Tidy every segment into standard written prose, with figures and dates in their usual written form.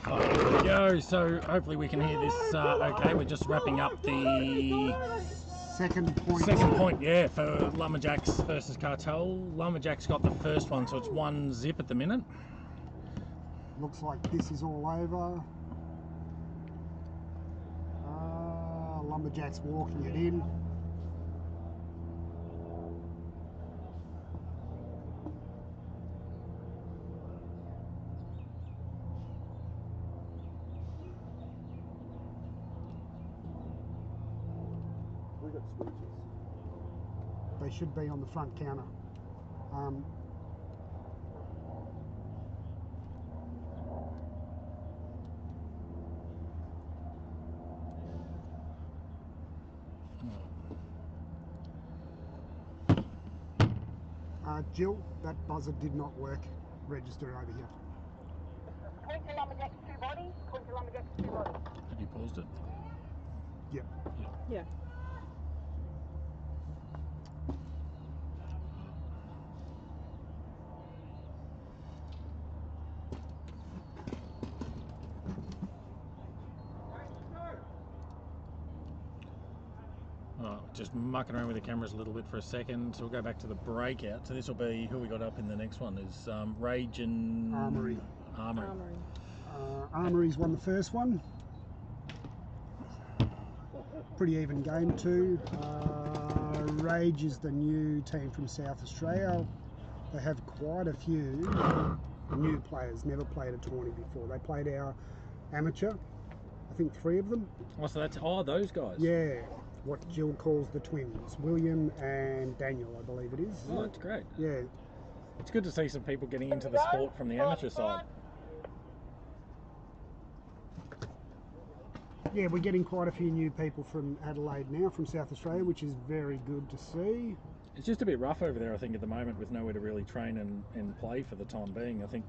There we go. So hopefully we can hear this okay. We're just wrapping up the second point, yeah, for Lumberjacks versus Cartel. Lumberjacks got the first one, so it's 1-0 at the minute. Looks like this is all over. Lumberjacks walking it in. We got switches. They should be on the front counter. Jill, that buzzer did not work. Register over here. Point to Lumberjacks 2 bodies. Point to Lumberjacks 2 bodies. Have you paused it? Yep. Yeah. Just mucking around with the cameras a little bit for a second. So we'll go back to the breakout. So this will be who we got up in the next one is Rage and Armory. Armory's won the first one. Pretty even game too. Rage is the new team from South Australia. They have quite a few new players, never played a tourney before. They played our amateur, I think 3 of them. Oh, so that's those guys. Yeah. What Jill calls the twins, William and Daniel, I believe it is. Oh, that's great. Yeah. It's good to see some people getting into the sport from the amateur side. Yeah, we're getting quite a few new people from Adelaide now, from South Australia, which is very good to see. It's just a bit rough over there, I think, at the moment, with nowhere to really train and play for the time being. I think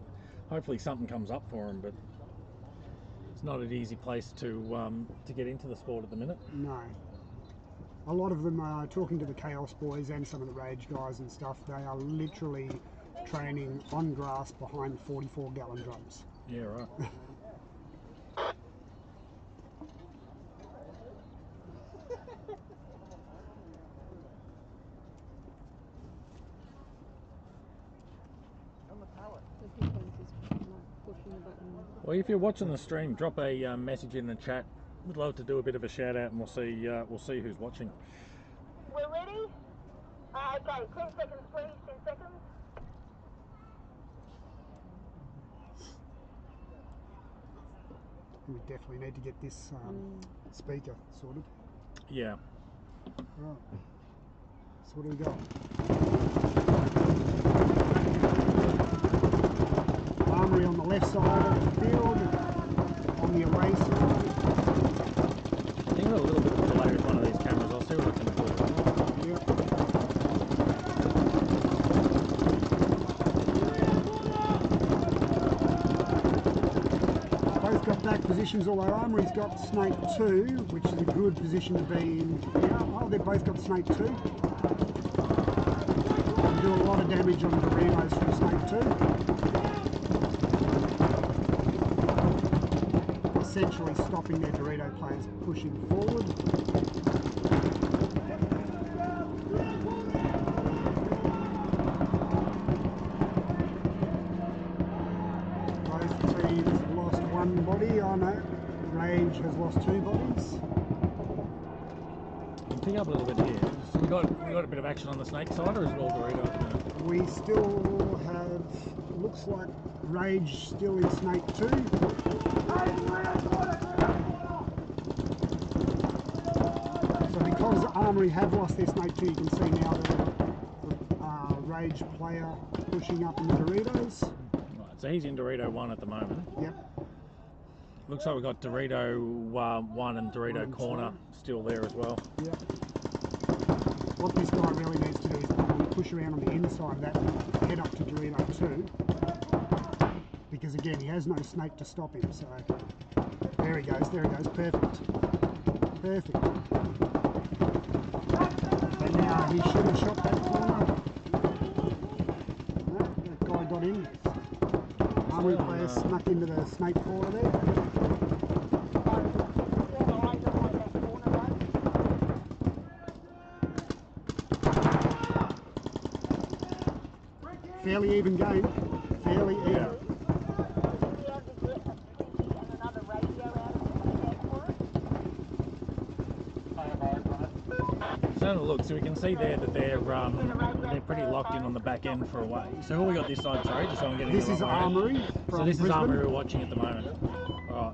hopefully something comes up for them, but it's not an easy place to get into the sport at the minute. No. A lot of them are talking to the Chaos boys and some of the Rage guys and stuff. They are literally training on grass behind 44-gallon drums. Yeah, right. Well, if you're watching the stream, drop a message in the chat. We'd love to do a bit of a shout out, and we'll see who's watching. We're ready. Okay, 10 seconds, please. 10 seconds. We definitely need to get this speaker sorted. Yeah. Right. So what do we got? Armory on the left side of the field, on the away side. I think we've got a little bit of delay with one of these cameras. I'll see what I can do. Yep. Both got back positions, although Armory's got Snake 2, which is a good position to be in now. Oh, they've both got Snake 2. Do a lot of damage on Doritos from Snake 2. Essentially stopping their Dorito players pushing forward. Both teams have lost one body. Oh no, Rage has lost 2 bodies. Pick up a little bit here. So we got a bit of action on the Snake side, or is it all Doritos now? We still have, looks like Rage still in Snake 2. So because Armory have lost their Snake 2, you can see now the Rage player pushing up in the Doritos. Right, so he's in Dorito 1 at the moment. Yep. Looks like we've got Dorito 1 and Dorito Corner still there as well. Yep. What this guy really needs to do is probably push around on the inside of that and head up to Dorito 2. Because again, he has no Snake to stop him, so there he goes, perfect. Perfect. And now he should have shot that corner. No, that guy got in. Armory player snuck into the snake corner there. Fairly even game. Fairly even. Yeah. So look, so we can see there that they're pretty locked in on the back end for away. So who we got this side? Sorry, just so I'm getting. This is Armory. So this is Armory we're watching at the moment. All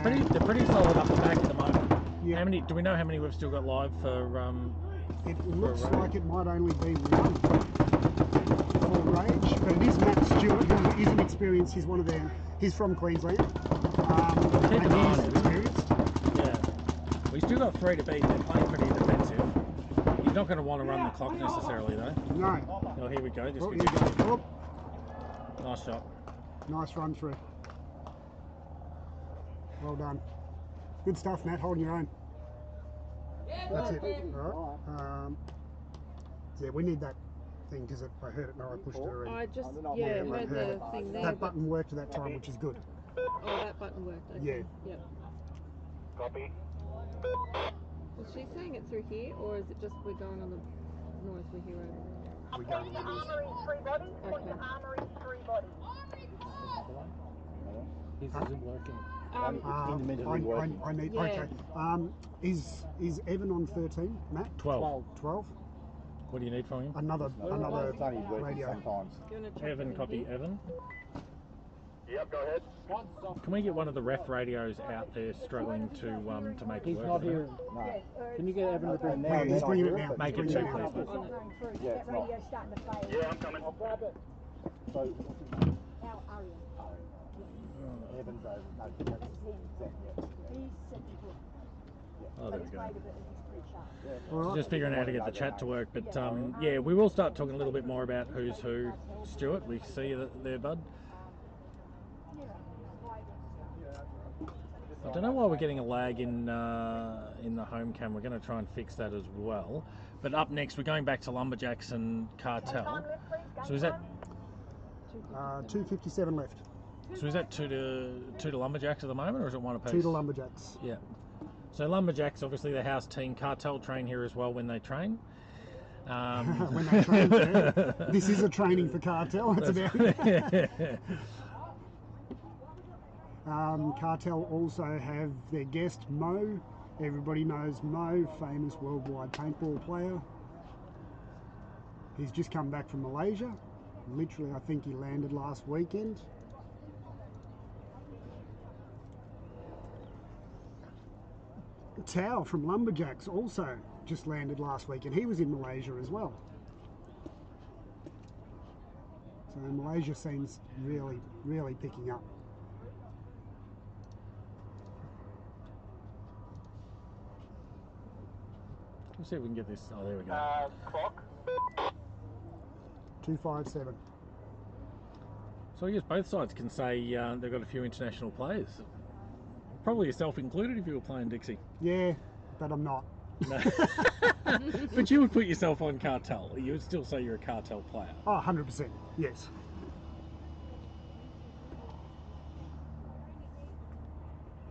right. They're pretty solid up the back at the moment. Yeah. How many? Do we know how many we've still got live for? It looks like it might only be one for Rage, but it is Matt Stewart, who isn't experienced. He's one of them. He's from Queensland, and he's experienced. Yeah. We still got 3 to beat. They're playing pretty defensive. He's not going to want to run the clock necessarily, though. No. Oh, here we go. Oh, here you go. Oh, Nice shot. nice run through. Well done. Good stuff, Matt. Holding your own. That's it. All right. Yeah, we need that thing because I heard it and I pushed it already. I just, yeah, heard the thing there. That button worked at that time, which is good. Oh, that button worked. Okay. Yeah. Yep. Copy. Was she saying it through here, or is it just we're going on the noise we hear over? We go on the news. Armory 3 body. Point to Okay. Armory 3 body. His isn't working. I need. Yeah. Okay. Is Evan on 13, Matt? 12. 12. What do you need from him? Another It's only working radio. sometimes. Do you want to check Evan, it in copy here? Evan. Yep, go ahead. Can we get one of the ref radios out there struggling to make it He's work? not here. No. Can you get Evan to bring now? He's bringing it now. Make it He's two, bringing it please. now. Mate. Yeah, it's not. starting to fail. Yeah, I'm coming. I'll grab it. So, Our Arian. Evan's over. No, that's Zen, yeah. He's sent to book. Oh, there we He's go. played a bit and he's pretty sharp. All right. Just figuring out how to get the chat to work, but yeah, we will start talking a little bit more about who's who. Stuart, we see you there, bud. I don't know why we're getting a lag in the home cam. We're going to try and fix that as well. But up next, we're going back to Lumberjacks and Cartel. So is that 2:57 left. two to Lumberjacks at the moment, or is it one apiece? 2 to Lumberjacks. Yeah. So Lumberjacks, obviously the house team. Cartel train here as well when they train. When they train, yeah. This is a training for Cartel. That's about it. Cartel also have their guest Mo. Everybody knows Mo, famous worldwide paintball player. He's just come back from Malaysia. Literally, I think he landed last weekend. Tao from Lumberjacks also just landed last weekend. He was in Malaysia as well. So Malaysia seems really, really picking up. Let's see if we can get this. Oh, there we go. Clock. 257. So I guess both sides can say they've got a few international players. Probably yourself included if you were playing Dixie. Yeah, but I'm not. No. But you would put yourself on Cartel. You would still say you're a Cartel player. Oh, 100%. Yes.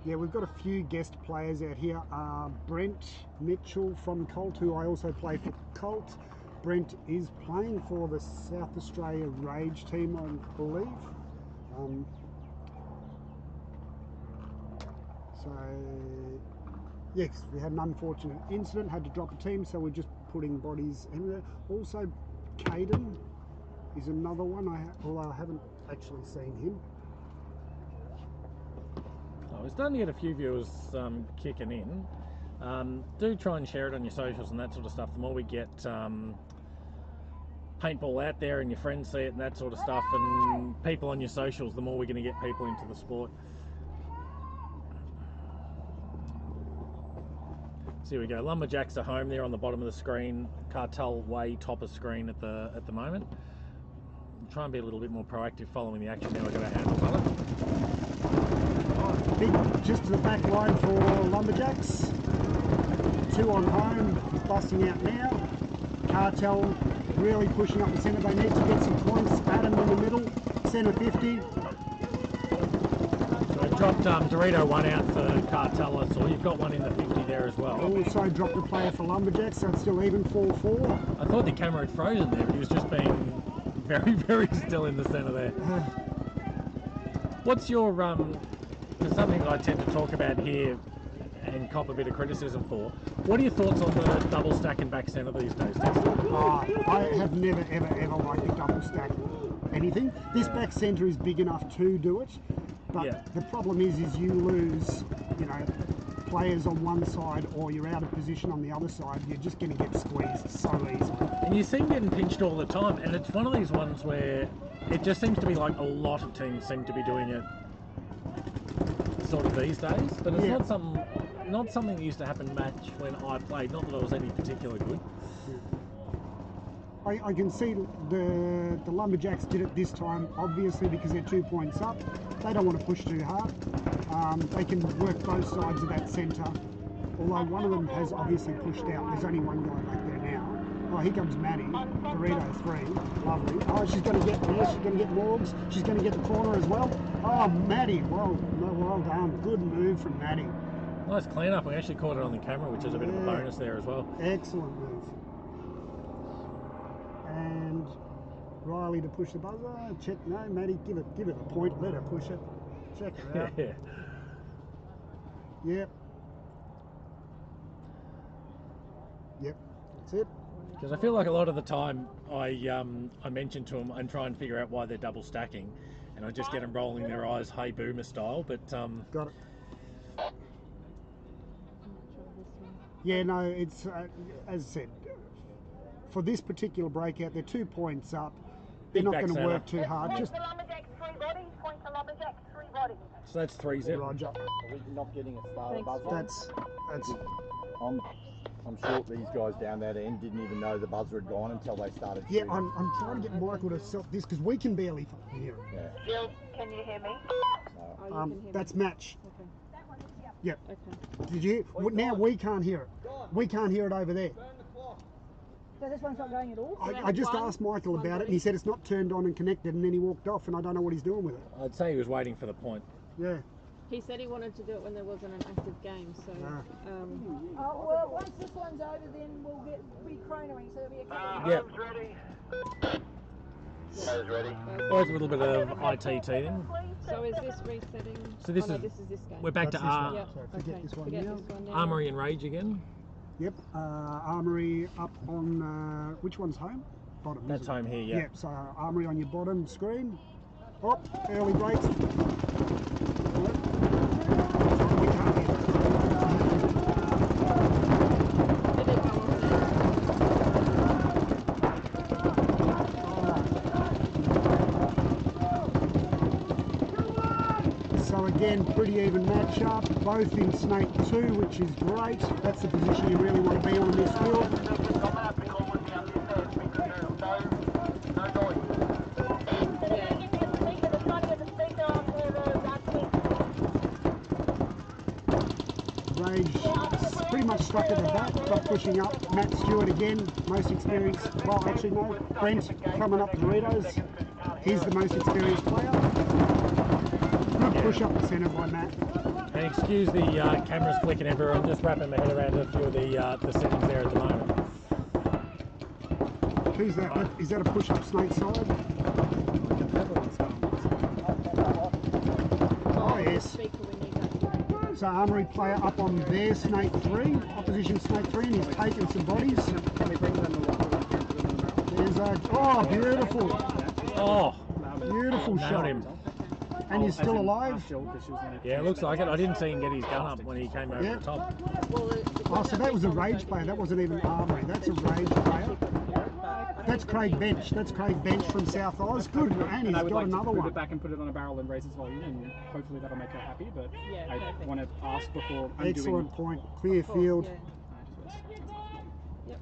Yeah, we've got a few guest players out here. Brent Mitchell from Colt, who I also play for Colt. Brent is playing for the South Australia Rage team, I believe. So, yes, we had an unfortunate incident, had to drop a team, so we're just putting bodies in there. Also, Caden is another one, although I haven't actually seen him. We're starting to get a few viewers kicking in. Do try and share it on your socials and that sort of stuff. The more we get paintball out there and your friends see it and that sort of stuff, and people on your socials, the more we're going to get people into the sport. So here we go. Lumberjacks are home there on the bottom of the screen. Cartel way top of screen at the moment. Try and be a little bit more proactive following the action. Now we've got our handles on it. Big, just to the back line for Lumberjacks. 2 on home, he's busting out now. Cartel really pushing up the centre. They need to get some points. Adam in the middle, centre 50. So it dropped Dorito one out for Cartel, so you've got one in the 50 there as well. Also dropped a player for Lumberjacks, so it's still even 4-4. I thought the camera had frozen there, but he was just being very, very still in the centre there. What's your, there's something that I tend to talk about here and cop a bit of criticism for. What are your thoughts on the double stack and back centre these days, Tess? I have never, ever liked the double stack anything. This back centre is big enough to do it, but the problem is you lose, you know, players on one side or you're out of position on the other side. You're just going to get squeezed so easily. And you seem getting pinched all the time, and it's one of these ones where it just seems to be like a lot of teams seem to be doing it sort of these days, but it's not something that used to happen match when I played. Not that I was any particular good. I can see the Lumberjacks did it this time, obviously because they're 2 points up. They don't want to push too hard. They can work both sides of that centre, although one of them has obviously pushed out. There's only one guy back there now. Oh, here comes Maddie. Dorito 3. Lovely. Oh, she's going to get there. She's going to get Morgs. She's going to get the corner as well. Oh, Maddie. Well done. Good move from Maddie. Nice clean up. We actually caught it on the camera, which is a bit of a bonus there as well. Excellent move. And Riley to push the buzzer. Check. No, Maddie, give it a point. Let her push it. Check her out. Yeah. Yep. That's it. Because I feel like a lot of the time I mention to them and try and figure out why they're double stacking, and I just get them rolling their eyes, hey boomer style. But got it. Yeah, no, it's as I said, for this particular breakout, they're 2 points up. They're not going to work too hard. Just the Lumberjacks 3 bodies, point to Lumberjacks 3 bodies. so that's 3-0. Roger. Are we not getting a start buzzer? That's. I'm sure these guys down that end didn't even know the buzzer had gone until they started Yeah, shooting. I'm trying to get Michael to self this because we can barely fucking hear him. Yeah. Jill, can you hear me? No. Oh, you can hear That's me. match. Okay. Yep. Okay. Did you? Now we can't hear it. We can't hear it over there. So this one's not going at all? I just asked Michael about it and he said it's not turned on and connected, and then he walked off and I don't know what he's doing with it. I'd say he was waiting for the point. Yeah. He said he wanted to do it when there wasn't an active game, so Oh, well, once this one's over, then we'll be chronoing, so there'll be a couple. Yep. ready. Always a little bit of IT teething. so is this resetting? So this oh, no, is- this is this game. We're back That's to this one. Yep. So forget Okay. this one Forget now. this one now. Armory and Rage again. Yep. Armory up on which one's home? Bottom. That's isn't it? home here, yeah. Yep. So Armory on your bottom screen. Oh, early breaks. Yep. We can't hear that. Did it go off So again, pretty even matchup, both in snake 2, which is great. That's the position you really want to be on in this field. Rage pretty much stuck at the back, but pushing up. Matt Stewart again, most experienced. Well, actually no, Brent coming up Doritos. He's the most experienced player. Good push up the centre by Matt. And excuse the cameras flicking everywhere. I'm just wrapping my head around a few of the settings there at the moment. Who's that? Is that a push up snake side? Oh yes. speaker when you go. So Armory player up on their snake 3, opposition snake 3, and he's taken some bodies. There's a, oh beautiful, Oh, beautiful nailed shot. him. And you're still alive? Yeah, it looks like it. I didn't see him get his gun up when he came over Yeah. the top. Well, Oh, so that was a Rage player, that wasn't even Armory, that's a Rage player. That's Craig Bench, from South Oz. Good, and he's I would got like another to put one. it back and put it on a barrel and raise its volume, and hopefully that'll make her happy, but Yeah, I perfect. want to ask before undoing. Excellent point, clear field. Yeah.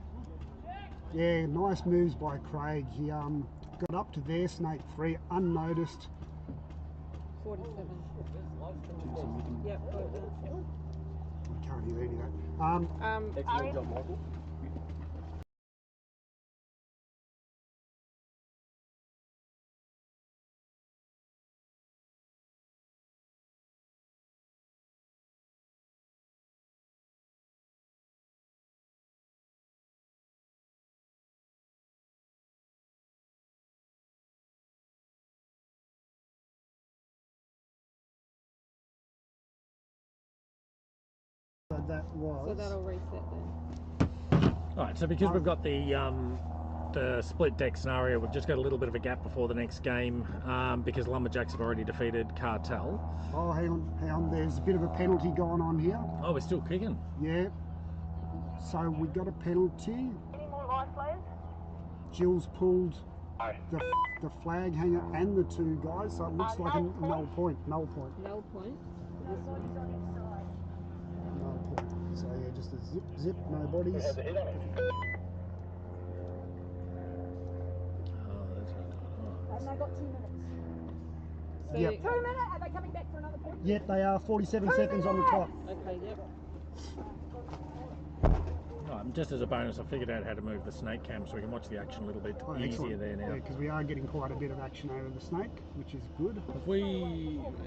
Yeah, nice moves by Craig. He got up to their snake 3 unnoticed. 47. Yep, got it. I can't hear any of that. Excellent job, Michael. that was. So that'll reset then. Alright, so because we've got the split deck scenario, we've just got a little bit of a gap before the next game because Lumberjacks have already defeated Cartel. Oh, hang on. There's a bit of a penalty going on here. Oh, we're still kicking. Yeah. So we got a penalty. Any more life players? Jill's pulled the flag hanger and the two guys, so it looks like a null point. Null point. Null point. So yeah, just a zip, no bodies. Oh, that's And they got 2 minutes. So, Yep. 2 minutes? Are they coming back for another point? Yep, they are 47 seconds on the clock. Okay, yep. just as a bonus, I figured out how to move the snake cam so we can watch the action a little bit Oh, easier excellent. there now. Yeah, because we are getting quite a bit of action over the snake, which is good.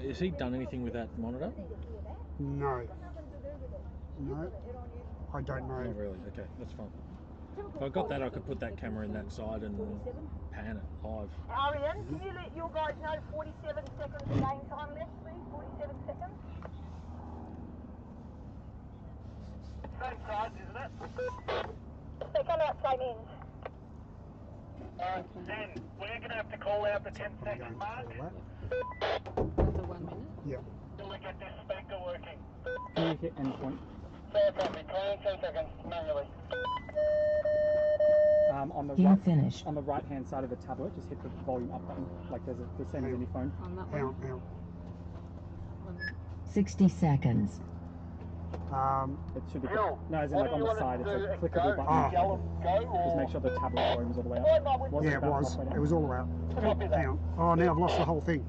Has he done anything with that monitor? No. No. I don't know. Not really. Okay, that's fine. If I got that, I could put that camera in that side and pan it live. Arian, can you let your guys know 47 seconds of game time left, please? 47 seconds. Same size, isn't it? They come out same ends. Then we're going to have to call out the 10 I'm second going mark. to that. That's a 1 minute. Yeah. Till we get this speaker working. Can you hit end point? Fair copy, 22 seconds manually. On the Game right, finished. on the right hand side of the tablet, just hit the volume up button, like there's the same as any phone. On that Hang one. on, hang 60 seconds. on. It should be Jill, no, as in what like do on you the want side, us it's to a do? clickable Go? button. Yell 'em go Just or make sure the tablet volume is all the way up. Yeah, it about was. halfway down. It was all about. copy that? Hang on. Oh, now I've lost the whole thing.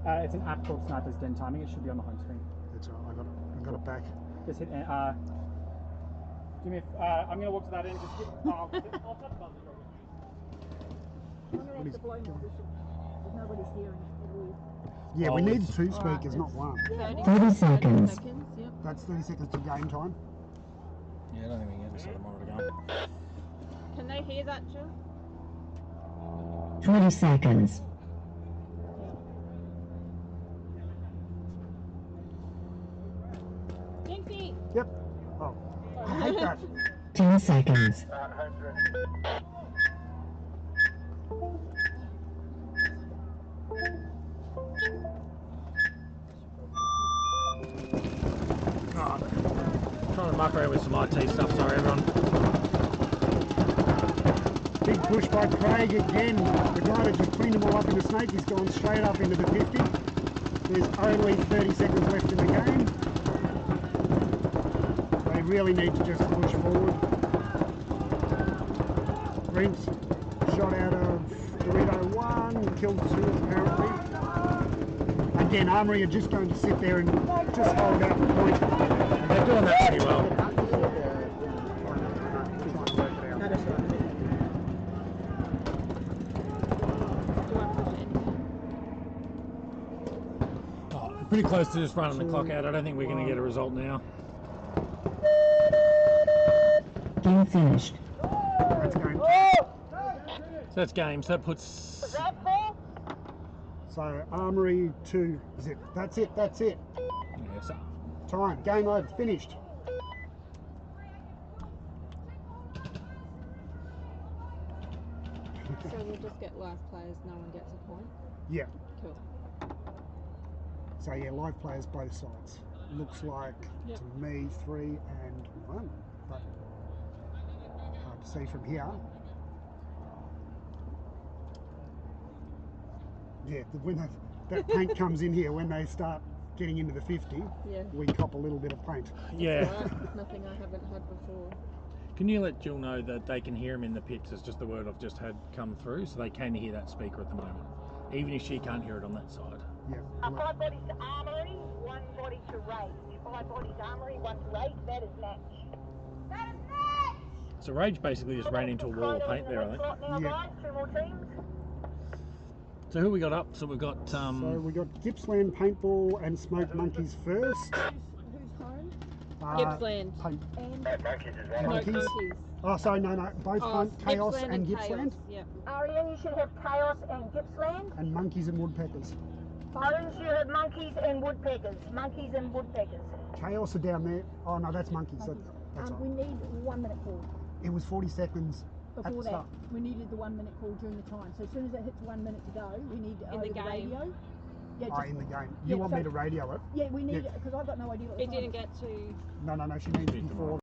It's an app called Sniper's Den Timing. It should be on the home screen. That's all right. I got it back. Just hit. Do me. I'm gonna walk to that end. Just hit. I'll touch the button. I'm going to have to blow my whistle. But nobody's hearing it. Yeah, Oh, we need it's- two speakers, not one. 30 seconds. Yep. That's 30 seconds to game time. Yeah, I don't think we can get this other monitor going. Can they hear that, Jill? 20 seconds. Jinxie! Yep. Oh, I hate that. 10 seconds. 100. Trying to muck around with some IT stuff, sorry everyone. Big push by Craig again. The guy that just cleaned them all up in the snake, he's gone straight up into the 50. There's only 30 seconds left in the game. They really need to just push forward. Brent shot out of Dorito 1, killed 2 apparently. Again, Armory are just going to sit there and just hold out the point. They're doing that pretty well. Oh, we're pretty close to just running the clock out. I don't think we're going to get a result now. Game finished. That's going. So that's game. So that puts... Is that full? So Armory 2, is it? That's it, that's it. Yeah, so Time, game over, finished. So we'll just get live players, no one gets a point. Yeah, Cool. so yeah, live players both sides. Looks like Yep. to me 3 and 1, but hard to see from here. Yeah, when that paint comes in here, when they start getting into the 50, Yeah. we cop a little bit of paint. yeah. Alright, nothing I haven't had before. Can you let Jill know that they can hear him in the pits? It's just the word I've just had come through, so they can hear that speaker at the moment, even if she can't hear it on that side. Yeah, 5 bodies to Armory, 1 body to Rage. 5 bodies Armory, 1 to Rage. That is match. That is match! So Rage basically just ran into a wall of paint there, I think. Now, Yeah. guys, 2 more teams. So who we got up? So we've got so we got Gippsland Paintball and Smoke Monkeys first. Who's home? Gippsland. Paint. And That monkeys is right. Monkeys. Monkeys. Oh, sorry, no, both Chaos and Chaos. Gippsland, Yep. Arian, you should have Chaos and Gippsland. and Monkeys and Woodpeckers. Owens, you have monkeys and woodpeckers. Monkeys and woodpeckers. Chaos are down there. Oh no, that's monkeys. That's We need 1 minute call. It was 40 seconds at Before the that, start. we needed the 1 minute call during the time. So as soon as it hits 1 minute to go, we need over the game. radio. Yeah, Oh, in the game. You want me to radio it? Yeah, we need it because I've got no idea what the It time didn't is. get to. No, she means before.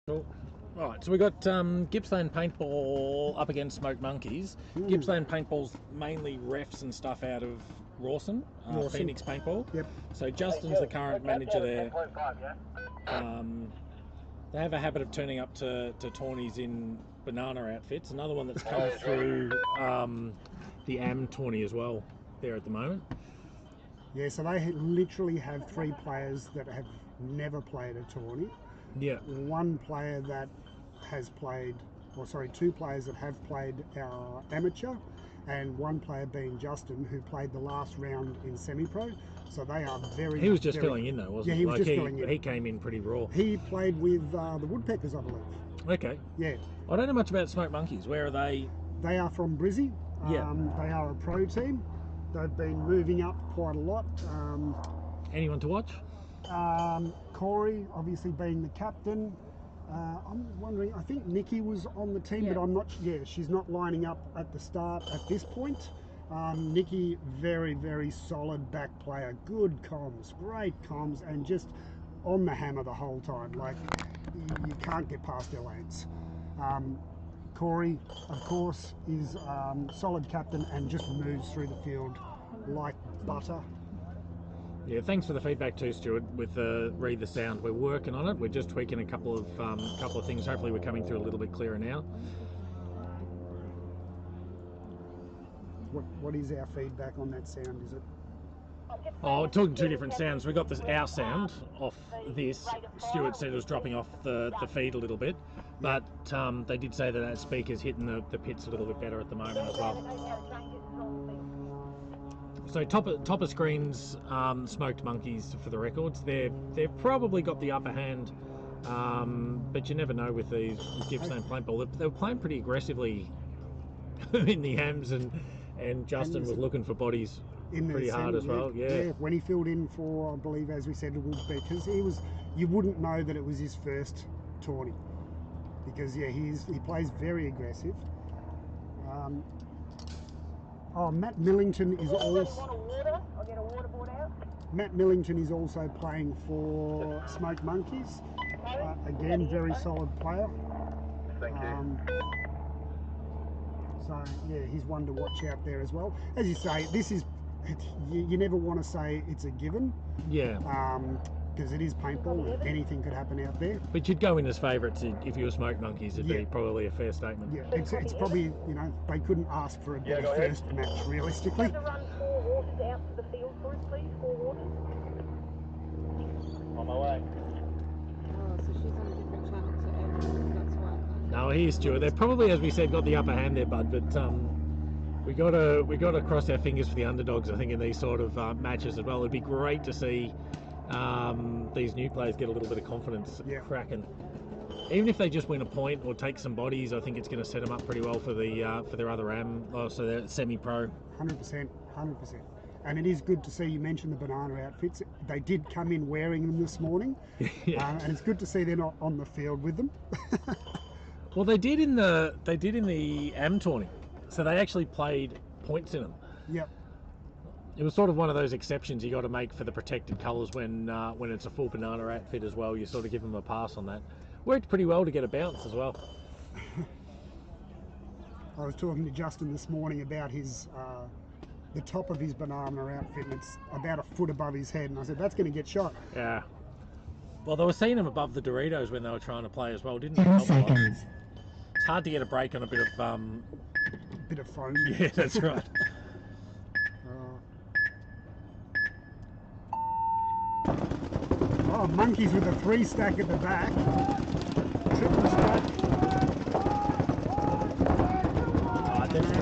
Cool. Right, so we got Gippsland Paintball up against Smoked Monkeys. Gippsland Paintball's mainly refs and stuff out of Rawson, Phoenix Paintball. Yep. So Justin's the current manager there. They have a habit of turning up to tourneys in banana outfits. Another one that's come through the AM tourney as well there at the moment. Yeah, so they literally have 3 players that have never played a tourney. Yeah. 1 player that has played, or sorry, 2 players that have played our amateur, and 1 player being Justin, who played the last round in semi-pro. So they are very. He was just filling in though, wasn't he? Yeah, he was just filling in. He came in pretty raw. He played with the Woodpeckers, I believe. Okay. Yeah. I don't know much about Smoked Monkeys. Where are they? They are from Brizzy. Yeah. They are a pro team. They've been moving up quite a lot. Anyone to watch? Corey, obviously being the captain. I'm wondering, I think Nikki was on the team, but I'm not, she's not lining up at the start at this point. Nikki, very, very solid back player, good comms, great comms, and just on the hammer the whole time. Like, you can't get past their lanes. Corey, of course, is solid captain and just moves through the field like butter. Yeah, thanks for the feedback too, Stuart. With read the sound, we're working on it. We're just tweaking a couple of things. Hopefully, we're coming through a little bit clearer now. What is our feedback on that sound? Is it? Oh, we're talking 2 different sounds. We got our sound off this. Stuart said it was dropping off the feed a little bit, but they did say that speaker's hitting the pits a little bit better at the moment as well. So top of screens, Smoked Monkeys for the records. They've probably got the upper hand, but you never know with these Gippsland Paintball. They were playing pretty aggressively in the hams, and Justin was looking for bodies pretty hard as well. Yeah. When he filled in for, I believe, as we said, the Woodpeckers, you wouldn't know that it was his first tourney, because he plays very aggressive. Matt Millington is also. Matt Millington is also playing for Smoked Monkeys. Again, very solid player. Thank you. So he's one to watch out there as well. As you say, you never want to say it's a given. Yeah. Because it is paintball and anything could happen out there. But you'd go in as favourites if you were Smoked Monkeys. It'd be probably a fair statement. Yeah, it's probably, they couldn't ask for a better first match realistically. Run 4 waters out to the field for us, please. 4 waters. On my way. Oh, so she's on a different channel to Ed. That's why I can't. No, here's Stuart. They've probably, as we said, got the upper hand there, bud. But We gotta cross our fingers for the underdogs, I think, in these sort of matches as well. It'd be great to see these new players get a little bit of confidence cracking. Even if they just win a point or take some bodies, I think it's going to set them up pretty well for their other so their semi-pro. 100%, 100%. And it is good to see you mention the banana outfits. They did come in wearing them this morning, and it's good to see they're not on the field with them. Well, they did in the AM tourney, so they actually played points in them. Yep. It was sort of one of those exceptions you got to make for the protected colours when it's a full banana outfit as well. You sort of give them a pass on that. Worked pretty well to get a bounce as well. I was talking to Justin this morning about his the top of his banana outfit, and it's about a foot above his head, and I said, that's going to get shot. Yeah. Well, they were seeing him above the Doritos when they were trying to play as well, didn't 10 seconds. It's hard to get a break on a bit of foam. Yeah, that's right. Oh, monkeys with a 3 stack at the back. Triple stack.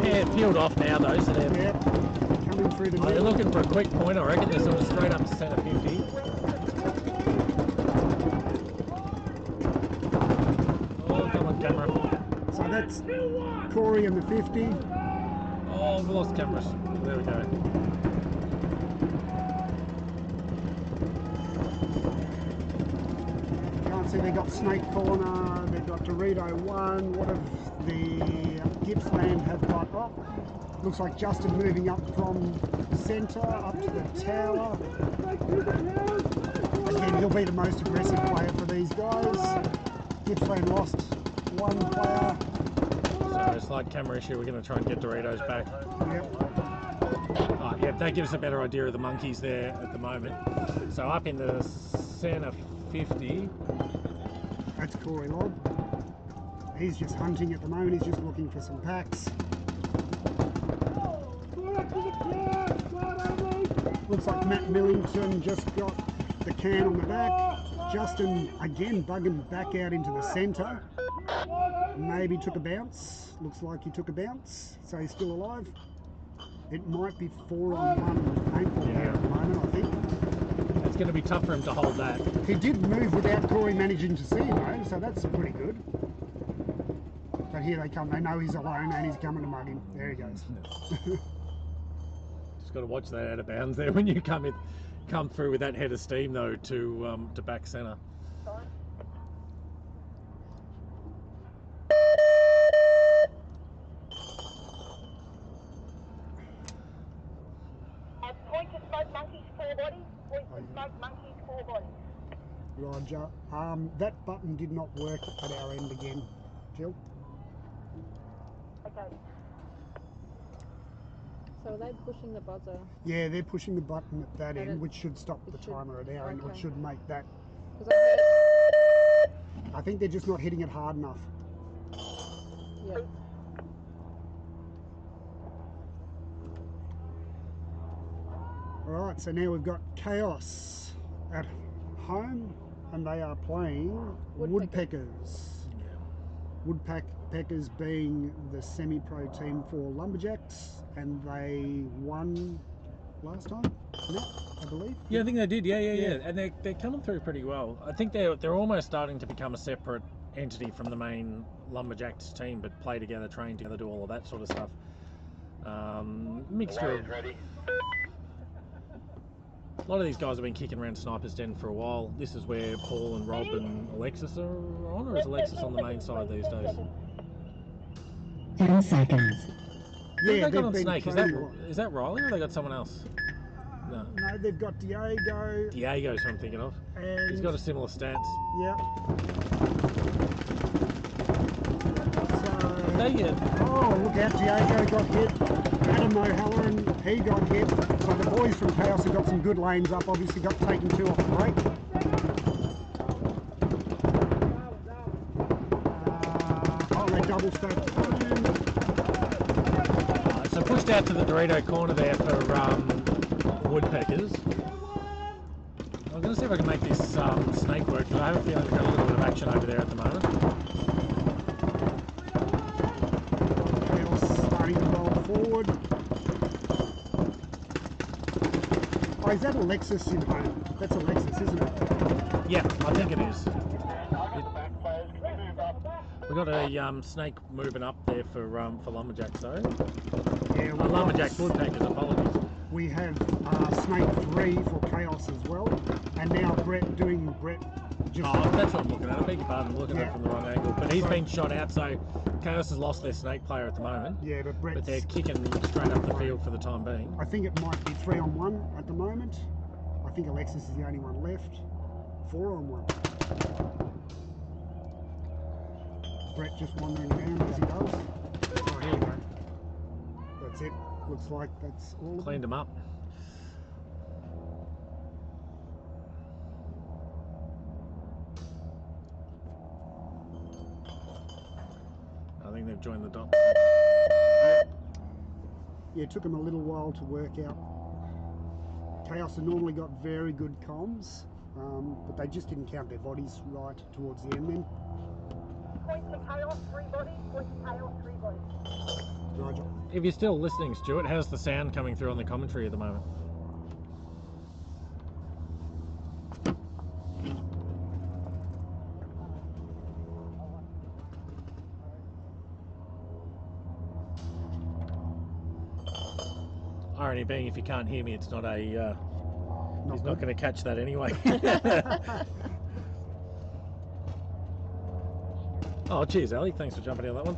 They're peeled off now though, so they're coming through the middle. They're looking for a quick point. I reckon they're sort of straight up to centre 50. Oh, come on, camera. So that's Corey in the 50. Oh, we've lost cameras. There we go. Can't see, they got Snake Corner, they've got Dorito 1. What have the Gippsland have got? Oh, looks like Justin moving up from centre, up to the tower. Again, he'll be the most aggressive player for these guys. Gippsland lost 1 player. So it's like camera issue, we're going to try and get Doritos back. Yep. Oh, yeah, that gives us a better idea of the monkeys there at the moment. So up in the centre 50. That's Corey Lobb. He's just hunting at the moment, he's just looking for some packs. Looks like Matt Millington just got the can on the back. Justin again bugging back out into the centre. Maybe took a bounce. Looks like he took a bounce, so he's still alive. It might be 4-on-1 paintball here at the moment, I think. It's going to be tough for him to hold that. He did move without Corey managing to see him though, so that's pretty good. But here they come, they know he's alone and he's coming to mug him. There he goes. Just got to watch that out of bounds there when you come through with that head of steam though to back centre. Point to smoke monkeys, 4 bodies. Point to smoke monkeys, 4 bodies. Roger. That button did not work at our end again, Jill. Okay. So are they pushing the buzzer? Yeah, they're pushing the button at that end, which should stop the timer at our end, which should make that. I think they're just not hitting it hard enough. Yeah. Alright, so now we've got Chaos at home, and they are playing Woodpeckers. Woodpeckers being the semi-pro team for Lumberjacks, and they won last time, I believe. Yeah, I think they did. Yeah. And they're coming through pretty well. I think they're almost starting to become a separate entity from the main Lumberjacks team, but play together, train together, do all of that sort of stuff. Mixture of. Ready. A lot of these guys have been kicking around Sniper's Den for a while. This is where Paul and Rob and Alexis are on, or is Alexis on the main side these days? 10 seconds. Yeah, they got on been Snake? training Is that Riley, or they got someone else? No. No, they've got Diego. Diego's who I'm thinking of. And He's got a similar stance. yeah. Oh, look out, Diego got hit. Adam O'Halloran, he got hit. So the boys from Chaos have got some good lanes up, obviously got taken 2 off the break. They double stacked. So pushed out to the Dorito corner there for Woodpeckers. I'm going to see if I can make this snake work, because I have a feeling we've got a little bit of action over there at the moment. Starting to roll forward. Oh, is that Alexis in home? That's Alexis, isn't it? Yeah, I think it is. We got a snake moving up there for lumberjacks though. Yeah, Lumberjack woodpeckers, apologies. We have Snake 3 for Chaos as well, and now Brett just... Oh, that's what I'm looking at. I beg your pardon, I'm looking at it from the wrong angle. But he's So- been shot out, so Chaos has lost their snake player at the moment. Yeah, but But they're Brett's... kicking straight up the field for the time being. I think it might be 3-on-1 at the moment. I think Alexis is the only one left. 4-on-1. Brett just wandering around as he does. Oh, here we go. That's it. Looks like that's all. Cleaned them up. I think they've joined the dots. Yeah, it took them a little while to work out. Chaos have normally got very good comms, but they just didn't count their bodies right towards the end then. Point to Chaos, 3 bodies. Point to Chaos, 3 bodies. Roger. If you're still listening, Stuart, how's the sound coming through on the commentary at the moment? Irony being, if you can't hear me, it's not a. He's not going to catch that anyway. Oh, cheers, Ali. Thanks for jumping in on that one.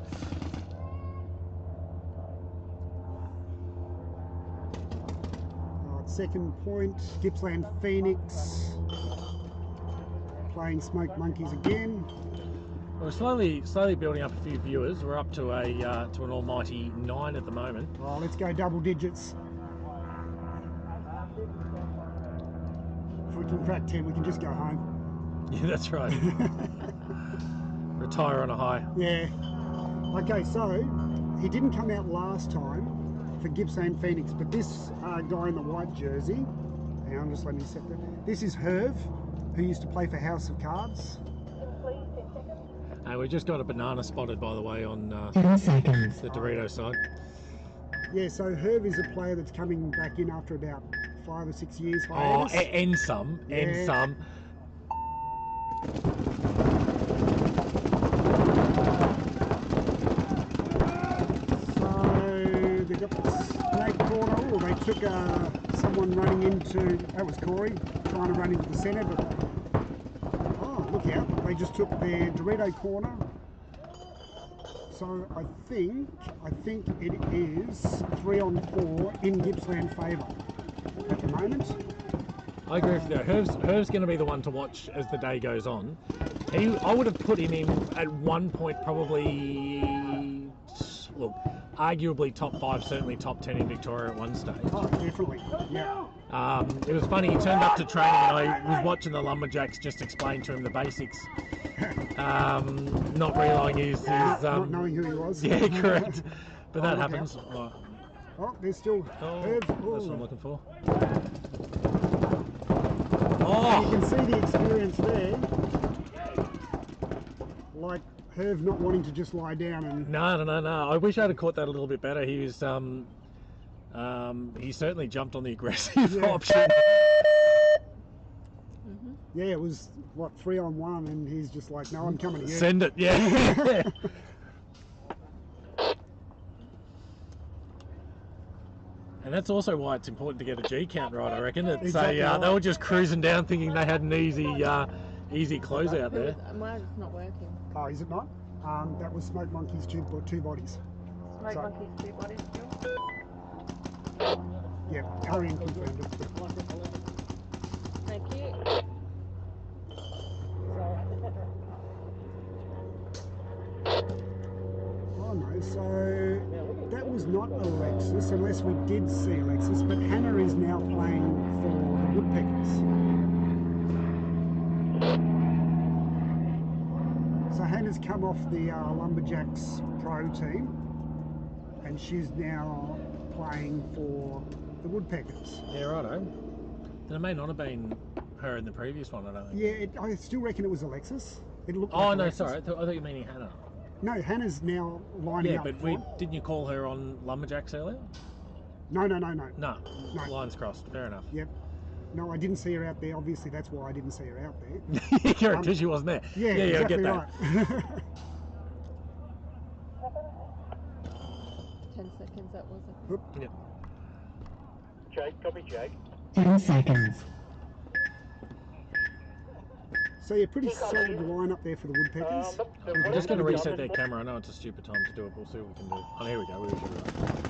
Second point, Gippsland Phoenix playing Smoke Monkeys again. We're slowly building up a few viewers. We're up to an almighty 9 at the moment. Oh, let's go double digits. If we can crack 10, we can just go home. Yeah, that's right. Retire on a high. Yeah. Okay, so he didn't come out last time for Gippsland Phoenix, but this guy in the white jersey, hang on, just let me set that. This is Herv, who used to play for House of Cards. And we just got a banana spotted, by the way, on 10 seconds. the Dorito side. Yeah, so Herv is a player that's coming back in after about 5 or 6 years Oh, hiatus. and some. Yeah. So they got the snake corner. Oh, they took someone running into, that was Corey, trying to run into the centre, but oh, look out, they just took their Dorito corner. So I think it is 3-on-4 in Gippsland favour at the moment. I agree with you. Herv's going to be the one to watch as the day goes on. I would have put him in at one point, probably, look, arguably top 5, certainly top 10 in Victoria at one stage. Oh, definitely, yeah. It was funny, he turned up to training and I was watching the Lumberjacks just explain to him the basics. Not realising his not knowing who he was. Yeah, correct. But that look happens. out. Oh, there's still Herb. That's what I'm looking for. You Oh! can see the experience there. Like Herb not wanting to just lie down and... No. I wish I'd have caught that a little bit better. He was, he certainly jumped on the aggressive Yeah. option. Yeah, it was, what, 3-on-1 and he's just like, no, I'm coming to you. Send it, yeah. And that's also why it's important to get a G count right, I reckon. It's Exactly right. they were just cruising down thinking they had an easy closeout there. Mine's not working. Oh, is it not? That was Smoke Monkey's two bodies. Smoke So- Monkey's 2 bodies still. Yeah, Arian confirmed it. Thank you. Oh no, so that was not Alexis, unless we did see Alexis, but Hannah is now playing for the Woodpeckers. So Hannah's come off the Lumberjacks Pro team, and she's now playing for the Woodpeckers. Yeah, righto. Then it may not have been her in the previous one, I don't think. Yeah, I still reckon it was Alexis. It looked Oh, like no, Alexis. sorry. I thought you were meaning Hannah. No, Hannah's now lining Yeah, up. but didn't you call her on Lumberjacks earlier? No. No. Lines crossed. Fair enough. Yep. No, I didn't see her out there. Obviously, that's why I didn't see her out there. Correct, because she wasn't there. Yeah, I exactly get that. right. 10 seconds that was, I think. Yep. Jake, copy Jake. 10 seconds. So yeah, pretty solid line up there for the Woodpeckers. I'm just going to reset their camera. I know it's a stupid time to do it, but we'll see what we can do. Oh, here we go. We should be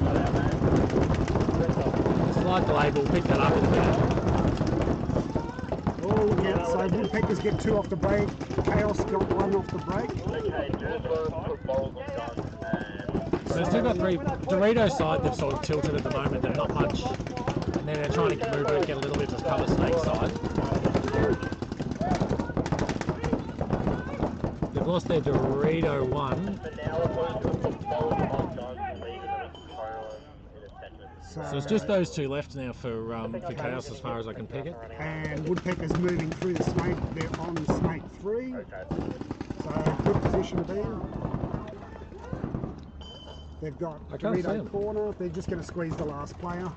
right. Slight delay, but we'll pick that up in a minute. Oh yeah, so Woodpeckers get 2 off the break. Chaos got 1 off the break. Okay, put balls on guns and... So they've still got 3. Dorito's side, they've sort of tilted at the moment. They're not much. And then they're trying to move it, get a little bit to cover Snake's side. They've lost their Dorito 1. So it's just those 2 left now for Chaos as far as I can pick it. And Woodpeckers moving through the Snake. They're on Snake 3. So good position to be in. They've got I can't see Dorito 'em. corner. They're just going to squeeze the last player.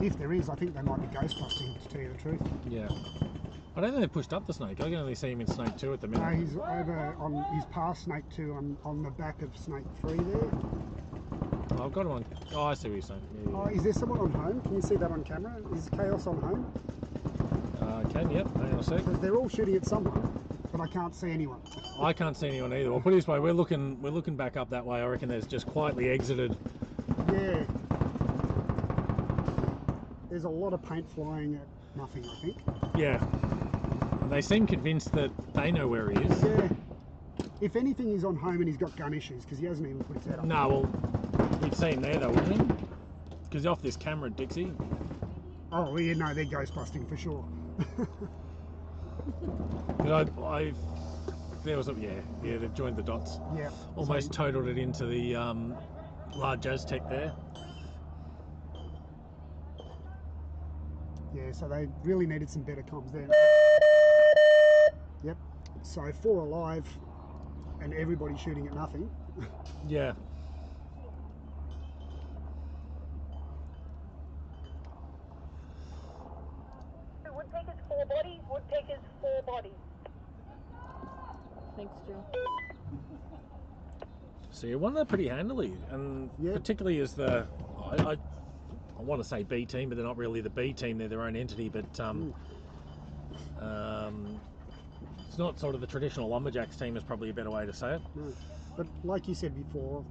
If there is, I think they might be ghost busting, to tell you the truth. Yeah. I don't think they've pushed up the Snake. I can only see him in Snake 2 at the No, minute. he's over on. He's past Snake 2 on the back of Snake 3 there. Oh, I've got him on. Oh, I see what you're saying. Yeah, Oh, is there someone on home? Can you see that on camera? Is Chaos on home? Can, yep. Hang on a sec. Because they're all shooting at someone, but I can't see anyone. I can't see anyone either. Well, put it this way, we're looking back up that way. I reckon there's just quietly exited. Yeah. There's a lot of paint flying at nothing, I think. Yeah. And they seem convinced that they know where he is. Yeah. If anything, he's on home and he's got gun issues because he hasn't even put his head up. No, well, we'd see him there though, wouldn't he? Because he's off this camera, Dixie. Oh, yeah, no, they're ghost busting for sure. Because there was a, yeah, they've joined the dots. Yeah. Almost totaled it into the large Aztec there. Yeah, so they really needed some better comms there. Yep. So 4 alive and everybody shooting at nothing. Yeah. Woodpeckers 4 bodies, Woodpeckers 4 bodies. Thanks, Jill. So you won that pretty handily, and Yeah. particularly as the, I want to say B team, but they're not really the B team, they're their own entity, but it's not sort of the traditional Lumberjacks team is probably a better way to say it. No. But like you said before,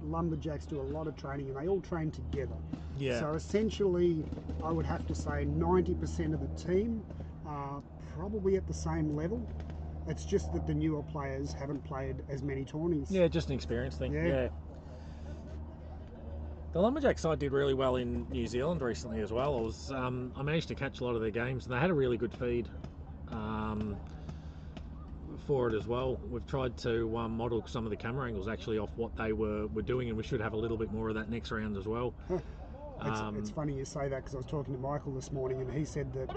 Lumberjacks do a lot of training and they all train together. Yeah. So essentially, I would have to say 90% of the team are probably at the same level. It's just that the newer players haven't played as many tourneys. Yeah, just an experience thing. Yeah. Yeah. The Lumberjack side did really well in New Zealand recently as well. I managed to catch a lot of their games, and they had a really good feed for it as well. We've tried to model some of the camera angles actually off what they were doing, and we should have a little bit more of that next round as well. It's funny you say that because I was talking to Michael this morning and he said that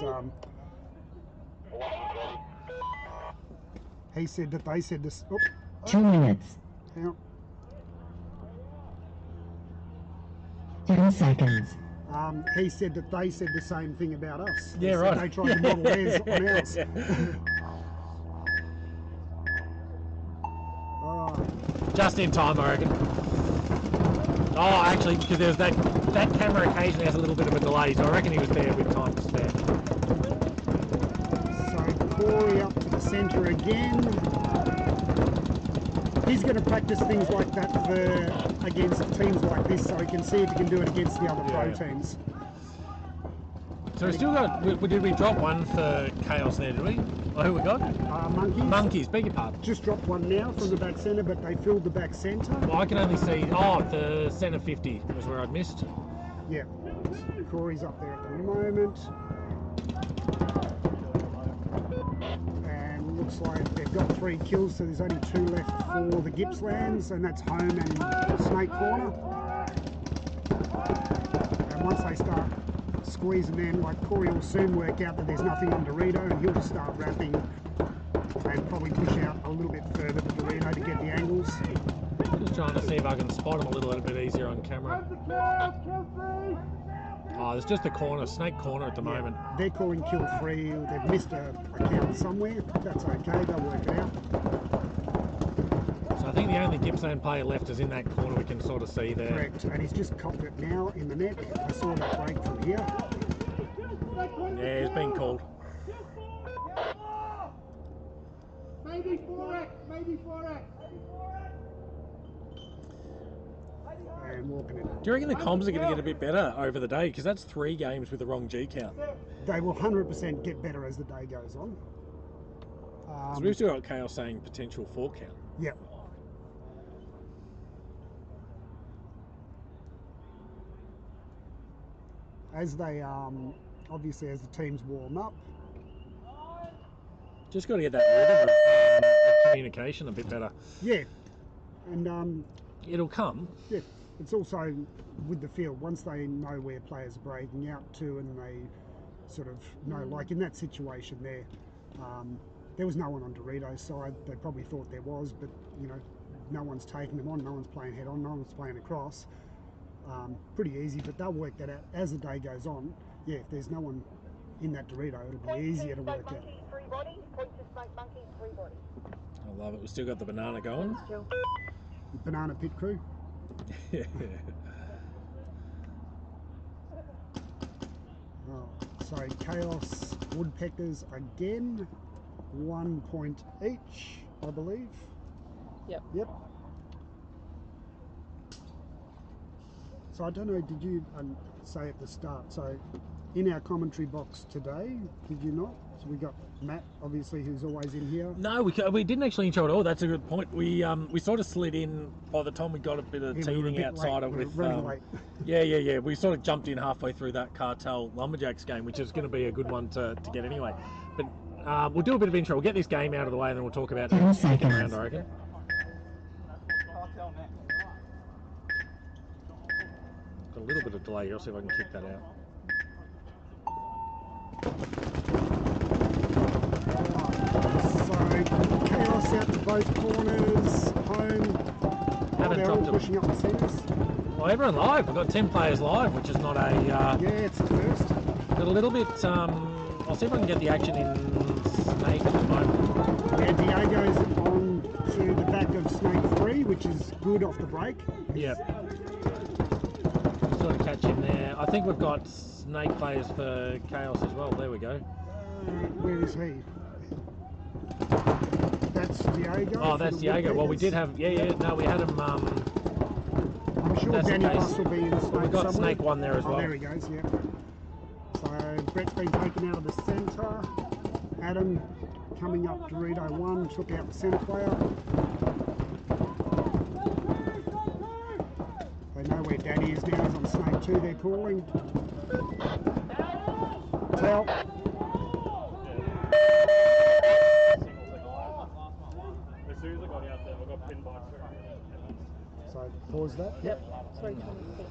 they said this. Oh, 2 minutes. hang on. 10 seconds. He said that they said the same thing about us. Yeah, They said right. They tried to model theirs on ours. Oh, Just in time, I reckon. Oh, actually, because there's that camera occasionally has a little bit of a delay, so I reckon he was there with time to spare. so Corey up to the centre again. He's going to practice things like that against teams like this, so he can see if he can do it against the other pro teams. So we still got. Did we drop one for Chaos there? Did we? Oh, who we got? Monkeys. Monkeys. Beg your pardon. Just dropped one now from the back centre, but they filled the back centre. Well, I can only see. Oh, the centre 50 was where I'd missed. Yeah. Corey's up there at the moment. And looks like they've got 3 kills, so there's only 2 left for the Gippslands, and that's home and Snake Corner. And once they start squeezing them, like Corey will soon work out that there's nothing on Dorito and he'll just start wrapping and probably push out a little bit further the Dorito to get the angles. Just trying to see if I can spot them a little bit easier on camera. Oh, there's just a corner, snake corner at the moment. They're calling kill free. They've missed a count somewhere. That's okay. They'll work it out. So I think the only Gippsland player left is in that corner. We can sort of see there. Correct. And he's just copped it now in the neck. I saw that break from here. Yeah, he's been called. Maybe 4x, maybe 4x. And walking it. Do you reckon the comms are going to get a bit better over the day? Because that's 3 games with the wrong G count. They will 100% get better as the day goes on. So we've still got Chaos saying potential 4 count. Yep. As they obviously as the teams warm up. Just got to get that rhythm of communication a bit better. Yeah, and It'll come. yeah, it's also with the field. Once they know where players are breaking out to, and they sort of know, like in that situation there was no one on Dorito's side. They probably thought there was, but you know, no one's taking them on, no one's playing head on, no one's playing across. Pretty easy, but they'll work that out as the day goes on. Yeah, if there's no one in that Dorito, it'll be easier to work out. I love it. We've still got the banana going. Banana pit crew. Yeah. Oh, so Chaos Woodpeckers again, 1 point each, I believe. Yep. Yep. So I don't know, did you say at the start, so in our commentary box today, did you not? So we got Matt, obviously, who's always in here. No, we didn't actually intro at all. That's a good point. We sort of slid in by the time we got a bit of Yeah, we were a teething bit outside late. of We with were running late. yeah. We sort of jumped in halfway through that Cartel Lumberjacks game, which is going to be a good one to get anyway. But we'll do a bit of intro. We'll get this game out of the way, and then we'll talk about 10 the second round, seconds. I reckon. Got a little bit of delay here. I'll see if I can kick that out. So Chaos out to both corners, home. Haven't They're all dropped them. pushing up the centres. Well, everyone live. We've got 10 players live, which is not a... Yeah, it's the first. got a little bit... I'll see if I can get the action in Snake at the moment. Yeah, Diego's on to the back of Snake 3, which is good off the break. Yep. Sort of catch him there. I think we've got Snake players for Chaos as well. There we go. Where is he? That's Diego. Oh, for that's the Diego. Well, we Woodpeckers. did have... Yeah. No, we had him... I'm sure that's the Danny case. Buss will be in Snake We've got somewhere. Snake 1 there as well. Oh, there he goes, yeah. So Brett's been taken out of the centre. Adam coming up Dorito 1, took out the centre player. They know where Daddy is now, he's on Snake 2, they're calling. Tell. As soon as I got out there, I got pinned by So pause that. Yep. 326.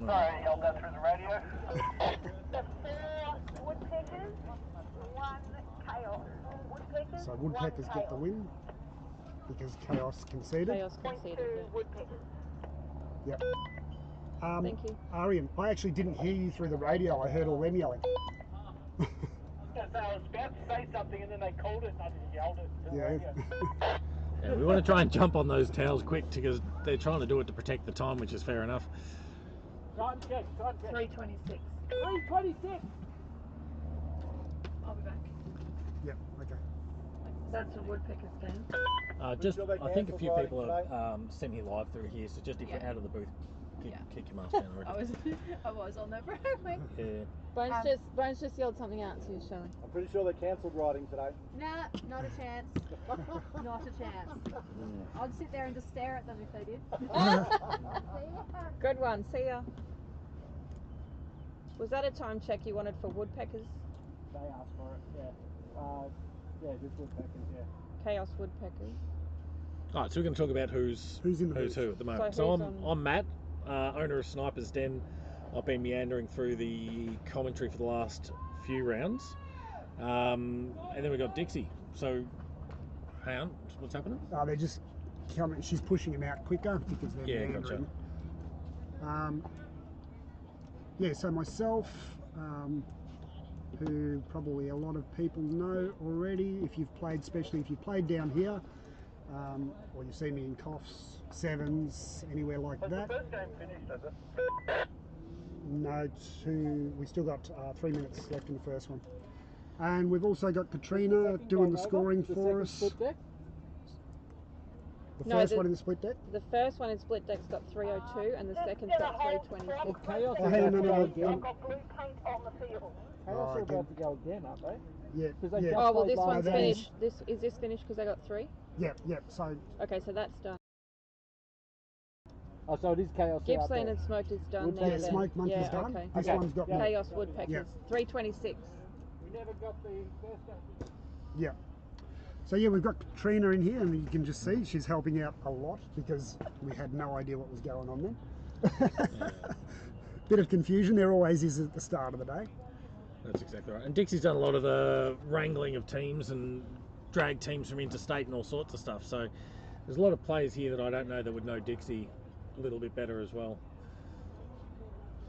Sorry, I'll go through the radio. The 4 Woodpeckers, 1 Chaos. Woodpeckers, So Woodpeckers 1 get the Chaos. win because Chaos conceded. Chaos Point conceded. 2 Yeah. Woodpeckers. Yep. Thank you. Arian, I actually didn't hear you through the radio. I heard all them yelling. I was about to say something and then they called it and I just yelled it to the Yeah. radio. Yeah, we want to try and jump on those tails quick because they're trying to do it to protect the time, which is fair enough. Time check. 326. 326. I'll be back. Yep. Okay. That's a Woodpeckers game. I think a few people are semi-live through here, so just if you're out of the booth, kick your mask down. I reckon. I was on that break. Yeah. Brian's just yelled something out to you, Shelley. I'm pretty sure they cancelled riding today. Nah, not a chance. Not a chance. I'd sit there and just stare at them if they did. Good one. See ya. Was that a time check you wanted for Woodpeckers? They asked for it, yeah. Just Woodpeckers, yeah. Chaos Woodpeckers. All right, so we're going to talk about who's Who's in the booth? who at the moment. So So, who's I'm Matt, owner of Sniper's Den. I've been meandering through the commentary for the last few rounds. And then we've got Dixie. So Hang on, what's happening? They're just coming. She's pushing them out quicker because they're Yeah, meandering. Yeah, so myself, who probably a lot of people know already, if you've played, especially if you've played down here, or you've seen me in Coffs, Sevens, anywhere like that. The first game finished, has it? No, we still got 3 minutes left in the first one. And we've also got Katrina doing the scoring for us. The first one in the split deck? The first one in split deck's got 302 and the second's got 326. Chaos Oh, hang on, no, no, again. I've got blue paint on the field. Chaos are about to go again, aren't they? Yeah, Because they yeah. just Oh, well, played this last one's that game. finished. Is this finished because I got 3? Yeah, yeah. So Okay, so that's done. Oh, so it is Chaos out Gippsland there. and Smoked is done Woodpecker. there. yeah, then. Smoke Monkey's done. Okay. This Okay. one's got Yeah. Chaos Woodpeckers, Yeah. 326. We never got the first game. Yeah. So yeah, we've got Katrina in here, and you can just see she's helping out a lot because we had no idea what was going on then. Bit of confusion. There always is at the start of the day. That's exactly right. And Dixie's done a lot of the wrangling of teams and drag teams from interstate and all sorts of stuff. So there's a lot of players here that I don't know that would know Dixie a little bit better as well.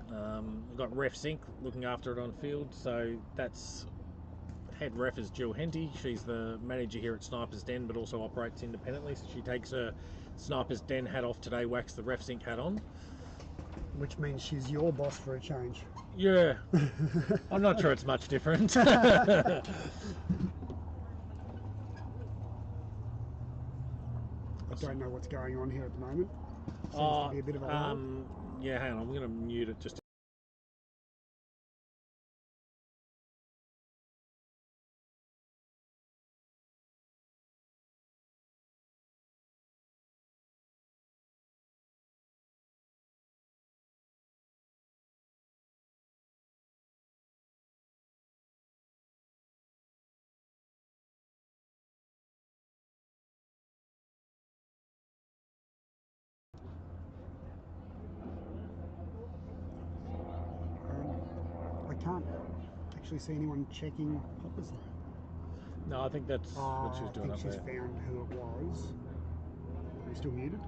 We've got Ref Sync looking after it on field. So that's head ref is Jill Henty. She's the manager here at Sniper's Den, but also operates independently. So she takes her Sniper's Den hat off today, whacks the Ref Sync hat on. Which means she's your boss for a change. Yeah, I'm not sure it's much different. I don't know what's going on here at the moment. Seems to be a bit of a lull. Yeah, hang on, I'm going to mute it just. I can't actually see anyone checking poppers though. No, I think that's what she's doing I up think she's there. found who it was. Are we still muted?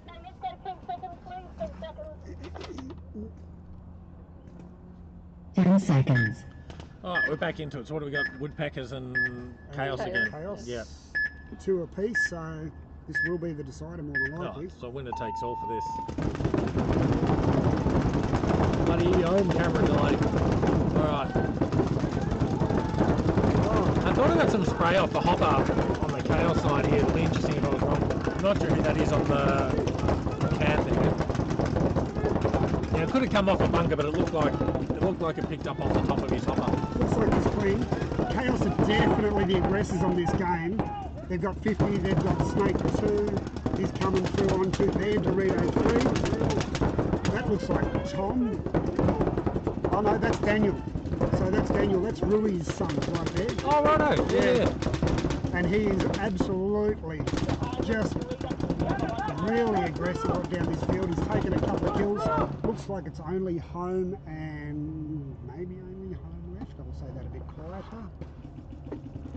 Hey, let's go 10 seconds, please. 10 seconds. 10 seconds. Alright, we're back into it. So what do we got? Woodpeckers and Chaos again. Chaos. Yeah. 2 apiece, so this will be the decider more than likely. Oh, so winner takes all for this. Bloody home camera delay. Alright. I thought I got some spray off the hopper on the Chaos side here. It'll be interesting if I was wrong. I'm not sure who that is on the can there. Yeah, it could have come off a bunker, but it looked like it picked up off the top of his hopper. Looks like it's clean. Chaos are definitely the aggressors on this game. They've got 50, they've got Snake 2, he's coming through on 2 there, Dorito 3. That looks like Tom. Oh no, that's Daniel. So that's Daniel, that's Rui's son right there. Oh, righto, yeah. And he is absolutely just really aggressive right down this field. He's taken a couple of kills. Looks like it's only home and maybe only home left. I'll say that a bit quieter.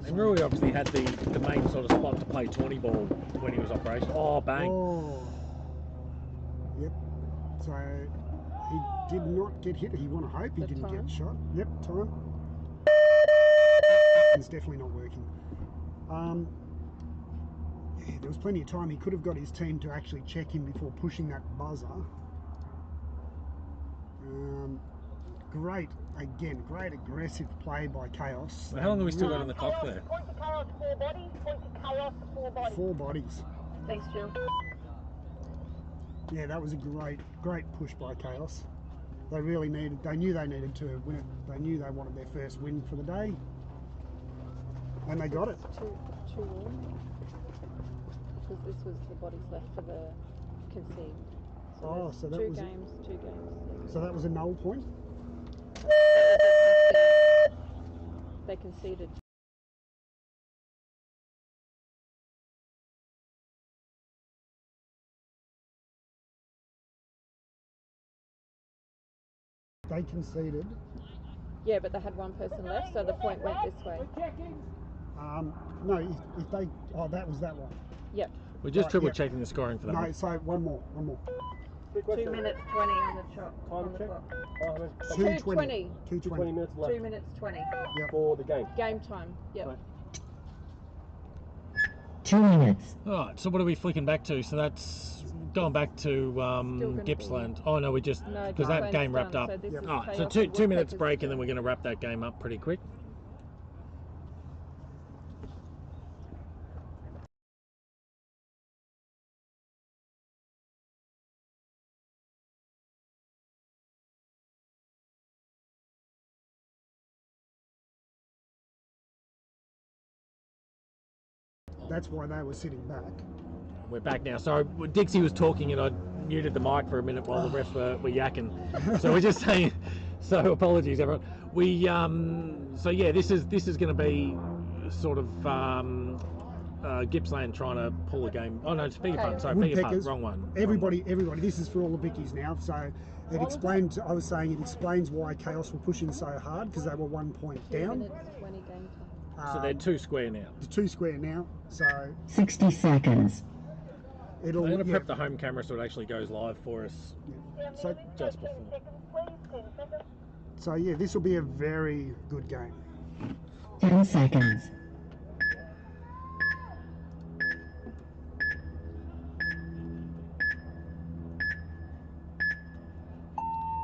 And Rui obviously had the main sort of spot to play tawny ball when he was operational. Oh, bang. Oh. Yep. So he did not get hit. You want to hope he didn't get shot. Yep, time. It's definitely not working. Yeah, there was plenty of time. He could have got his team to actually check him before pushing that buzzer. Great, again, great aggressive play by Chaos. How long have we still got in the clock Chaos, there? point to Chaos, 4 bodies. Point to Chaos, 4 bodies. 4 bodies. Thanks, Jill. Yeah, that was a great push by Chaos. They really needed, they knew they needed to win it. They knew they wanted their first win for the day. And they got it. Two all. Because this was the bodies left for the concede. Oh, so that two was games. So that was a null point. They conceded. They conceded. Yeah, but they had one person left, so the point went this way. No, if they, that was that one. Yep. We're just Right, triple yeah. checking the scoring for that No, one. so one more. 2 minutes 20 on the clock. On the clock. 2:20. 20 minutes left 2 minutes 20. Yep. for the game. Game time. Yep. Right. 2 minutes. Alright, so what are we flicking back to? So that's going back to gonna be- Gippsland. Oh no, we just, No, because that Gippsland's game wrapped done, up. so this is Alright, so chaos two and 2 minutes Woodpeckers break and then still. we're going to wrap that game up pretty quick. That's why they were sitting back. We're back now. Sorry, Dixie was talking and I muted the mic for a minute while the refs were yakking. So we're just saying, so apologies everyone. We, so yeah, this is going to be sort of Gippsland trying to pull a game. Oh no, it's beg your pardon, sorry, beg your pardon, Woodpeckers. wrong one. Everybody, this is for all the Vickies now. So it explained, I was saying it explains why Chaos were pushing so hard because they were 1 point 2 down. minutes 20 game time. So they're 2 square now. It's 2 square now, so 60 seconds. it'll. I'm going to yeah, prep the home camera so it actually goes live for us So, just before. so yeah, this will be a very good game. 10 seconds.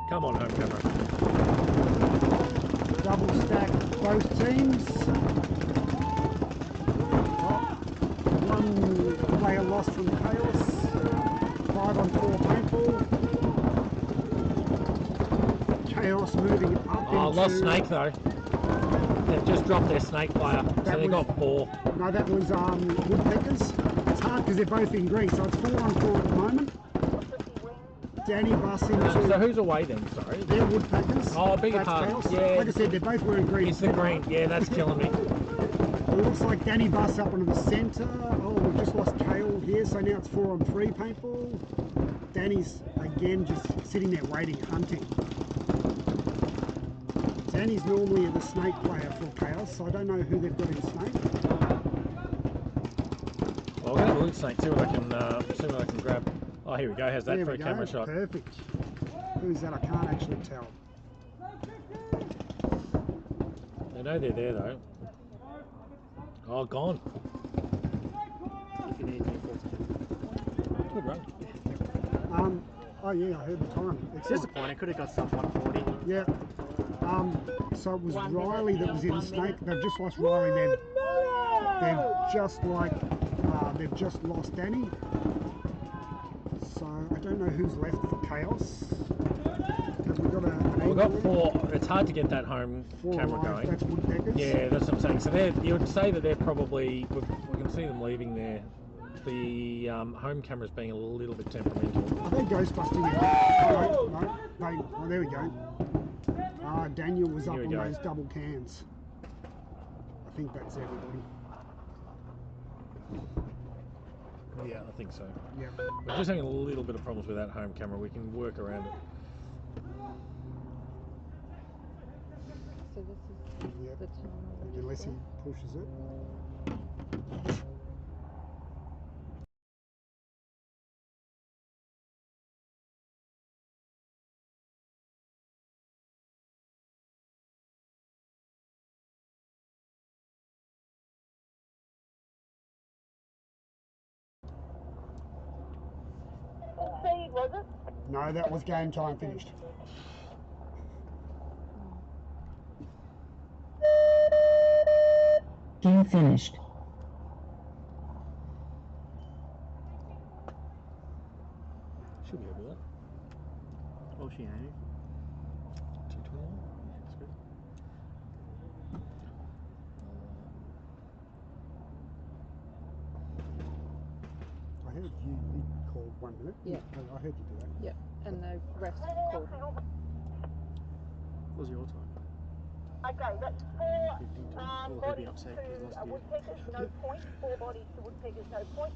Come on, home camera. Double stack both teams. One player lost from Chaos. 5 on 4 paintball. Chaos moving up Oh, into... lost snake though. They've just dropped their snake player, so That they was- got 4. No, that was Woodpeckers. It's hard because they're both in green, so it's 4 on 4 at the moment. Danny bus into... So who's away then? Sorry. They're Woodpeckers. Oh, beg your That's pardon. Chaos. Yeah. Like I said, they're both wearing green. It's the green. Yeah, that's killing me. It looks like Danny bus up into the centre. Oh, we've just lost Kale here, so now it's 4 on 3 paintball. Danny's again just sitting there waiting, hunting. Danny's normally the snake player for Chaos, so I don't know who they've got in snake. Well, we're going to loot snake, see what I can grab. Oh, here we go. How's that There for we a go. camera shot? Perfect. Who's that? I can't actually tell. They know they're there though. Oh, gone. Good run. Oh yeah, I heard the time. It's Disappointing. Could have got some 140. Yeah. So it was 1 Riley minute, that was yeah, in 1 snake. minute. They've just lost Riley. They've just lost Danny. So I don't know who's left for Chaos. Have we got an We've got angle? 4. It's hard to get that home 4 camera live, going. That's Woodpeckers. Yeah, that's what I'm saying. So you would say that they're probably, we can see them leaving there. The home camera's being a little bit temperamental. Are they ghostbusting it? No. Oh, there we go. Daniel was up Here we on go. those double cans. I think that's everybody. Yeah, I think so. Yeah. We're just having a little bit of problems with that home camera. We can work around it. So this is Yep. the time. Unless he pushes it. Concede, was it? No, that was game time finished. Game finished. Should be able to do that. Oh, she ain't. 221. That's good. heard you called 1 minute. Yeah. I heard you do that. Yep. And the refs called. What was your time? Okay, that's 52. four Well, he'll be bodies upset 'cause he's to lost woodpeckers, no point. 4 bodies to woodpeckers, no point.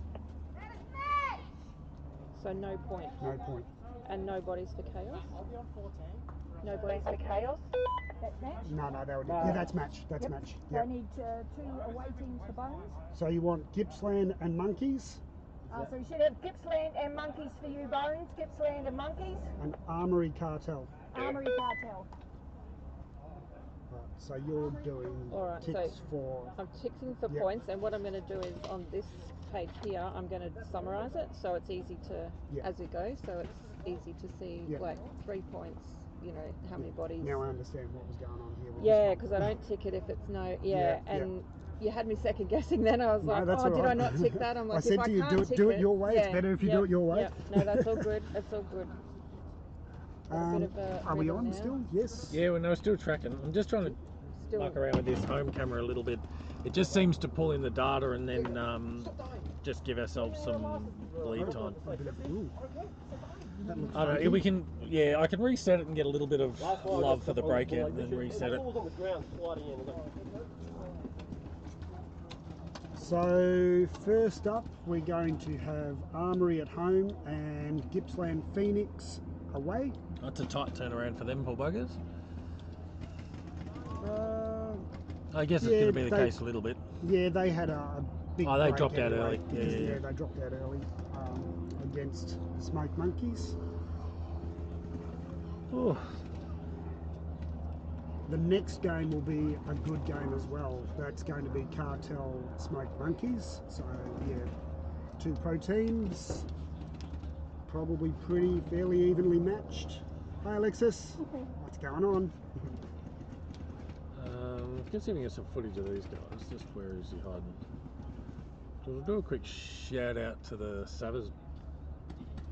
So no point. No point. And no bodies for chaos? No bodies For chaos. That's match. No, that would. Yeah, that's match. That's match. So Yeah. I need 2 away teams for bones. So you want Gippsland and Monkeys, So we should have Gippsland and monkeys for you, Bones. Gippsland and monkeys. and Armory Cartel. Armory Cartel. Right, so you're doing All right, ticks so- for. I'm ticking for Yeah. points, and what I'm going to do is on this page here, I'm going to summarise it so it's easy to, Yeah. as we go, so it's easy to see, Yeah. like 3 points, you know, how many bodies. Now I understand what was going on here. With Yeah, this because one. I don't tick it if it's no. Yeah, yeah. And you had me second guessing. Then I was No, like, that's oh, all did I right. not tick that? I'm like, I said if to you, I do can't it- tick do it your way. It's better if you do it your way. No, that's all good. It's all good. Got a bit of a Are we riddle on now. still? Yes. Yeah, well, no, still tracking. I'm just trying to Still. muck around with this home camera a little bit. It just seems to pull in the data and then just give ourselves some bleed time. A bit of, ooh. That looks I don't funky. know. We can, yeah, I can reset it and get a little bit of love for the breakout and then reset it. So first up, we're going to have Armory at home and Gippsland Phoenix away. That's a tight turnaround for them, poor buggers. I guess it's yeah, going to be the they- case a little bit. Yeah, they had a big. Oh, they break dropped out anyway, early. Yeah, because, yeah. they dropped out early against the Smoke Monkeys. Oh, The next game will be a good game as well. That's going to be Cartel Smoke Monkeys. So yeah, 2 pro teams, probably fairly evenly matched. Hi Alexis, what's going on? let's see if we can get some footage of these guys. Just where is he hiding? So we'll do a quick shout out to the Savas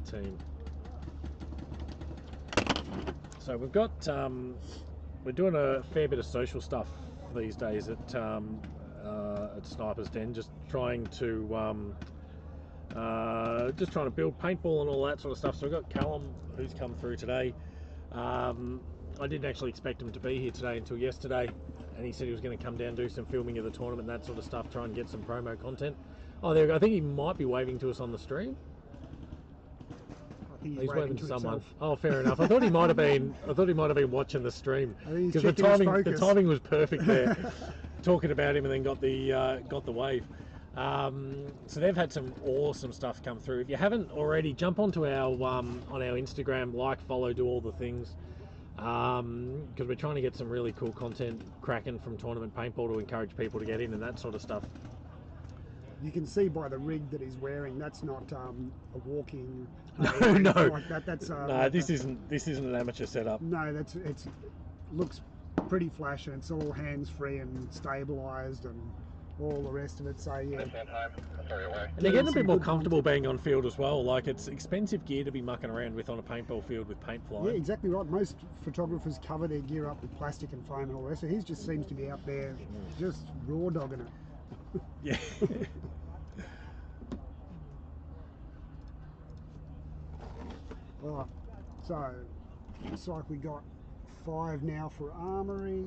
team. So we've got, we're doing a fair bit of social stuff these days at Sniper's Den, just trying to build paintball and all that sort of stuff. So we've got Callum who's come through today. I didn't actually expect him to be here today until yesterday, and he said he was going to come down, do some filming of the tournament and that sort of stuff, try and get some promo content. Oh, there we go. I think he might be waving to us on the stream. I think He's waving to someone. himself. Oh, fair enough. I thought he might have been. I thought he might have been watching the stream I think he's because the checking his timing. The focus. timing was perfect there. Talking about him and then got the wave. So they've had some awesome stuff come through. If you haven't already, jump onto our on our Instagram, like, follow, do all the things. Because we're trying to get some really cool content cracking from tournament paintball to encourage people to get in and that sort of stuff. You can see by the rig that he's wearing, that's not a walking. No. Like that. That's No, this isn't an amateur setup. No, it's looks pretty flash, and it's all hands free and stabilised and all the rest of it. So yeah, And they're getting a some bit more good comfortable being on field as well. Like, it's expensive gear to be mucking around with on a paintball field with paint flying. yeah, exactly right. Most photographers cover their gear up with plastic and foam and all the rest. So he just seems to be out there just raw dogging it. Yeah. Right, so looks like we got 5 now for Armory,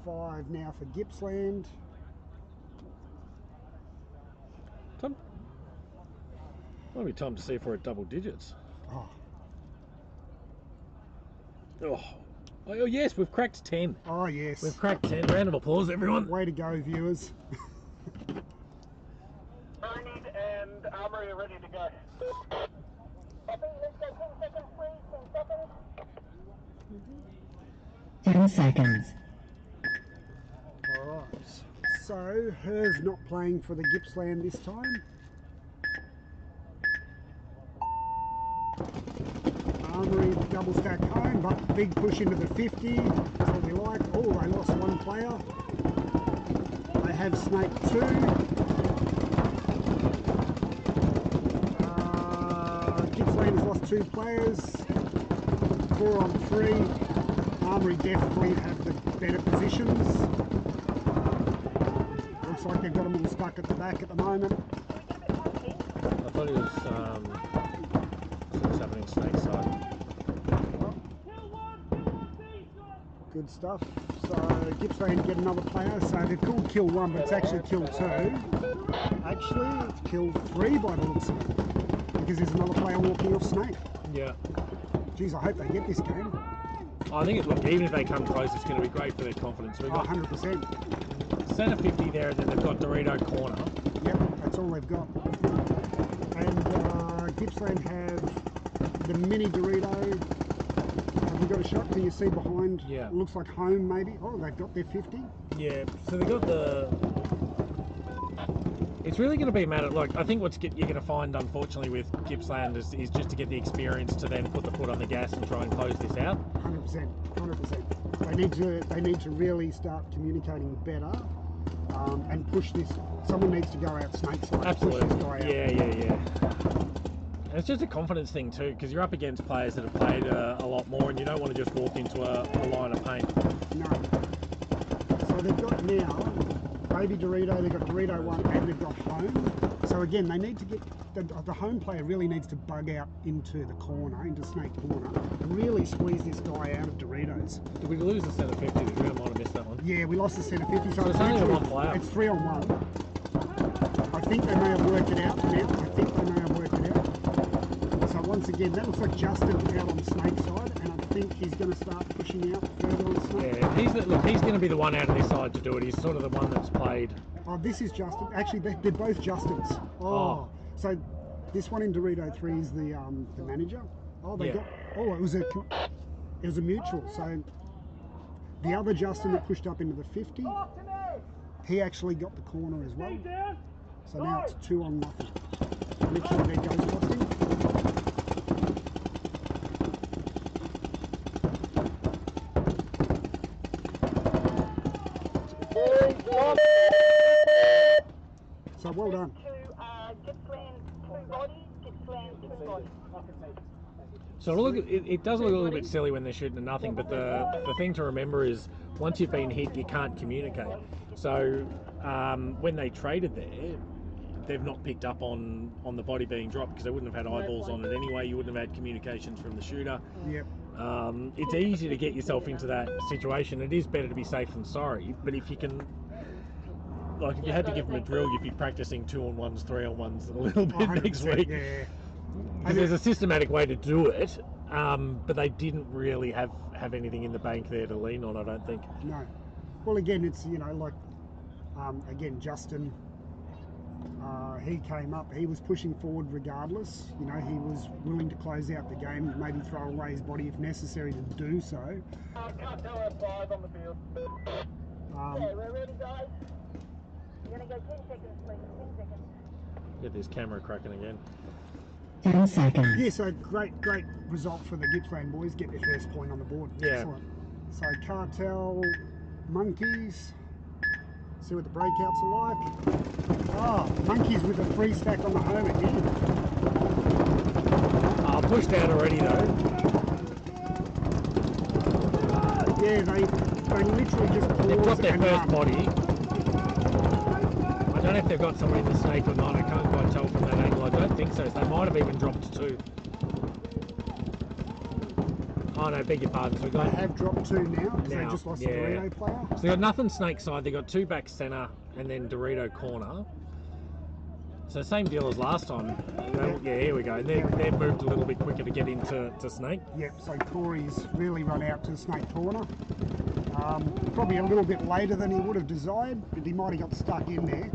5 now for Gippsland. Tom, might be time to see if we're at double digits. Oh, Oh yes, we've cracked 10. oh yes. We've cracked 10. Round of applause, everyone. Way to go, viewers. Brady and Armory are ready to go. Copy, let's go 10 seconds, please. 10 10 seconds. seconds. Alright, so Her's not playing for the Gippsland this time. Armory double stack home, but big push into the 50. That's what we like. Oh, they lost 1 player. They have Snake 2. Gippsland has lost 2 players. 4 on 3. Armory definitely have the better positions. Looks like they've got them all stuck at the back at the moment. I thought he was what's happening snake side. Good stuff. So Gippsland get another player. So they've called kill 1, but it's actually kill 2. Actually, it's kill 3 by the looks of it, because there's another player walking off snake. Yeah. Geez, I hope they get this game. I think look, even if they come close, it's going to be great for their confidence. We've got 100%. centre 50 there, and then they've got Dorito corner. Yep, that's all they've got. And Gippsland have the mini Dorito. Have you got a shot? Can you see behind? Yeah. It looks like home maybe. Oh, they've got their 50. Yeah, so they got the. It's really going to be a matter. Like, I think you're going to find, unfortunately, with Gippsland is just to get the experience to then put the foot on the gas and try and close this out. 100%. 100%. They need to really start communicating better and push this. Someone needs to go out snake side. Absolutely. Push this guy out. Yeah. And it's just a confidence thing too, because you're up against players that have played a lot more, and you don't want to just walk into a line of paint. No. So they've got now Baby Dorito, they've got Dorito 1, and they've got home. So again, they need to get the home player really needs to bug out into the corner, into snake corner, and really squeeze this guy out of Doritos. Did we lose the centre 50? We might have missed that one. Yeah, we lost the centre 50, so it's only one player. It's 3 on 1. I think they may have worked it out now. So once again, that looks like Justin out on snake side, and I think he's going to start pushing out further on snake. Yeah, he's going to be the one out of this side to do it. He's sort of the one that's played. Oh, this is Justin. Actually, they're both Justins. Oh. So this one in Dorito 3 is the manager. Oh, they got. Oh, it was a mutual. So the other Justin that pushed up into the 50, he actually got the corner as well. So now it's 2 on nothing. Literally, there goes Justin. So well done. Gippsland 2 bodies, Gippsland 2 bodies. So it does look a little bit silly when they're shooting at nothing, but the thing to remember is once you've been hit, you can't communicate. So when they traded there, they've not picked up on the body being dropped because they wouldn't have had eyeballs on it anyway. You wouldn't have had communications from the shooter. Yep. It's easy to get yourself into that situation. It is better to be safe than sorry, but if you can. Like if you had to give them a drill, you'd be practicing 2 on 1s, 3 on 1s a little bit next week. Yeah. Because there's a systematic way to do it, but they didn't really have anything in the bank there to lean on, I don't think. No. Well, again, it's, like, again, Justin, he came up, he was pushing forward regardless. He was willing to close out the game, maybe throw away his body if necessary to do so. Cartel have 5 on the field. Okay, we're ready, guys. We're going to go 10 seconds, please. 10 seconds. Get this camera cracking again. 10 seconds. Yeah, so great result for the Gippsland boys. Get their first point on the board. Yeah. Excellent. So Cartel, Monkeys. See what the breakouts are like. Oh, Monkeys with a 3 stack on the home again. Pushed out already though. Yeah, they literally just paused. They've got their and first body. I don't know if they've got someone in the snake or not. I can't quite tell from that angle. I don't think so. So they might have even dropped 2. Oh no, beg your pardon. So They have dropped 2 now because they just lost the Dorito player. So they got nothing snake side. They got 2 back centre and then Dorito corner. So same deal as last time. Yeah, here we go. They've moved a little bit quicker to get into snake. Yep. So Corey's really run out to the snake corner. Probably a little bit later than he would have desired, but he might have got stuck in there.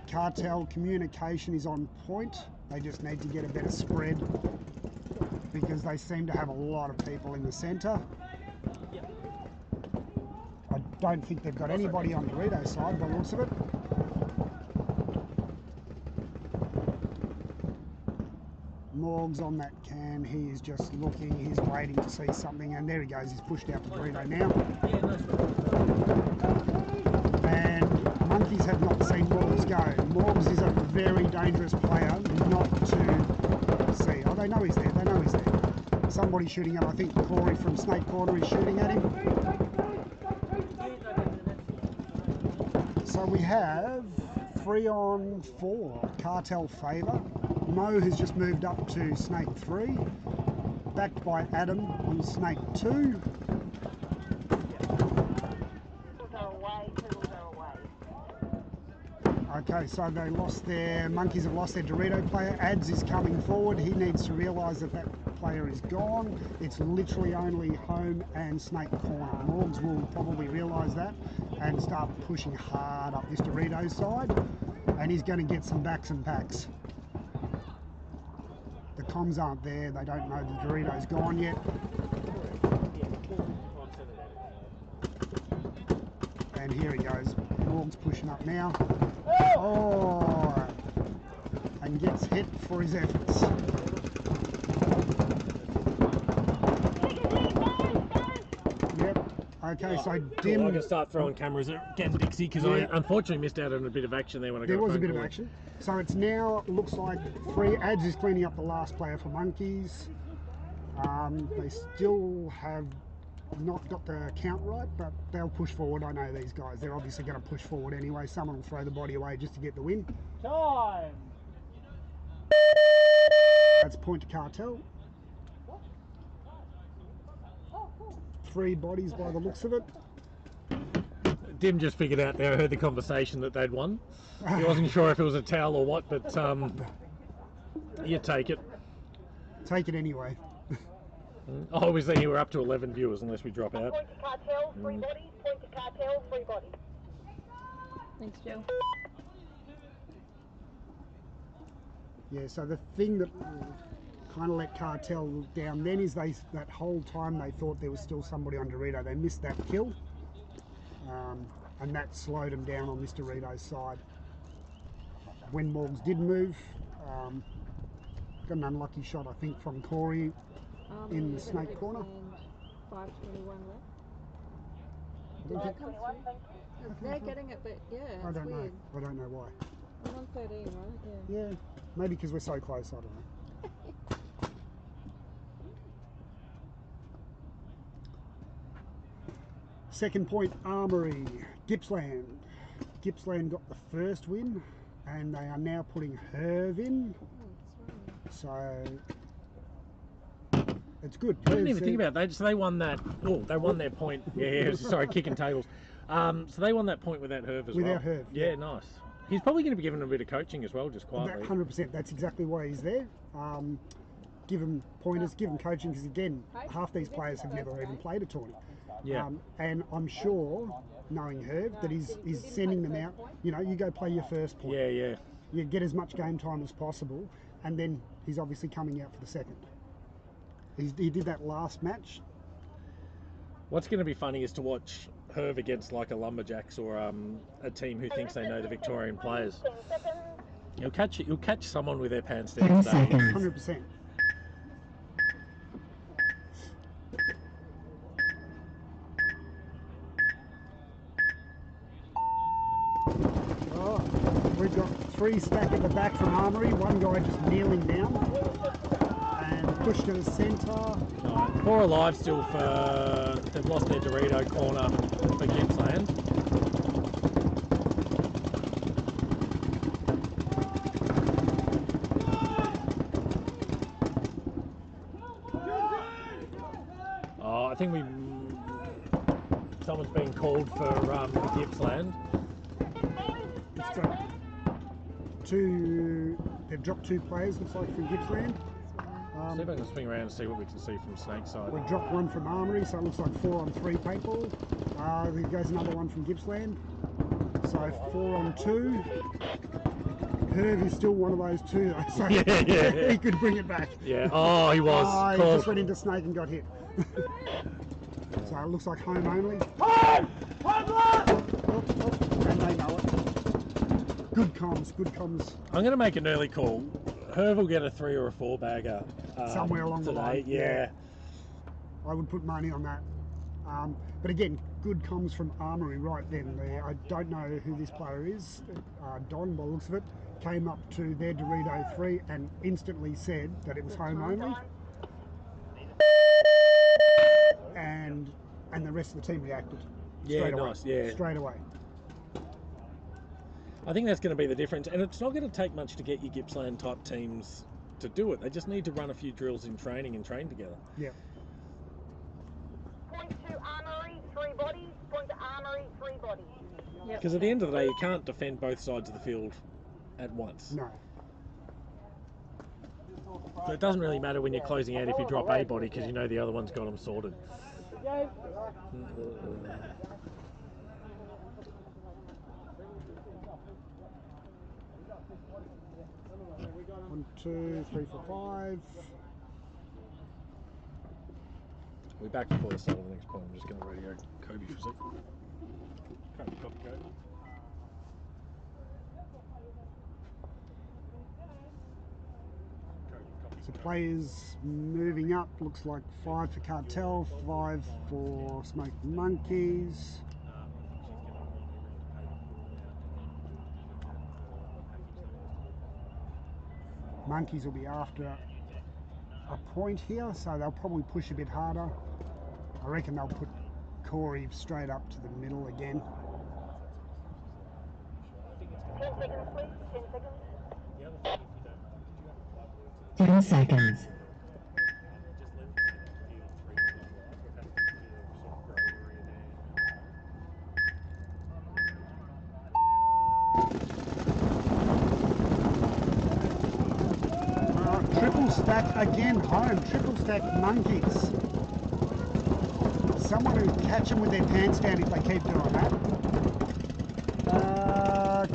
Cartel communication is on point. They just need to get a better spread because they seem to have a lot of people in the centre. I don't think they've got anybody on Dorito's side by the looks of it. Morg's on that cam, he is just looking, he's waiting to see something, and there he goes, he's pushed out to Dorito now. And Monkeys have not seen Morgs go. Morgs is a very dangerous player not to see. Oh, they know he's there, Somebody's shooting at him. I think Corey from Snake Corner is shooting at him. So we have 3-on-4. Cartel favour. Mo has just moved up to snake 3. Backed by Adam on snake 2. Okay, so they lost their monkeys have lost their Dorito player. Ads is coming forward. He needs to realise that that player is gone. It's literally only home and snake corner. Morgs will probably realise that and start pushing hard up this Dorito side, and he's going to get some backs and packs. The comms aren't there. They don't know the Dorito's gone yet. And here he goes. Morg's pushing up now. Oh! And gets hit for his efforts. Yep. Okay, so Dim... I'm going to start throwing cameras again, Dixie, because I unfortunately missed out on a bit of action there when I got There was a phone bit call. of action. So it's now, looks like 3. Ads is cleaning up the last player for monkeys. They still have not got the count right, but they'll push forward. I know these guys. They're obviously going to push forward anyway. Someone will throw the body away just to get the win. Time! That's point to Cartel. 3 bodies by the looks of it. Dim just figured out there, I heard the conversation that they'd won. He wasn't sure if it was a towel or what, but you take it. Take it anyway. Oh, we see we're up to 11 viewers unless we drop out. Point to Cartel, 3 bodies. Point to Cartel, 3 bodies. Thanks, Joe. Yeah, so the thing that kind of let Cartel down then is that whole time they thought there was still somebody on Dorito. They missed that kill, and that slowed them down on this Dorito's side. When Morgs did move, got an unlucky shot, I think, from Corey in the snake corner. 5:21 left. I don't think- 21, thank you. They're getting it, but yeah, I it's don't know. weird. I don't know why. I'm on 13, right? Yeah. Yeah, maybe because we're so close. I don't know. Second point, Armory, Gippsland. Gippsland got the first win, and they are now putting Herv in. So it's good. I didn't even think about that. So they won that. Oh, they won their point. Yeah, sorry, kicking tables. So they won that point without Herv as well. Without Herv, Yeah, nice. He's probably going to be given a bit of coaching as well, just quietly. 100%. That's exactly why he's there. Give him pointers, give him coaching, because again, half these players have never even played a tourney. Yeah. And I'm sure, knowing Herb, that he's sending them out. You know, you go play your first point. Yeah, yeah. You get as much game time as possible, and then he's obviously coming out for the second. He did that last match. What's going to be funny is to watch Herv against like a Lumberjacks or a team who thinks they know the Victorian players. 10 seconds. You'll catch someone with their pants 10 down today. seconds. 100%. Oh, we've got 3 stack at the back from Armory. One guy just kneeling down and pushed to the centre. Right. 4 alive still for... They've lost their Dorito corner for Gippsland. Oh, I think someone's been called for Gippsland. It's got 2. They've dropped 2 players, looks like, from Gippsland. See if I can swing around and see what we can see from Snake side. We've dropped 1 from Armory, so it looks like 4 on 3 people. There goes another one from Gippsland. So 4 on 2. Herb is still one of those 2, though, so Yeah. he could bring it back. Yeah. Oh, he was. Oh, he called. just went into Snake and got hit. So it looks like home only. And they know it. Good comms, good comms. I'm going to make an early call. Herb will get a 3 or a 4 bagger Somewhere along the today. line, Yeah. I would put money on that. But again, good comms from Armory right then there. I don't know who this player is. Don, by the looks of it, came up to their Dorito 3 and instantly said that it was home only. And the rest of the team reacted. Yeah, Straight away. nice, yeah. Straight away. I think that's going to be the difference, and it's not going to take much to get your Gippsland type teams to do it. They just need to run a few drills in training and train together. Yeah. Point to armory, 3 bodies. Point to armory, 3 bodies. Because at the end of the day, you can't defend both sides of the field at once. No. So it doesn't really matter when you're closing out if you drop a body because you know the other one's got them sorted. One, two, 3, 4, 5. We're back before the start of the next point. I'm just going to radio Kobe for a sec. Kobe, copy, Kobe. So players moving up, looks like 5 for Cartel, 5 for Smoked Monkeys. Monkeys will be after a point here, so they'll probably push a bit harder. I reckon they'll put Corey straight up to the middle again. 10 seconds, please. 10 seconds. 10 seconds. Triple stack again, home. Triple stack Monkeys. Someone who catch them with their pants down if they keep doing that.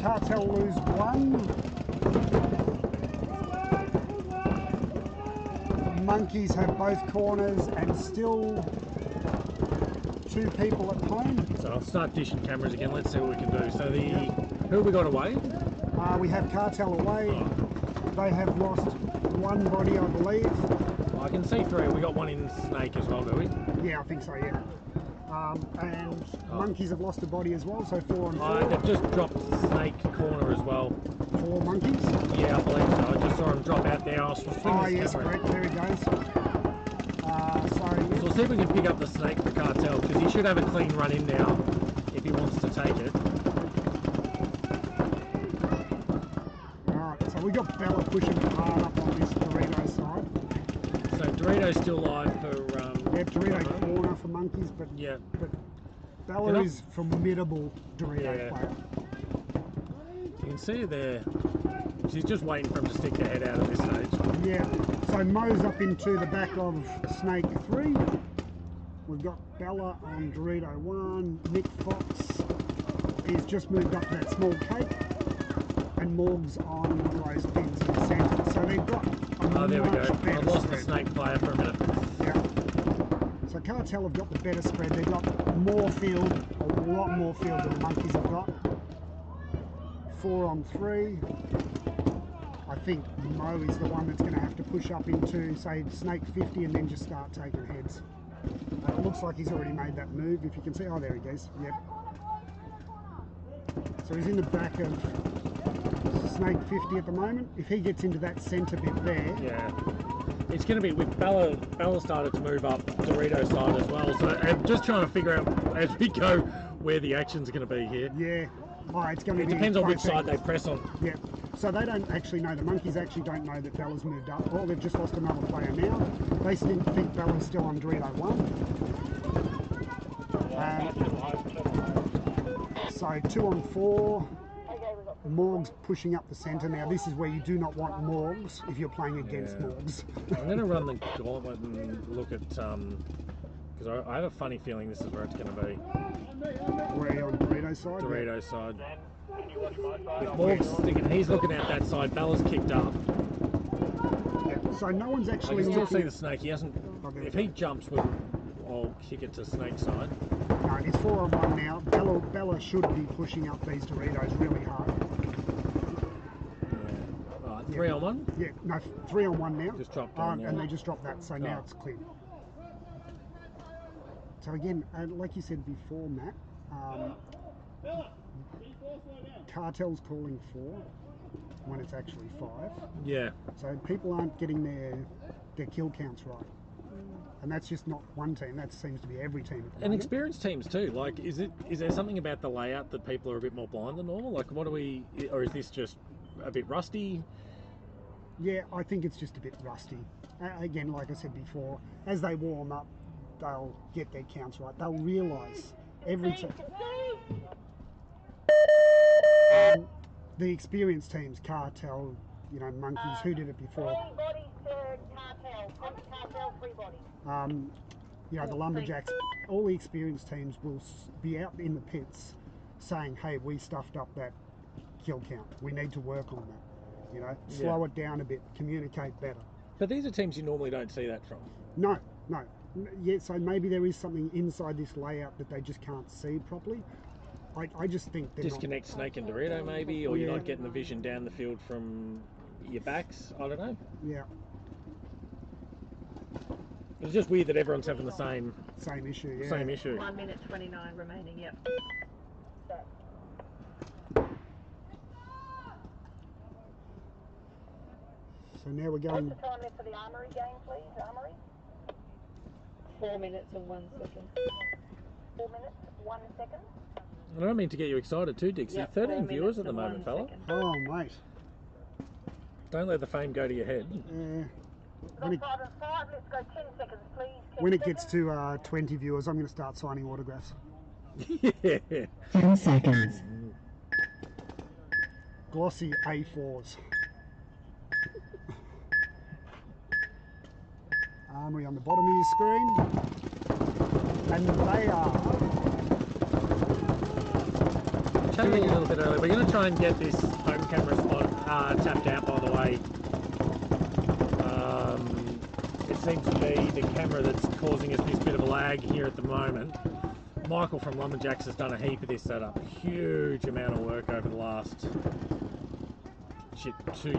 Cartel lose 1. Monkeys have both corners and still 2 people at home. So I'll start dishing cameras again. Let's see what we can do. So who have we got away? We have Cartel away. They have lost 1 body, I believe. I can see 3. We got 1 in Snake as well, do we? Yeah, I think so, yeah. And Monkeys have lost a body as well, so 4 and 4. They've just dropped Snake corner as well. 4 Monkeys? Yeah, I believe so. I just saw him drop out there. I'll swing this yes, camera. correct. There he goes. So we'll see if we can pick up the Snake for Cartel, because he should have a clean run in now if he wants to take it. Alright, so we got Bella pushing hard up on this Dorito side. So Dorito's still live for... Dorito corner for Monkeys, but Bella is formidable Dorito player. You can see her there. She's just waiting for him to stick her head out at this stage. Yeah, so Mo's up into the back of Snake 3. We've got Bella on Dorito 1. Nick Fox is just moved up to that small cake. And Morg's on those pins in the centre. So they've got a there we go. better I lost the spread. Snake player for a minute. Yeah. So Cartel have got the better spread. They've got more field, a lot more field than the Monkeys have got. 4 on 3. I think Mo is the one that's going to have to push up into, say, Snake 50 and then just start taking heads. It looks like he's already made that move. If you can see, oh, there he goes. Yep. So he's in the back of Snake 50 at the moment. If he gets into that centre bit there... Yeah. It's going to be with Bella started to move up Dorito side as well. So I'm just trying to figure out as we go where the action's going to be here. Yeah. Oh, it's going to be... It depends on which side angles. they press on. Yeah. So they don't actually know. The Monkeys actually don't know that Bella's moved up. Well, they've just lost another player now. They still think Bella's still on Dorito 1. So 2 on 4. Morgs pushing up the centre. Now this is where you do not want Morgs if you're playing against Morgs. I'm going to run the gauntlet and look at... because I have a funny feeling this is where it's going to be. Where are you on Dorito side? Dorito side. With Morgs sticking, he's looking out that side. Bella's kicked up. Yeah. So no one's I actually can still looking... see the Snake. He hasn't... If he jumps, I'll kick it to Snake side. No, it's 4 on 1 now. Bella should be pushing up these Doritos really hard. Yeah. All right, 3 on 1? Yeah, no, 3 on 1 now. Just dropped down, and they just dropped that, so now it's clear. So again, like you said before, Matt, Cartel's calling 4 when it's actually 5. Yeah. So people aren't getting their kill counts right. And that's just not one team. That seems to be every team at the And moment. experienced teams too. Like, is there something about the layout that people are a bit more blind than normal? Like, or is this just a bit rusty? Yeah, I think it's just a bit rusty. Again, like I said before, as they warm up, they'll get their counts right. They'll realise every team. The experienced teams, Cartel, Monkeys, who did it before? 3 bodies to Cartel. Cartel, 3 bodies. The Lumberjacks, all the experienced teams will be out in the pits saying, hey, we stuffed up that kill count. We need to work on that. Slow it down a bit, communicate better. But these are teams you normally don't see that from. No. Yeah, so maybe there is something inside this layout that they just can't see properly. I just think they're disconnect Snake and Dorito maybe, or you're not getting the vision down the field from your backs. I don't know. Yeah. It's just weird that everyone's having the same issue. Yeah. Same issue. 1 minute 29 remaining. Yep. So now we're going. What's the time left for the armory game, please? Armory? 4 minutes and 1 second. 4 minutes, 1 second. I don't mean to get you excited too, Dixie. Yep, 13 viewers at the moment, fella. Oh, mate. Don't let the fame go to your head. When it, 5 and 5, let's go 10 seconds, please. 10 when it seconds. gets to 20 viewers, I'm going to start signing autographs. Yeah. 10 seconds. Glossy A4s. Armory on the bottom of your screen. And they are... Chatting a little bit earlier, we're going to try and get this home camera spot tapped out, by the way. It seems to be the camera that's causing us this bit of a lag here at the moment. Michael from Lumberjacks has done a heap of this setup. Huge amount of work over the last 2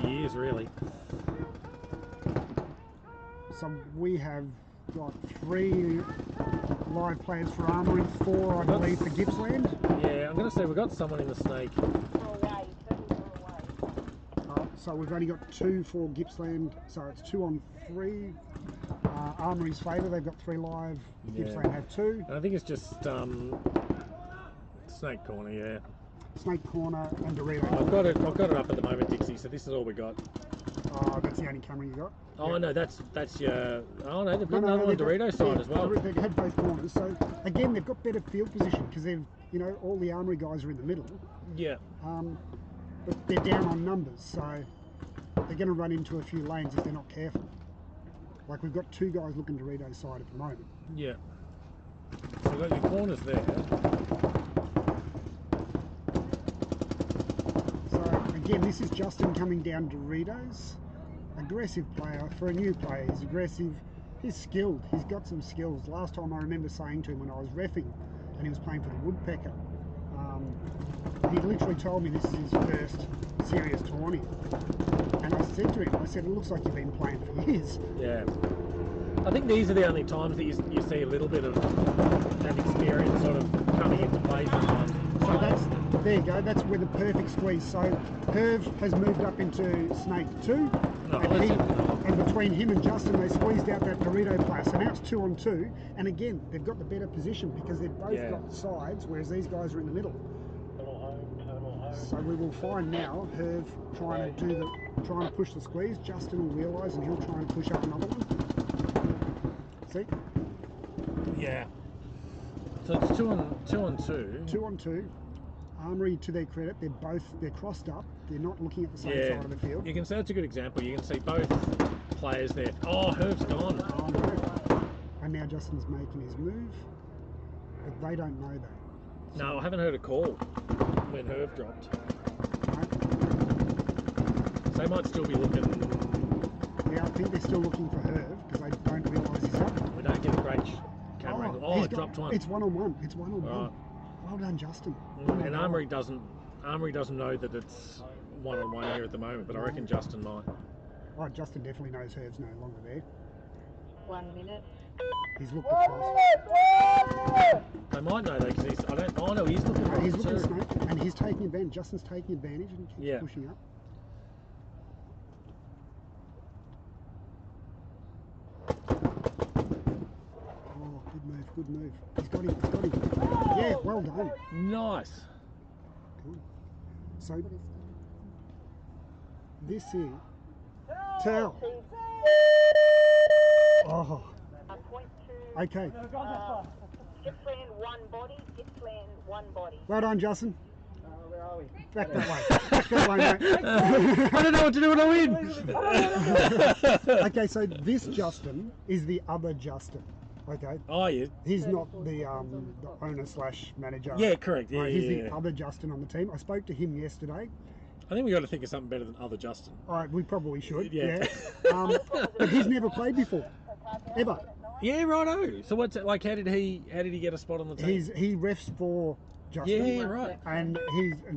years, really. So we have got 3 live players for Armory, 4 I believe for Gippsland. Yeah, I'm going to say we've got someone in the Snake. So we've only got 2 for Gippsland, so it's 2 on 3. Armory's favour, they've got 3 live, Gippsland have 2. And I think it's just Snake Corner, yeah. Snake Corner and Dorito. I've got it up at the moment, Dixie, so this is all we got. That's the only camera you got? Oh, yeah. no, that's your... Oh, no, they've got another one Dorito side as well. They've had both corners, so again, they've got better field position because they've, all the Armory guys are in the middle. Yeah. But they're down on numbers, so they're going to run into a few lanes if they're not careful. Like we've got 2 guys looking Dorito's side at the moment. Yeah. So we've got your corners there. So again, this is Justin coming down Doritos. Aggressive player. For a new player, he's aggressive. He's skilled. He's got some skills. Last time I remember saying to him when I was reffing and he was playing for the Woodpecker, he literally told me this is his first serious tourney. And I said to him, it looks like you've been playing for years. Yeah. I think these are the only times that you see a little bit of that experience sort of coming into play sometimes. So there you go, that's where the perfect squeeze. So Herv has moved up into Snake 2. And between him and Justin, they squeezed out that Dorito player. So now it's 2 on 2. And again, they've got the better position because they've both got sides, whereas these guys are in the middle. So we will find now Herv trying to push the squeeze. Justin will realise and he'll try and push up another one. See? Yeah. So it's 2 on 2. 2 on 2. Armory, to their credit, they're crossed up. They're not looking at the same side of the field. You can see that's a good example. You can see both players there. Oh, Herv's gone. Oh, no. And now Justin's making his move, but they don't know that. No, I haven't heard a call when Herv dropped. So they might still be looking. Yeah, I think they're still looking for Herv because they don't realise he's up. We don't get a great camera angle. Oh, it dropped one. It's 1 on 1. It's 1 on 1. Well done, Justin. And Armory doesn't know that it's 1 on 1 here at the moment, but I reckon Justin might. Oh, Justin definitely knows Herv's no longer there. 1 minute. He's looked across. They might know though, because he's. I don't. Oh no, he's looking. No, he's looking Snake, and he's taking advantage. Justin's taking advantage and keeps pushing up. good move. He's got him. He's got him. Yeah, well done. Nice. Good. So What is this is towel. Oh, Point to okay. Gippsland, one body. Gippsland, one body. Well done, Justin. Where are we? Back that way. Back that way, mate. I don't know what to do when I win. Okay, so this Justin is the other Justin. Okay, Oh, yeah. he's not the owner slash manager. Yeah, correct. Yeah, Right, he's yeah, the yeah. other Justin on the team. I spoke to him yesterday. I think we got to think of something better than other Justin. All right, we probably should. Yeah. But he's never played before, ever. Yeah, righto. So what's it like? How did he get a spot on the team? He refs for Justin. Yeah, right. And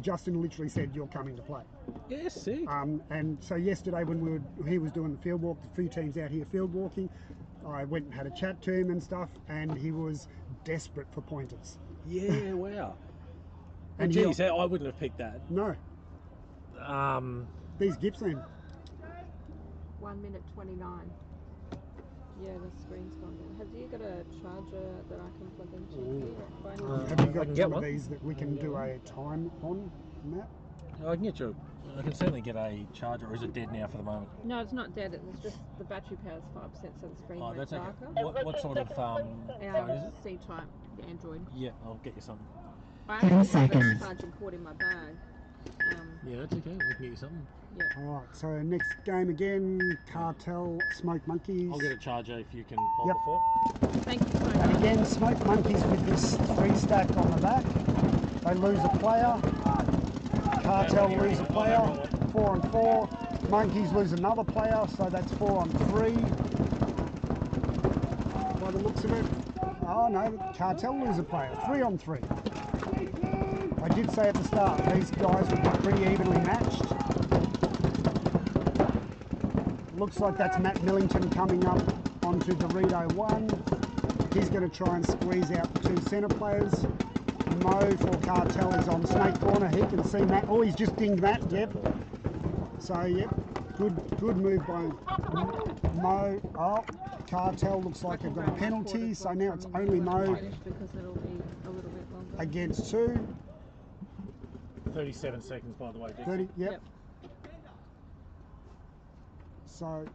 Justin literally said, "You're coming to play." Yeah, sick. And so yesterday when he was doing the field walk, the few teams out here field walking, I went and had a chat to him and stuff, and he was desperate for pointers. Yeah, wow. And And geez, I wouldn't have picked that. No, these Gippsland. 1 minute 29. Yeah, the screen's gone down. Have you got a charger that I can plug into? Have you I got can get some of one. these that we can do a time on, Matt? I can get you. I can certainly get a charger. Or is it dead now for the moment? No, it's not dead. It's just the battery power's 5%, so the screen Oh, went that's okay. darker. What sort of phone is it? C-type Android. Yeah, I'll get you something. I 10 actually have a seconds. charging port in my bag. Yeah, that's okay. We can get you something. All right, so next game again, Cartel, Smoke Monkeys. I'll get a charger if you can hold Yep. the fort. Thank you so And much. again, Smoke Monkeys with this 3-stack on the back. They lose a player. Cartel lose a player. 4 on 4. Monkeys lose another player, so that's 4 on 3. By the looks of it. Oh no, Cartel lose a player. 3 on 3. I did say at the start, these guys would be pretty evenly matched. Looks like that's Matt Millington coming up onto the Rd2 1. He's going to try and squeeze out the 2 centre players. Mo for Cartel is on snake corner. He can see Matt. Oh, he's just dinged Matt. Yep. So yep, good move by Mo. Oh, Cartel looks like they've got a penalty. So now it's only Mo Because it'll be a little bit longer. against 2. 37 seconds, by the way. Jason. 30. Yep. Yep. So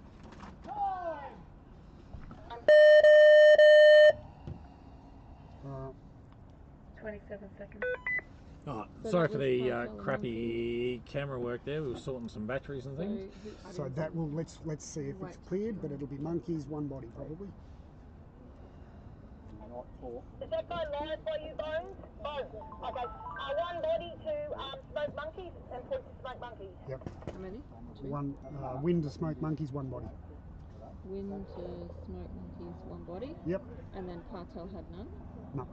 27 seconds. Oh, So sorry that for was the Cartel and crappy camera work there. We were sorting some batteries and things. so that will let's see if it's cleared, but it'll be Monkeys, 1 body probably. Not 4. Is that guy live by you, Bones? Bones. Okay. One body to Smoke Monkeys and point to Smoke Monkeys. Yep. How many? 1 win to Smoke Monkeys, 1 body. Win to Smoke Monkeys, 1 body. Yep. And then Cartel had none. No.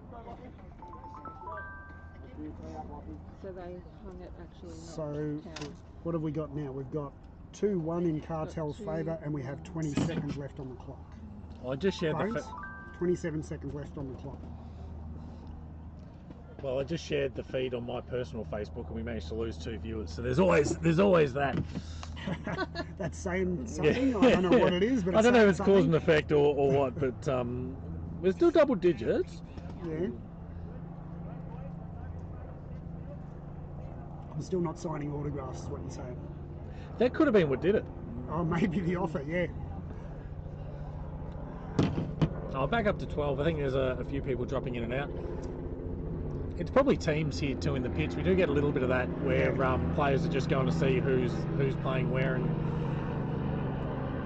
So they hung it actually not So counting. what have we got now? We've got 2-1 in Cartel's two. favour, and we have 20 seconds left on the clock. I just shared Bones, the 27 seconds left on the clock. I just shared the feed on my personal Facebook, and we managed to lose 2 viewers. So there's always that. That's saying something. I don't know what it is, but I it's don't know if it's saying cause and something. effect or what, but we're still double digits. Yeah. I'm still not signing autographs, is what you're saying. That could have been what did it. Oh, maybe the offer, yeah. Oh, back up to 12. I think there's a few people dropping in and out. It's probably teams here too in the pitch. We do get a little bit of that where players are just going to see who's playing where and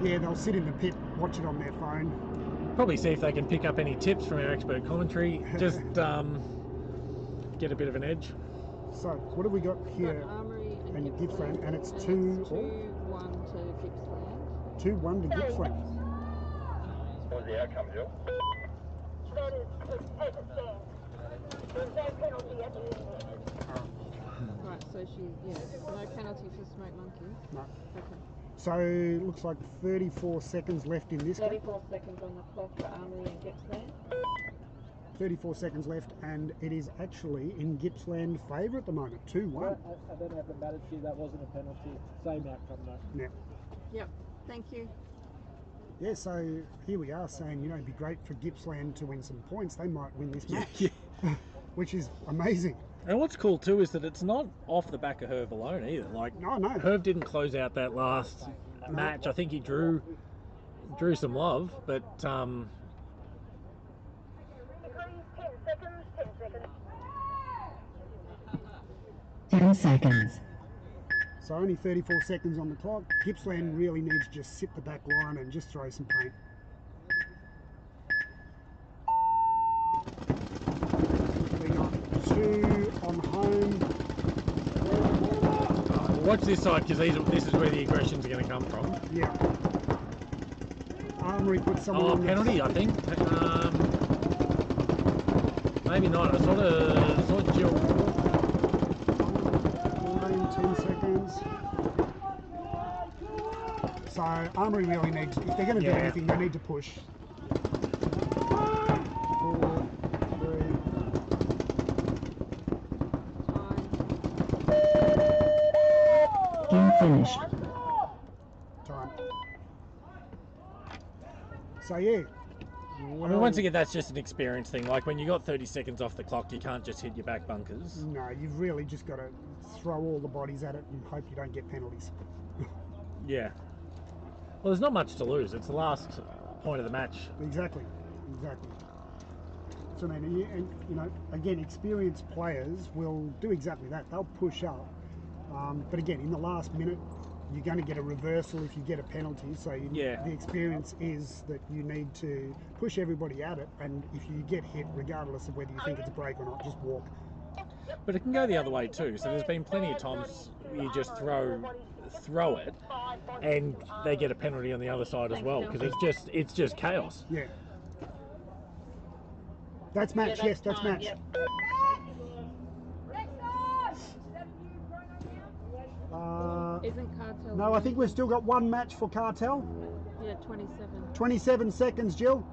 Yeah, they'll sit in the pit, watch it on their phone. probably see if they can pick up any tips from our expert commentary. Just get a bit of an edge. So, what have we got here? Got Armory and and Gippsland, and it's and 2 it's 2-1 to Gippsland. 2-1 to Gippsland. What was the outcome, Jill? That is, as it stands. There's no penalty at the end. Right, so no penalty for Smoke Monkeys. No. Okay. So, looks like 34 seconds left in this game. 34 seconds on the clock for Armory and Gippsland. 34 seconds left, and it is actually in Gippsland favour at the moment, 2-1. I don't know if it mattered to you, that wasn't a penalty. Same outcome though. Yeah. Yep. Thank you. Yeah, so here we are saying, you know, it'd be great for Gippsland to win some points. They might win this match, which is amazing. And what's cool too is that it's not off the back of Herve alone either. Like, No, no. Herve didn't close out that last match. I think he drew some love, but 10 seconds, 10 seconds. 10 seconds. So only 34 seconds on the clock. Gippsland really needs to just sit the back line and just throw some paint. We got 2 on home. watch this side because this is where the aggressions are going to come from. Yeah. Armory put someone on penalty, I think. Maybe not. I saw Jill. 10 seconds. So Armory really needs, if they're going to do anything, they need to push. 4, 3. Game finished. Time. So yeah. I mean, once again, that's just an experience thing. Like when you got 30 seconds off the clock, you can't just hit your back bunkers. No, you've really just got to throw all the bodies at it and hope you don't get penalties. Yeah. Well, there's not much to lose. It's the last point of the match. Exactly. So I mean, and you know, again, experienced players will do exactly that. They'll push up, but again, in the last minute, you're going to get a reversal if you get a penalty. So the experience is that you need to push everybody at it, and if you get hit, regardless of whether you think it's a break or not, just walk. But it can go the other way too. So there's been plenty of times you just throw it, and they get a penalty on the other side as well because it's just chaos. Yeah. That's match. Yes, that's match. Yep. Isn't Cartel? No, I think we've still got one match for Cartel. Yeah, 27. 27 seconds, Jill.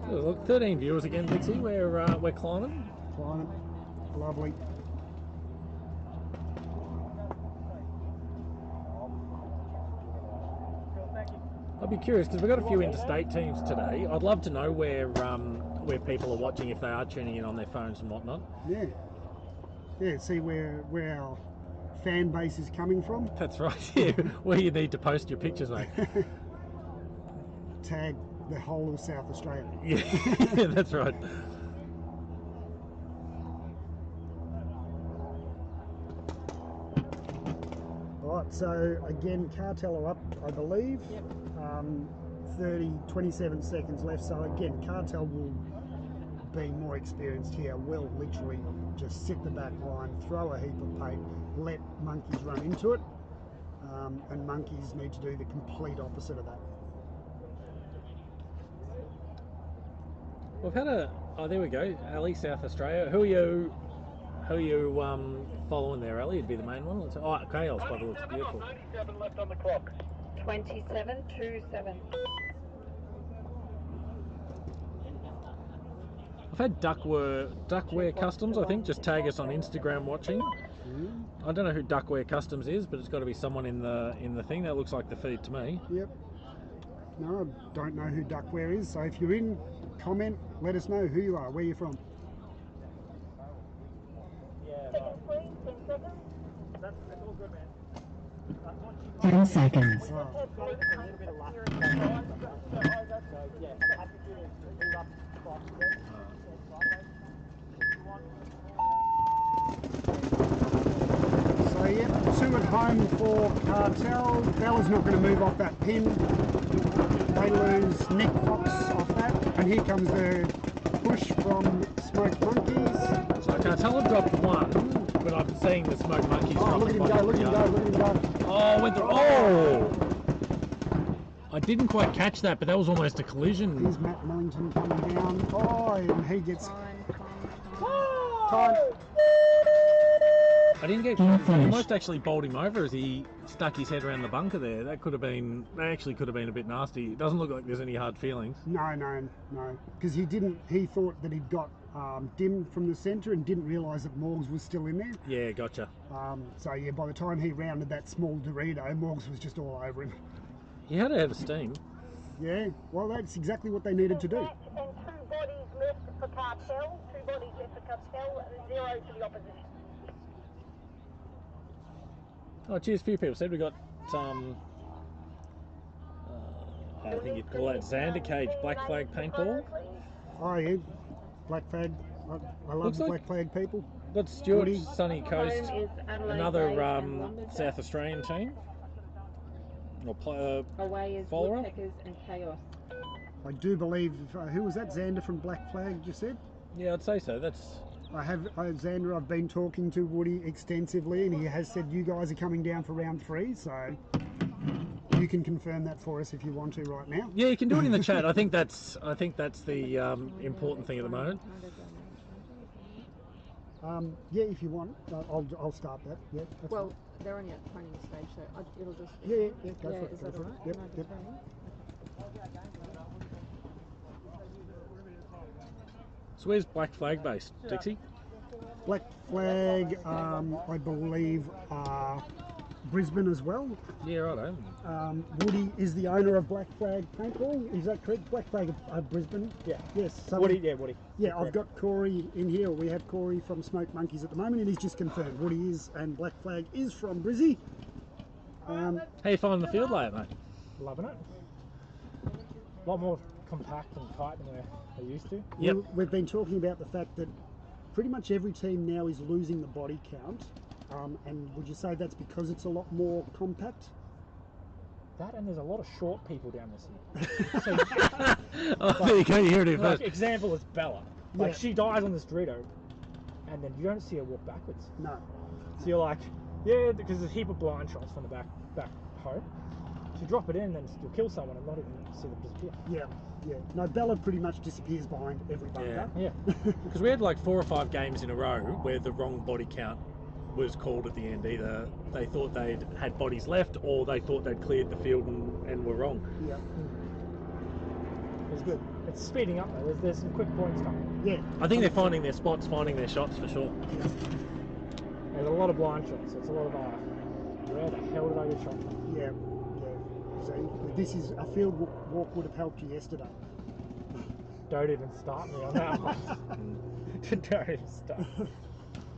Oh, look, 13 viewers again, Dixie. We're climbing. Lovely. I'd be curious because we've got a few interstate teams today. I'd love to know where people are watching if they are tuning in on their phones and whatnot. Yeah. See where our fan base is coming from. That's right. Yeah, where you need to post your pictures, mate. Tag the whole of South Australia. Yeah, that's right. Alright, so again, Cartel are up, I believe. Yep. 27 seconds left. So again, Cartel will be more experienced here. Will literally just sit the back line, throw a heap of paint, let Monkeys run into it, and Monkeys need to do the complete opposite of that. We've had there we go, Ali, South Australia. Who are you following there, Ali? It'd be the main one. Chaos by the looks. Beautiful. 97 left on the clock. 27-27. I've had Duckware Customs, I think, just tag us on Instagram watching. I don't know who Duckware Customs is, but it's got to be someone in the thing. That looks like the feed to me. Yep. No, I don't know who Duckware is. So if you're in, comment, let us know who you are, where you're from. 10 seconds. So yeah, 2 at home for Cartel. Bella's not going to move off that pin. They lose Nick Fox off that, and here comes the push from Smoke Monkeys. So Cartel have dropped 1, but I'm seeing the Smoke Monkeys. Oh, look at him go! Look at him go! Oh, went through. Oh! I didn't quite catch that, but that was almost a collision. Here's Matt Millington coming down. Oh, and he gets time. I didn't get. He almost actually bowled him over as he stuck his head around the bunker there. That actually could have been a bit nasty. It doesn't look like there's any hard feelings. No. Because he thought that he'd got dimmed from the centre and didn't realise that Morgs was still in there. Yeah, gotcha. So yeah, by the time he rounded that small Dorito, Morgs was just all over him. He had a head of steam. Yeah, well that's exactly what they needed to do. And 2 bodies left for Cartel, 2 bodies left for Cartel, and 0 for the opposition. Oh, cheers, a few people said we got, I think you'd call that Xander Cage Black Flag paintball. Oh yeah, Black Flag. I love Looks the like- Black Flag people. Got Stuart, Woody. Sunny Coast, another South Australian team. Or Away is Follower? Woodpeckers and Chaos. I do believe, who was that, Xander from Black Flag, you said? Yeah, I'd say so. That's Xander, I've been talking to Woody extensively and he has said you guys are coming down for round 3, so you can confirm that for us if you want to right now. yeah. You can do it in the chat. I think that's the important thing at the moment. Yeah, if you want, I'll start that. Yeah, that's Well, they're only at the training stage, so it'll just. yeah, go for it. Is Go that for it. alright? Yep, Can I yep. just go in? So where's Black Flag based, Dixie? Black Flag, I believe, Brisbane as well. Yeah, righto. Woody is the owner of Black Flag Paintball. Is that correct? Black Flag Brisbane. Yeah. Yes. So Woody, yeah, Woody. Yeah, I've got Corey in here. We have Corey from Smoke Monkeys at the moment, and he's just confirmed Woody is and Black Flag is from Brizzy. How you finding the field layout, mate? Loving it. A lot more compact and tight than they're used to. Yep. We've been talking about the fact that pretty much every team now is losing the body count. And would you say that's because it's a lot more compact? That and there's a lot of short people down this year. So, Oh, there you go. You heard it like, first. example is Bella. Like Yeah. she dies on this Dorito, and then you don't see her walk backwards. No. So you're like, yeah, because there's a heap of blind shots from the back home. So you drop it in, then you'll kill someone and not even see them disappear. Yeah. No, Bella pretty much disappears behind every bunker. Yeah. Because we had like 4 or 5 games in a row where the wrong body count was called at the end. Either they thought they'd had bodies left or they thought they'd cleared the field and were wrong. Yeah. It's good. It's speeding up though. There's some quick points coming. Yeah. I think they're finding their spots, finding their shots for sure. Yeah. There's a lot of blind shots. So it's a lot of where the hell did I get shot from? Yeah. So this is a field walk would have helped you yesterday. Don't even start me on that one. Don't even start.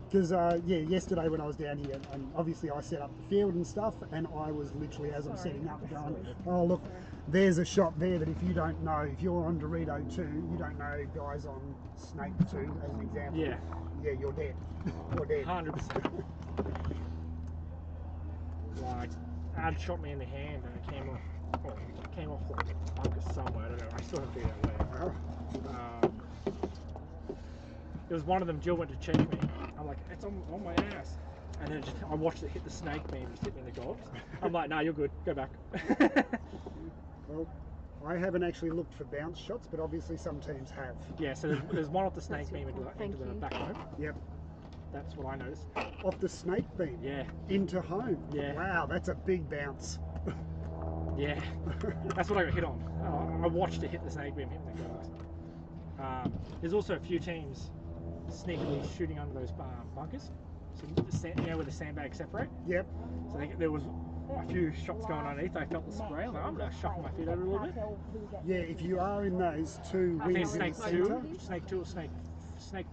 Because yesterday when I was down here, and obviously I set up the field and stuff, and I was literally as I'm setting up going, oh look, there's a shot there that if you don't know, if you're on Dorito 2, you don't know guys on Snake 2 as an example. Yeah. Yeah, you're dead. You're dead. 100%. Like, Ad shot me in the hand and it came off like bunker somewhere. I don't know. I still haven't figured out where. It was one of them. Jill went to check me. I'm like, it's on my ass. And then I watched it hit the snake beam and just hit me in the gobs. I'm like, nah, you're good. Go back. Well, I haven't actually looked for bounce shots, but obviously some teams have. Yeah, so there's one off the snake beam into the back home. Yep. That's what I noticed. Off the snake beam. Yeah. Into home. Yeah. Wow, that's a big bounce. Yeah. That's what I got hit on. I watched it hit the snake beam, hit the gobs. There's also a few teams sneakily shooting under those bunkers. So where the sandbags separate. Yep. So there was a few shots going underneath. I felt the spray. I'm like, I'm going to shuffle my feet over a little bit. Yeah, if you are in those two I think wings in snake the two, centre, snake two or snake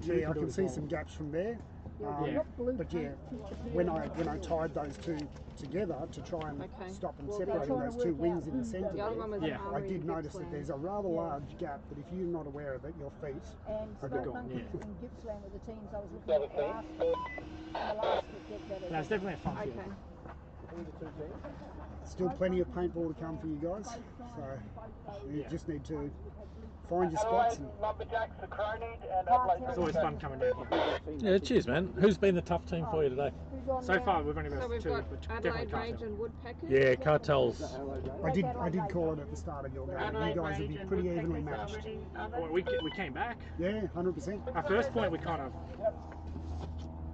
two. yeah, I can see some gaps from there. Yeah. But yeah, when I tied those two together to try and stop them separating those two wings in the centre, The other one was Yeah. I did notice that there's a rather large gap that if you're not aware of it, your feet And are Smoke gone. Monkeys and Gippsland were the teams I was looking at last. The last get better. No, it's definitely a fun Okay. field. Still plenty of paintball to come for you guys, so you just need to find your spots. And Lumberjacks are cronied and Adelaide. It's always fun coming down here. Yeah, cheers, man. Who's been the tough team for you today? Who's on So now? far, we've only So got we've two, got but definitely Adelaide Rage Cartel. and Woodpeckers. Yeah, Cartels. I did call it at the start of your game. You guys would be pretty evenly matched. Well, we came back. Yeah, 100%. Our first point, we kind of.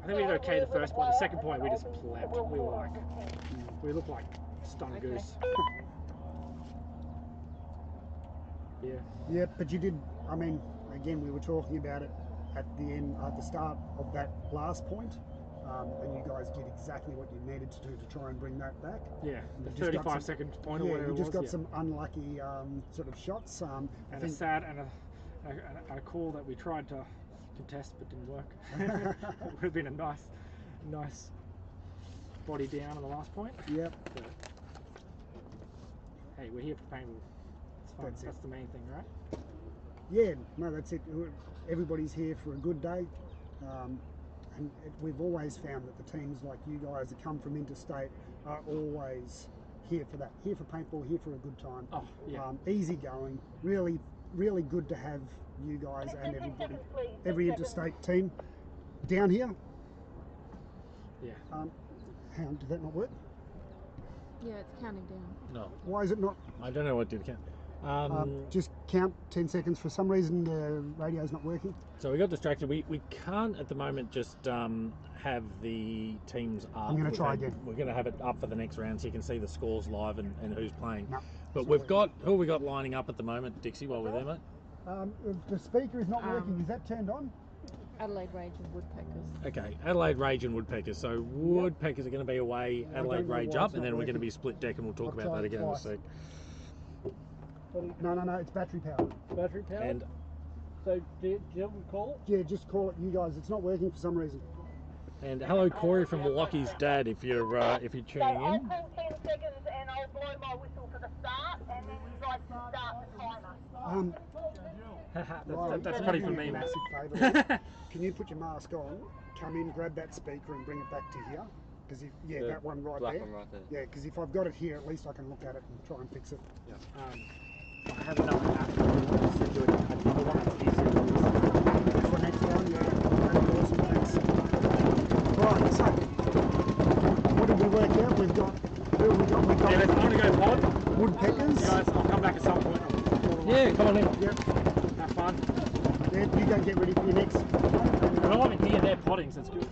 I think we did okay the first point. The second point, we just slept. We were like We look like stunned Okay. goose. Yeah. Yeah, but you did. I mean, again, we were talking about it at the start of that last point, and you guys did exactly what you needed to do to try and bring that back. Yeah, the You've just got 35-second point or Yeah, whatever you it just was. got some unlucky sort of shots. I And a think sad and a call that we tried to contest but didn't work. It would have been a nice body down on the last point. Yep. But, hey, we're here for paintball. It's fun. That's it. That's the main thing, right? Yeah, no, that's it. Everybody's here for a good day. And we've always found that the teams like you guys that come from interstate are always here for that. Here for paintball, here for a good time. Oh, yeah. Easy going. Really, really good to have you guys and every interstate team down here. Yeah. Hang on, did that not work? Yeah, it's counting down. No, Why is it not? I don't know what did count. Just count 10 seconds. For some reason, the radio's not working. So we got distracted. We can't at the moment just have the teams up. I'm going to try again. We're going to have it up for the next round so you can see the scores live and who's playing. No, But we've got, who have we got lining up at the moment, Dixie, while we're there, mate? The speaker is not working. Is that turned on? Adelaide Rage and Woodpeckers. Okay, Adelaide Rage and Woodpeckers. So Woodpeckers are going to be away, I Adelaide don't know Rage why up, it's and not then we're going to working. be split deck, and we'll talk I've about that tried again in a twice. sec. No, it's battery powered. Battery powered? And So do you want me to call it? Yeah, just call it you guys. It's not working for some reason. hello, Corey from Milwaukee's dad. If you're So tuning I'll in. call 10 seconds and I'll blow my whistle for the start, and then you guys can start the timer. Ryan, that's can probably you for do me, a man. massive favour? Can you put your mask on, come in, grab that speaker, and bring it back to here? Because that one right black there. one right there. Yeah, because if I've got it here, at least I can look at it and try and fix it. I have another app. I'll send you another one that's easier to use. For next one, yeah, that'd be awesome. Thanks. Right, so what did we work out? We've got who have we got? We've Yeah, let's got only go pod. woodpeckers. Guys, I'll come back at some point. Yeah, come on in. Yep. Have fun. Yeah, you go get ready for your next. Well, I'm in here, they're podding, so it's good.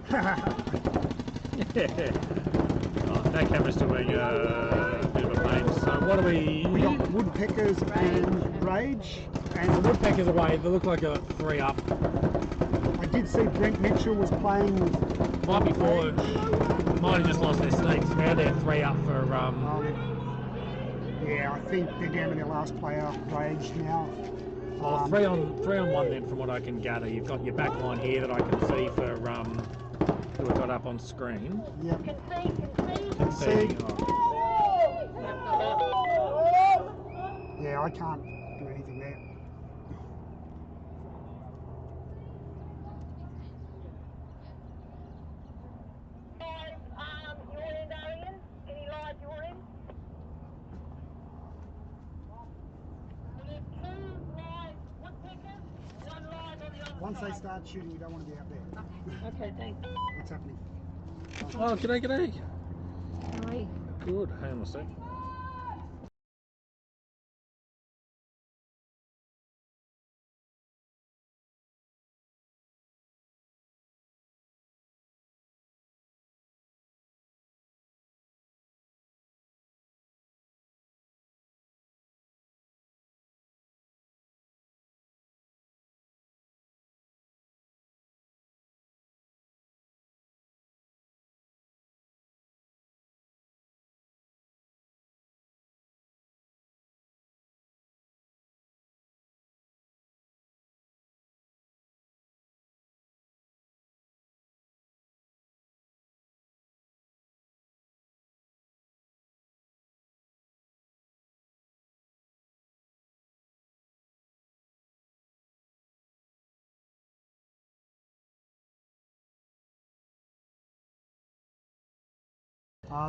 That camera's still being a bit of a pain. So what do we... We got woodpeckers and rage. And The Woodpeckers away. They look like a 3 up. I did see Brent Mitchell was playing. Might be 4. Might have just lost their sneaks. Now they're 3 up for... Yeah, I think they're down to their last player, Rage now. Well, 3 on 1 then, from what I can gather. You've got your back line here that I can see for who we've got up on screen. Yep. Concede. See? Oh. Yeah, I can't do anything there. Your end, Arian? Any live your end? We have 2 live woodpeckers, 1 live on the other Once they side. start shooting, you don't want to be out there. Okay, thanks. What's happening? Oh, g'day. Hi. Good. Hang on a sec.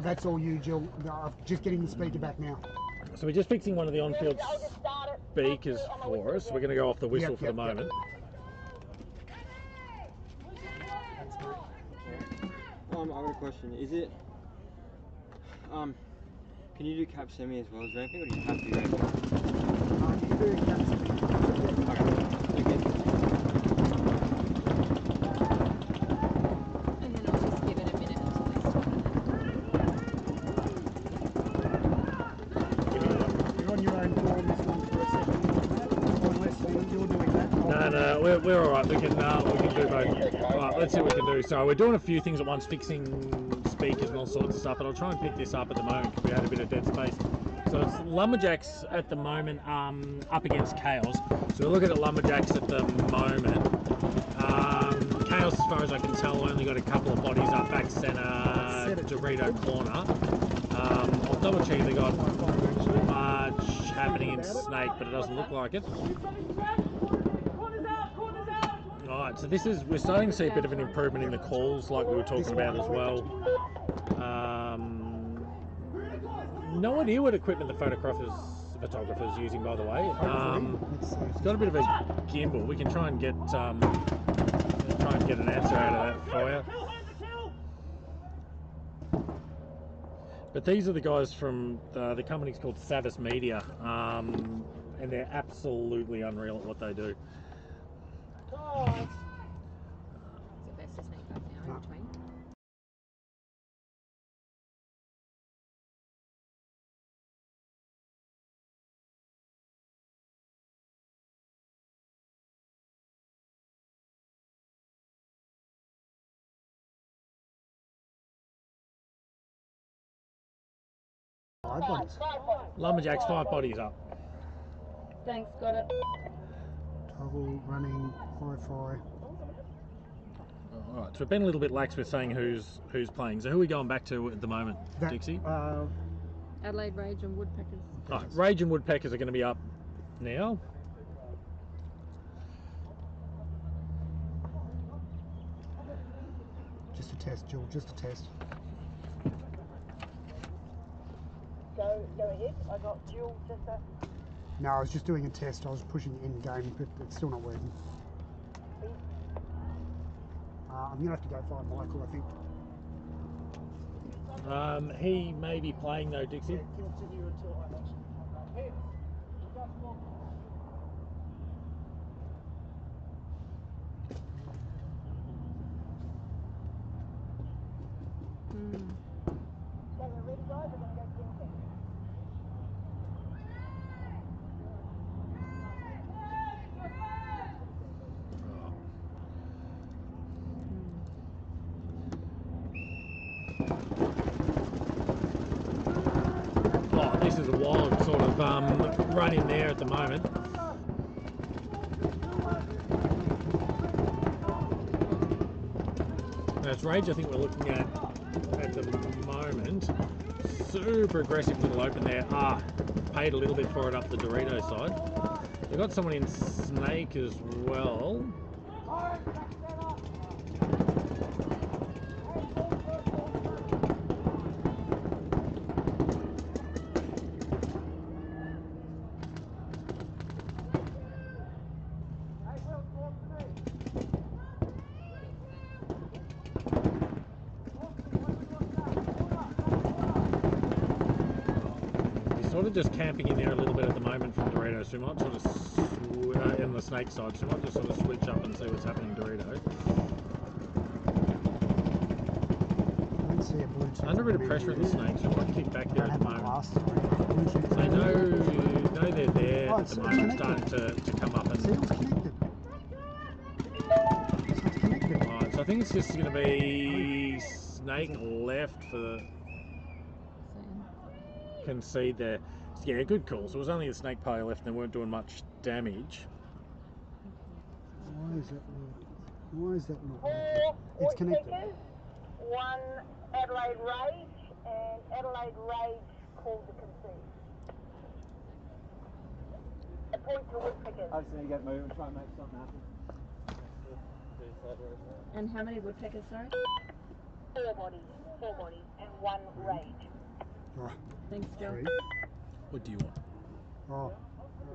That's all you, Jill. Just getting the speaker back now. So we're just fixing one of the on-field I'll just start it. speakers for us. We're going to go off the whistle Yep, for yep, the yep. moment. I've got a question. Is it can you do cap semi as well as ramping, or do you have to do ramping? You can do that. Okay. And then I'll just give it a minute until they start. no, we're all right. We can do both. All right, let's see what we can do. So we're doing a few things at once, fixing speakers and all sorts of stuff. But I'll try and pick this up at the moment because we had a bit of dead space. So it's Lumberjacks at the moment, up against Chaos. So we're looking at Lumberjacks at the moment. Chaos, as far as I can tell, only got a couple of bodies up back centre, Dorito corner. I'll double check if they got much happening in Snake, but it doesn't look like it. Alright, so we're starting to see a bit of an improvement in the calls, like we were talking about as well. No idea what equipment the photographer's using, by the way. It's got a bit of a gimbal. We can try and get an answer out of that for you. But these are the guys from the company's called Savis Media, and they're absolutely unreal at what they do. So that's the snake back now in between. Lumberjacks, 5 bodies up. Thanks, got it. Toggle running Wi-Fi. Alright, so we've been a little bit lax with saying who's playing. So who are we going back to at the moment, Dixie? Adelaide Rage and Woodpeckers. Right, Rage and Woodpeckers are going to be up now. Just a test, Jill, just a test. Go ahead. I got Jill just a... No, I was just doing a test. I was pushing in game, but it's still not working. I'm going to have to go find Michael, I think. He may be playing though, Dixie. Continue until I mention. Hit. Okay, we're ready, guys. We're going to go 10 seconds. Oh, this is a wild sort of run in there at the moment. That's Rage, I think we're looking at the moment. Super aggressive little open there. Paid a little bit for it up the Dorito side. They've got someone in Snake as well. Sort of just camping in there a little bit at the moment from Dorito, so we might sort of in the Snake side, so we might just sort of switch up and see what's happening Dorito. I don't see a Bluetooth. Under a bit of pressure at the Snakes, so we might kick back there at the moment. Bluetooth. They know they're there at the moment, starting to come up and... See, it's connected. So it's connected. Right, so I think it's just going to be Snake left for the... concede there. Yeah, good call. So it was only the Snake player left and they weren't doing much damage. Why is that not working? 4 It's connected. Woodpeckers, 1 Adelaide Rage, and Adelaide Rage called to concede. A point to Woodpeckers. I just need to get moving and try and make something happen. And how many Woodpeckers, sorry? 4 bodies, and 1 Rage. Right. Thanks, Jill. 3. What do you want? Oh,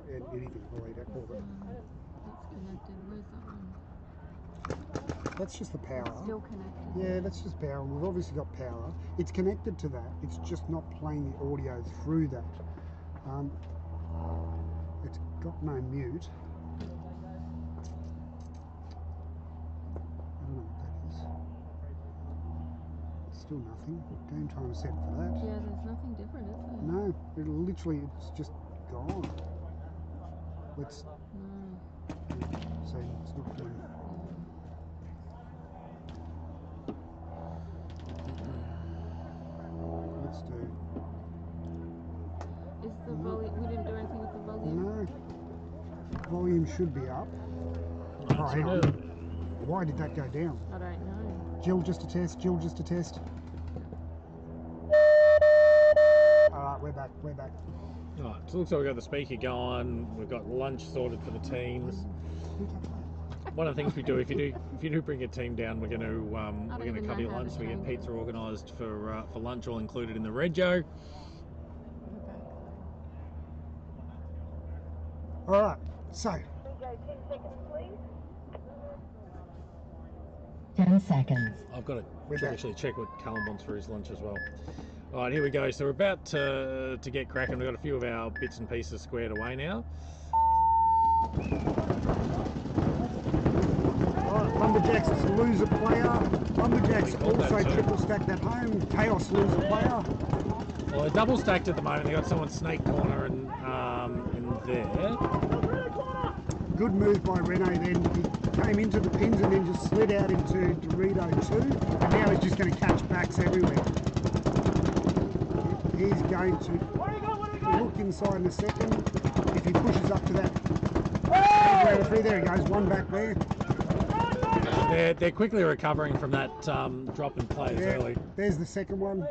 anything. I'll eat it. That's connected. Where's that one? That's just the power. It's still connected. Yeah, that's just power. We've obviously got power. It's connected to that. It's just not playing the audio through that. It's got no mute. I don't know what that is. Still nothing. Game time set for that. Yeah, there's nothing different, is there? No, it's just gone. Let's. No. So 17. It's not good. Let's do. Is the volume? We didn't do anything with the volume. No. Volume should be up. Oh, That's hang what on. it is. Why did that go down? I don't know. Jill, just a test. Jill, just a test. Alright, we're back. We're back. Right, so it looks like we've got the speaker going. We've got lunch sorted for the teams. One of the things we do, if you do bring a team down, we're going to cover your lunch. So we get pizza organised for lunch, all included in the Rd2. Alright, so. We go 10 seconds, please. 10 seconds. I've got We're to back. actually check what Callum wants for his lunch as well. All right, here we go. So we're about to get cracking. We've got a few of our bits and pieces squared away now. Alright, Lumberjacks lose a player. Lumberjacks We called that also too. triple stacked at home. Chaos lose a player. Well, they're double stacked at the moment. They got someone snake corner in there. Good move by Rene then. He came into the pins and then just slid out into Rd2. And now he's just going to catch backs everywhere. He's going to look inside in a second. If he pushes up to that three, there he goes, one back there. They're quickly recovering from that drop in players early. There's the second one.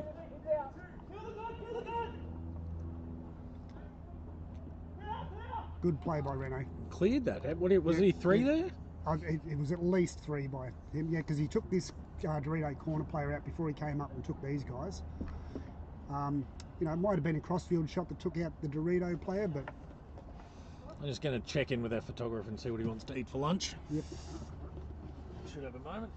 Good play by Rene. Cleared that. Was he three there? It was at least three by him, yeah, because he took this Dorito corner player out before he came up and took these guys. You know, it might have been a crossfield shot that took out the Dorito player, but I'm just going to check in with our photographer and see what he wants to eat for lunch. yep. Should have a moment.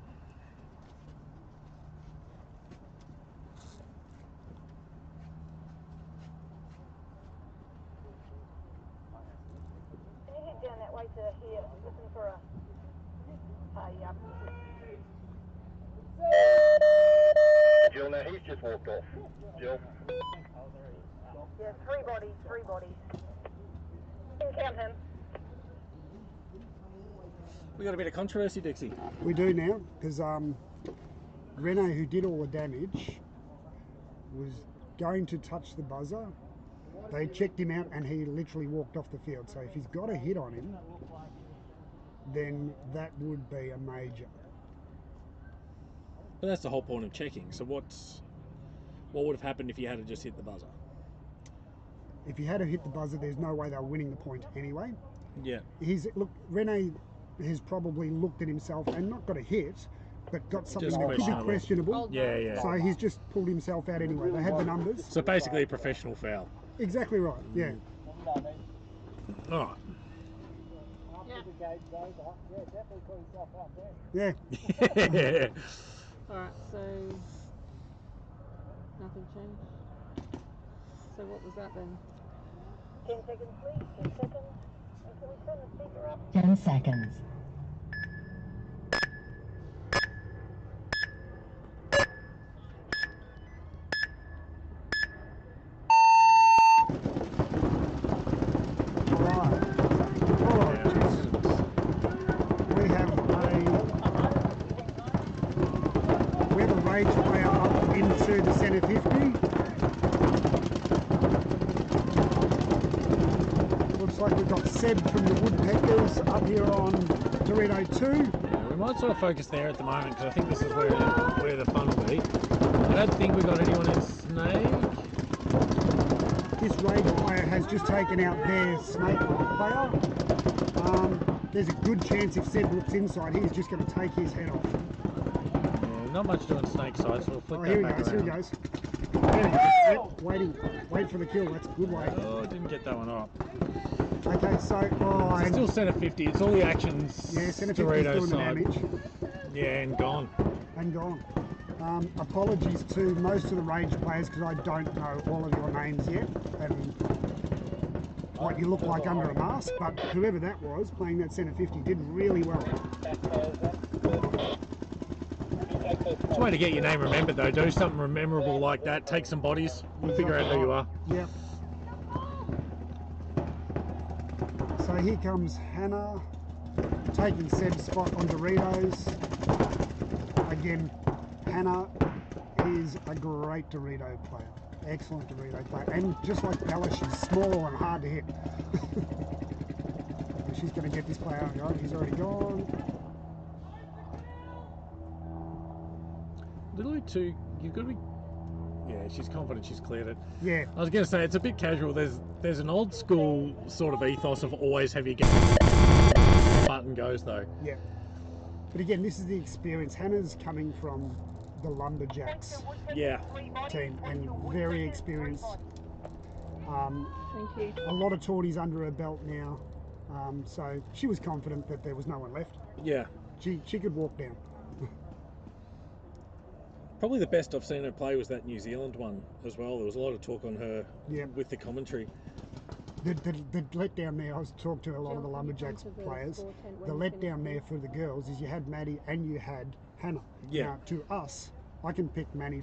Can you head down that way to here, looking for a Jill, now he's just walked off. Jill. yeah, three bodies. You can count him. We got a bit of controversy, Dixie. We do now, because Rene, who did all the damage, was going to touch the buzzer. They checked him out and he literally walked off the field. So if he's got a hit on him, then that would be a major. But that's the whole point of checking. So what would have happened if you had just hit the buzzer? If he had hit the buzzer, there's no way they were winning the point anyway. Yeah. Look, Rene has probably looked at himself and not got a hit, but got something Just that could be questionable. questionable. Yeah. So he's just pulled himself out anyway. They had the numbers. So basically a professional foul. Exactly right, yeah. All right. Yeah. Alright, so nothing changed. So what was that then? 10 seconds, please. 10 seconds. And can we turn the speaker up? 10 seconds. We have a rage player up into the centre 50. Looks like we've got Seb from the Woodpeckers up here on Rd2. Yeah, we might sort of focus there at the moment because I think this is where the fun will be. I don't think we've got anyone in Snake. This rage player has just taken out their Snake player. There's a good chance if Seb looks inside, he's just going to take his head off. Yeah, not much doing Snake side, so we'll flick Oh, that here he back goes, around. here he goes. There he goes. Yep, waiting. Wait for the kill, that's a good way. Oh, didn't get that one up. Okay, so, It's still centre 50. It's all the actions. yeah, centre 50 is Dorito doing the side. damage. Yeah, and gone. And gone. Apologies to most of the Rage players because I don't know all of your names yet and what you look like under a mask, but whoever that was playing that centre 50 did really well. It's a way to get your name remembered though. Do something memorable like that. Take some bodies. We'll figure out who you are. Yep. So here comes Hannah. taking centre spot on Doritos. Again, Hannah is a great Dorito player. Excellent Dorito player. And just like Bella, she's small and hard to hit. She's going to get this player out. Oh, he's already gone. Little bit too. You've got to be. Yeah, she's confident she's cleared it. Yeah. I was going to say it's a bit casual. There's an old school sort of ethos of always have your button goes though. Yeah. But again, this is the experience. Hannah's coming from the Lumberjacks Yeah. team and very experienced. Thank you. A lot of tourneys under her belt now. So she was confident that there was no one left. Yeah. She could walk down. Probably the best I've seen her play was that New Zealand one as well. There was a lot of talk on her with the commentary. The letdown there, I was talking to a lot of the Lumberjacks players. The letdown there for the girls is you had Maddie and you had Hannah. Yeah. Now, to us, I can pick Maddie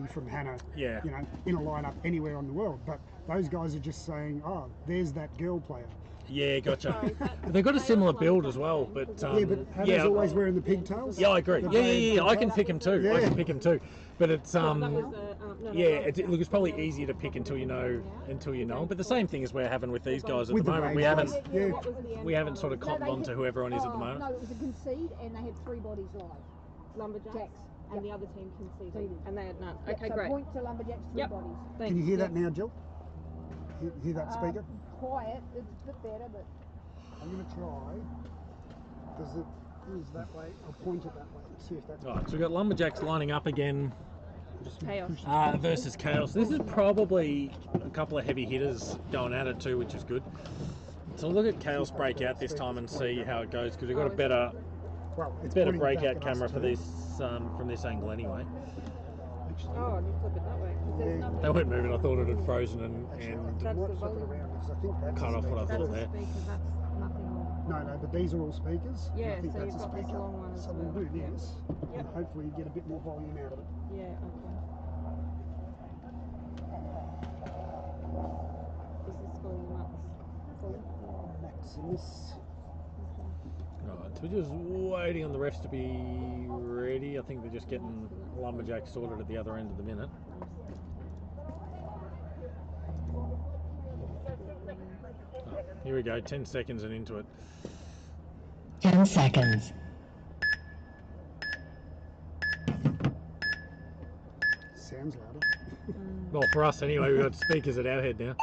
from Hannah, Yeah. you know, in a lineup anywhere on the world. But those guys are just saying, oh, there's that girl player. Yeah, gotcha. They've got a similar build as well, but Yeah, but Hannah's always wearing the pigtails. Yeah, I agree. Yeah. I can pick him too. Yeah. I can pick him too. But it's That was the, yeah, look, it's probably easier to pick until you know But the same thing as we're having with these guys at With the the moment. range We haven't sort of cottoned on to whoever on is at the moment. No, it was a concede and they had 3 bodies live. Lumberjacks, Jacks. and Yep. the other team conceded, Conceded. and they had none. Yep, Okay, so great. point to Lumberjacks, 3 Yep. bodies. Thanks. Can you hear that Yep. now, Jill? Hear that speaker? Quiet, it's a bit better, but I'm going to try. Does it is that way? I'll point it that way and see if that's All right, so we've got Lumberjacks lining up again Chaos. versus Chaos. This is probably a couple of heavy hitters going at it too, which is good. So we'll look at Chaos breakout this time and see how it goes because we've got a better it's better pointing back breakout at us camera for too. this from this angle anyway. Oh, you flip it that way. 'Cause there's nothing. They weren't moving. I thought it had frozen and I That's might the flip it volume. around because I think that's cut a off what I speaker. thought That's there. a speaker, that's nothing. No, but these are all speakers. Yeah, I think so that's you've a got this speaker. long one as So we'll well. do this, Yep. and hopefully you get a bit more volume out of it. Yeah, okay. Is this volume up? Full? Maximus. Right, so we're just waiting on the refs to be ready. I think they're just getting Lumberjack sorted at the other end of the minute. Oh, here we go, 10 seconds and into it. 10 seconds. Sounds louder. Well, for us anyway, we've got speakers at our head now.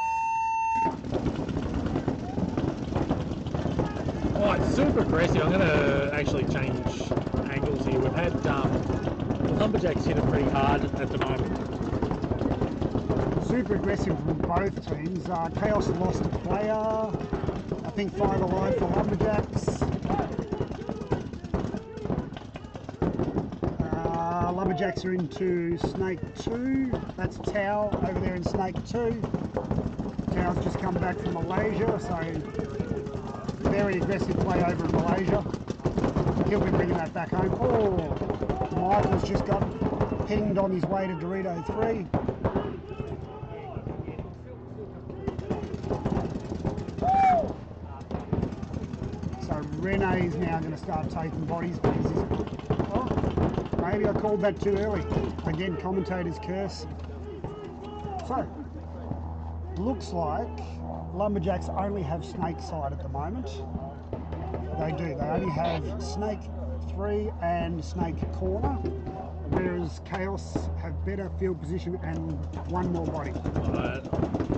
Oh, it's super aggressive. I'm going to actually change angles here. We've had the Lumberjacks hit it pretty hard at the moment. Super aggressive from both teams. Chaos lost a player. I think 5 alive for Lumberjacks. Lumberjacks are into Snake 2. That's Tao over there in Snake 2. Tao's just come back from Malaysia, so very aggressive play over in Malaysia. He'll be bringing that back home. Oh, Michael's just got pinged on his way to Dorito 3. So Rene's now going to start taking bodies because maybe I called that too early. Again, commentator's curse. So, looks like Lumberjacks only have Snake side at the moment. They do. They only have Snake 3 and Snake corner, whereas Chaos have better field position and 1 more body. Right.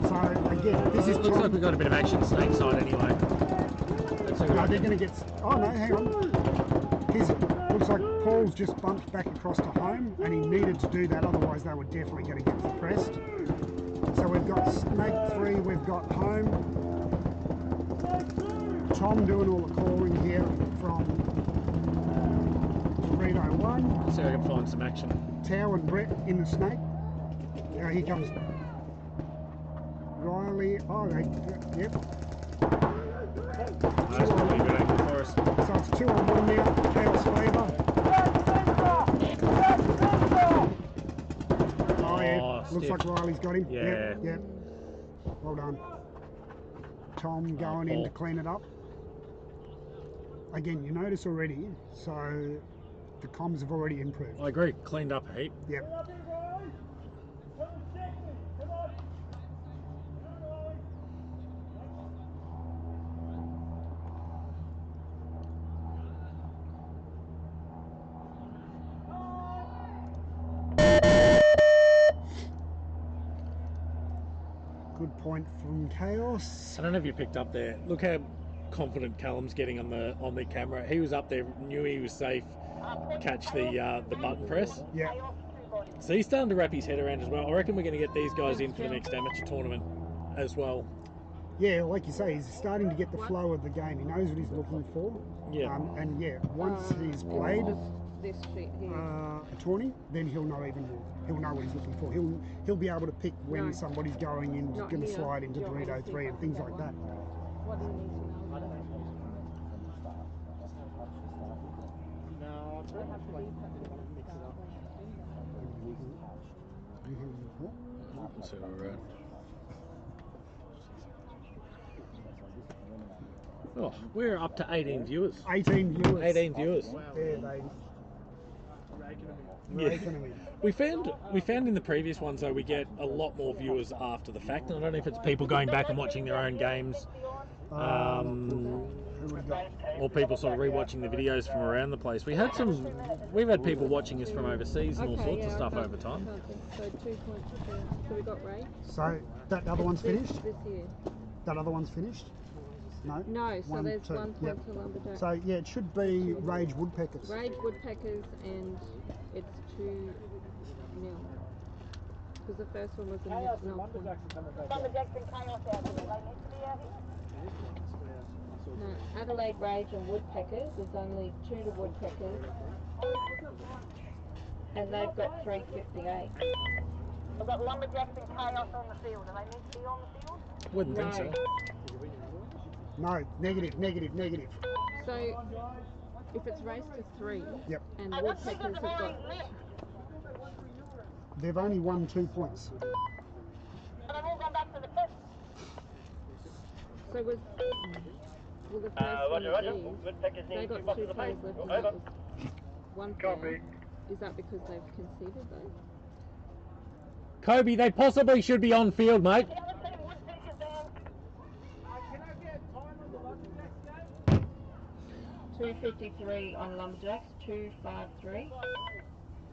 So, again, this is Looks like we've got a bit of action Snake side anyway. Let's see what No, happens. they're going to get... Oh, no, hang on. Looks like Paul's just bumped back across to home, and he needed to do that, otherwise they were definitely going to get suppressed. So we've got Snake 3, we've got home. Tom doing all the calling here from Dorito 1. Let's see if I can find some action. Tao and Brett in the Snake. Now here comes Riley. Oh, yep. That's probably a good angle for us. So it's 2 on 1 now, Chaos favour. Oh yeah, looks stiff. like Riley's got him. Yeah. Yep. Well done. Tom going in to clean it up. again, you notice already, so the comms have already improved. I agree. Cleaned up a heap. Yep. Good point from Chaos. I don't know if you picked up there. Look how confident Callum's getting on the camera. He was up there, knew he was safe. Catch the button press. Yeah. So he's starting to wrap his head around as well. I reckon we're going to get these guys in for the next amateur tournament as well. Yeah, like you say, he's starting to get the flow of the game. He knows what he's looking for. Yeah. And yeah, once he's played This sheet here. a tourney, then he'll know even more. He'll know what he's looking for. He'll be able to pick when No. somebody's going in, Not going to here. slide into Do you want me to see 303 if and I things can like get that. What do you need to know? I don't know. No, They have to be put in the start when So we're Oh, we're up to 18 viewers. 18 viewers. 18 viewers. There they Yeah. raking them in. We found in the previous ones though we get a lot more viewers after the fact. And I don't know if it's people going back and watching their own games, Who we got? or people sort of rewatching the videos from around the place. We've had people watching us from overseas and all sorts of stuff over time. So 2 points. So we got Ray. So that other one's finished? This here. That other one's finished? No? No, so there's 2. 1 point to Lumberjack. So yeah, it should be Rage Woodpeckers. Rage Woodpeckers, and it's 2-0. Because the first one was a nil point. Lumberjacks and Chaos out here. They need to be out here. No, Adelaide Rage and Woodpeckers. There's only 2 to Woodpeckers. And they've got 358. We've got Lumberjacks and Chaos on the field. Do they need to be on the field? Wouldn't think so. No, negative. So, if it's raised to 3, Yep. and Woodpeckers have got... They've only won 2 points. And they've all gone back to the pit. So was... Well, the first one of these, they got 2 players left, and that was 1 player. Is that because they've conceded though? Kobe, they possibly should be on field, mate. 253 on Lumberjacks, 253.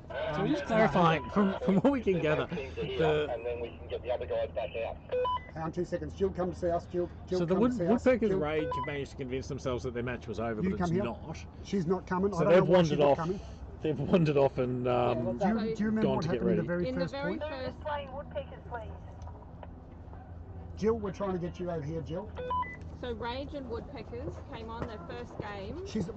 So we're just clarifying from what we can gather. And then we can get the other guys back out. Hang on 2 seconds. Jill, come to see us. Jill, So the come to see us. Woodpeckers Jill, Rage have managed to convince themselves that their match was over, You but come it's here. not. She's not coming. So I don't they've know why she's wandered not off. coming. They've wandered off and Do you remember gone what to get happened in the ready. very In the first very point? first... Playing Woodpeckers, please. Jill, we're trying to get you over here, Jill. So Rage and Woodpeckers came on their first game. She's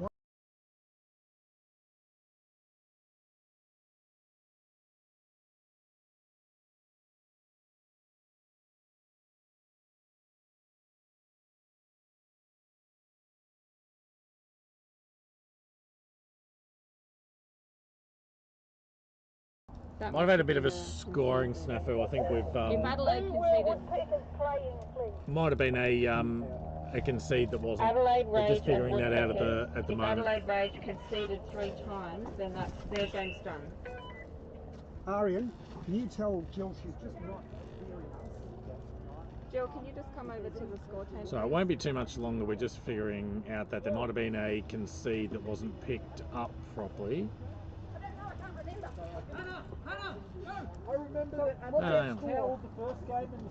That Might have had a bit of a must have been scoring snafu. I think we've If Adelaide conceded... Woodpeckers playing, please. might have been a concede that wasn't. Adelaide We're Rage just figuring and that out Woodpeckers, at the if moment. Adelaide Rage conceded 3 times, then that's their game's done. Arian, can you tell Jill she's just not hearing us? Jill, can you just come over to the score table? So it won't be too much longer. We're just figuring out that there might have been a concede that wasn't picked up properly. I remember that Adelaide held the first game and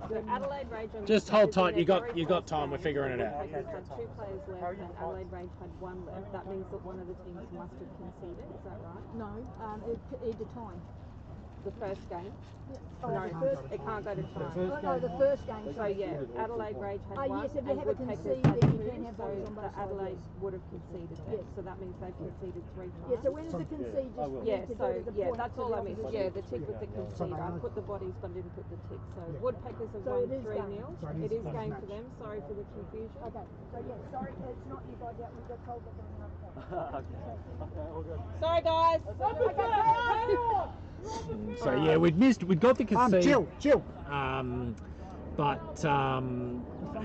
So Adelaide Rage and Just hold tight. Woodpeckers in their You very got first time. We're game, figuring it out. Woodpeckers had 2 players left and Adelaide Rage had 1 left. That means that one of the teams must have conceded. Is that right? No, either time. The first game. Oh, No, the first. it can't go to time. Oh, no, the first game. So yeah, Adelaide Rage had 1 yes, if you and have a Woodpeckers concede, had then 2. you can have So votes on both the sides, Adelaide yes. would have conceded then. Yes. So that means they've conceded 3 times. Yeah, so when is the concede? Just Yeah, need to so do the yeah, point that's to all the I missed. opposition. Yeah, the tick with the concede. I put the bodies but I didn't put the tick. So Woodpeckers have So won it is 3-0. game. So It is it's game match. for them. Sorry for the confusion. Okay, so yeah, sorry, it's not you guys out. We got told that there was another point. okay, all good. Sorry guys. So yeah, we'd got the concede. Jill. but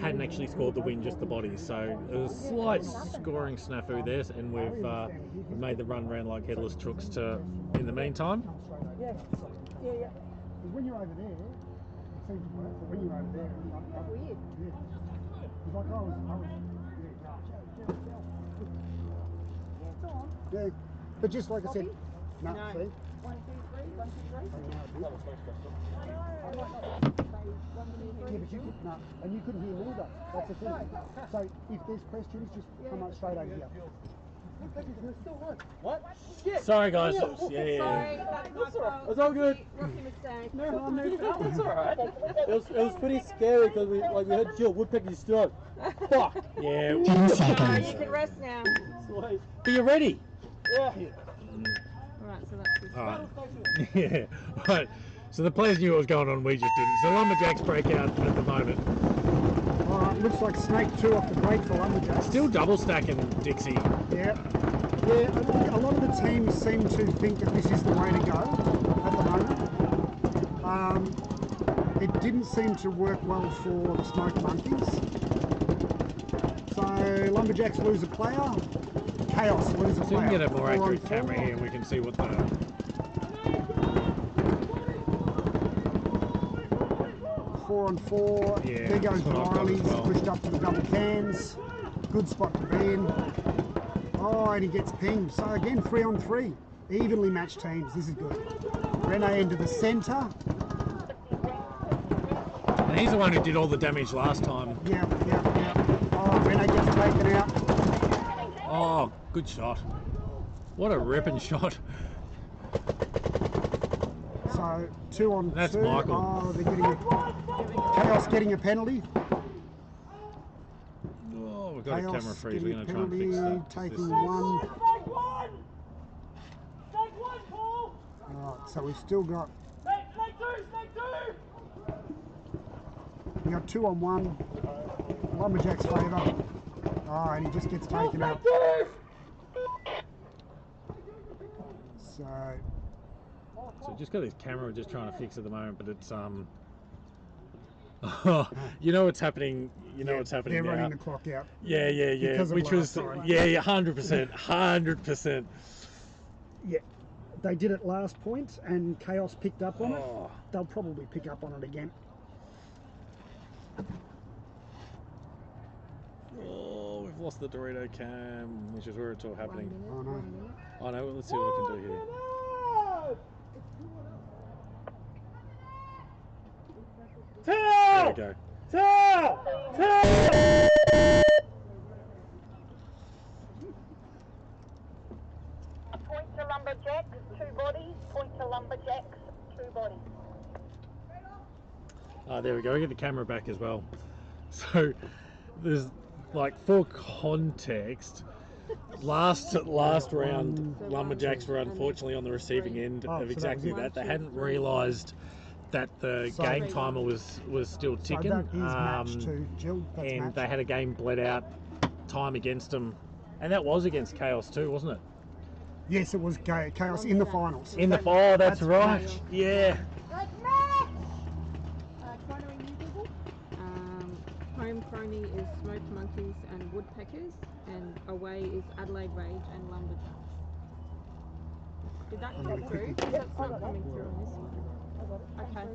hadn't actually scored the win, just the bodies. So it was a slight scoring snafu there, and we've made the run round like headless chooks to in the meantime. Yeah. Because when you're over there, it seems to work, but when you're over there, it's weird. Yeah. It's like I was yeah, but just like I said, no. See? 1, 2, 3, 1, 2, 3. Yeah, but you could, no, and you couldn't hear me though. That's the thing. So if there's questions, just come up straight over here. What? Shit! Sorry, guys. Sorry, that's my fault. It's all good. Rookie mistake. No, it's alright. It was pretty scary because we heard Jill woodpeckers still. Fuck! Yeah. 10 No, seconds. you can rest now. Sweet. Are you ready? Yeah. Alright, so that's his. Alright. Yeah. Right. So the players knew what was going on, we just didn't. So Lumberjacks break out at the moment. Alright, looks like Snake 2 off the break for Lumberjacks. Still double stacking Dixie. Yeah. Yeah, I think a lot of the teams seem to think that this is the way to go at the moment. It didn't seem to work well for the Smoke Monkeys. So Lumberjacks lose a player, Chaos lose a So we player. can get a more 4 on accurate 4. camera here and we can see what the... 4 on 4. Yeah, There goes that's what I've got Riley, as well. pushed up to the double cans. Good spot to be in. Oh, and he gets pinged. So again, 3 on 3. Evenly matched teams. This is good. Rene into the centre. And he's the one who did all the damage last time. Yeah. Oh, Rene gets taken out. Oh, good shot. What a ripping shot. So 2 on 2. That's Michael. Oh, they're getting Chaos getting a penalty. Oh, we've got a Chaos camera freeze. We're getting going to try and fix penalty, that. taking This- one. Take one! Take one, Paul! Alright, so we've still got Snake two! we got 2 on 1. Lumberjack's favour. Oh, and he just gets taken out. So just got his camera just trying to fix at the moment, but it's you know what's happening. You know what's happening They're now. running the clock out. Yeah. Because of Which was last time. 100%. Yeah, they did it last point, and Chaos picked up on it. Oh. They'll probably pick up on it again. Oh, we've lost the Dorito cam, which is where it's all happening. 1 minute, Oh, no. 1 minute. Oh no, let's see what I can do here. There we go. Point to Lumberjacks, 2 bodies. Point to Lumberjacks, 2 bodies. There we go. We get the camera back as well. So there's like, for context, last round Lumberjacks were unfortunately on the receiving end Oh, so of that exactly was it. that. They hadn't realised that the So- game timer was still So ticking. that is match too, Jill. That's And match. they had a game bled out time against them, and that was against Chaos too, wasn't it? Yes, it was Chaos in the finals. In the oh, that's That's right. match. Yeah. Chronoing you people? Home crony is Smoke Monkeys and Woodpeckers, and away is Adelaide Rage and Lumberjacks. Did that come through? Because that's not coming through on this one. Okay.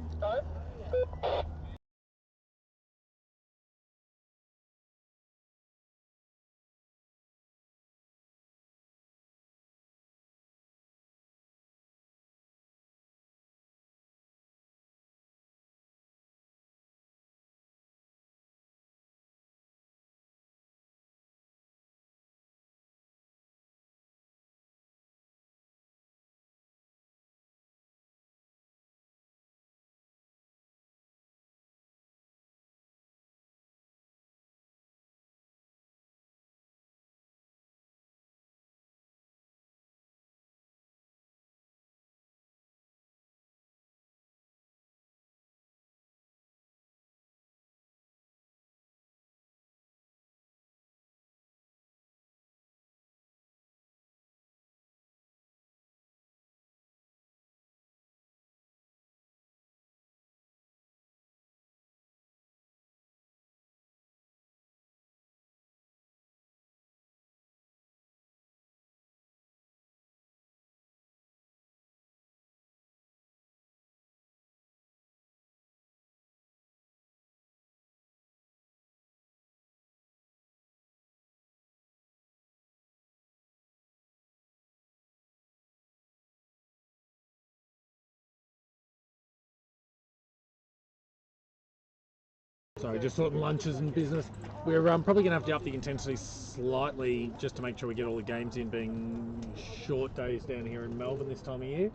Sorry, just sorting lunches and business. We're probably going to have to up the intensity slightly just to make sure we get all the games in, being short days down here in Melbourne this time of year.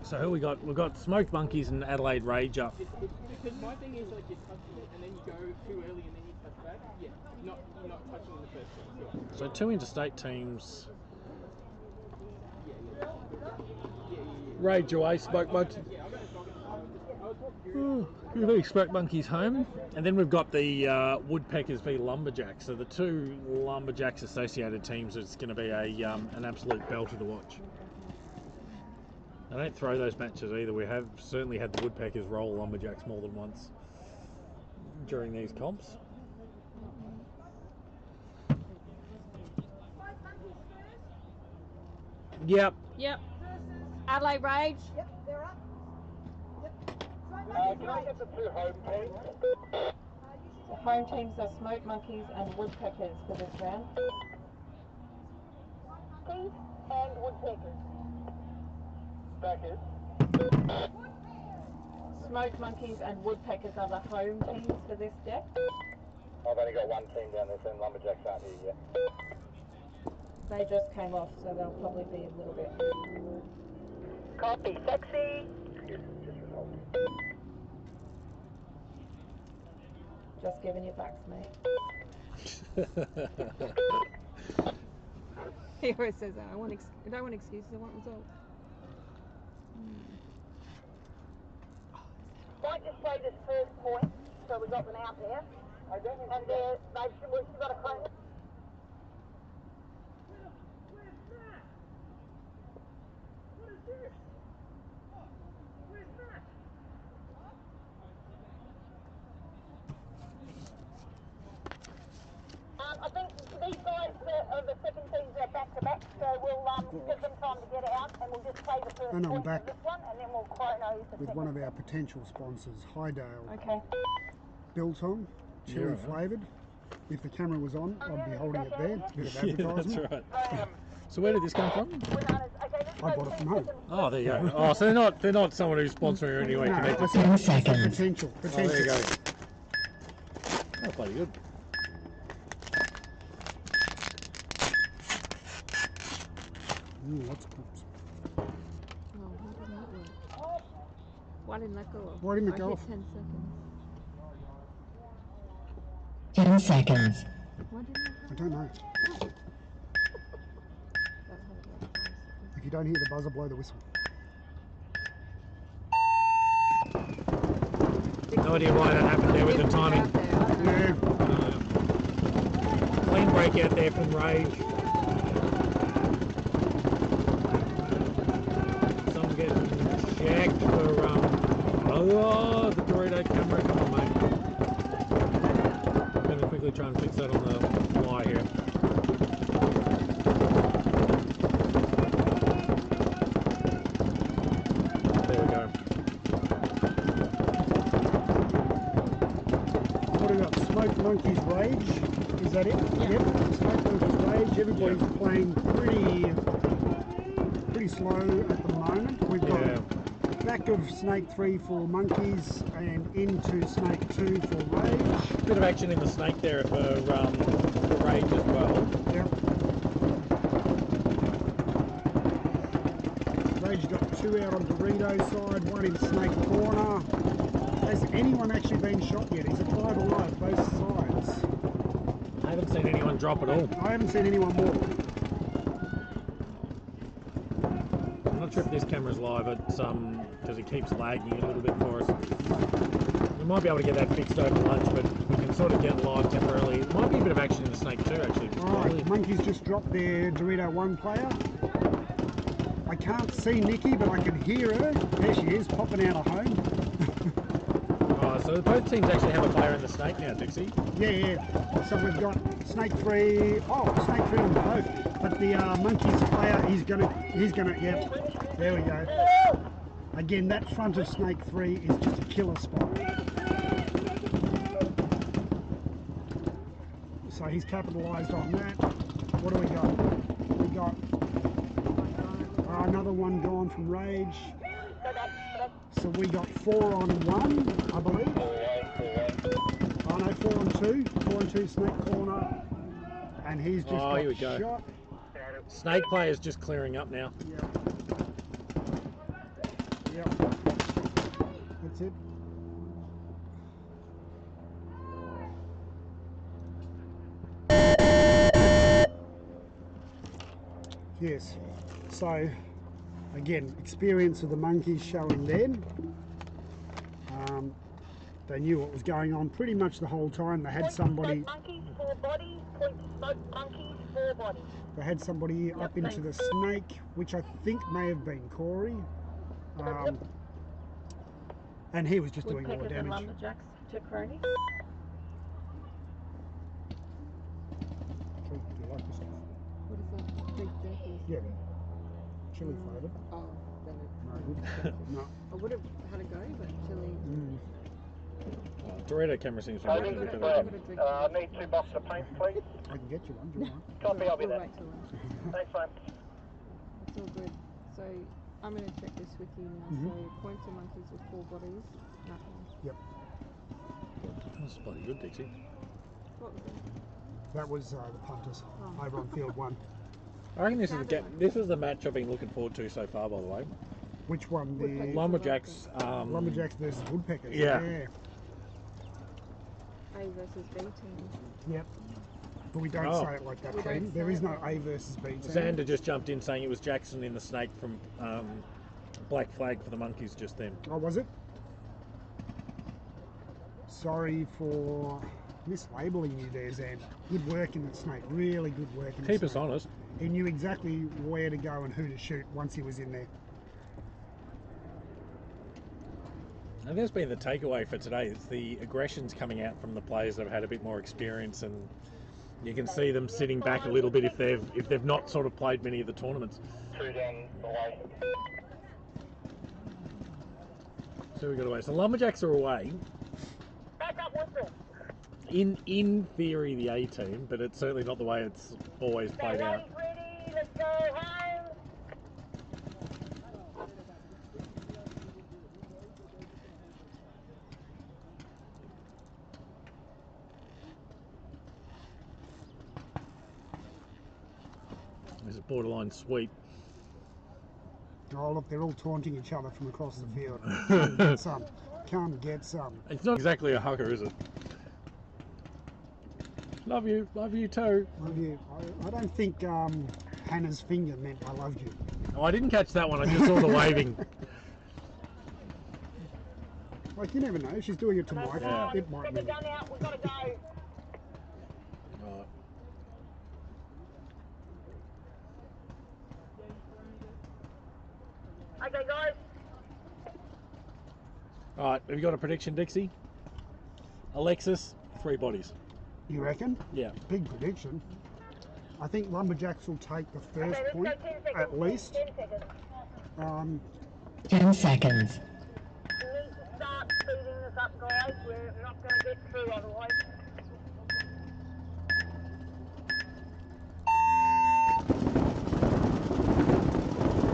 So who we got? We've got Smoked Monkeys and Adelaide Rage up. Because my thing is like you're touching it and then you go too early and then you touch back. Yeah, you're not touching in the first place. So two interstate teams. Rage away, Smoked Monkeys. We expect Monkeys home, and then we've got the Woodpeckers v Lumberjacks. So the two Lumberjacks associated teams. It's going to be a an absolute belter to watch. I don't throw those matches either. We have certainly had the Woodpeckers roll Lumberjacks more than once during these comps. Yep. Yep. Adelaide Rage. Yep, they're up. Yep. Can I get the two home teams? The home teams are Smoked Monkeys and Woodpeckers for this round. Monkeys and Woodpeckers. Backers. Smoked Monkeys and Woodpeckers are the home teams for this deck. I've only got one team down there, so Lumberjacks aren't here yet. They just came off, so they'll probably be a little bit. Copy, sexy. Just giving you backs, mate. He always says that. I don't want excuses, I want results. Might just play this first point, so we got them out there. And they've still got a claim. I think these guys are the second teams are back to back, so we'll give them time to get out, and we'll just play the first And I'm point back of this one, and then we'll chrono the with second. one of our potential sponsors, Hydale Okay. Biltong, chili flavoured. If the camera was on, I'd be holding it there. It's a bit of advertisement. That's right. So where did this come from? I bought it from home. Oh, there you go. Oh, so they're not someone who's sponsoring or anyway No, connected. I said 10 seconds. potential. Oh, there you go. That's bloody good. Lots of pops. Oh, how did that work? Why didn't that go off? Why didn't it I go hit off? 10 seconds. 10 seconds. Why didn't it I don't know. That's how it works. If you don't hear the buzzer, blow the whistle. No idea why that happened there with the timing. Yeah. Clean break out there from Rage. Someone getting shagged for oh, the Dorito camera. Come on, mate. I'm gonna quickly try and fix that on the fly here. There we go. What have we got? Smoked Monkeys Rage. Is that it? Yeah. Yep. Smoked Monkeys Rage. Everybody's playing pretty slow at the moment. We've got back of Snake 3 for Monkeys and into Snake 2 for Rage. Bit of action in the snake there for Rage as well. Yep. Rage got 2 out on Dorito's side, 1 in Snake Corner. Has anyone actually been shot yet? He's applied alive both sides. I haven't seen anyone drop at all. I haven't seen anyone more. I'm not sure if this camera's live, because it keeps lagging a little bit for us. We might be able to get that fixed over lunch, but we can sort of get live temporarily. There might be a bit of action in the Snake too, actually. Alright, Monkeys just dropped their Dorito 1 player. I can't see Nikki, but I can hear her. There she is, popping out of home. So both teams actually have a player in the Snake now, Dixie. Yeah. So we've got Snake 3. Oh, Snake 3 on both. But the Monkeys player, he's gonna, yeah. There we go. Again, that front of Snake 3 is just a killer spot. So he's capitalised on that. What do we got? We got another one gone from Rage. So we got 4 on 1, I believe. no, 4 on 2. 4 on 2 snake corner. And he's just got here we go. shot. Snake player's just clearing up now. Yep. Yep. That's it. Yes. So, again, experience of the monkeys showing then. They knew what was going on pretty much the whole time. They had somebody. Monkeys, 4 bodies. Point to smoke monkeys, 4 bodies. They had somebody up into the snake, which I think may have been Corey. And he was just doing all the Woodpeckers and damage. lumberjacks to Crony. Do you like this stuff? What is that? Big jerky. Yeah. Chili flavoured. Oh, then No good. No. I would have had a go, but chili. Dorito camera seems to be working a bit better. I need 2 boxes of paint, please. I can get you one. Do you want? Copy, I'll be We'll there. wait till then. Thanks, mate. It's all good. So I'm going to check this with you now. So points to monkeys with 4 bodies. Nothing. Yep. That's bloody good, Dixie. What was it? That was the punters over on field 1. I reckon this is the match I've been looking forward to so far, by the way. Which one? The Lumberjacks. Lumberjacks versus Woodpeckers. Yeah. A versus B team. Yep. But we don't say it like that, We Clem. don't There say is it no like A versus B team. Xander just jumped in saying it was Jackson in the snake from Black Flag for the monkeys just then. Oh, was it? Sorry for mislabeling you there, Xander. Good work in the snake. Really good work in the Keep snake. us honest. He knew exactly where to go and who to shoot once he was in there. And there's been the takeaway for today. It's the aggressions coming out from the players that have had a bit more experience, and you can see them sitting back a little bit if they've not sort of played many of the tournaments. 2 down away. So we got away. So Lumberjacks are away. Back up, whistle. In theory, the A team, but it's certainly not the way it's always played out. Ladies ready, let's go home. There's a borderline sweep. Oh, look, they're all taunting each other from across the field. Come get some. Come get some. It's not exactly a hugger, is it? Love you too. Love you. I don't think Hannah's finger meant I loved you. Oh, I didn't catch that one. I just saw the waving. Like, you never know. She's doing it to Mike. Yeah. It might Get the mean. gun out, we've got to go. Right. Okay, guys. All right. Have you got a prediction, Dixie? Alexis, 3 bodies. You reckon? Yeah. Big prediction. I think Lumberjacks will take the first Okay, let's point, go 10 seconds. at least. 10 seconds. 10 seconds. We need to start speeding this up, guys. We're not going to get through otherwise.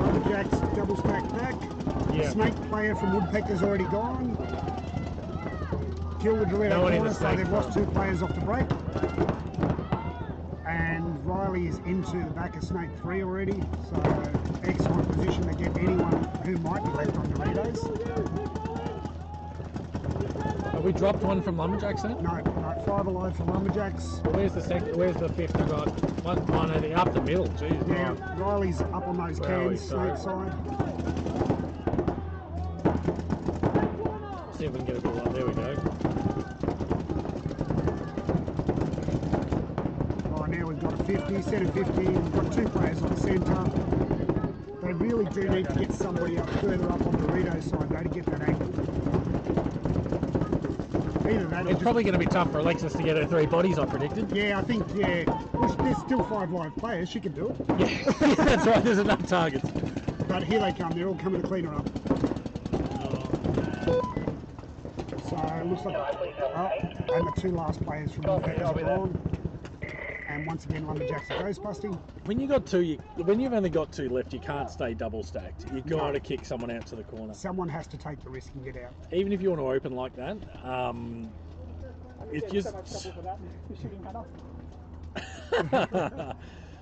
Lumberjacks double stack back. Yeah. Snake player from Woodpecker's already gone. Kill the Dorito No one in corner, the so snake they've lost 2 players off the break. And Riley is into the back of Snake 3 already, so excellent position to get anyone who might be left on Doritos. Have we dropped one from Lumberjacks then? No, 5 alive for Lumberjacks. Where's the second? Where's the 5th? You got one I think up the middle. Jeez. Yeah, right. Riley's up on those Riley's cans, sorry. Snake side. See if we can get a bit of luck. There we go. Oh, now we've got a 50, set of 50, we've got 2 players on the centre. They really do need to get somebody up further up on Dorito's side though to get that angle. Either that or It's just, probably going to be tough for Alexis to get her 3 bodies, I predicted. yeah, I think, yeah. Well, there's still 5 live players, she can do it. Yeah, that's right. There's enough targets. But here they come, they're all coming to clean her up. So it looks like, and the 2 last players from Woodpeckers are gone. And once again, Lumberjacks are ghost busting. When you got 2, when you've only got 2 left, you can't stay double stacked. You got to kick someone out to the corner. Someone has to take the risk and get out. Even if you want to open like that, It's just.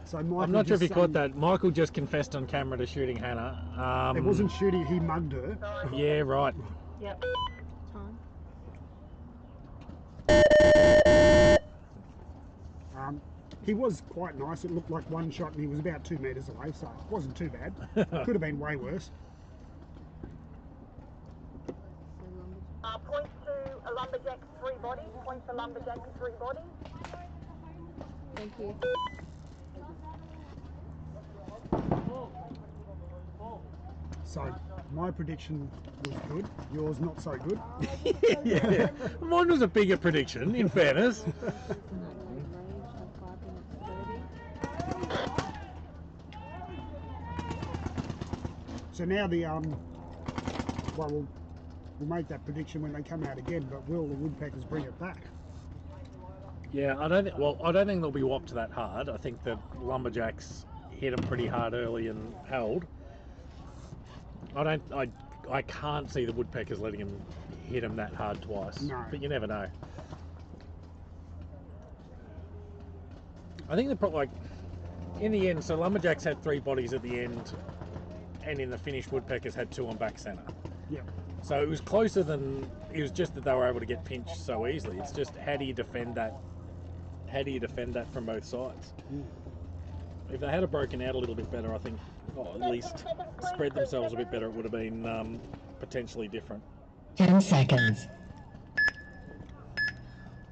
So Michael I'm not sure if you just caught that. Michael just confessed on camera to shooting Hannah. It wasn't shooting, he mugged her. Yeah, right. Yep. Time. He was quite nice. It looked like one shot and he was about 2 metres away, so it wasn't too bad. Could have been way worse. Points to a lumberjack 3 body. Points to lumberjack 3 body. Thank you. So my prediction was good. Yours not so good. Yeah. Mine was a bigger prediction, in fairness. So now the well, we'll make that prediction when they come out again. But will the woodpeckers bring it back? Yeah, I don't think they'll be whopped that hard. I think the lumberjacks hit them pretty hard early and held. I can't see the woodpeckers letting them hit them that hard twice. No. But you never know. I think they're probably, like, in the end, so lumberjacks had 3 bodies at the end, and in the finish, woodpeckers had 2 on back centre. Yeah. So it was closer than, it was just that they were able to get pinched so easily. It's just, how do you defend that? How do you defend that from both sides? If they had broken out a little bit better, I think, at least spread themselves a bit better, it would have been potentially different. 10 seconds.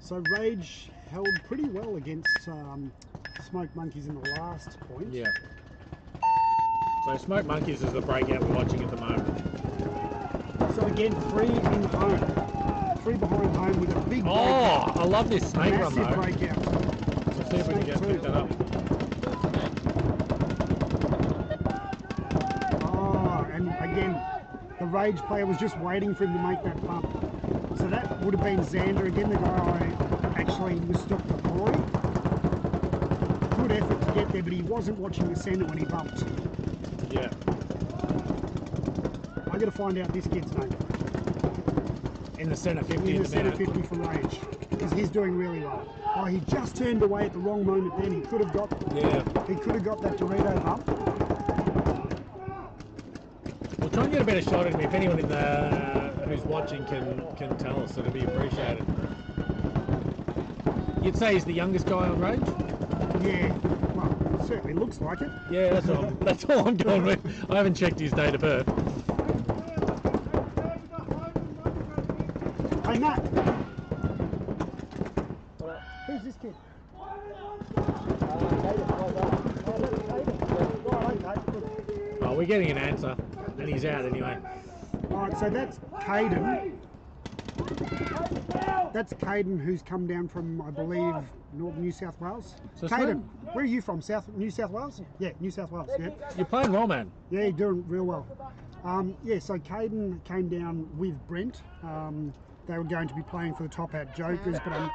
So Rage held pretty well against Smoke Monkeys in the last point. Yeah. So Smoke Monkeys is the breakout we're watching at the moment. So again, 3 in home. 3 behind home with a big breakout. I love this snake run Massive though. breakout. Let's see if we can pick that up. And again, the Rage player was just waiting for him to make that bump. So that would have been Xander again, the guy I actually mistook for Corey. Good effort to get there, but he wasn't watching the centre when he bumped. Yeah. I got to find out this kid's name. In the centre 50 In the centre 50 for Rage, because he's doing really well. Oh, he just turned away at the wrong moment. Then he could have got. Yeah. He could have got that Dorito bump. We'll try and get a better shot at him. If anyone in the who's watching can tell us, it'd be appreciated. You'd say he's the youngest guy on Rage? Yeah. Well, it certainly looks like it. Yeah, that's all I'm going with. I haven't checked his date of birth. Hey Matt. Who's this kid? Oh, we're getting an answer, and he's out anyway. Alright, so that's Caden. That's Caden, who's come down from, I believe, northern New South Wales. So Caden, where are you from? New South Wales? Yeah, New South Wales, yeah. You're playing well, man. Yeah, you're doing real well. Yeah, so Caden came down with Brent. They were going to be playing for the Top Hat Jokers, but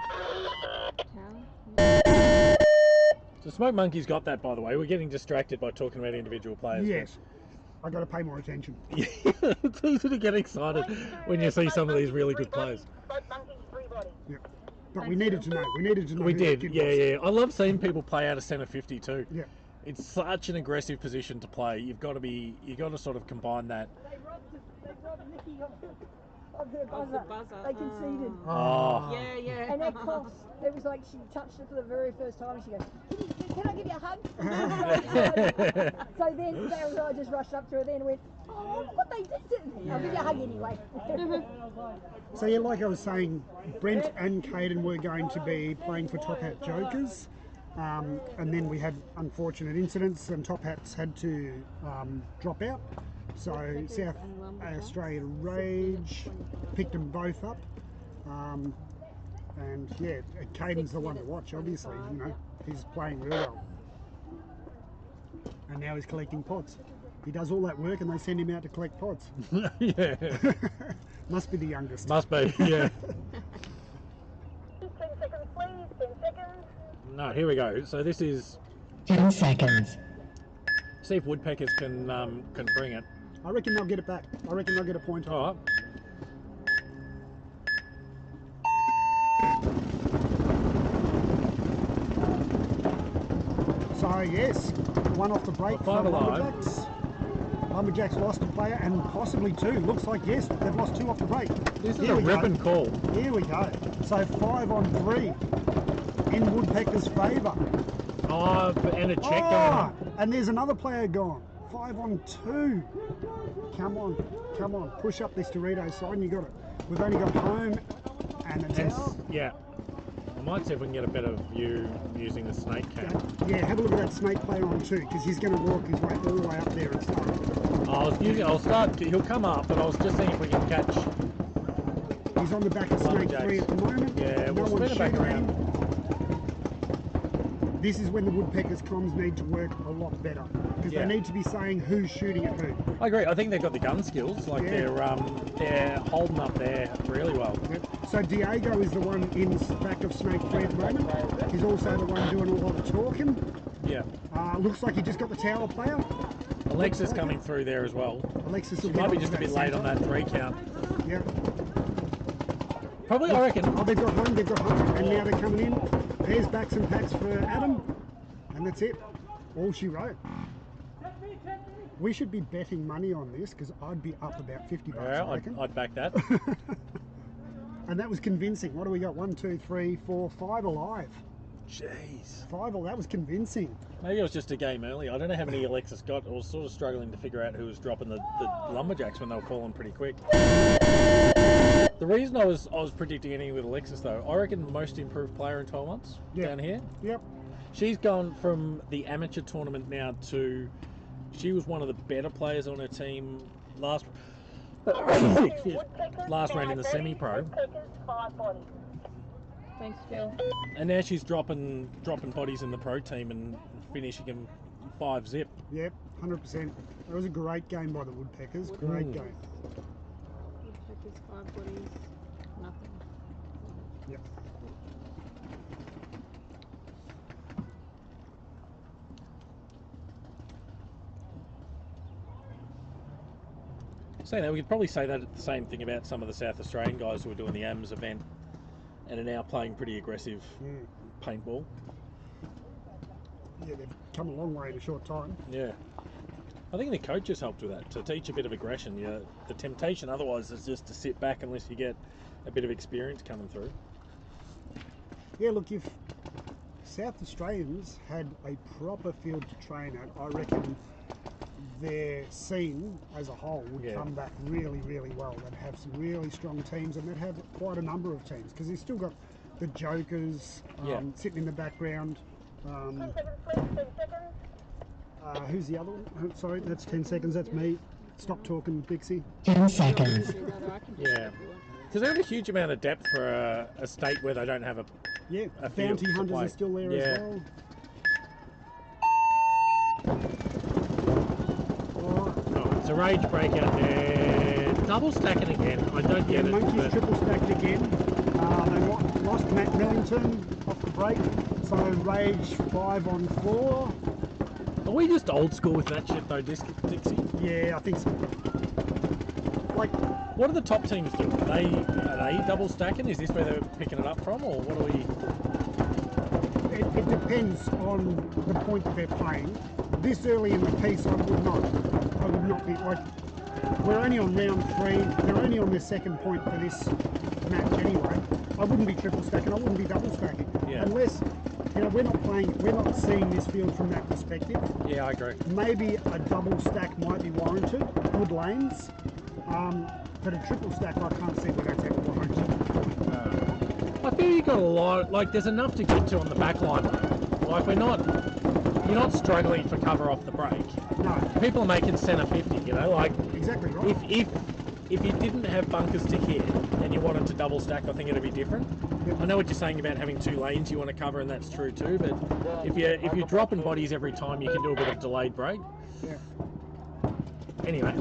So Smoke Monkey's got that, by the way. We're getting distracted by talking about individual players. yes, I got to pay more attention. Yeah, it's easy to get excited when you see some of these really good players. Yeah. But we needed to know. We needed to know. We who did, that kid yeah, was. yeah. I love seeing people play out of centre 50 too. Yeah. It's such an aggressive position to play. You've got to sort of combine that. They robbed Nikki of her buzzer. They conceded. Oh. Yeah. And that cost. It was like she touched it for the very first time. She goes, "Can I give you a hug?" So then I just rushed up to her then and went, "Oh, look what they did! I'll give you a hug anyway." So yeah, like I was saying, Brent and Caden were going to be playing for Top Hat Jokers, and then we had unfortunate incidents, and Top Hats had to drop out. So South Australia Rage picked them both up, and yeah, Caden's the one to watch. Obviously, you know, he's playing real well, and now he's collecting pods. He does all that work, and they send him out to collect pods. Yeah. Must be the youngest. Must be, yeah. 10 seconds, please. 10 seconds. No, here we go. So this is 10 seconds. see if woodpeckers can bring it. I reckon they'll get it back. I reckon they'll get a point on All right. So yes, one off the break Well, for five alive. Lumberjacks. Lumberjacks lost a player and possibly two. Looks like yes, they've lost two off the break. This is Here a we go. ripping call. Here we go. So 5 on 3 in Woodpecker's favour. Oh, and a check going on. And there's another player gone. 5 on 2. Come on, come on. Push up this Dorito sign. You got it. We've only got home and a towel. Yeah. I might see if we can get a better view using the snake cam. Yeah, have a look at that snake player on 2 because he's going to walk his way all the way up there and start. I'll start. He'll come up, but I was just seeing if we can catch. He's on the back of snake 3 at the moment. Yeah, no we'll one's spin it back shooting around. him. This is when the Woodpeckers comms need to work a lot better because Yeah. they need to be saying who's shooting at who. I agree. I think they've got the gun skills. Like Yeah. they're holding up there really well. Yep. So Diego is the one in the back of snake 3 at the moment. He's also the one doing a lot of talking. Yeah. Looks like he just got the tower player. Alexa's coming through there as well. Alexis She will might be get just a onto bit late on that 3 count. Yeah. Probably, I reckon. Oh, they've got home, and now they're coming in. There's backs and packs for Adam, and that's it. All she wrote. We should be betting money on this because I'd be up about 50 bucks. Yeah, I reckon. I'd back that. And that was convincing. What do we got? 1, 2, 3, 4, 5 alive. Jeez. 5 alive. That was convincing. Maybe it was just a game early. I don't know how many Alexis got. I was sort of struggling to figure out who was dropping the Lumberjacks when they were falling pretty quick. The reason I was predicting anything with Alexis though, I reckon the most improved player in 12 months down here. Yep. She's gone from the amateur tournament now to, she was one of the better players on her team last round in the semi-pro. Thanks, Phil. And now she's dropping bodies in the pro team and finishing them 5-zip. Yep, 100%. That was a great game by the Woodpeckers. Great game. Woodpeckers, 5 bodies, nothing. Yep. Saying that, we could probably say that the same thing about some of the South Australian guys who are doing the AMS event and are now playing pretty aggressive paintball. Yeah, they've come a long way in a short time. Yeah. I think the coaches helped with that, to teach a bit of aggression. You know, the temptation otherwise is just to sit back unless you get a bit of experience coming through. Yeah, look, if South Australians had a proper field to train at, I reckon their scene as a whole would come back really, really well. They'd have some really strong teams and they'd have quite a number of teams because they've still got the Jokers sitting in the background. 10 seconds, please, 10 seconds. Who's the other one? Oh, sorry, that's 10 seconds, that's me. Stop talking, Dixie. 10 seconds. Yeah. Because they have a huge amount of depth for a state where they don't have a field Bounty to Hunters play. are still there as well. Oh, it's a rage breakout there. Double stacking again. I don't get it. Monkeys but- triple stacked again. They lost Matt Millington off the break. So Rage 5 on 4. Are we just old school with that shit though, Dixie? Yeah, I think so. Like, what do the top teams do? Are they double stacking? Is this where they're picking it up from, or what are we? It depends on the point that they're playing. This early in the piece, I would not be like. We're only on round 3. They're only on their second point for this match anyway. I wouldn't be triple stacking. I wouldn't be double stacking unless. You know, we're not seeing this field from that perspective. Yeah, I agree. Maybe a double stack might be warranted, good lanes, but a triple stack I can't see where that's ever warranted. I feel you got a lot, like there's enough to get to on the back line. Like you're not struggling for cover off the break. No. People are making centre 50, you know, like exactly right. If you didn't have bunkers to hit and you wanted to double stack, I think it'd be different. I know what you're saying about having 2 lanes you want to cover, and that's true too. But if you're dropping bodies every time, you can do a bit of delayed break. Yeah. Anyway,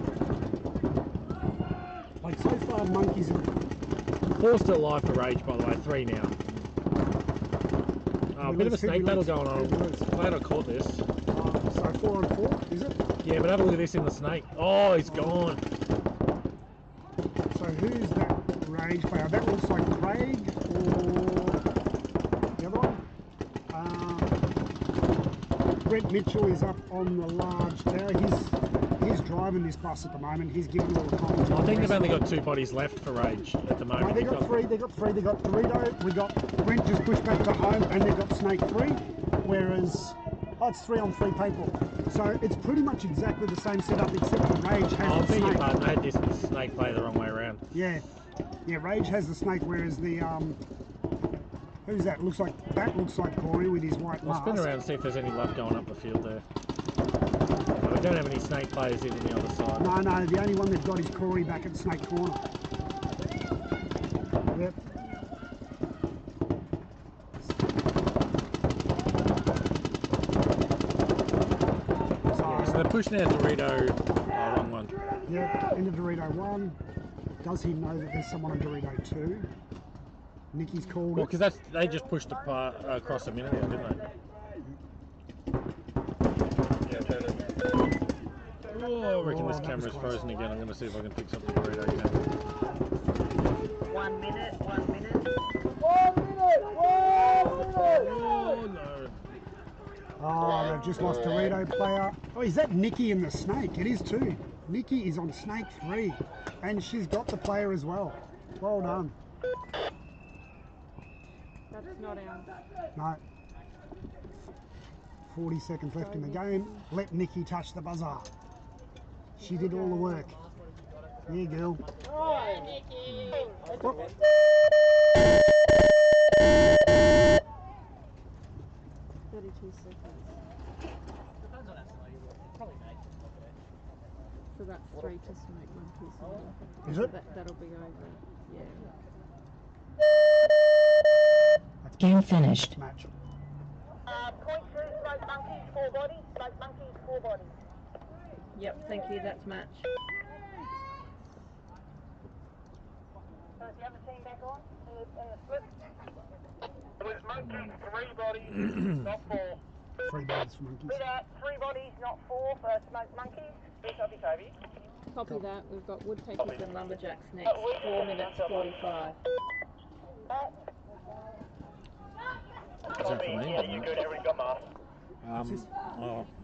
like so far, monkeys. 4 still alive for Rage, by the way. 3 now. A bit of a snake battle going on. Glad I caught this. So 4 on 4, is it? Yeah, but have a look at this in the snake. Oh, he's gone. So who's that Rage player? That looks like Craig or the other one. Brent Mitchell is up on the large tower. He's driving this bus at the moment. He's giving all the comments. I think they've only got 2 bodies left for Rage at the moment. No, they got 3. They got Dorito. We got Brent just pushed back to home, and they've got Snake 3. Whereas it's 3 on 3 people. So it's pretty much exactly the same setup, except for Rage has the Snake. I made this Snake play the wrong way around. Yeah, Rage has the Snake, whereas the who's that? Looks like Corey with his white I'll mask. spin around and see if there's any love going up the field there. But we don't have any Snake players in on the other side. No, the only one they've got is Corey back at Snake Corner. Yep. So they're pushing out Dorito, wrong one. Yeah, into Dorito 1. Does he know that there's someone on Dorito 2? Nicky's called Well, it. because they just pushed across a minute ago, didn't they? Oh, I reckon this camera's frozen again. I'm going to see if I can fix up the Dorito camera. 1 minute. 1 minute! Oh, no. Oh, they've just lost Dorito player. Oh, is that Nikki in the Snake? It is too. Nikki is on Snake 3. And she's got the player as well. Well done. That's not ours. No. 40 seconds left in the game. Let Nikki touch the buzzer. She did all the work. Yeah, girl. Oh, Nicky! Whoop. 32 seconds. So that's 3 to Smoke Monkeys. Is it? That'll be over. Yeah. Game finished. Match. Point 2, Smoke Monkeys, 4 bodies. Smoke Monkeys, 4 bodies. Yep, thank you, that's match. So is the other team back on in the split? It was Monkeys, 3 bodies, not 4. 3 bodies for Monkeys. With that, 3 bodies, not 4 for Smoke Monkeys. Copy, Toby. Copy that. We've got Woodpeckers and Lumberjacks next. 4 minutes 45. Is that for me? Yeah, you good, everybody got mask.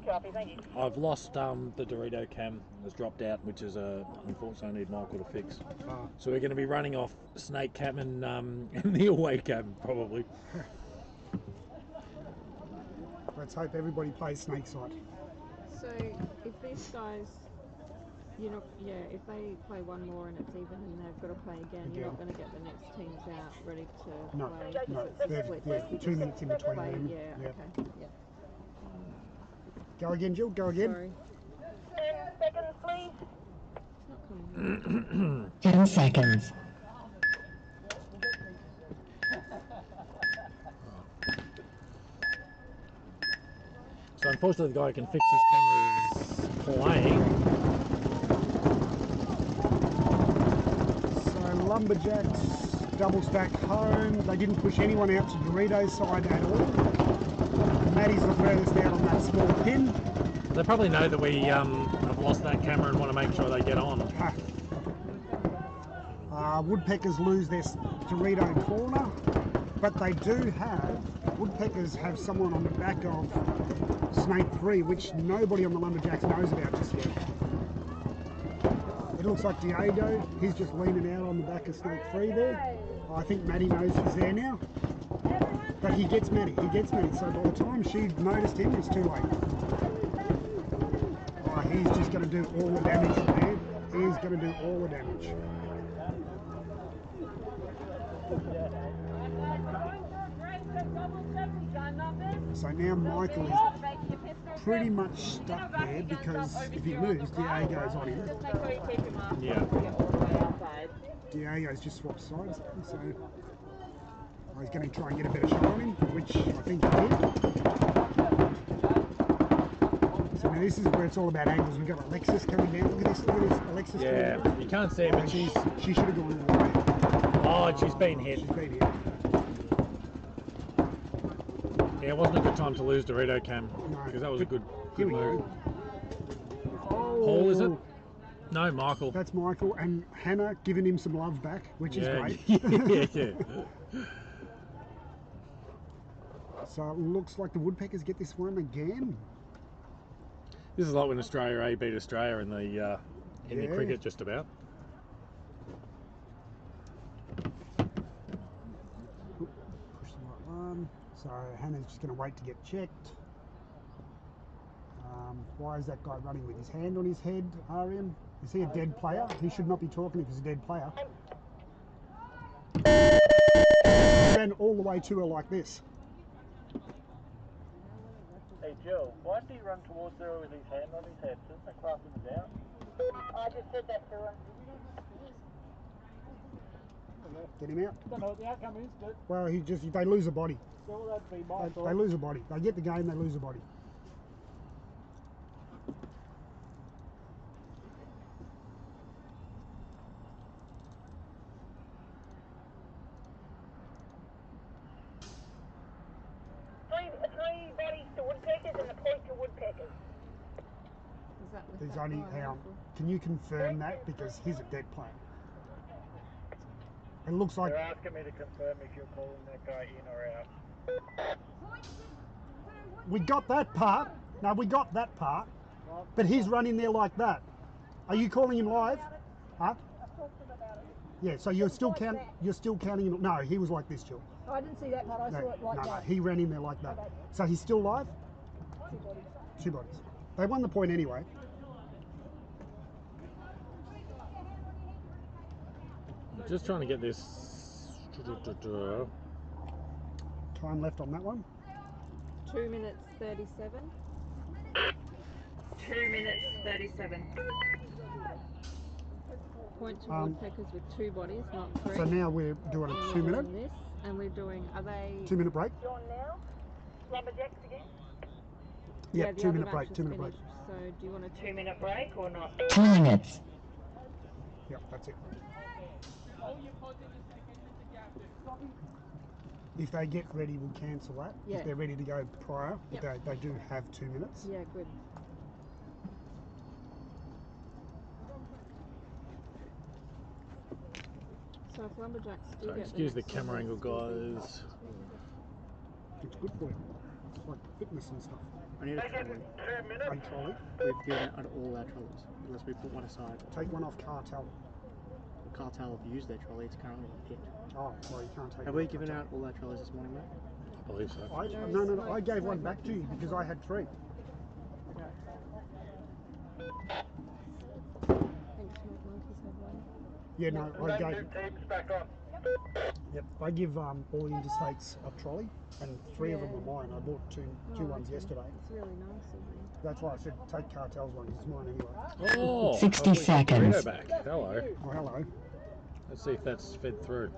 Copy, thank you. I've lost the Dorito cam. Has dropped out, which is unfortunately I need Michael to fix. So we're going to be running off Snake cam and the away cam probably. Let's hope everybody plays Snake side. So if these guys, if they play one more and it's even and they've got to play again, you're not going to get the next teams out ready to No, play. no. It's split. Yeah, 2 minutes in between Play, them. yeah, Yeah. okay. Yeah. Go again, Jill. Go again. Sorry. 10 seconds, please. It's not coming. 10 seconds. So unfortunately the guy who can fix this camera is playing. So Lumberjacks double stack home. They didn't push anyone out to Dorito's side at all. Maddie's the furthest out on that small pin. They probably know that we have lost that camera and want to make sure they get on. Woodpeckers lose their Dorito corner, but they do have, Woodpeckers have someone on the back of Snake 3, which nobody on the Lumberjacks knows about just yet. It looks like Diego, he's just leaning out on the back of Snake 3 there. I think Maddie knows he's there now. But he gets Maddie, so by the time she noticed him, it's too late. Oh, he's just going to do all the damage from there. He's going to do all the damage. So now Michael is pretty much stuck there because if he moves, Diego's on him. Yeah. Diego's just swapped sides, so he's going to try and get a better shot on him, which I think he did. So now this is where it's all about angles. We've got Alexis coming down. Look at this, Alexis. Yeah, coming down. you can't see it, but She should have gone all the way. Oh, she's been hit. She's been hit. Yeah, it wasn't a good time to lose Dorito cam, No. because that was a good Here we move. go. Oh, Paul, is it? No, Michael. That's Michael, and Hannah giving him some love back, which is great. yeah. So it looks like the woodpeckers get this one again. This is like when Australia A beat Australia in the cricket, just about. Oop, push the right one. So Hannah's just going to wait to get checked. Why is that guy running with his hand on his head, Arian? Is he a dead player? He should not be talking if he's a dead player. He ran all the way to her like this. Hey Jill, why did he run towards her with his hand on his head? Doesn't that class him down? I just said that to him. Get him out. I don't know what the outcome is, but Well, they lose a body. still that'd be my They thought. lose a body. They get the game, they lose a body. Three bodies to woodpeckers and a point to woodpeckers. Is that with There's that only, guy hang on, rifle? can you confirm that? Because he's a dead player. It looks like, They're asking me to confirm if you're calling that guy in or out. we got that part. No, we got that part. But he's running there like that. Are you calling him live? Huh? Yeah, so you're still counting him. No, he was like this, Jill. I didn't see that part. I saw it like no, that. he ran in there like that. Okay. So he's still live? Two bodies. Two bodies. They won the point anyway. Just trying to get this. Time left on that one. 2 minutes 37. 2 minutes 37. Point to woodpeckers with 2 bodies, not 3. So now we're doing And a we're 2 minute. doing this, and we're doing, are they... 2 minute break. You on now? Lumberjacks again? Yeah, the 2 other minute match break. is 2 minute break. finished. So do you want to 2 minute break or not? 2 minutes. Yep, that's it. If they get ready, we'll cancel that. Yeah. If they're ready to go prior, Yep. but they do have 2 minutes. Yeah, good. So if lumberjacks do So get excuse the next camera one, angle, guys. It's good for you. It's like fitness and stuff. I need a trolley. A trolley. We've given out all our trolleys, unless we put one aside. Take one off cartel. The cartel have used their trolley, it's currently on pit. Oh, well, you can't take Have one we off given cartel. out all our trolleys this morning, mate? I believe so. No, I gave one back to you because I had 3. Thanks, Smoke Monkeys have one. Yeah, no, I gave. Teams back on. Yep, I give all the interstates a trolley, and 3 of them are mine. I bought two ones yesterday. It's really nice of you. That's why I said take cartel's one. It's mine anyway. Oh, 60 we got seconds. Burrito back. Hello. Oh, hello. Let's see if that's fed through.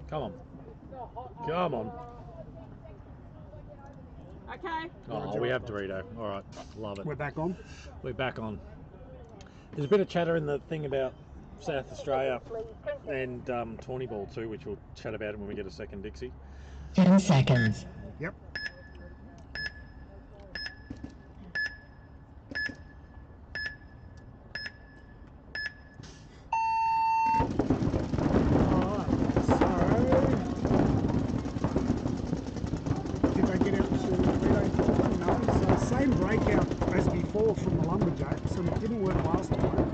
Come on. Come on. Okay. Oh, we have Dorito. All right. Love it. We're back on. We're back on. There's a bit of chatter in the thing about South Australia and Tawny Ball too, which we'll chat about when we get a second, Dixie. 10 seconds. Yep. From the lumberjacks, and it didn't work last time.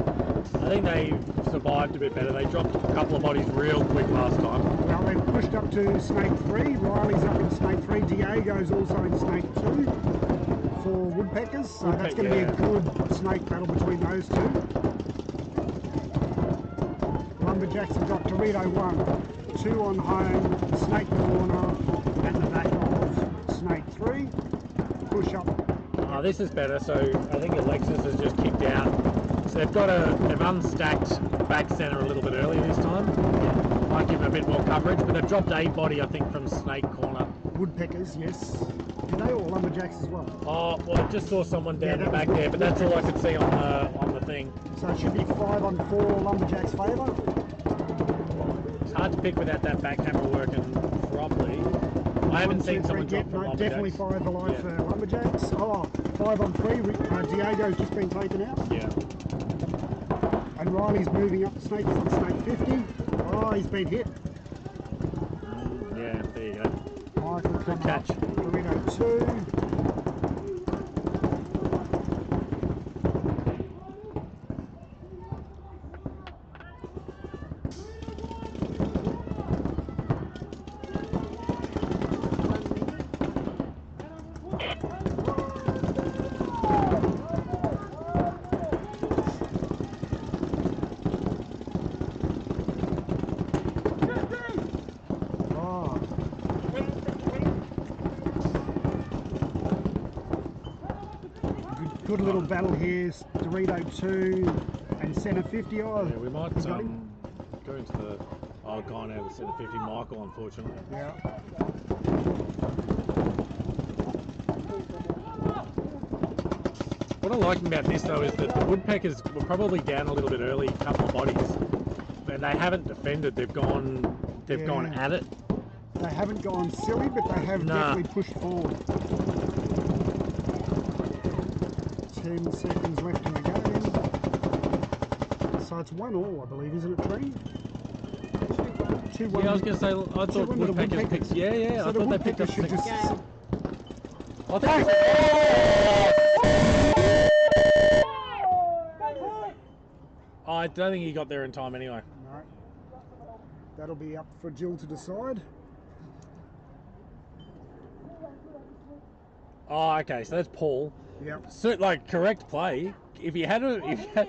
I think they survived a bit better. They dropped a couple of bodies real quick last time. Well, they've pushed up to snake 3. Riley's up in snake 3. Diego's also in snake 2 for woodpeckers. So that's going to be a good snake battle between those 2. Lumberjacks have got Dorito 1, 2 on home, snake corner, and the back of snake 3. Push up. This is better, so I think Alexis has just kicked out. So they've unstacked back centre a little bit earlier this time. Might give them a bit more coverage, but they've dropped a body, I think, from snake corner. Woodpeckers, yes. Did they all lumberjacks as well? Oh, well, I just saw someone down the back there, but that's all I could see on the thing. So it should be 5 on 4 lumberjacks' favour. It's hard to pick without that back camera working properly. I haven't seen someone drop from lumberjacks. Definitely 5 alive for lumberjacks. Oh, 5 on 3. Diego's just been taken out. Yeah. And Riley's moving up the snake. He's on snake 50. Oh, he's been hit. Yeah, there you go. Michael Good coming catch. up. Rd2. Good little battle here, Rd2 and centre 50. Oh, Yeah, we might got him. go into the. Oh, gone out of centre 50, Michael, unfortunately. Yeah. What I like about this though is that the woodpeckers were probably down a little bit early, a couple of bodies, and they haven't defended. They've gone at it. They haven't gone silly, but they have definitely pushed forward. 10 seconds left in the game. So it's 1-1, I believe, isn't it, Tree? 2-1. Yeah, I was going to say, I thought woodpeckers picked. Yeah, So I the thought they picked up. woodpeckers should just. I think. I don't think he got there in time anyway. No. That'll be up for Jill to decide. Oh, okay, so that's Paul. Yep. So, like, correct play. If you had a. I hit him!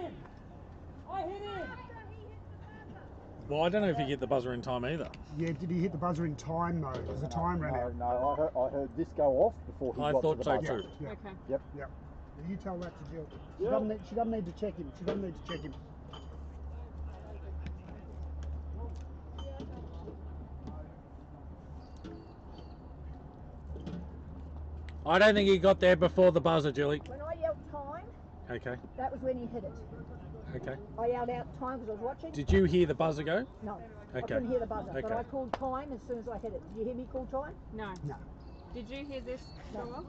Well, I don't know if he hit the buzzer in time either. Yeah, did he hit the buzzer in time though? Because the time ran out. No, I heard this go off before he I got thought to the so buzzer. too. Yeah. Okay. Yep. Yep. You tell that to Jill. She doesn't need to check him. She doesn't need to check him. I don't think he got there before the buzzer, Julie. When I yelled time, Okay, that was when he hit it. okay. I yelled out time because I was watching. Did you hear the buzzer go? No, I Okay. couldn't hear the buzzer, but Okay. I called time as soon as I hit it. Did you hear me call time? No. No. Did you hear this go off?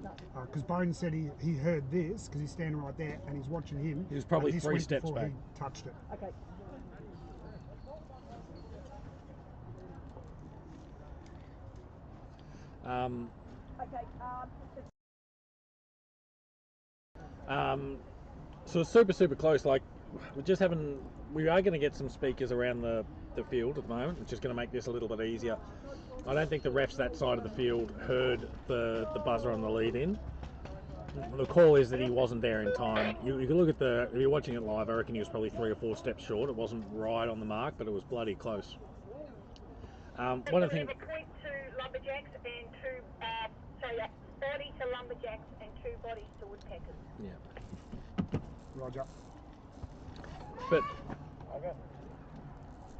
No. Because Bones said he heard this because he's standing right there and he's watching him. He was probably but this 3 went steps before back. He touched it. Okay. Okay. So it's super close. Like, we are going to get some speakers around the field at the moment, which is going to make this a little bit easier. I don't think the refs that side of the field heard the buzzer on the lead in. The call is that he wasn't there in time. You can look at if you're watching it live, I reckon he was probably 3 or 4 steps short. It wasn't right on the mark, but it was bloody close. One of the things. A point to lumberjacks and body to lumberjacks and 2 bodies to woodpeckers. Yeah. Roger. But Okay.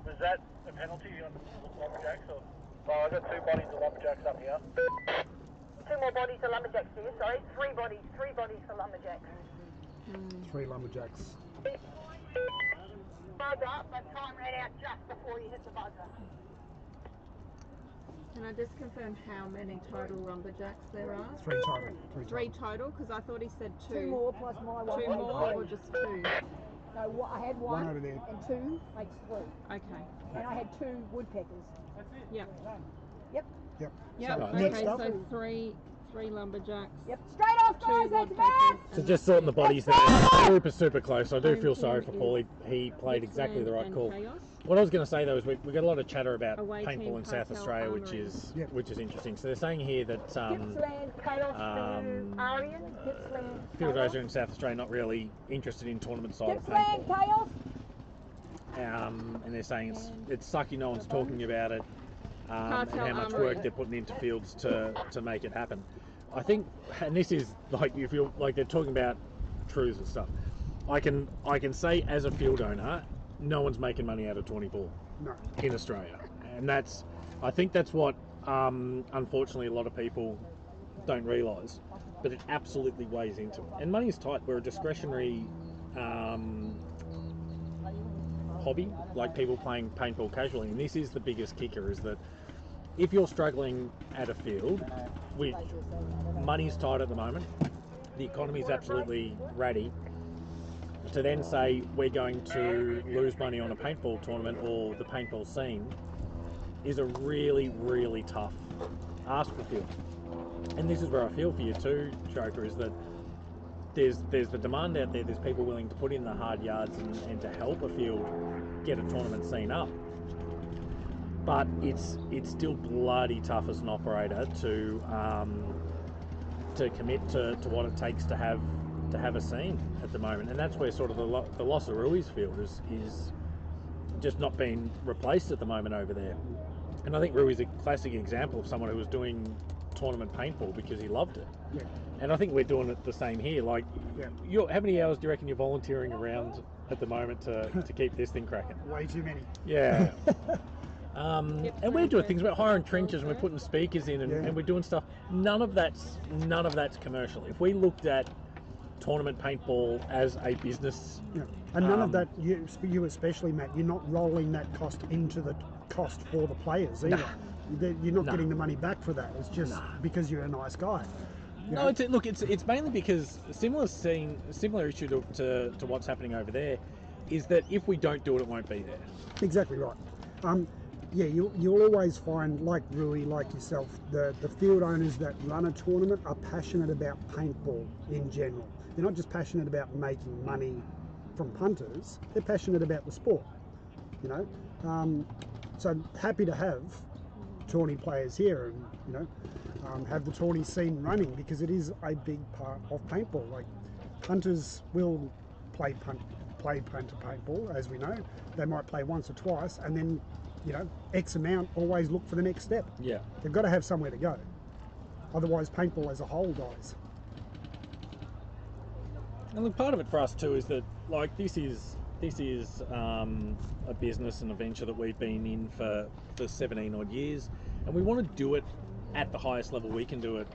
Was that a penalty on lumberjacks or? Oh, I got 2 bodies of lumberjacks up here. 2 more bodies to lumberjacks here, sorry. 3 bodies for lumberjacks. 3 lumberjacks. Buzzer, but time ran out just before you hit the buzzer. Can I just confirm how many total lumberjacks there are? 3 total. 3 total, because I thought he said 2. 2 more plus my 1. 2 more or just 2? No, I had 1 over there. and 2 makes 3. Okay. And I had 2 woodpeckers. Yep. Yep. Yep. Yep. So Okay, next up, so 3 lumberjacks. Yep. Straight off, 2 guys. That's woodpeckers. bad. So and just that's sorting the it. bodies there, super close. I do feel sorry for Paul. He played exactly the right and call. Chaos. What I was going to say though is we got a lot of chatter about Away paintball team in South cartel Australia, armory. which is interesting. So they're saying here that Gippsland, chaos to Arian. Gippsland, field chaos. guys are in South Australia not really interested in tournament side of Gippsland, paintball. chaos. And they're saying it's sucky no one's talking about it, and Cartel how much armory. work they're putting into fields to make it happen. I think, and this is like, you feel like they're talking about truths and stuff. I can say as a field owner, no one's making money out of 24 no. in Australia, and I think that's what unfortunately a lot of people don't realise, but it absolutely weighs into it. And money is tight. We're a discretionary hobby, like people playing paintball casually, and this is the biggest kicker, is that if you're struggling at a field, money's tight at the moment, the economy's absolutely ratty, to then say we're going to lose money on a paintball tournament or the paintball scene is a really tough ask for field. And this is where I feel for you too, Joker, is that there's the demand out there. There's people willing to put in the hard yards and to help a field get a tournament scene up. But it's still bloody tough as an operator to commit to what it takes to have a scene at the moment, and that's where sort of the loss of Rui's field is just not being replaced at the moment over there. And I think Rui's a classic example of someone who was doing tournament paintball because he loved it. Yeah. And I think we're doing it the same here. Like, Yeah. how many hours do you reckon you're volunteering around at the moment to keep this thing cracking? Way too many. Yeah. And we're doing things. We're hiring trenches and we're putting speakers in and we're doing stuff. None of that's commercial. If we looked at tournament paintball as a business, and none of that, you especially, Matt, you're not rolling that cost into the cost for the players either. You're not getting the money back for that. It's just because you're a nice guy. No, it's mainly because similar issue to what's happening over there is that if we don't do it, it won't be there. Exactly right. You'll always find, like Rui, like yourself, the field owners that run a tournament are passionate about paintball in general. They're not just passionate about making money from punters, they're passionate about the sport, you know. So happy to have tourney players here and, you know, have the tourney scene running, because it is a big part of paintball. Like, punters will play punter paintball, as we know. They might play once or twice and then, you know, X amount always look for the next step. Yeah. They've got to have somewhere to go. Otherwise paintball as a whole dies. And look, part of it for us too is that, like, this is a business and a venture that we've been in for 17 odd years, and we want to do it at the highest level we can do it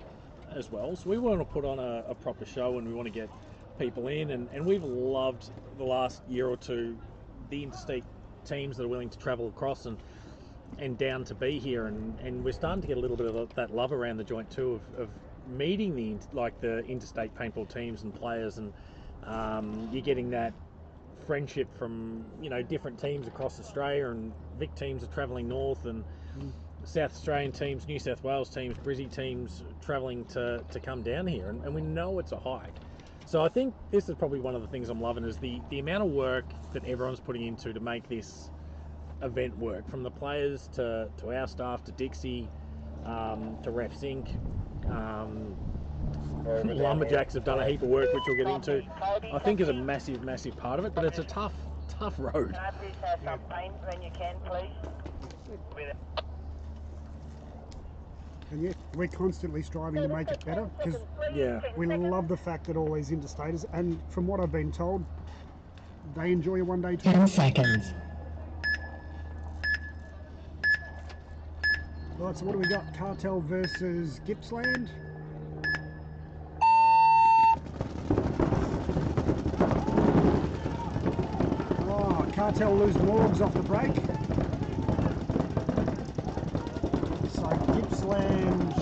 as well. So we want to put on a proper show, and we want to get people in, and we've loved the last year or two the interstate teams that are willing to travel across and down to be here, and we're starting to get a little bit of that love around the joint too of meeting the interstate paintball teams and players, and you're getting that friendship from, you know, different teams across Australia, and Vic teams are travelling north, and South Australian teams, New South Wales teams, Brizzy teams travelling to come down here, and we know it's a hike. So I think this is probably one of the things I'm loving, is the amount of work that everyone's putting into to make this event work, from the players to our staff, to Dixie, to Refs Inc. Lumberjacks have done a heap of work, which we'll get into. I think is a massive, massive part of it, but it's a tough road. Can I please have some paint when you can, please? And yeah, we're constantly striving to make it better, because we love the fact that all these interstaters, and from what I've been told, they enjoy a one-day tour. 10 seconds. Right, so what do we got? Cartel versus Gippsland. Oh, Cartel lose Moorabs off the break. So Gippsland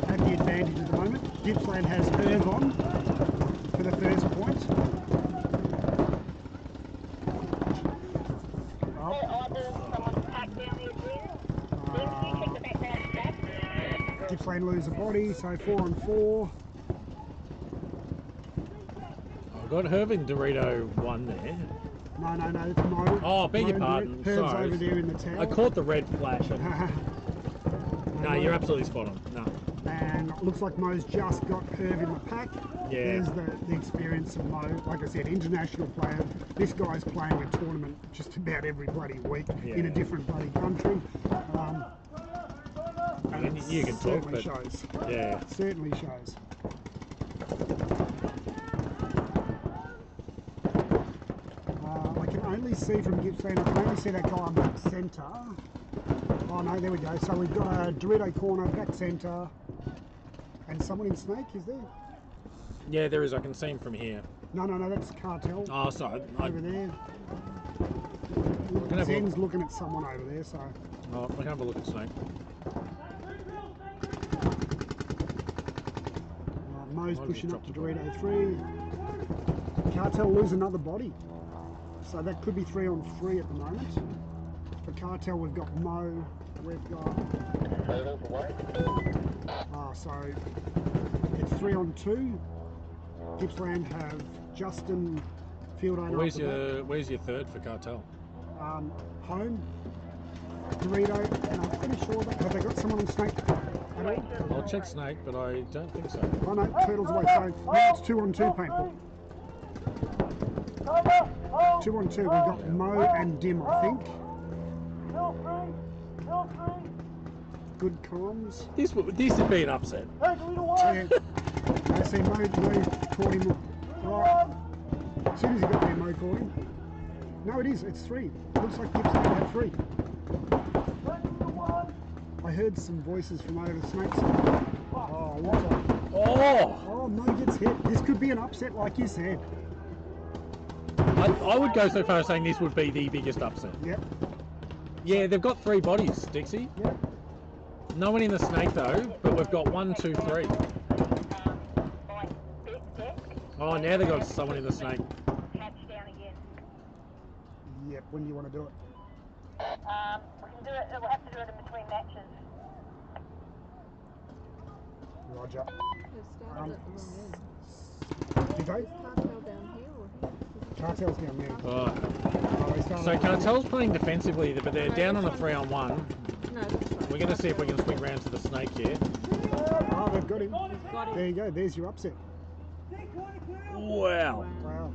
have the advantage at the moment. Gippsland has Irv on for the first point. Gippsland lose a body, so 4 on 4. I've got Hervin Dorito 1 there. No, it's Mo. Oh, beg your pardon. Herv's Sorry. over there in the tower. I caught the red flash. No, you're absolutely spot on. No. And it looks like Mo's just got Herv in the pack. Yeah. There's the experience of Mo. Like I said, international player. This guy's playing a tournament just about every bloody week in a different bloody country. And you can talk, but shows. Yeah. It certainly shows. I can only see from Gippsland, I can only see that guy on back centre. Oh no, there we go. So we've got a Dorito corner, back centre, and someone in Snake, is there? Yeah, there is. I can see him from here. No, that's Cartel. Oh, sorry. Over there. Zen's looking at someone over there, so... Oh, I can have a look at Snake. Mo's pushing up to Dorito 3. Cartel lose another body. So that could be 3 on 3 at the moment. For Cartel, we've got Mo we've got. So it's 3 on 2. Gippsland have Justin, field owner. Where's your third for Cartel? Home. Dorito, and I'm pretty sure that have they got someone on Snake? I'll check Snake, but I don't think so. Oh no, Turtles away. So now it's 2 on 2 paintball. 2 on 2. We've got Mo and Dim, I think. Good comms. This would be an upset. Yeah. I see Mo caught him right. As soon as he got there, Mo caught him. No, it is. It's 3. Looks like Gippsland had 3. I heard some voices from over the Snakes. Oh, looks like. Oh, Mo gets hit. This could be an upset, like you said. I would go so far as saying this would be the biggest upset. Yep. Yeah, they've got 3 bodies, Dixie. Yep. No one in the Snake though, but we've got 1, 2, 3. Oh, now they've got someone in the Snake. Yep, when do you want to do it? We can do it, we'll have to do it in between matches. Roger. They've started at the wrong end. Did they? Cartel down here or here? Cartel's down there. Oh. They started So Cartel's playing defensively, but they're down on a 3 on 1. No, that's right. We're going to see if we can swing round to the Snake here. Oh, they've got him. Got him. There you go. There's your upset. Wow. Wow.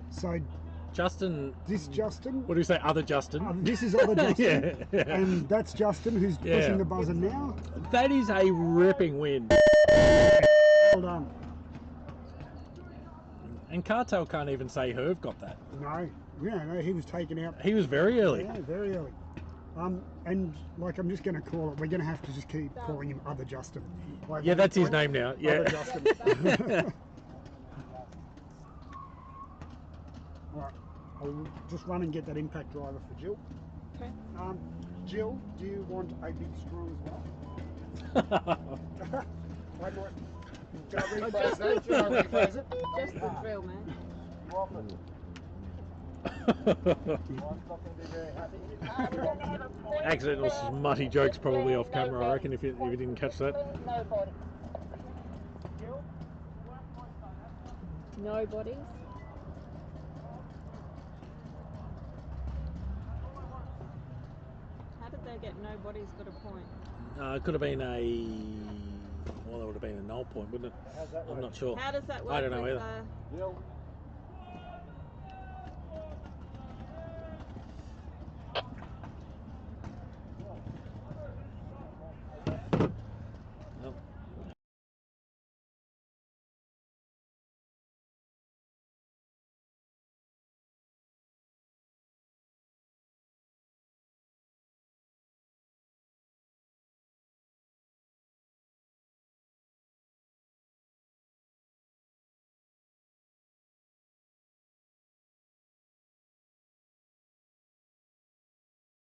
So Justin. this Justin. What do we say? Other Justin. This is other Justin. Yeah. And that's Justin who's pushing the buzzer now. That is a ripping win. Well done. And Cartel can't even say Herb got that. No. Yeah, no, he was taken out. He was very early. Yeah, very early. And like I'm just going to call it. We're going to have to just keep calling him Other Justin. Like, Yeah, that's his name now. Yeah. Other Justin. Right. I'll just run and get that impact driver for Jill. Okay. Jill, do you want a big strong as well? I might. Can I rephrase that? Should I rephrase it? Just the drill, man. Accidental smutty jokes probably off camera, I reckon, if you didn't catch that. No bodies. How did they get no bodies got a point? It could have been well, that would have been a null point, wouldn't it? I'm not sure. How does that work? I don't know with, either.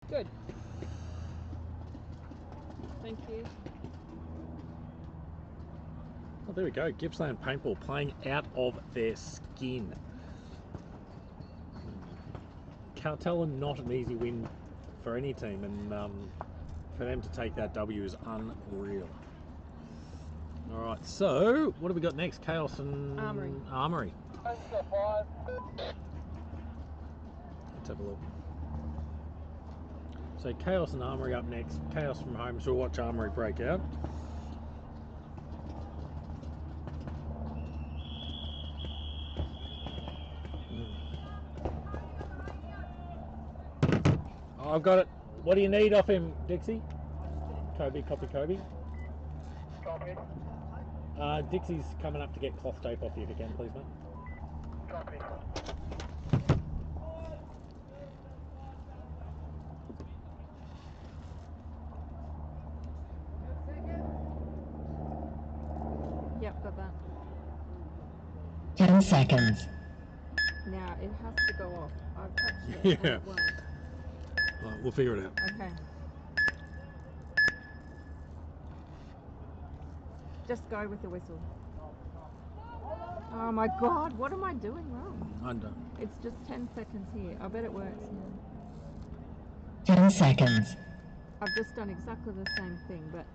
Good. Thank you. Oh, there we go. Gippsland Paintball playing out of their skin. Cartel are not an easy win for any team, and for them to take that W is unreal. All right, so what have we got next? Chaos and Armory. Let's have a look. So Chaos and Armory up next. Chaos from home, so we'll watch Armory break out. Oh, I've got it. What do you need off him, Dixie? Kobe, copy Kobe. Copy. Dixie's coming up to get cloth tape off you if you can, please, mate. Copy. Yep, got that. 10 seconds. Now it has to go off. I've touched it. Yeah. And it won't. Right, we'll figure it out. Okay. Just go with the whistle. Oh my god, what am I doing wrong? I'm done. It's just 10 seconds here. I bet it works now. 10 seconds. I've just done exactly the same thing, but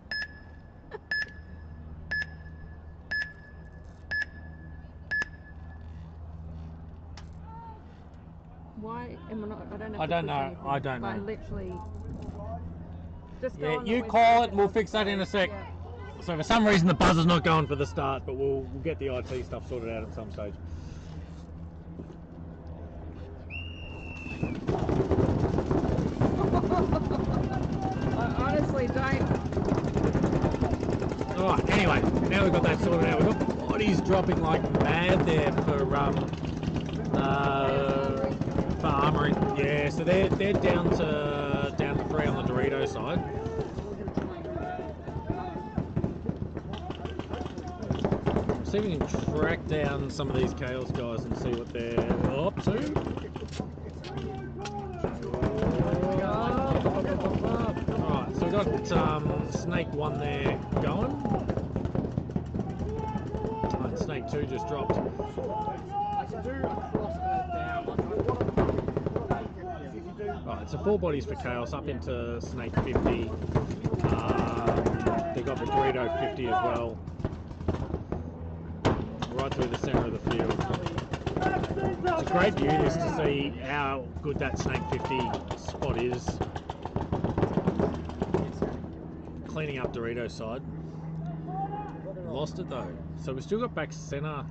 why am I not? I don't have I to don't push know. anything. I don't I know. literally just go Yeah, on the you website call it and we'll I'll fix that in a sec. yeah. So for some reason the buzzer's not going for the start, but we'll get the IT stuff sorted out at some stage. I honestly don't. Alright, anyway, now we've got that sorted out. We've got bodies dropping like mad there for Armory. Yeah, so they're down to 3 on the Dorito side. See if we can track down some of these Chaos guys and see what they're up to. Alright, so we've got Snake 1 there going. And Snake 2 just dropped. Right, so 4 bodies for Chaos up into Snake 50. They've got the Dorito 50 as well. Right through the centre of the field. It's a great view this to see how good that Snake 50 spot is. Cleaning up Dorito's side. Lost it though. So we've still got back centre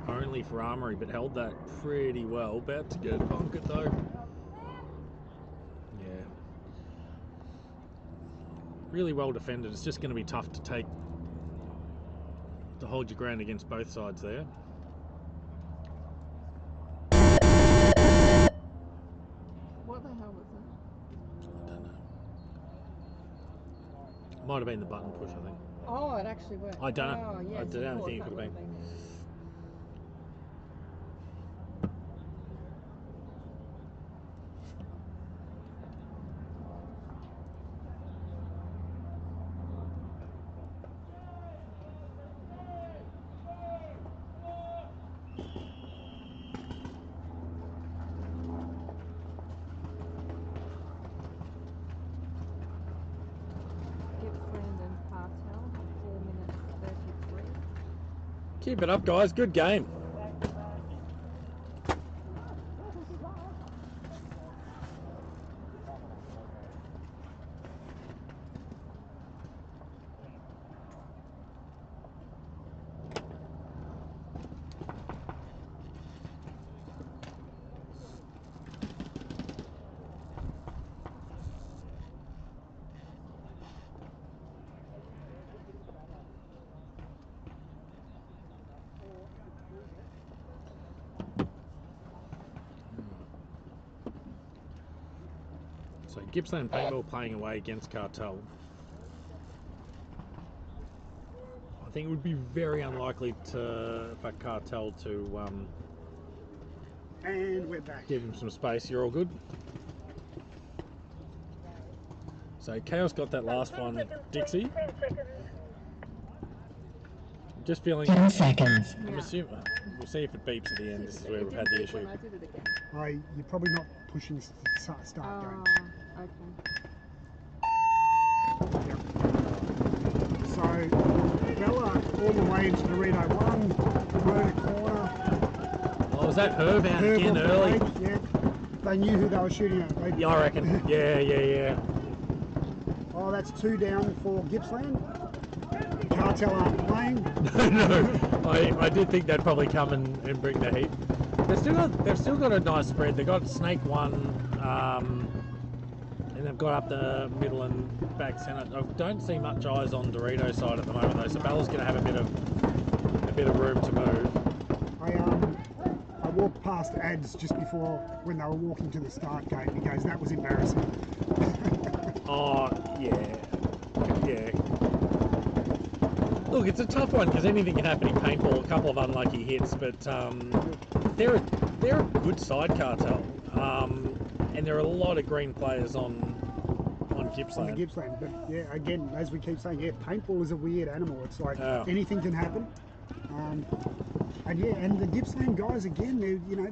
only for Armory, but held that pretty well. About to get bunkered though. Yeah. Really well defended. It's just going to be tough to hold your ground against both sides there. What the hell was that? I don't know. Might have been the button push, I think. Oh, it actually worked. I don't know. Oh, yes, I don't of course, think it that could have would been. Gippsland and Cartel, 4 minutes 33. Keep it up, guys. Good game. So Gippsland Paintball playing away against Cartel. I think it would be very unlikely for Cartel to And we're back. give him some space. You're all good? So Chaos got that last one, Dixie. 10 seconds. Just feeling. 10 seconds. I'm assuming. We'll see if it beeps at the end. This is where we've had the issue. When I did it again. You're probably not pushing start game. Okay. Yep. So Bella all the way into Dorito 1, murder corner. Oh, was that Herb out Herb again off the early? break, yeah. They knew who they were shooting at. Yeah, I reckon. Yeah. Oh, that's 2 down for Gippsland. Cartel aren't playing. No, I did think they'd probably come and bring the heat. They've still got a nice spread. They've got Snake 1, and they've got up the middle and back centre. I don't see much eyes on Dorito side at the moment though, so Bella's going to have a bit of room to move. I walked past ads just before when they were walking to the start gate. He goes, "That was embarrassing." Oh yeah. Look, it's a tough one because anything can happen in paintball. A couple of unlucky hits, but they're a good side, Cartel, and there are a lot of green players on Gippsland. On the Gippsland, but yeah, again, as we keep saying, yeah, paintball is a weird animal. It's like anything can happen. And yeah, and the Gippsland guys again,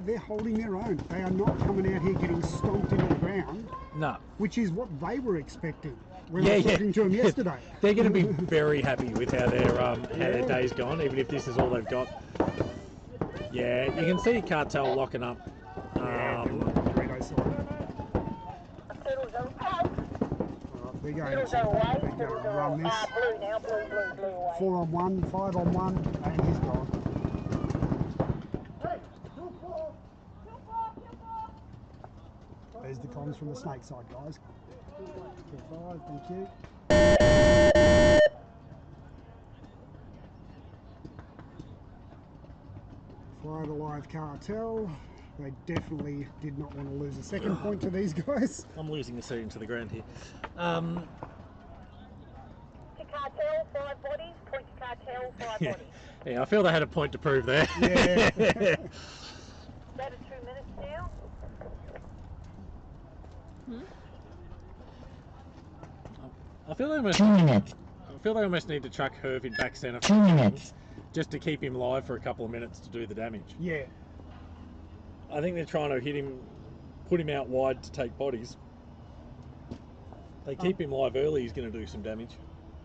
they're holding their own. They are not coming out here getting stomped into the ground. No. Which is what they were expecting when I was talking to them yesterday. They're going to be very happy with how their day's gone, even if this is all they've got. Yeah, you can see Cartel locking up. They're going to run this. 4 on 1, 5 on 1, and he's gone. There's the comms from the snake side, guys. Tier 5, thank you. Fly the live Cartel. They definitely did not want to lose a second point to these guys. I'm losing the seat into the ground here. To Cartel, 5 bodies. Point to Cartel, 5 bodies. Yeah, I feel they had a point to prove there. That Yeah. is 2 minutes now. I feel they almost 2 minutes. I feel they almost need to chuck Herv in back centre 2 minutes. just to keep him live for a couple of minutes to do the damage. Yeah. I think they're trying to hit him, put him out wide to take bodies. They keep him live early, he's going to do some damage.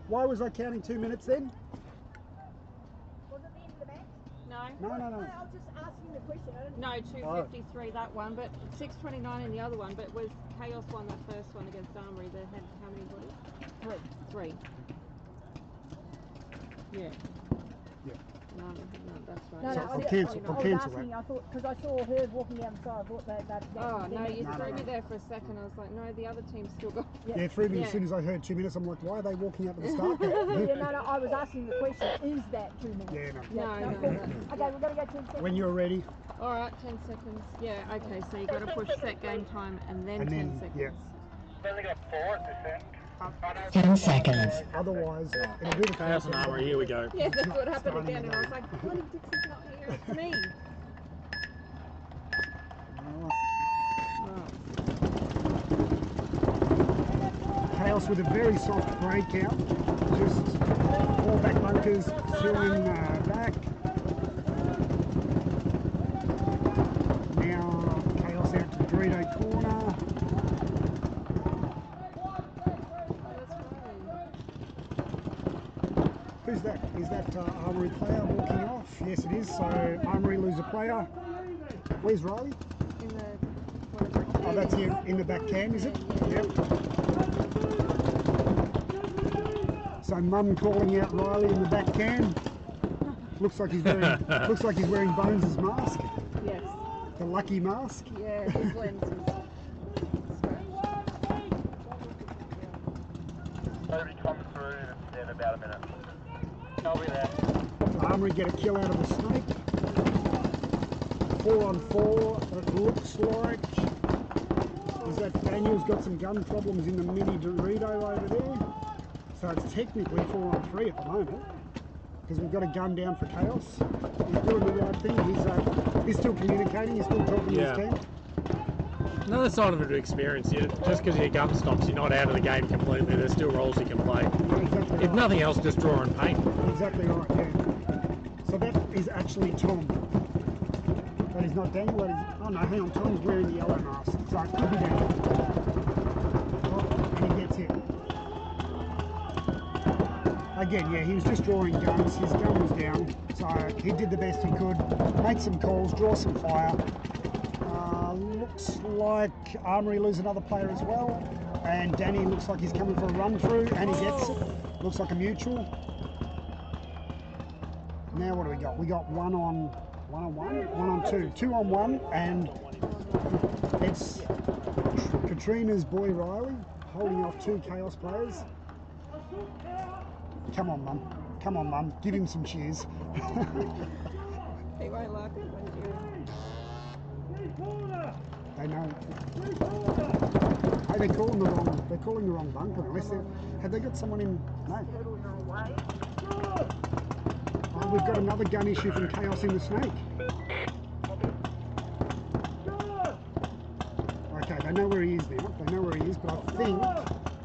Why was I counting 2 minutes then? Was it the end of the match? No. No. I was just asking the question. I didn't No, 253 that one, but 629 in the other one. But was Chaos won the first one against Armory? They had how many bodies? 3. Yeah. Yeah. No, that's right. No, So no, I'll I cancel was that. asking, I thought, because I saw her walking down the side, I thought that Oh, no, you No, threw no, me no. there for a second. I was like, no, the other team's still got. Yeah, threw me Yeah. as soon as I heard 2 minutes. I'm like, why are they walking out to the start gate? Yeah, no, I was asking the question, is that 2 minutes? Yeah, no. No. cool. Okay, we're going to go 10 seconds. When you're ready. All right, 10 seconds. Yeah, okay, so you got to push set game time and then And 10 then, seconds. yeah. We've only got 4 at this end. 10 seconds. Otherwise, it'll be the Chaos and Armory, here we go. Yeah, that's what happened Starting again, and I was again. like, bloody Dixon's not here, it's me. Chaos with a very soft breakout. Just 4 back bunkers, 2 in back. Now Chaos out to Dorito corner. Who's that? Is that Armory player walking off? Yes, it is. So Armory lose a player. Where's Riley? In the, whatever. Oh, that's here in the back cam, is it? Yep. So Mum calling out Riley in the back cam. Looks like he's wearing Bones' mask, Yes. the lucky mask. Yeah, his lens is Nobody comes through in about a minute. I'll be there. So Armory get a kill out of the snake. 4 on 4. It looks like is that Daniel's got some gun problems in the mini Dorito over there. So it's technically 4 on 3 at the moment. Because we've got a gun down for Chaos. He's doing the right thing. He's still communicating. He's still talking to his team. Another side of it to experience. Just because your gun stops, you're not out of the game completely. There's still roles you can play. Exactly If right. nothing else, just draw and paint. Exactly right, yeah. So that is actually Tom. That is not Daniel. That is, oh no, hang on. Tom's wearing the yellow mask. So it could be Daniel. Oh, and he gets hit. Again, yeah, he was just drawing guns. His gun was down. So he did the best he could. Make some calls, draw some fire. Looks like Armory lose another player as well. And Danny looks like he's coming for a run through and he gets it. Looks like a mutual. Now what do we got? We got 1 on 2. 2 on 1 and it's Katrina's boy Riley holding off 2 Chaos players. Come on, Mum. Come on, Mum. Give him some cheers. He won't like it when you. They know. Hey, they're calling the wrong bunker. Unless they have they got someone in? No. Oh, we've got another gun issue from Chaos in the snake. Okay, they know where he is now. They know where he is, but I think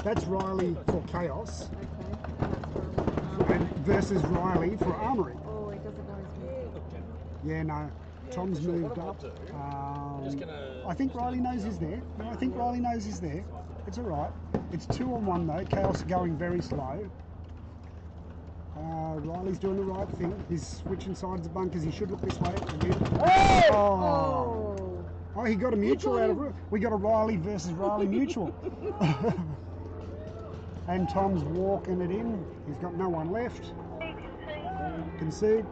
that's Riley for Chaos Okay. and versus Riley for Armory. Oh, he doesn't know his move. Yeah, no. Tom's for sure. moved What up. I'm just gonna, I think Riley knows he's there. No, I think Riley knows he's there. It's all right. It's 2 on 1 though. Chaos going very slow. Riley's doing the right thing. He's switching sides of bunkers. He should look this way again. Oh, he got a mutual out of it. We got a Riley versus Riley mutual. And Tom's walking it in. He's got no one left. Concede.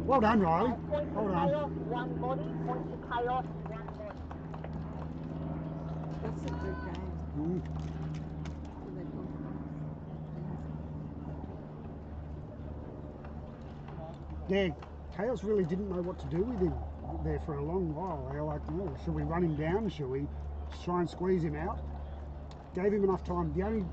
Well done, Riley. Well done. One body, point to chaos, one body. That's a good game. Yeah, Chaos really didn't know what to do with him there for a long while. They were like, oh, should we run him down? Should we try and squeeze him out? Gave him enough time. The only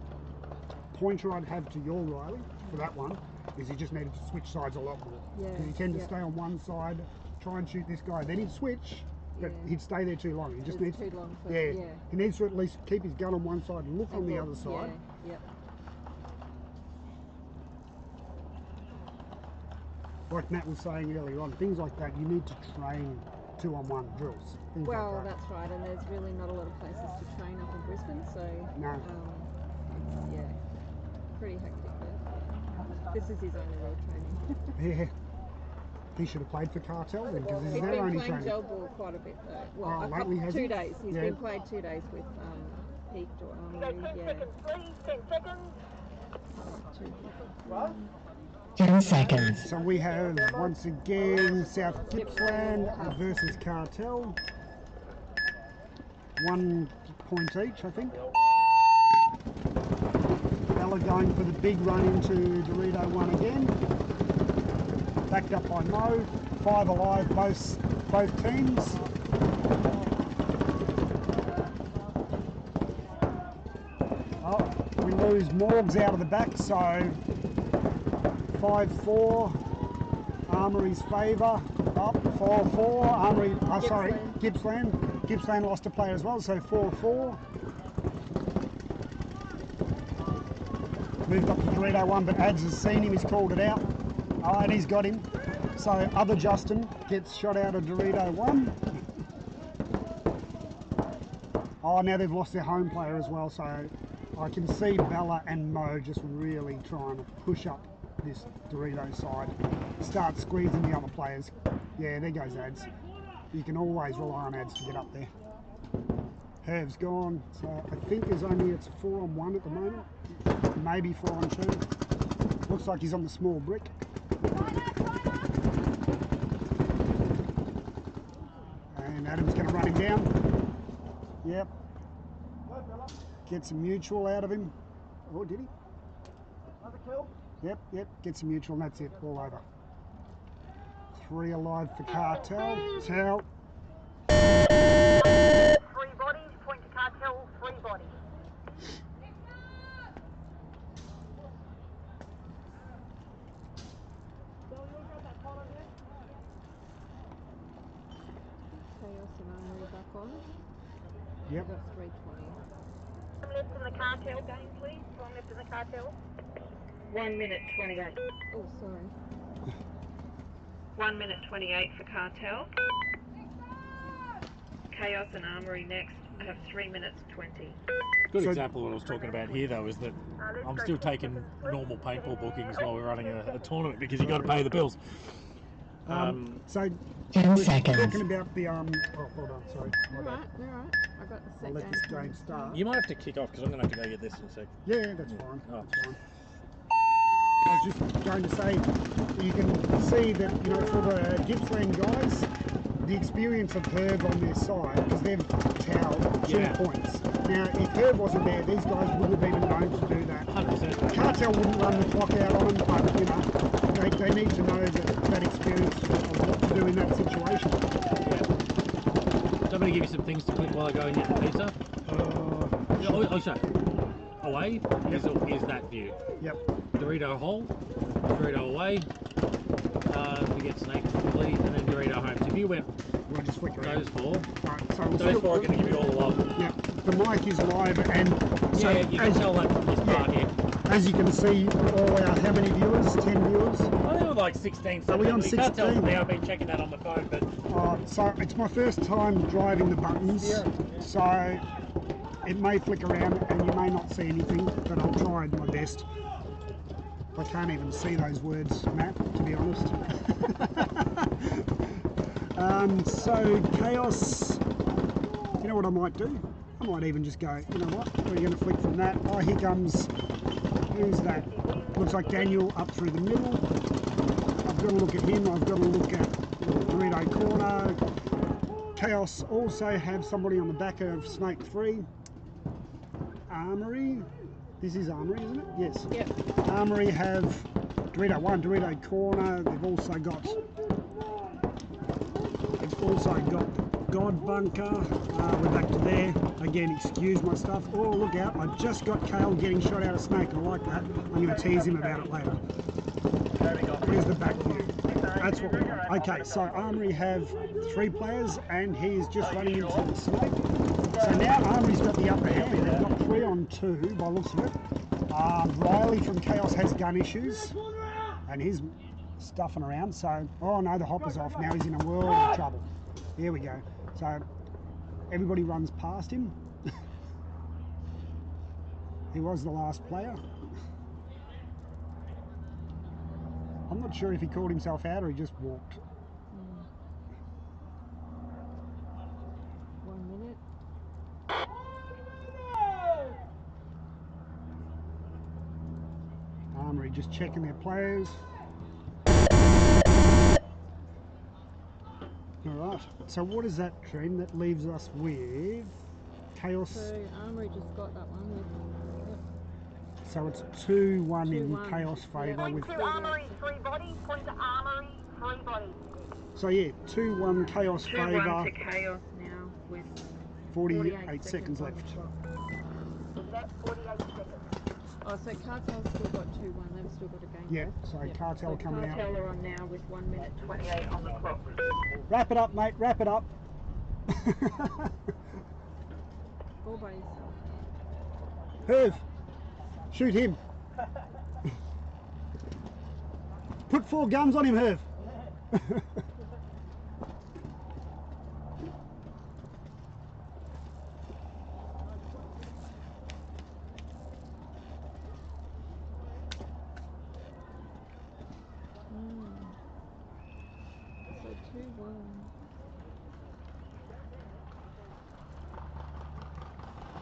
pointer I'd have to your Riley for that one is he just needed to switch sides a lot more. Because he tended to stay on one side, try and shoot this guy. Then he'd switch, but he'd stay there too long. He just needs too long for, he needs to at least keep his gun on one side and look on the other side. Yeah. Like Matt was saying earlier on, things like that, you need to train 2-on-1 drills. Things Well, like that. that's right, and there's really not a lot of places to train up in Brisbane, so No. Pretty hectic there. This is his only real training. Yeah. He should have played for Cartel then, because this is He's their been only playing training. gel ball quite a bit though. Well, Oh, lately has 2 he? days. He's Yeah. been played 2 days with Peaked or Armory. 10 seconds, please, 10 seconds. 10 seconds. So we have, once again, South Gippsland versus Cartel. 1 point each, I think. Bella going for the big run into Dorito 1 again. Backed up by Mo. 5 alive, both teams. Oh, we lose Morgs out of the back, so 5-4, Armory's favour, up 4-4, Armory, Gippsland. Gippsland lost a player as well, so 4-4. Moved up to Dorito 1, but Ads has seen him, he's called it out. Oh, and he's got him. So other Justin gets shot out of Dorito 1. Oh, now they've lost their home player as well, so I can see Bella and Mo just really trying to push up this Dorito side, start squeezing the other players. Yeah, there goes Ads. You can always rely on Ads to get up there. Herv's gone, so I think it's 4-on-1 at the moment, maybe 4-on-2. Looks like he's on the small brick. And Adam's going to run him down. Yep. Gets a mutual out of him. Oh, did he? Another kill? Yep, gets a mutual and that's it, all over. 3 alive for Cartel. 3 bodies, point to Cartel, 3 bodies. Chaos and Armory back on. Yep. That's 320. One left in the Cartel game, please. One left in the Cartel. 1 minute 28. Oh, sorry. 1 minute 28 for Cartel. Chaos and Armory next. I have 3 minutes 20. Good example of what I was talking about here, though, is that I'm still taking normal paintball bookings while we're running a tournament because you've got to pay the bills. So 10 seconds. Talking about the oh, hold on, sorry. Alright. I got the set I'll let this game start. You might have to kick off because I'm going to have to go get this in a sec. Yeah, that's fine. Oh. That's fine. I was just going to say, you can see that, you know, for the Gippsland guys, the experience of Herb on their side, because they've towed 2 points. Now, if Herb wasn't there, these guys wouldn't have even known to do that. 100%. Cartel wouldn't run the clock out on them, but, you know, they need to know that experience of what to do in that situation. Yeah. So I'm going to give you some things to click while I go and get the pizza. Sure. Away is that view. Yep. Dorito hole, Dorito away, we get Snake complete, and then Dorito home. So if you went We'll just flick around. those 4, Right, so those 4 are going to give you all the love. Yeah, the mic is live, and so Yeah, you can tell that from this part here. As you can see, all our, how many viewers? 10 viewers? I think it was like 16, 17. Are we on You can't tell 16? from me, I've been checking that on the phone, but So it's my first time driving the buttons, so it may flick around and you may not see anything, but I'll try my best. I can't even see those words, Matt, to be honest. So Chaos, you know what I might do? I might even just go, you know what, we're going to flick from that. Oh, here comes, who's that? Looks like Daniel up through the middle. I've got to look at him, I've got to look at Dorito Corner. Chaos also have somebody on the back of Snake 3. Armory. This is Armory, isn't it? Yes. Yep. Armory have Dorito 1, Dorito Corner. They've also got God Bunker. We're back to there. Again, excuse my stuff. Oh, look out. I just got Kale getting shot out of Snake. I like that. I'm going to tease him about it later. Here's the back view. That's what we want. Okay, so Armory have 3 players and he's just running into the Snake. So now Armory's got the upper hand. They've got 3 on 2 by looks of it. Riley from Chaos has gun issues and he's stuffing around. So, oh no, the hopper's off. Now he's in a world of trouble. Here we go. So everybody runs past him. He was the last player. I'm not sure if he called himself out or he just walked. 1 minute. Armory just checking their players. Alright, so what is that trend that leaves us with Chaos? So Armory just got that one with. Yep. So it's 2-1 in 2-1. Chaos favour. Point With to Armory, 3 bodies. Point to Armory, 3 bodies. so yeah, 2-1 Chaos 2-1 favour. to Chaos now with 48 seconds on the left. clock. Was that 48 seconds? Oh, so Cartel's still got 2-1. They've still got a game Yeah, left. so Yep. Cartel coming out. Cartel are on now with 1 minute 28 on the clock. Wrap it up, mate, wrap it up. All bodies. Herv, shoot him. Put 4 guns on him, Herv. So 2-1.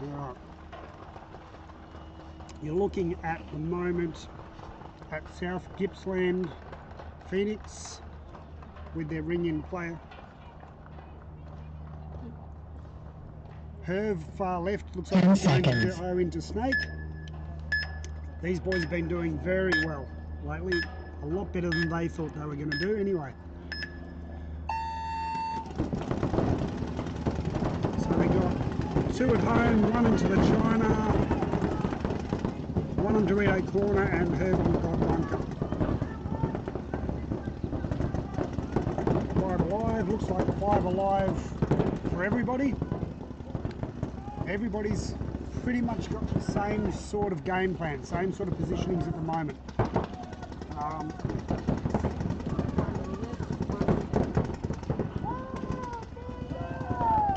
Right. You're looking at the moment at South Gippsland Phoenix with their ring-in player. Herv far left looks like 10 he's going to seconds. go into Snake. These boys have been doing very well lately, a lot better than they thought they were going to do anyway. So we got 2 at home, 1 into the China, 1 on Dorito Corner and Herb on God Bunker. 5 alive, looks like 5 alive for everybody. Everybody's pretty much got the same sort of game plan, same sort of positionings at the moment.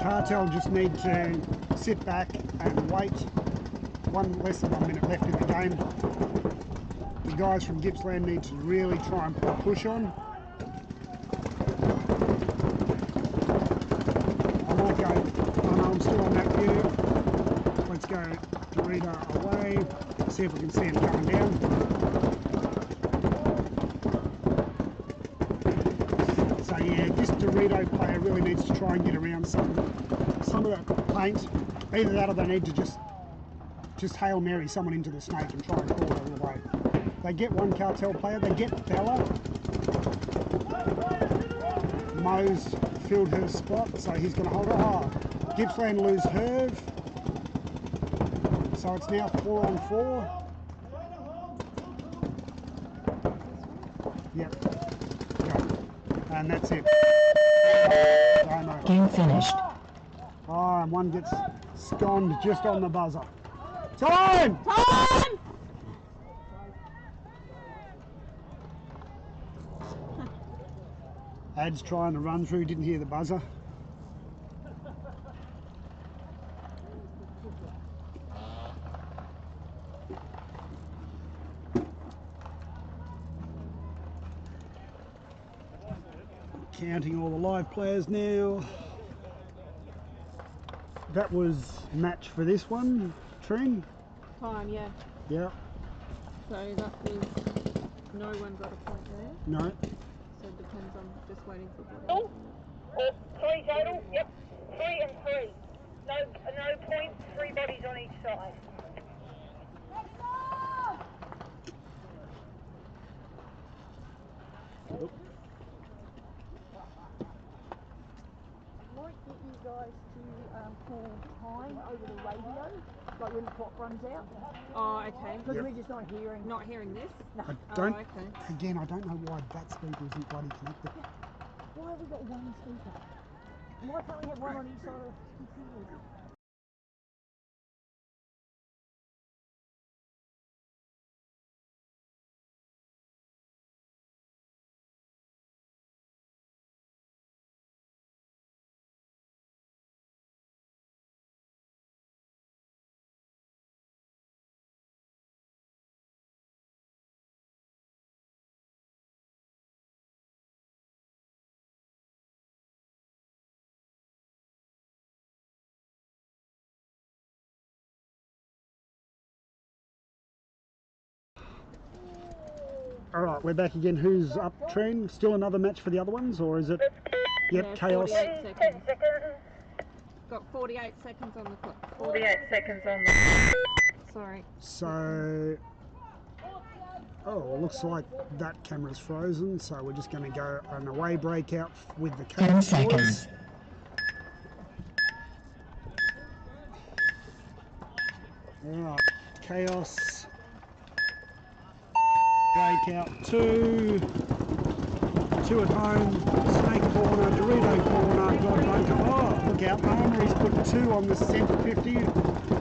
Cartel just need to sit back and wait. Less than 1 minute left in the game. The guys from Gippsland need to really try and put a push on. I might go, oh no, I'm still on that view. Let's go Dorito away, see if we can see him coming down. So yeah, this Dorito player really needs to try and get around some of that paint. Either that or they need to just Hail Mary someone into the Snake and try and call it all the way. They get one Cartel player, they get Bella. Mo's filled her spot, so he's going to hold her. Oh, Gippsland lose Herv. So it's now 4 on 4. Yep. Go. And that's it. Game finished. Oh, and one gets sconed just on the buzzer. Time! Time! Ad's trying to run through, didn't hear the buzzer. Counting all the live players now. That was match for this one, Trin. Time, yeah. Yeah. So that was, no one got a point there. No. So it depends on just waiting for bodies. Oh, 3 total? Yep. 3 and 3. No points, 3 bodies on each side. Might get you guys to call time over the radio, like when the clock runs out. Oh, okay. Because we're just not hearing. Not hearing this? No. I don't, Oh, okay. again, I don't know why that speaker isn't bloody connected. Why have we got one speaker? Why can't we have one on each side of the computer? Alright, we're back again. Who's up, Trin? Still another match for the other ones, or is it? Yep, Yeah, Chaos. 48 seconds. Got 48 seconds on the clock. 48 seconds on the... Sorry. So, oh, looks like that camera's frozen, so we're just going to go an away breakout with the 10 Chaos seconds. boys. Alright, Chaos. Breakout 2. 2 at home. Snake corner, Dorito corner, God bunker. Oh, look out, Armory's put 2 on the centre 50.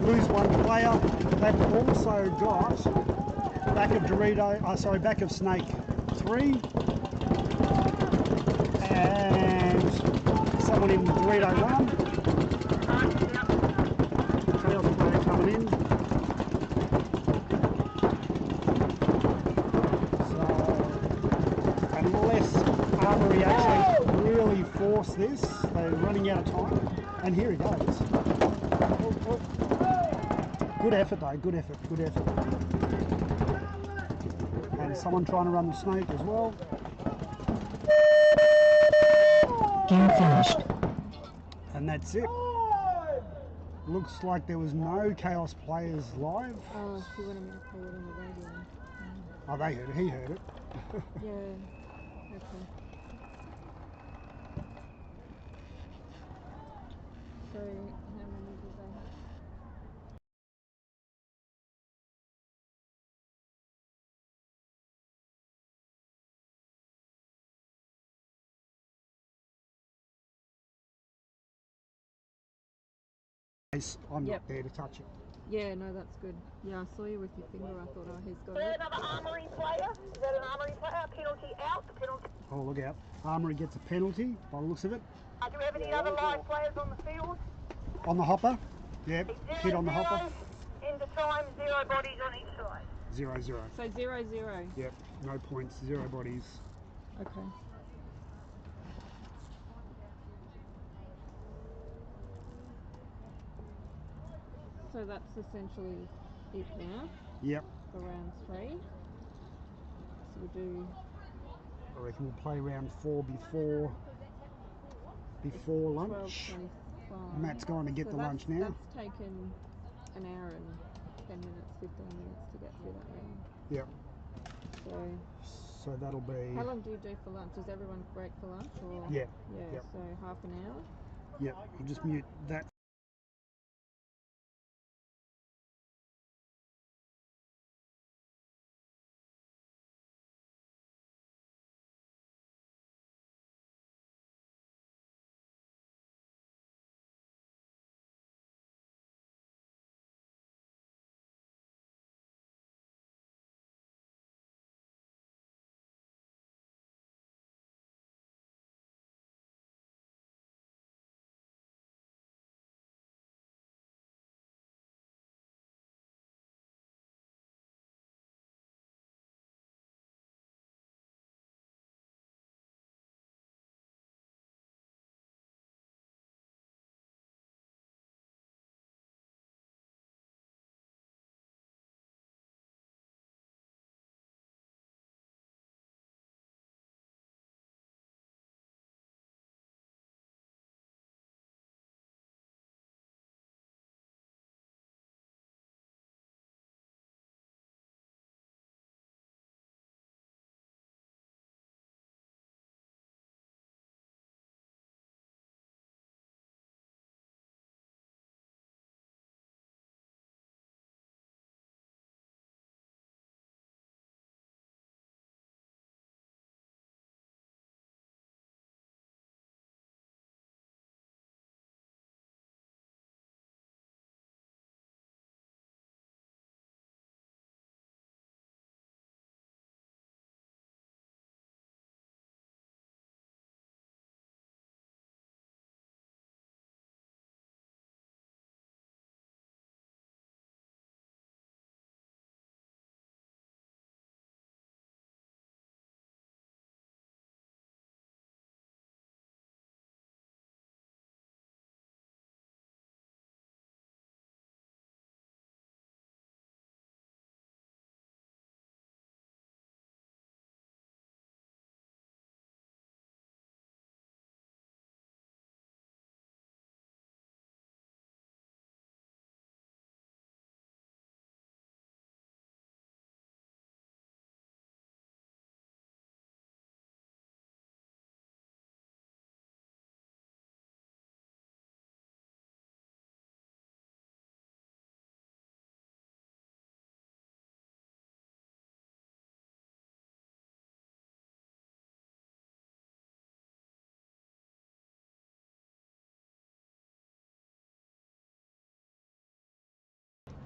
Lose 1 player. They've also got back of Dorito, back of Snake 3. And someone in Dorito 1. Chaos player coming in. Unless Armory actually really force this, they're running out of time. And here he goes. Good effort though, good effort, good effort. And someone trying to run the snake as well. Game finished. And that's it. Looks like there was no Chaos players live. Oh, she wanted me to play it on the radio. Oh, they heard it, he heard it. Yeah. Okay. So, how many did they have? I'm Yep. not there to touch it. Yeah, no, that's good. Yeah, I saw you with your finger. I thought, oh, he's got Is it. that another Armory player? Is that an Armory player? Penalty out? Penalty. Oh, look out. Armory gets a penalty by the looks of it. Do we have any other live players on the field? On the hopper. Yep, hit on the hopper. Into time, 0 bodies on each side. 0-0. So 0-0. Yep, no points, 0 bodies. Okay. So that's essentially it now Yep, for round 3. So we'll do I reckon we'll play round 4 before lunch. 12:25. Matt's going to get the lunch now. That's taken an hour and 10 minutes, 15 minutes to get through that round. Yep, So so that'll be... how long do you do for lunch? Does everyone break for lunch? Or? Yeah. Yeah, Yep. so half an hour? Yep, I'll just mute that.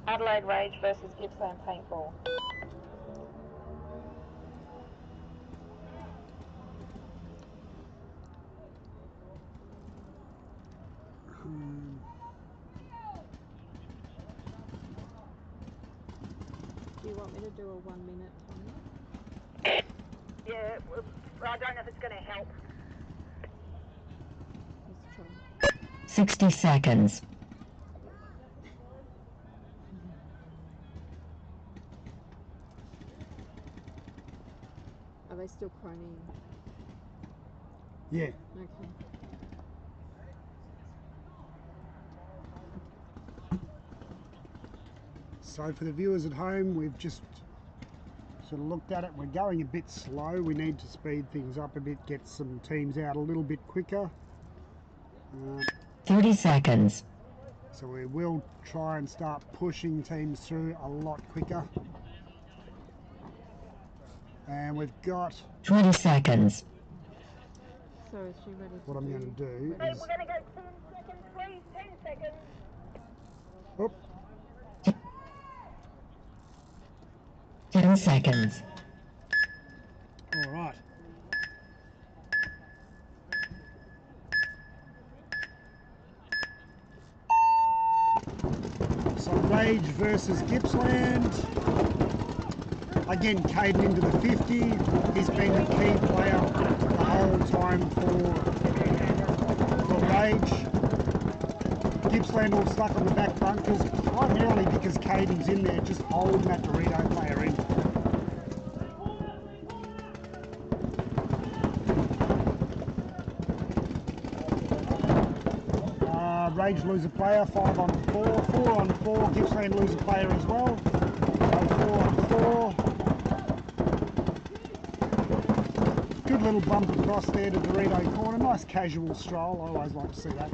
Adelaide Rage versus Gippsland Paintball. Do you want me to do a 1 minute timer? Yeah, well, I don't know if it's going to help. Let's try. 60 seconds. Are they still chroning? Yeah. Okay. So for the viewers at home, we've just sort of looked at it. We're going a bit slow. We need to speed things up a bit, get some teams out a little bit quicker. 30 seconds. So we will try and start pushing teams through a lot quicker. And we've got 20 seconds. So is she ready to what I'm going to do Hey, is we're going to go 10 seconds, please. 10 seconds. oh, 10 seconds. all right. So Rage versus Gippsland. Again, Caden into the 50. He's been the key player the whole time for Rage. Gippsland all stuck on the back bunkers, primarily because Caden's in there just holding that Dorito player in. Rage lose a player, 5 on 4, 4 on 4, Gippsland lose a player as well, so 4 on 4. Good little bump across there to Dorito corner, nice casual stroll, I always like to see that.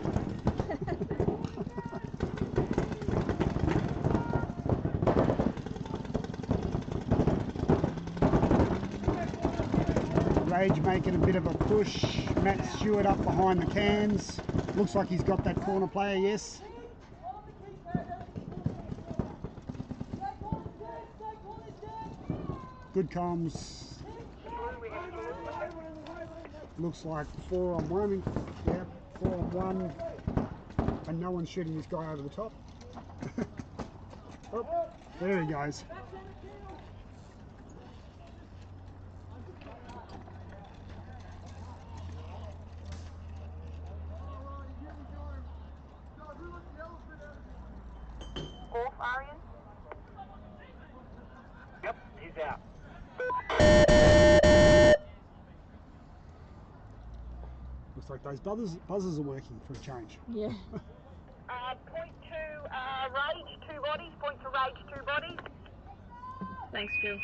Rage making a bit of a push, Matt Stewart up behind the cans. Looks like he's got that corner player, yes. Good comms. Looks like 4 on 1. Yep, 4 on 1. And no one's shooting this guy over the top. Oh, there he goes. Off, Arian. Yep, he's out. Looks like those buzzers are working for a change. Yeah. Point to Rage, 2 bodies. Point to Rage, 2 bodies. Thanks, Phil.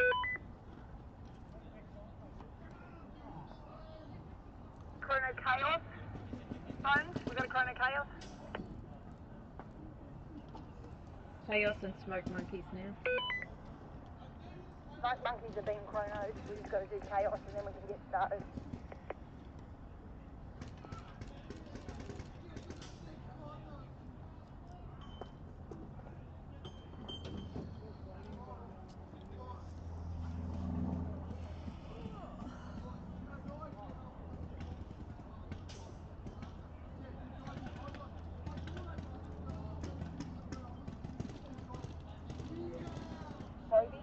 Chrono Chaos. Phones. We've got a Chrono Chaos. Chaos and Smoke Monkeys now. Smoke Monkeys are being chronoed. We've just got to do Chaos and then we can get started. Toby.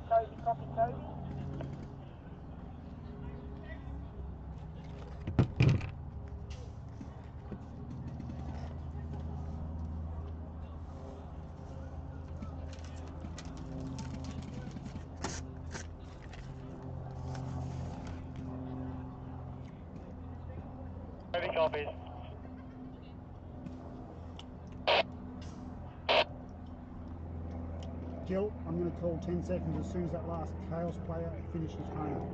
Toby, copy Toby. Toby copies. Jill, I'm going to call 10 seconds as soon as that last Chaos player finishes chrono.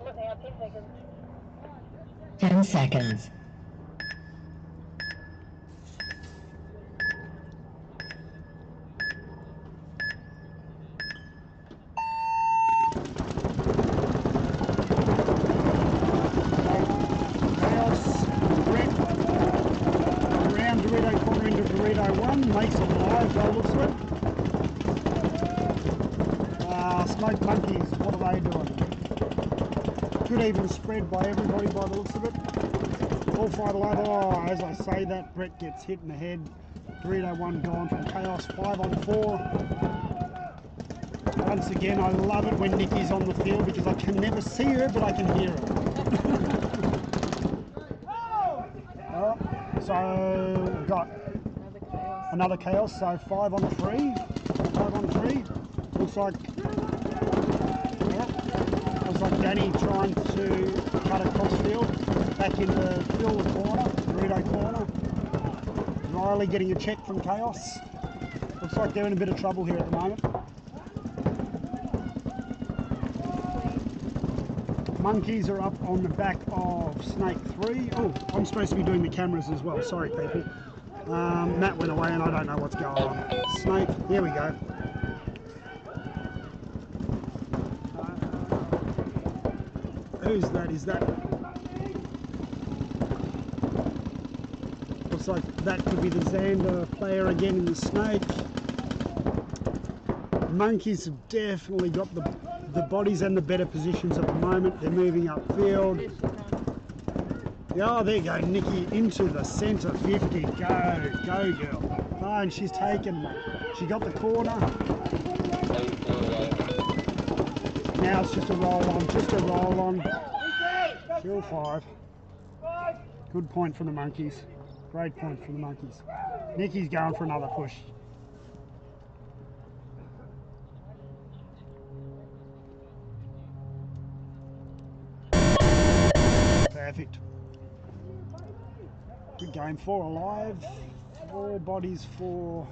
Look now, 10 seconds. 10 seconds. makes it live by the looks of it. Smoke monkeys, what are they doing? Good even spread by everybody by the looks of it. All fight alive. Oh, as I say that, Brett gets hit in the head. Rd2 1 gone from Chaos, 5 on 4. Once again, I love it when Nikki's on the field because I can never see her, but I can hear her. So we've got another chaos, so 5 on 3. 5 on 3. Looks like Danny trying to cut across field, back into Phil corner, Rd2 corner. Riley getting a check from Chaos. Looks like they're in a bit of trouble here at the moment. Monkeys are up on the back of Snake 3. Oh, I'm supposed to be doing the cameras as well. Sorry, people. Matt went away and I don't know what's going on. Snake, here we go. Who's that? Is that? Looks like that could be the Xander player again in the Snake. Monkeys have definitely got the bodies and the better positions at the moment. They're moving upfield. Yeah, there you go, Nikki into the centre 50. Go, go girl. Oh, and she's taken, she got the corner. Now it's just a roll on, Kill 5. Good point for the monkeys. Great point for the monkeys. Nikki's going for another push. Perfect. Good game. 4 alive. 4 bodies for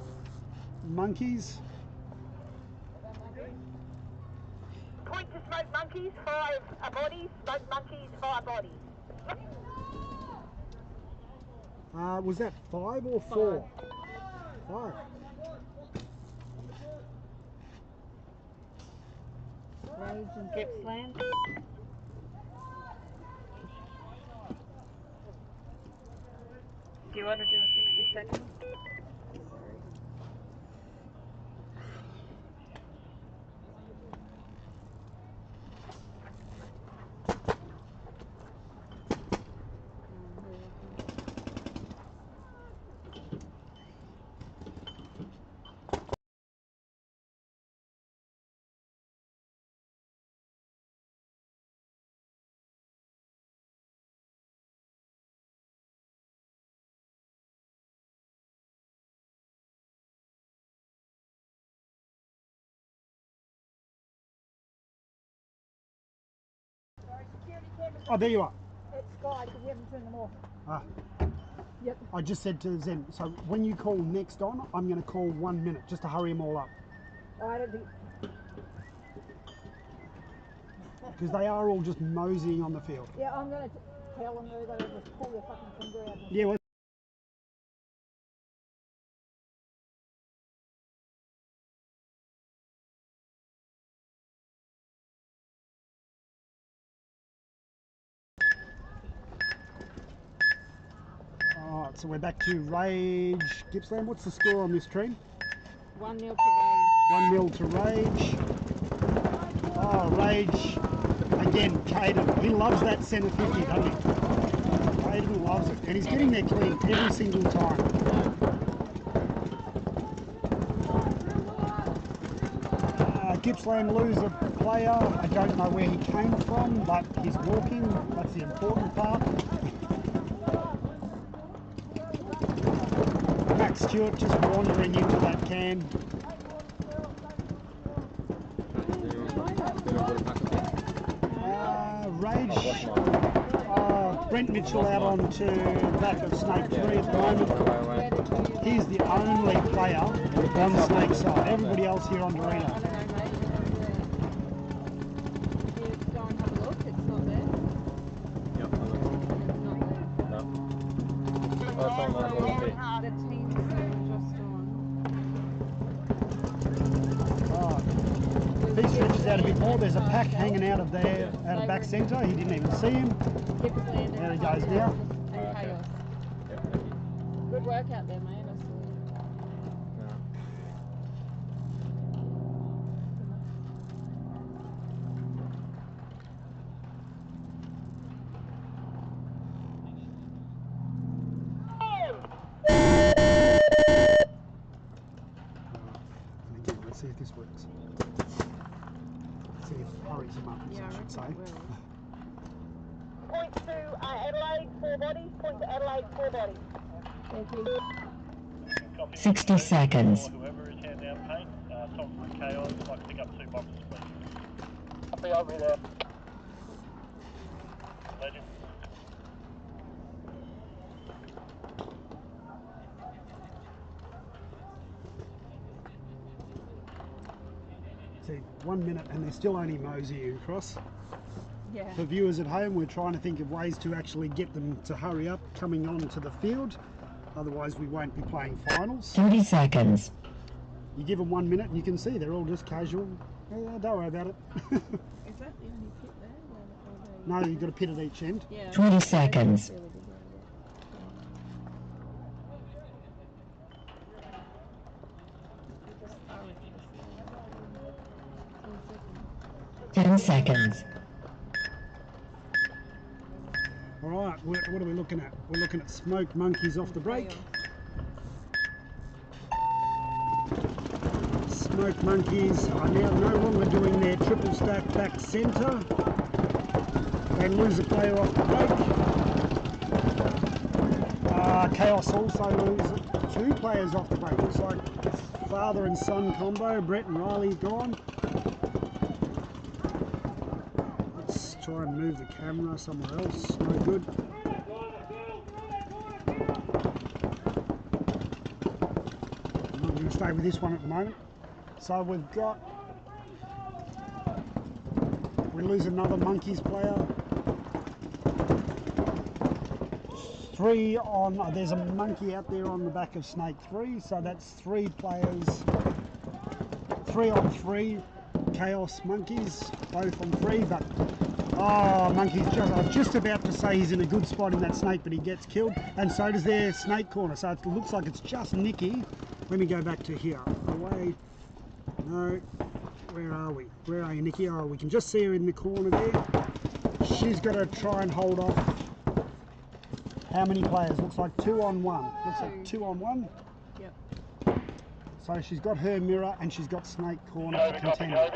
monkeys. Point to smoke monkeys, 5 bodies. Smoke monkeys, 5 bodies. Was that 5 or 4? 5. Rage and Gippsland. Do you want to do a 60 seconds? Oh, there you are. It's Sky, because we haven't turned them off. Ah. Yep. I just said to Zen, so when you call next on, I'm going to call 1 minute just to hurry them all up. I don't think... Because they are all just moseying on the field. Yeah, I'm going to tell them they're going to just pull their fucking finger out. Yeah, well, alright, so we're back to Rage. Gippsland, what's the score on this train? 1-0 to Rage. 1-0 to Rage. Oh, Rage. Again, Caden. He loves that centre 50, doesn't he? Caden loves it. And he's getting there clean every single time. Gippsland lose a player. I don't know where he came from, but he's walking. That's the important part. Max Stewart just wandering into that can. Rage. Brent Mitchell out onto the back of Snake 3 at the moment. He's the only player on Snake side. Everybody else here on Dorito. He stretches out a bit more. There's a pack hanging out of there, out of back centre. He didn't even see him. There he goes now. And Chaos. Good work out there, mate. I saw say. Point to Adelaide, 4 bodies. Point to Adelaide, 4 bodies. Thank you. 60 seconds. Whoever is hand down paint, Tom from Chaos, I'd like to pick up 2 boxes, please. I'll be there. Legend. See, 1 minute and they're still only moseying across. Yeah. For viewers at home, we're trying to think of ways to actually get them to hurry up coming on to the field. Otherwise, we won't be playing finals. 30 seconds. You give them 1 minute and you can see they're all just casual. Yeah, don't worry about it. Is that the only pit there? No, you've got a pit at each end. Yeah. 20 seconds. 10 seconds. All right, what are we looking at? We're looking at smoked monkeys off the break. Smoked monkeys are now no longer doing their triple stack back centre. They lose a player off the break. Chaos also lose 2 players off the break. Looks like father and son combo. Brett and Riley's gone. Let's try and move the camera somewhere else. No good. I'm not going to stay with this one at the moment. So we lose another monkeys player. 3 on, there's a monkey out there on the back of snake 3, so that's 3 players, 3 on 3 chaos monkeys, both on 3, but monkey's I was just about to say he's in a good spot in that snake, but he gets killed, and so does their snake corner, so it looks like it's just Nikki. Let me go back to here, away, no, where are we? Where are you, Nikki? Oh, we can just see her in the corner there. She's got to try and hold off. How many players? Looks like 2 on 1. Looks like 2 on 1. Yep. So she's got her mirror and she's got snake corner to contend with.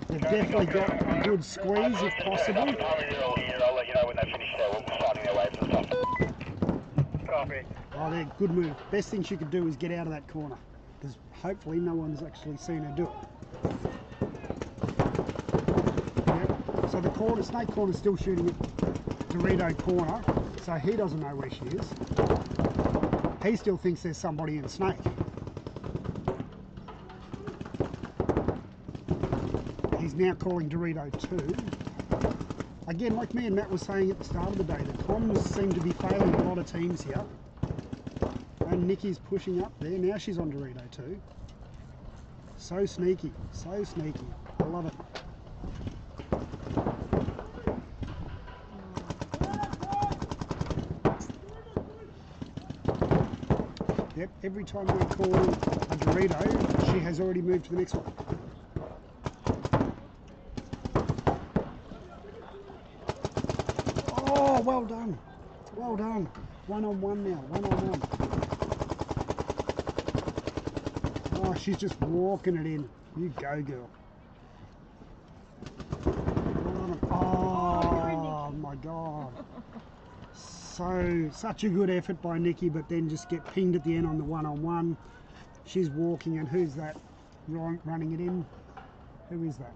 They've definitely got a good squeeze if possible. I'll let you know when they finish fighting their way for stuff. Copy. Oh, they're good move. Best thing she could do is get out of that corner, because hopefully no one's actually seen her do it. Yep. So the corner, snake corner's still shooting at Dorito corner. So he doesn't know where she is. He still thinks there's somebody in snake. He's now calling Dorito 2. Again, like me and Matt were saying at the start of the day, the comms seem to be failing a lot of teams here. And Nikki's pushing up there. Now she's on Dorito 2. So sneaky, so sneaky. I love it. Yep, every time they call a Dorito, she has already moved to the next one. Oh, well done. Well done. 1 on 1 now, 1 on 1. Oh, she's just walking it in. You go, girl. Oh, my God. So, such a good effort by Nikki, but then just get pinged at the end on the 1 on 1. She's walking, and who's that running it in? Who is that?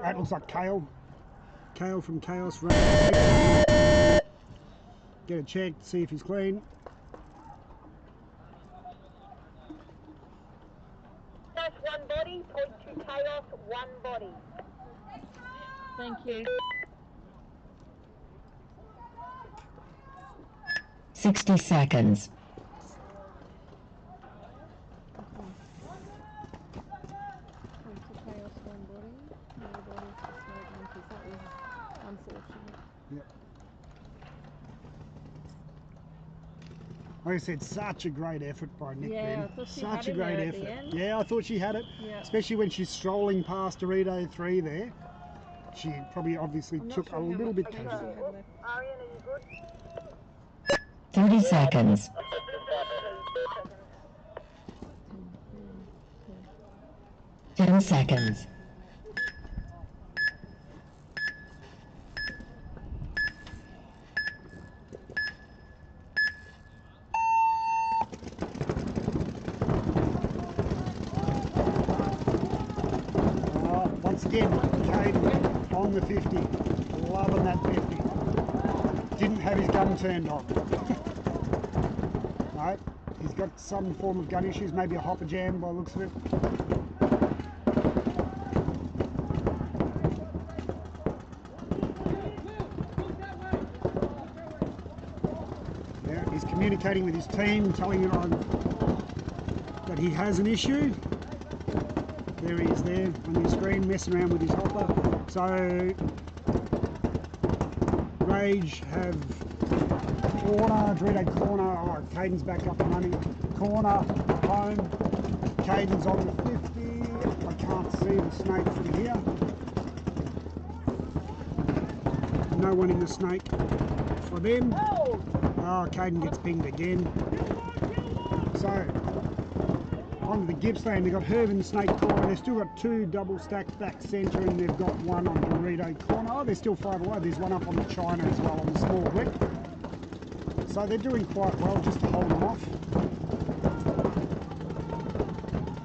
That looks like Kale. Kale from Chaos running it. Get a check, see if he's clean. That's 1 body, point to Chaos, 1 body. Thank you. 60 seconds. Yep. Like I said, such a great effort by Nick Yeah, then. I thought she Such had a it great there at the effort. end. Yeah, I thought she had it. Yeah. Especially when she's strolling past Dorito 3 there. She probably obviously I'm not took sure a how little much bit time casual. she had left. Arian, are you good? 30 seconds. 10 seconds. again, Caden on the 50. Loving that 50. Didn't have his gun turned on. No, he's got some form of gun issues, maybe a hopper jam by the looks of it. Yeah, he's communicating with his team, telling them that he has an issue. There he is there on your screen, messing around with his hopper. So Rage have corner, Dorito corner. Oh, Caden's back up and running. Corner, home. Caden's on the 50. I can't see the snake from here. No one in the snake for them. Oh, Caden gets pinged again. So onto the Gippsland, they've got Herb in the snake corner. They've still got two double stacked back centre, and they've got one on Dorito corner. Oh, they're still 5 away. There's one up on the China as well on the small brick. So they're doing quite well just to hold them off.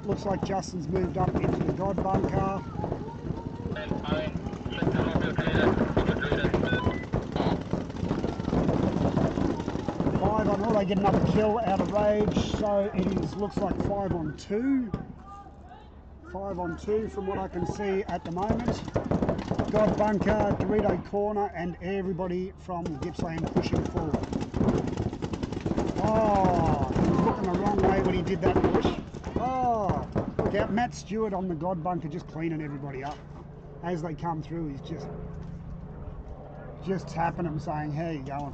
Looks like Justin's moved up into the God bunker. 5 on all. They get another kill out of Rage, so it is, looks like 5 on 2. 5 on 2 from what I can see at the moment. God bunker, Dorito corner, and everybody from Gippsland pushing forward. Oh, he was looking the wrong way when he did that push. Oh, look out, Matt Stewart on the God bunker just cleaning everybody up. As they come through, he's just tapping them, saying, how you going?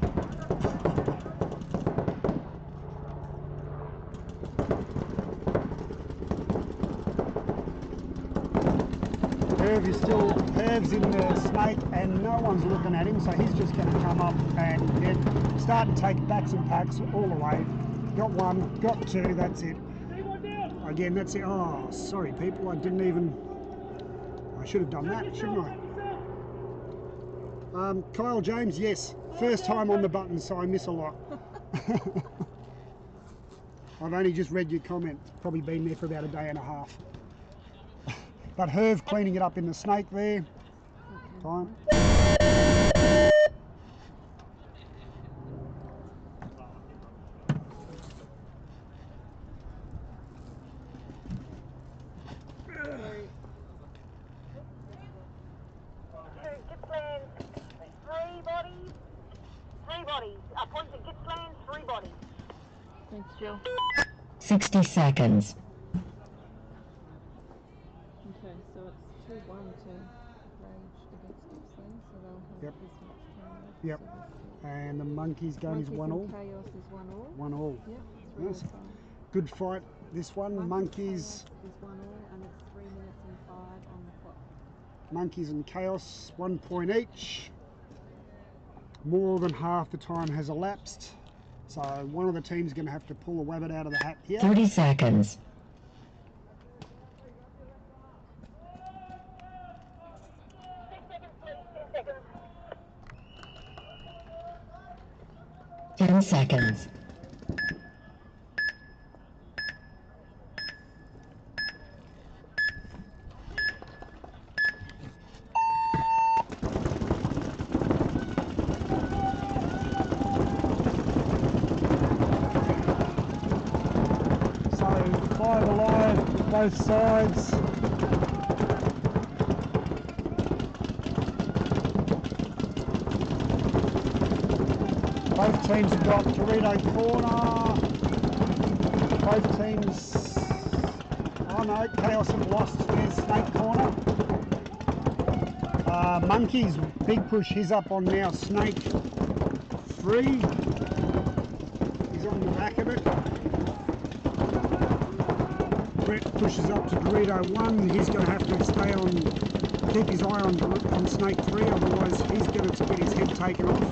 Herv's in the snake and no one's looking at him, so he's just going to come up and start to take bats and packs all the way. Got 1, got 2, that's it. Again, that's it. Oh, sorry people, I should have done that, shouldn't I? Kyle James, yes, first time on the button, so I miss a lot. I've only just read your comment, it's probably been there for about a day and a half. But Herv cleaning it up in the snake there. Time. Gippsland, 3 bodies. 3 bodies. Points at Gippsland, 3 bodies. Thanks, Jill. 60 seconds. Okay, so it's 2-1 to Rage against Gippsland, so they'll have Yep. this much time left. Yep. So And the Monkeys game is 1 all. Chaos is 1 all. 1 all. Yep, Yes. 3-5. Good fight, this one. Monkeys. Chaos is 1 all, and it's 3 minutes and 5 on the clock. Monkeys and Chaos, 1 point each. More than half the time has elapsed. So one of the teams is going to have to pull a rabbit out of the hat here. 30 seconds. 10 seconds. So 5 alive, both sides. Both teams have got Dorito corner. Both teams, oh no, Chaos have lost their snake corner. Monkeys, big push, he's up on now snake 3. He's on the back of it. Brett pushes up to Dorito 1. He's going to have to stay on, keep his eye on snake 3, otherwise he's going to get his head taken off.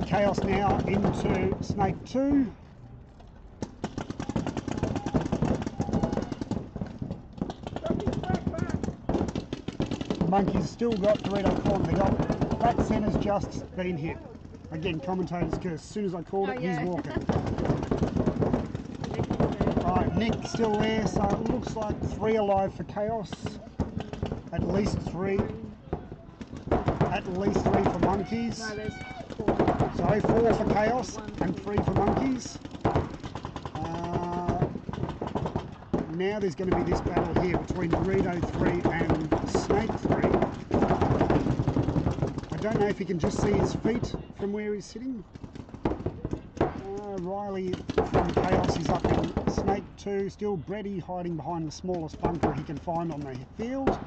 Chaos now into snake 2. Monkeys still got Dorito corner. They got that centre's just been hit. Again, commentators curse. As soon as I called it, yeah. he's walking. Alright, Nick still there, so it looks like 3 alive for Chaos. At least 3. At least 3 for Monkeys. No, there's 4. So 4 for Chaos and 3 for Monkeys. Now there's going to be this battle here between Rd2 and Snake 3. I don't know if you can just see his feet from where he's sitting. Riley from Chaos is up in Snake 2, still Brady hiding behind the smallest bunker he can find on the field.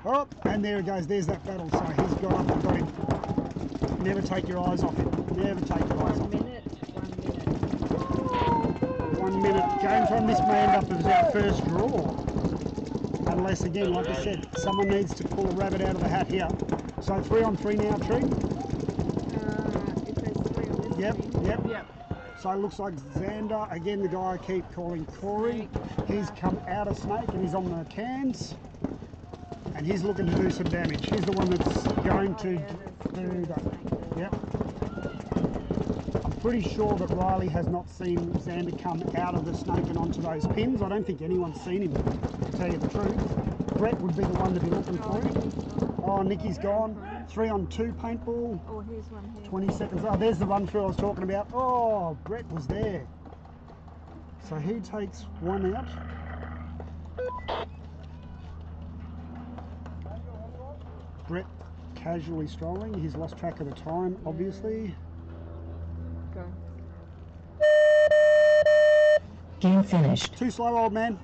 Oh, and there it goes, there's that battle, so he's gone up and got him. Never take your eyes off him, never take your eyes off him. 1 minute. Game time, this may end up as our first draw. Unless, again, like I said, someone needs to pull a rabbit out of the hat here. So 3 on 3 now, Tree? If there's 3 on this Yep. So it looks like Xander, again the guy I keep calling Corey, he's come out of Snake and he's on the cans. And he's looking to do some damage. He's the one that's going to do that. Yep. I'm pretty sure that Riley has not seen Xander come out of the Snake and onto those pins. I don't think anyone's seen him, to tell you the truth. Brett would be the one to be looking for him. Oh, Nikki's gone. 3 on 2 paintball. Oh, here's one here. 20 seconds. Oh, there's the run through I was talking about. Oh, Brett was there. So he takes 1 out. Brett casually strolling. He's lost track of the time, obviously. Go. Game finished. Too slow, old man.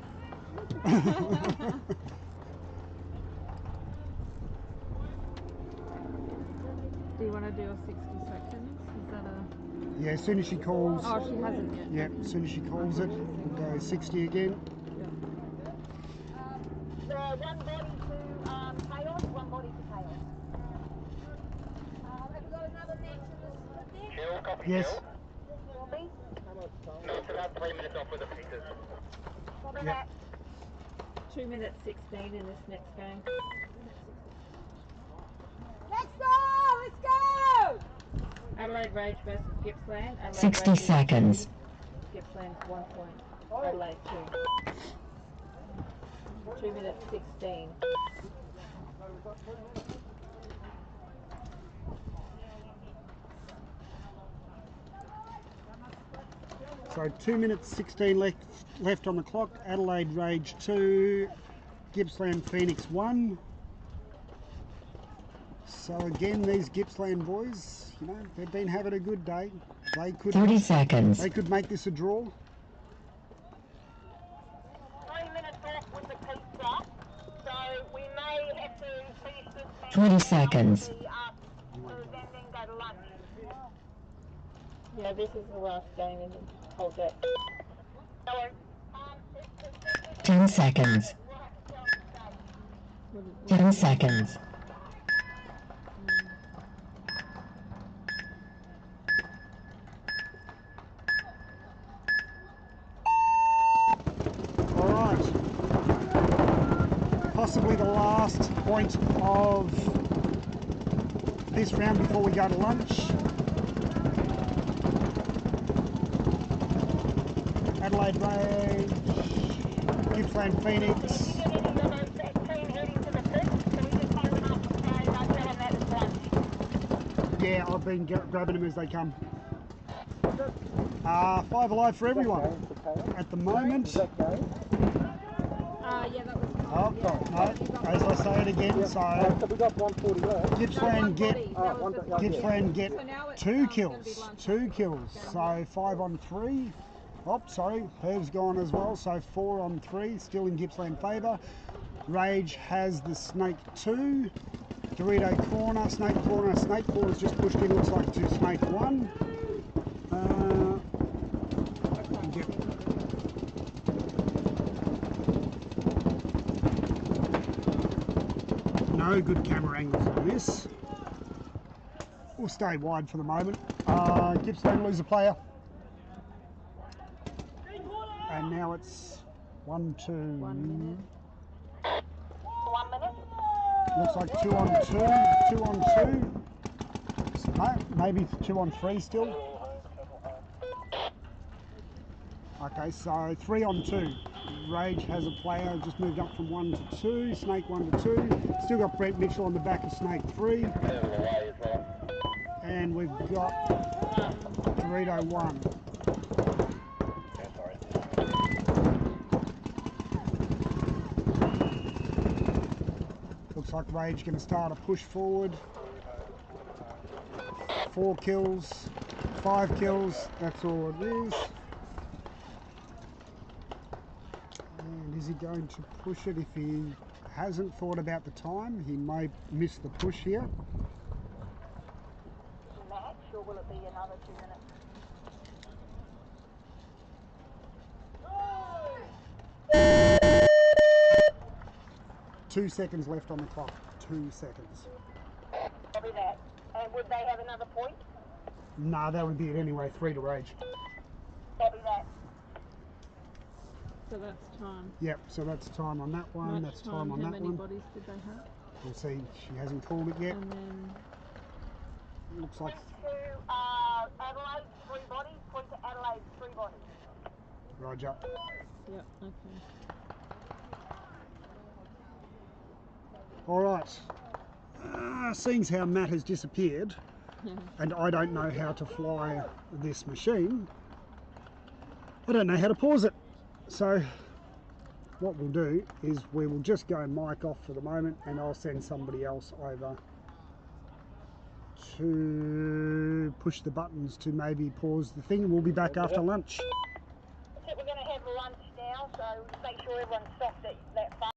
Do you want to do a 60 seconds? Is that a... Yeah, as soon as she calls. Oh, she hasn't yet. Yeah, as soon as she calls it, we'll go 60 again. So 1 body to Chaos, 1 body to Chaos. Have we got another match in the split there? Chill, copy, Yes. chill. No, it's about 3 minutes off with the fixes. Copy Yep. that. 2 minutes 16 in this next game. Let's go! Let's go! Adelaide Rage versus Gippsland. Adelaide 60 Rage is seconds. 2, Gippsland 1 point. Adelaide 2. 2 minutes 16. So 2 minutes 16 left on the clock. Adelaide Rage 2, Gippsland Phoenix 1. So again, these Gippsland boys, you know, they've been having a good day. They could 30 seconds. They could make this a draw. 3 minutes off with the pizza, so we may have to finish this match 20 seconds. to then go to lunch. Yeah, this is the last game in the whole day. 10 seconds. 10 seconds. Alright. Possibly the last point of this round before we go to lunch. Adelaide Rage, Gippsland Phoenix. Yeah, I've been grabbing them as they come. 5 alive for everyone at the moment. Yeah, that was... Oh, no, as I say it again, so we got 140 left. Gippsland get So now it's, 2 gonna kills, be lunch. 2 kills, so 5 on 3. Oh, sorry, Herb's gone as well, so 4 on 3, still in Gippsland favour. Rage has the Snake 2. Dorito corner, Snake corner's just pushed in, looks like to Snake 1. Yep. No good camera angles on this. We'll stay wide for the moment. Gippsland lose a player. And now it's 1, 2. 1 minute. 1 minute. Looks like 2 on 2, 2 on 2. No, maybe 2 on 3 still. Okay, so 3 on 2. Rage has a player, just moved up from 1 to 2, Snake 1 to 2. Still got Brent Mitchell on the back of Snake 3. And we've got Rd2 1. Looks like Rage going to start a push forward. 4 kills, 5 kills, that's all it is. And is he going to push it? If he hasn't thought about the time, he may miss the push here. Match, or will it be another 2 minutes? 2 seconds left on the clock. 2 seconds. Copy that. And would they have another point? Nah, that would be it anyway. 3 to Rage. Copy that. So that's time. Yep, so that's time on that one. Match That's time on How that many one. bodies did they have? We'll see. She hasn't called it yet. And then Looks like. Point to Adelaide, 3 bodies. Point to Adelaide, 3 bodies. Roger. yep, okay. All right. Seeing as how Matt has disappeared, and I don't know how to fly this machine, I don't know how to pause it. So what we'll do is we will just go mic off for the moment, and I'll send somebody else over to push the buttons to maybe pause the thing. We'll be back after lunch. That's it, we're going to have lunch now, so just make sure everyone's soft that far.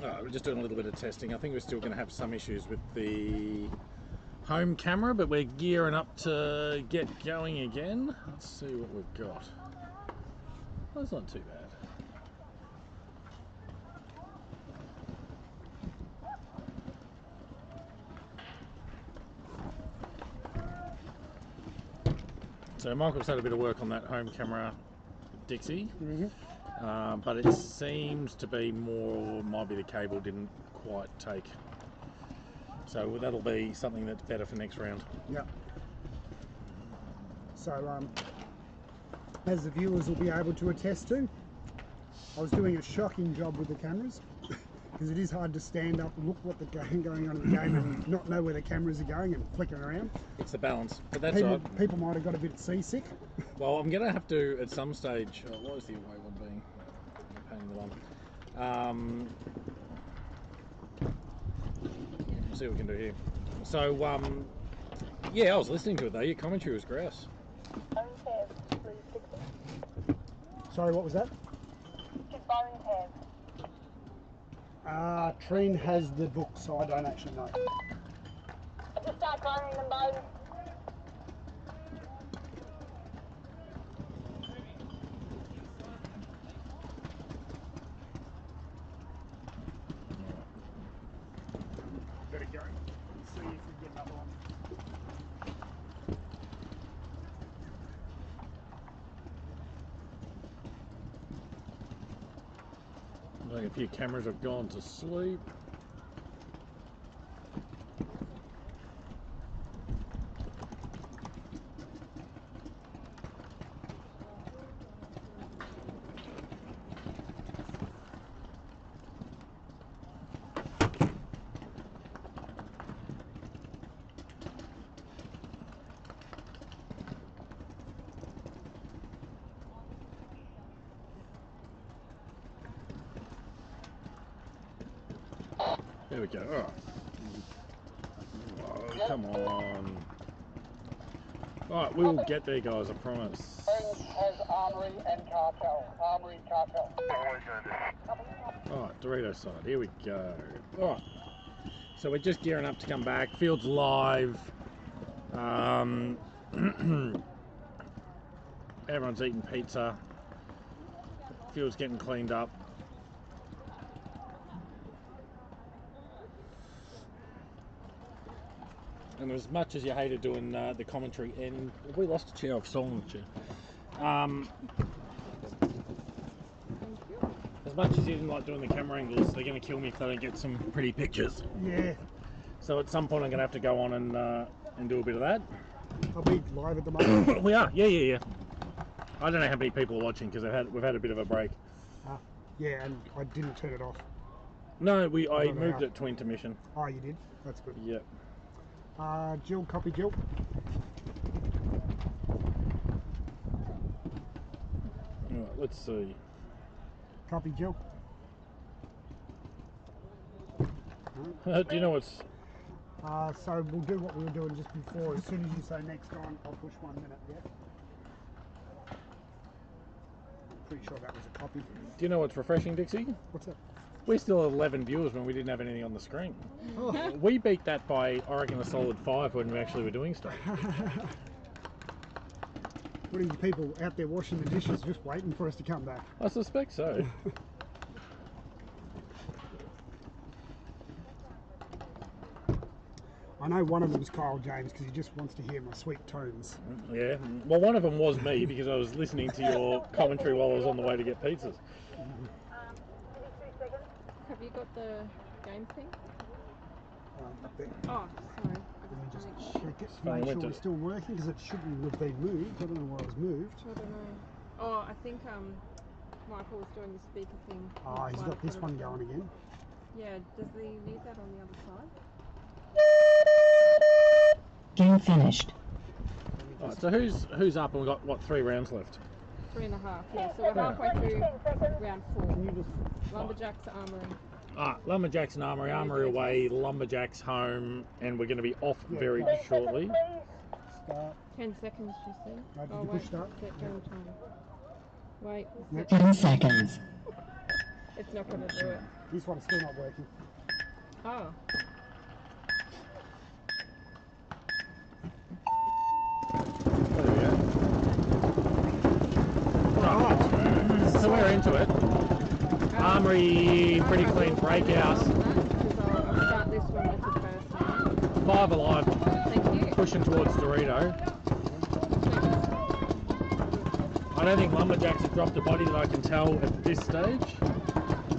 We're just doing a little bit of testing. I think we're still going to have some issues with the home camera, but we're gearing up to get going again. Let's see what we've got. Well, that's not too bad. So Michael's had a bit of work on that home camera, Dixie, but it seems to be more, might be the cable didn't quite take. So that'll be something that's better for next round. Yep. So as the viewers will be able to attest to, I was doing a shocking job with the cameras because it is hard to stand up and look what the game going on in the game and not know where the cameras are going and flicking around. It's the balance, but that's people, right. People might have got a bit seasick. Well, I'm going to have to at some stage. Oh, what is the away one being? A pain in the bum. Let's see what we can do here. So, yeah, I was listening to it though. Your commentary was grouse. Sorry, what was that? Treen has the book, so I don't actually know. I just start boning them both. Better go and see if we get another one. Like a few cameras have gone to sleep. There we go. Oh, come on. Alright, we will get there, guys, I promise. Has Armory and Cartel. Armory, Cartel. Alright, Dorito side, here we go. Alright, so we're just gearing up to come back. Field's live. Everyone's eating pizza. Field's getting cleaned up. And as much as you hated doing the commentary, and have we lost a chair? I've stolen a chair. As much as you didn't like doing the camera angles, they're going to kill me if they don't get some pretty pictures. Yeah. So at some point I'm going to have to go on and do a bit of that. Are we live at the moment? We are, yeah. I don't know how many people are watching because we've had a bit of a break. Yeah, and I didn't turn it off. No, I moved it to intermission. Oh, you did? That's good. Yep. Jill, copy Jill. Alright, let's see. Copy Jill. Do you know what's... So we'll do what we were doing just before. As soon as you say next on, I'll push 1 minute, yeah? Pretty sure that was a copy. Do you know what's refreshing, Dixie? What's that? We still have 11 viewers when we didn't have anything on the screen. Oh. We beat that by, I reckon, a solid 5 when we actually were doing stuff. What are you people out there washing the dishes just waiting for us to come back? I suspect so. I know one of them is Kyle James because he just wants to hear my sweet tones. Yeah, well, one of them was me because I was listening to your commentary while I was on the way to get pizzas. Have you got the game thing? Up there. Oh, sorry. Let me just check it to make sure it's still working because it shouldn't have been moved. I don't know why it was moved. I don't know. Oh, I think Michael was doing the speaker thing. Ah, he's got this one going again. Yeah, does he leave that on the other side? Game finished. Right, so who's up and we've got, what, 3 rounds left? 3.5, yeah. So we're halfway through round 4. Can you just... Lumberjacks Armory. Lumberjacks and Armory away, Lumberjacks home, and we're going to be off very shortly. Start. 10 seconds, you see? No, did oh, you wait, push start? set game time. Wait. Yep. 10 seconds. It's not going to do it. This one's still not working. Oh. Right. So we're into it. Armory, pretty clean breakout. I'll start this one off the first one. 5 alive. Thank you. Pushing towards Dorito. I don't think Lumberjacks have dropped a body that I can tell at this stage.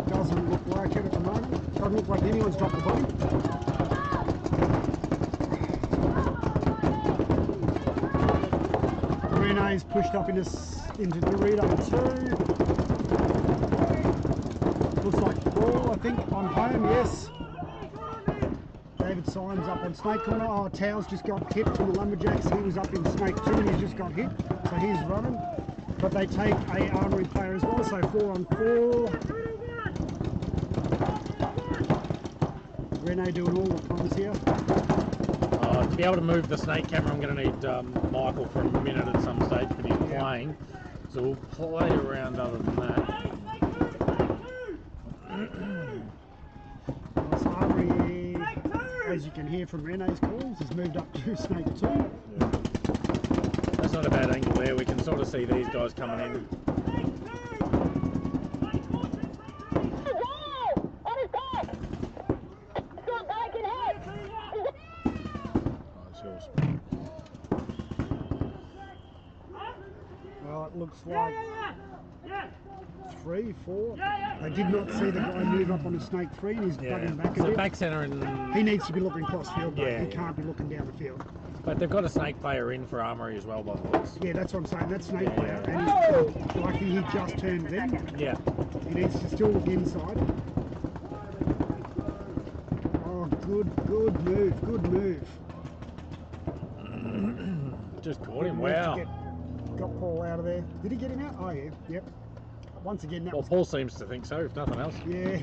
Doesn't look like it at the moment. Doesn't look like anyone's dropped the body. Rene's pushed up into Dorito 2. Looks like Paul, I think, on home, yes. David Symes up on Snake Corner. Oh, Towers just got hit from the Lumberjacks. He was up in Snake 2 and he's just got hit. So he's running. But they take a Armory player as well, so 4 on 4. Rene doing all the comms here. To be able to move the snake camera, I'm going to need Michael for a minute at some stage, but he's playing. So we'll play around other than that. Armory, as you can hear from Rene's calls, has moved up to Snake 2. Yeah. That's not a bad angle there. We can sort of see these guys coming in. Well, it looks like 3, 4. They did not see the guy move up on a Snake 3 and he's plugging back a So bit. back centre and... He needs to be looking cross field, but Yeah, he can't be looking down the field. But they've got a snake player in for Armory as well, by the looks. Yeah, that's what I'm saying. That Snake player, Yeah. and he's lucky he just turned then. Yeah. He needs to still look inside. Oh, good move. Just caught him, Good move to wow. got Paul out of there. Did he get him out? Oh yeah, yep. Once again, that Well, was... Paul seems to think so, if nothing else. Yeah.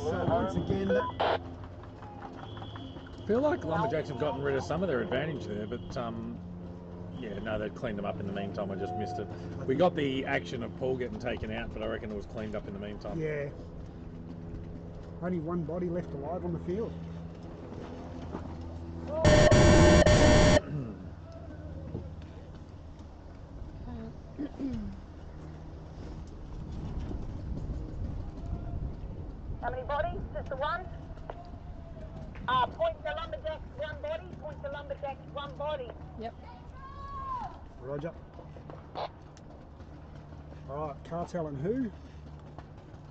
So once again, that... I feel like Lumberjacks have gotten rid of some of their advantage there, but yeah, no, they've cleaned them up in the meantime. I just missed it. We got the action of Paul getting taken out, but I reckon it was cleaned up in the meantime. Yeah. Only one body left alive on the field. How many bodies? Just the one? Point to Lumberjacks, 1 body. Point to Lumberjacks, 1 body. Yep. Roger. Alright, Cartel and who?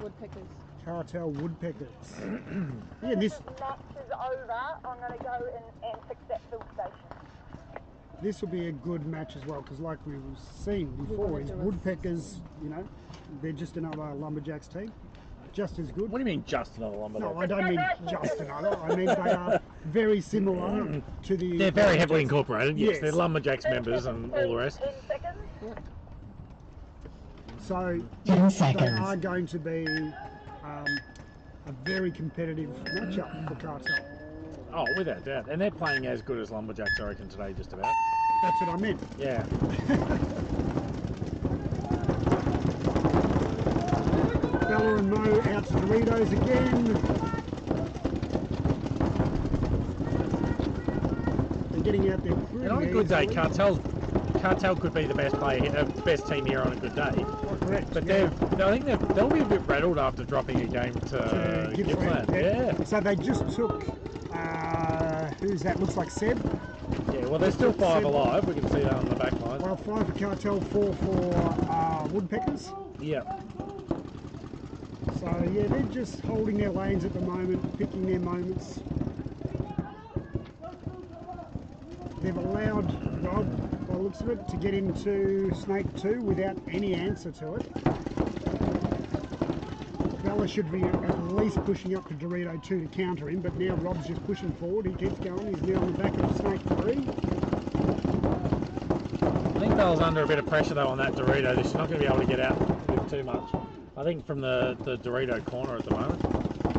Woodpeckers. Cartel Woodpeckers. Yeah, this Match is over. I'm going to go and fix that field station. this will be a good match as well, because like we've seen before, is Woodpeckers, you know, they're just another Lumberjacks team. Just as good. What do you mean, just another Lumberjack? No, I don't mean just another. I mean they are very similar to the... They're very heavily incorporated, yes. Yes. They're Lumberjacks members and all the rest. 10 seconds. So 10 they seconds. are going to be a very competitive matchup for Cartel. Oh, without doubt. And they're playing as good as Lumberjacks, I reckon, today, just about. That's what I meant. Yeah. Bella and Mo out to Doritos again. They're getting out there pretty And on a good day, easily. Cartel could be the best player, best team here on a good day. Oh, correct. But yeah. I think they'll be a bit rattled after dropping a game to Gippsland. Gippsland. Yeah. So they just took, who's that? Looks like Seb. Yeah, well, there's still 5 alive. We can see that on the back line. Well, 5 for Cartel, 4 for Woodpeckers. Yeah. So yeah, they're just holding their lanes at the moment, picking their moments. They've allowed Rob, by the looks of it, to get into Snake 2 without any answer to it. Bella should be at least pushing up to Dorito 2 to counter him, but now Rob's just pushing forward. He keeps going. He's now on the back of Snake 3. I think Bella's under a bit of pressure though on that Dorito. She's not going to be able to get out with too much. I think from the Dorito corner at the moment.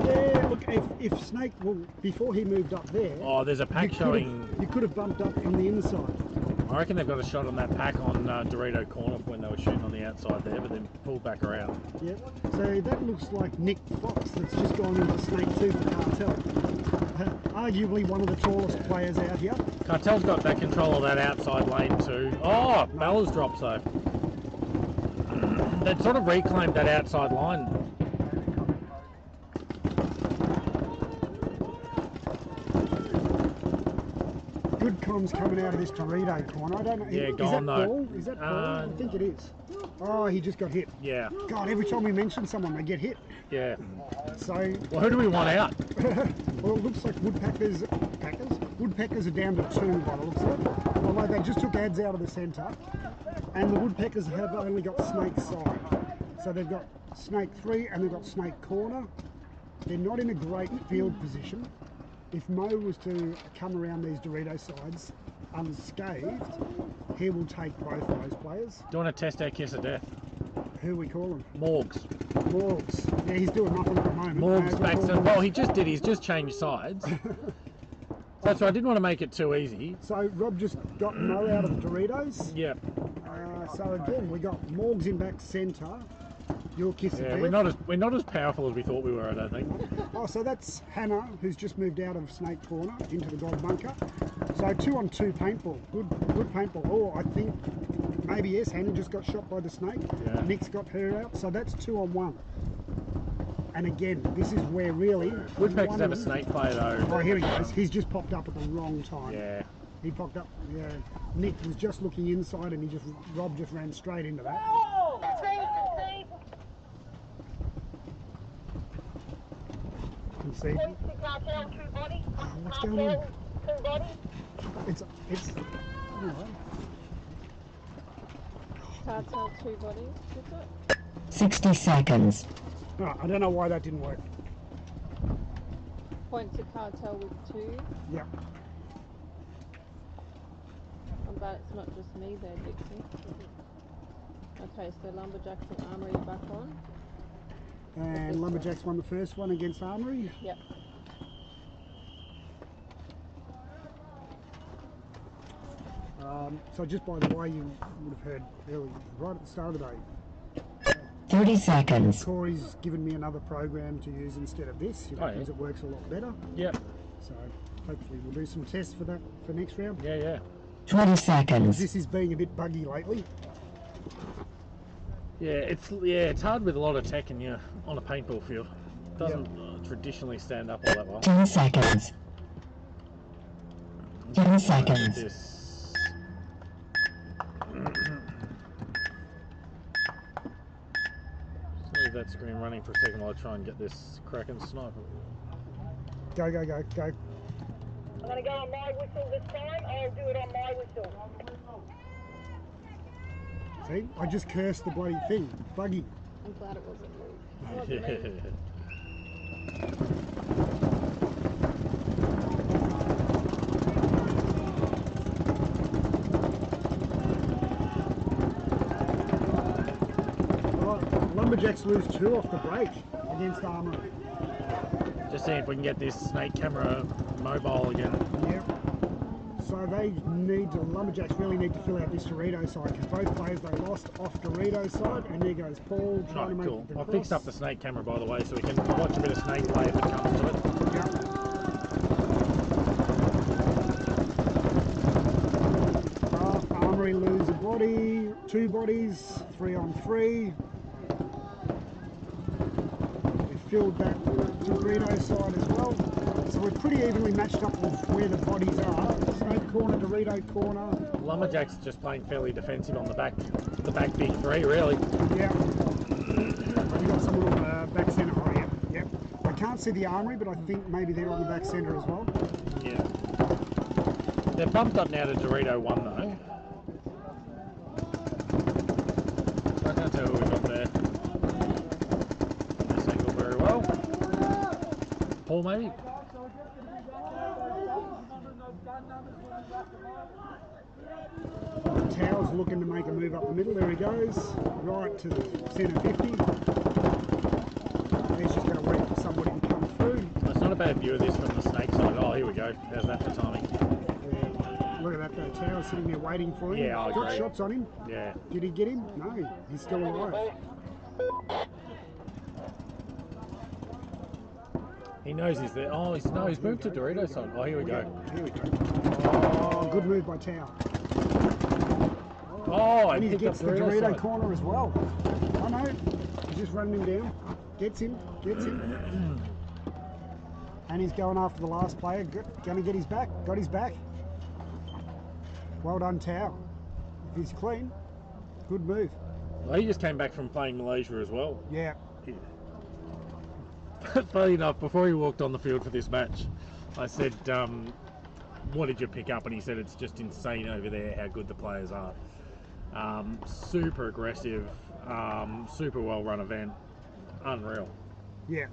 Yeah, look, if Snake, well, before he moved up there... Oh, there's a pack showing... You could have bumped up from the inside. I reckon they've got a shot on that pack on Dorito corner when they were shooting on the outside there, but then pulled back around. Yep. So that looks like Nick Fox that's just gone into Snake 2 for Cartel. Arguably one of the tallest players out here. Cartel's got that control of that outside lane too. Oh, Bella's dropped though. They'd sort of reclaimed that outside line. Good comms coming out of this Dorito corner. I don't know. Yeah, is gone that though. Paul? Is that Paul? I think it is. Oh, he just got hit. Yeah. God, every time we mention someone, they get hit. Yeah. So. Well, who do we want out? Well, it looks like Woodpeckers are down to 2 by the looks of it. Although they just took ads out of the centre, and the Woodpeckers have only got Snake side. So they've got Snake 3 and they've got Snake corner. They're not in a great field position. If Mo was to come around these Dorito sides unscathed, he will take both of those players. Do you want to test our kiss of death? Who we call him? Morgs. Morgs. Yeah, he's doing nothing at the moment. Morgs back to... Well, he just did. He's just changed sides. That's why I didn't want to make it too easy. So Rob just got Mo out of the Doritos. Yeah. So again, we got Morgs in back centre. Your kiss of death. We're not as powerful as we thought we were, I don't think. Oh, so that's Hannah, who's just moved out of Snake corner into the gold bunker. So 2 on 2 paintball. Good paintball. Oh, I think maybe yes. Hannah just got shot by the snake. Yeah. Nick's got her out. So that's 2 on 1. And again, this is where really Woodpeckers have a snake player though. Oh, here he goes. He's just popped up at the wrong time. Yeah. He popped up. Yeah. Nick was just looking inside, and Rob just ran straight into that. See? What's going on? It's anyway. Cartel 2 bodies, is it? 60 seconds. Oh, I don't know why that didn't work. Point to Cartel with 2. Yep. I'm glad it's not just me there, Dixie. Okay, so Lumberjacks and Armory are back on. And Lumberjacks won the first one against Armory. Yep. So just by the way, you would have heard earlier, right at the start of the day, 30 seconds. Corey's given me another program to use instead of this. He reckons it works a lot better. Yep. So hopefully we'll do some tests for that for next round. Yeah. 20 seconds. This is being a bit buggy lately. Yeah, it's hard with a lot of tech and you're on a paintball field. It doesn't traditionally stand up all that well. 10 seconds. 10 seconds. Just leave that screen running for a second while I try and get this cracking sniper. Go. I'm going to go on my whistle this time. I'll do it on my whistle. See, I just cursed the bloody thing. Buggy. I'm glad it wasn't Luke. Lumberjacks lose 2 off the break against Armory. Just seeing if we can get this snake camera mobile again. Yep. So Lumberjacks really need to fill out this Dorito side because both players they lost off Dorito side, and there goes Paul trying to make it I across. fixed up the snake camera by the way, so we can watch a bit of snake play if it comes to it. Yep. Armory lose a body, 2 bodies, 3 on 3. We filled that Dorito side as well. So we're pretty evenly matched up with where the bodies are. Snake corner, Dorito corner. Lumberjacks just playing fairly defensive on the back big 3 really. Yeah. We got some little back centre. Oh yeah. Yep. I can't see the Armory, but I think maybe they're on the back centre as well. Yeah. They're bumped up now to Dorito 1 though. I can't tell who we got there. This angle very well. Paul maybe? Towers looking to make a move up the middle. There he goes. Right to the centre 50. He's just going to wait for somebody to come through. It's not a bad view of this from the snake side. Oh, here we go. How's that for timing? Yeah. Look at that though, Tower sitting there waiting for him. Yeah, I Got agree. shots on him. Yeah. Did he get him? No, he's still alive. He knows he's there. Oh, he's moved to Dorito side. Oh, here we go. Here we go. Oh, good move by Tower. Oh, and he picked gets up the Dorito Dorito side. corner as well. I know. He's just running him down. Gets him. And he's going after the last player. Going to get his back. Got his back. Well done, Tao. If he's clean, good move. Well, he just came back from playing Malaysia as well. Yeah. Funny enough, before he walked on the field for this match, I said, what did you pick up? And he said, it's just insane over there how good the players are. Super aggressive, super well run event. Unreal. Yeah.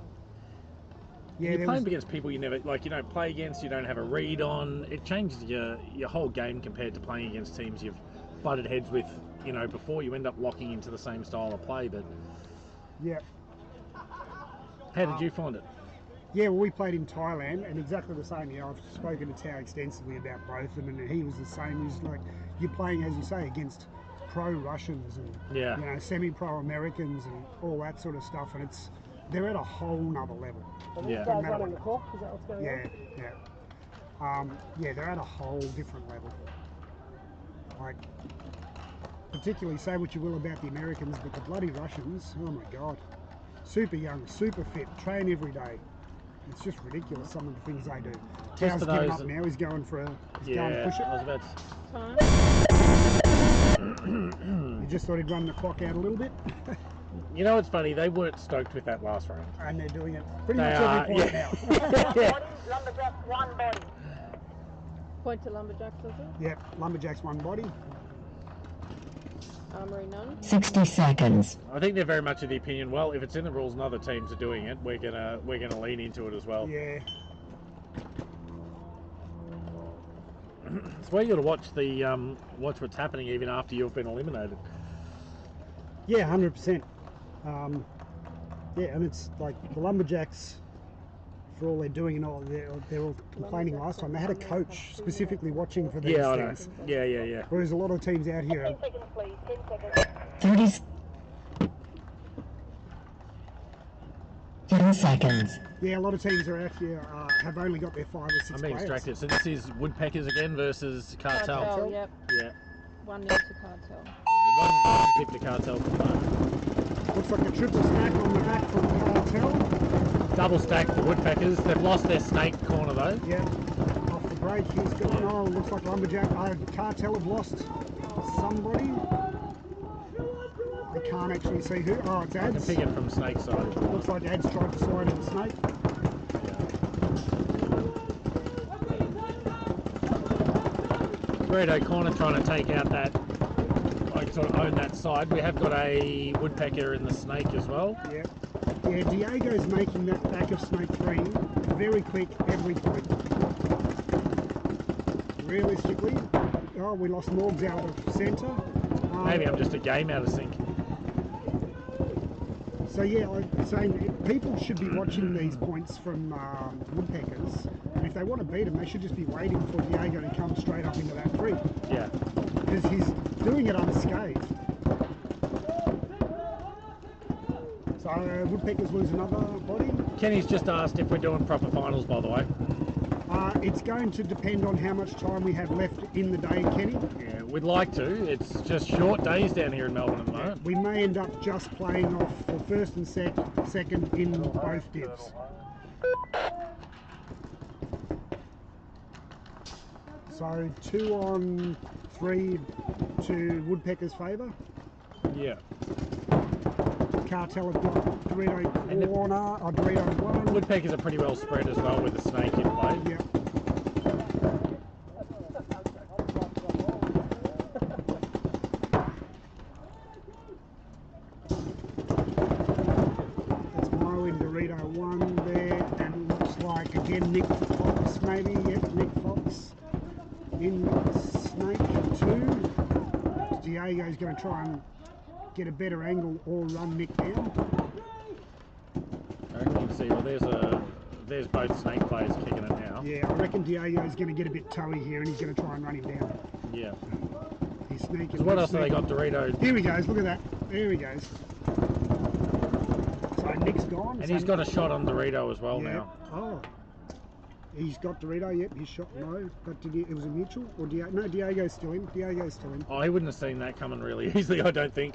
Yeah, you're playing against people you never, like, you don't play against, you don't have a read on. It changes your whole game compared to playing against teams you've butted heads with, you know, before. You end up locking into the same style of play, but... Yeah. How did you find it? Yeah, well, we played in Thailand, and exactly the same. You know, I've spoken to Tao extensively about both of them, and he was the same. He's like, you're playing, as you say, against pro-Russians and, you know, semi-pro Americans and all that sort of stuff, and they're at a whole nother level. Yeah. No matter Running the clock, is that what's going on? Yeah, they're at a whole different level. Like, particularly, say what you will about the Americans, but the bloody Russians, oh my God. Super young, super fit, train every day. It's just ridiculous, some of the things they do. Tao's giving up now, he's going for a going to push it. I was about You just thought he'd run the clock out a little bit? You know what's funny? They weren't stoked with that last round. And they're doing it pretty much every point now. Lumberjacks, one body. Point to Lumberjacks, does it? Yep, Lumberjacks one body. Armory none. 60 seconds. I think they're very much of the opinion, well, if it's in the rules and other teams are doing it, we're gonna lean into it as well. Yeah. It's where you got to watch watch what's happening even after you've been eliminated. Yeah, 100%. Yeah, and it's like the Lumberjacks, for all they're doing and all, they're all complaining last time. They had a coach specifically watching for these things. Yeah. Whereas a lot of teams out here 10 seconds, please. 10 seconds. Yeah, a lot of teams are out here have only got their 5 or 6 I'm being players. distracted. So this is Woodpeckers again versus Cartel. Cartel, yep. Yeah. 1-0 to Cartel. One zip to Cartel for the moment. Looks like a triple stack on the back from Cartel. Double stack for Woodpeckers. They've lost their snake corner though. Yeah. Off the break, he's gone. Oh, looks like Lumberjack. Cartel have lost somebody. I can't actually see who. Oh, it's I can Ads. pick it from snake side. Looks like Ads tried to slide in the snake. Rd2 corner trying to take out that, like, sort of own that side. We have got a Woodpecker in the snake as well. Yeah. Yeah, Diego's making that back of snake 3 very quick every point. Realistically, oh, we lost Morgs out of centre. Maybe I'm just a game out of sync. So yeah, I'm saying people should be watching these points from Woodpeckers, and if they want to beat them, they should just be waiting for Diego to come straight up into that 3. Yeah. Because he's doing it unscathed. So Woodpeckers lose another body. Kenny's just asked if we're doing proper finals, by the way. It's going to depend on how much time we have left in the day, Kenny. Yeah, we'd like to. It's just short days down here in Melbourne at the moment. We may end up just playing off for first and second in both divs. So 2 on 3 to Woodpecker's favour. Yeah. Cartel have got Dorito corner, or Dorito 1. Woodpeckers are pretty well spread as well with the snake in play. Yeah. That's Mo in Dorito 1 there, and it looks like again Nick Fox maybe, yep, Nick Fox in Snake 2. Diego's going to try and get a better angle or run Nick down. I reckon you can see, well, there's a there's both snake players kicking it now. Yeah, I reckon Diego's going to get a bit toey here and he's going to try and run him down. Yeah. He's sneaking. So what else have they got, Dorito? Here he goes, look at that. There he goes. So Nick's gone. And he's got a shot on Dorito as well now. Oh. He's got Dorito, yep, his shot no. But did he, it was a mutual? Or Diego? No, Diego's still in. Diego's still in. Oh, he wouldn't have seen that coming really easily, I don't think.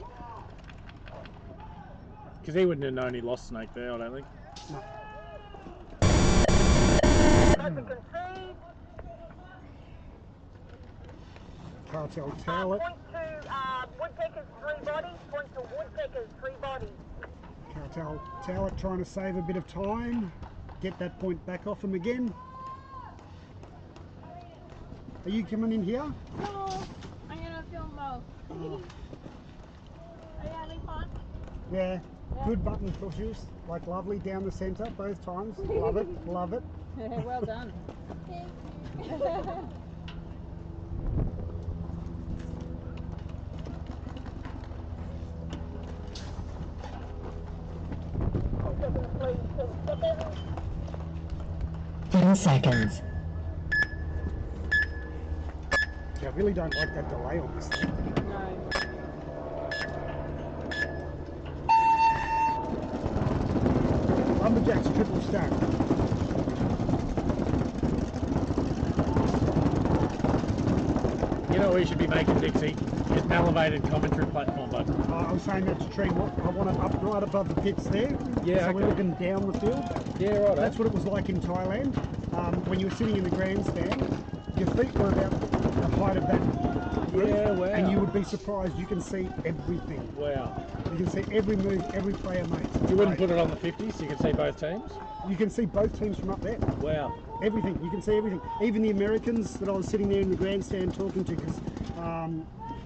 Because he wouldn't have known he lost snake there, I don't think. No. Cartel towel it. Point to Woodpeckers 3 bodies. Point to Woodpeckers 3 bodies. Cartel towel it, trying to save a bit of time. Get that point back off him again. Are you coming in here? No, I'm gonna film both. Oh. Are you having fun? Yeah. Good button pushes, like lovely down the centre both times. Love it, love it. Well done. Thank you. Ten seconds. Yeah, I really don't like that delay on this thing. No. Lumberjack's triple stack. You know what we should be making, Dixie? Is an elevated commentary platform, bud. I was saying that to Tree. I want it up right above the pits there. Yeah, so okay. we're looking down the field. Yeah, right. That's what it was like in Thailand. When you were sitting in the grandstand, your feet were about the height of that roof, Yeah, wow. and you would be surprised. You can see everything. Wow. You can see every move every player makes. You wouldn't put it on the 50 so you can see both teams? You can see both teams from up there. Wow. Everything. You can see everything. Even the Americans that I was sitting there in the grandstand talking to, because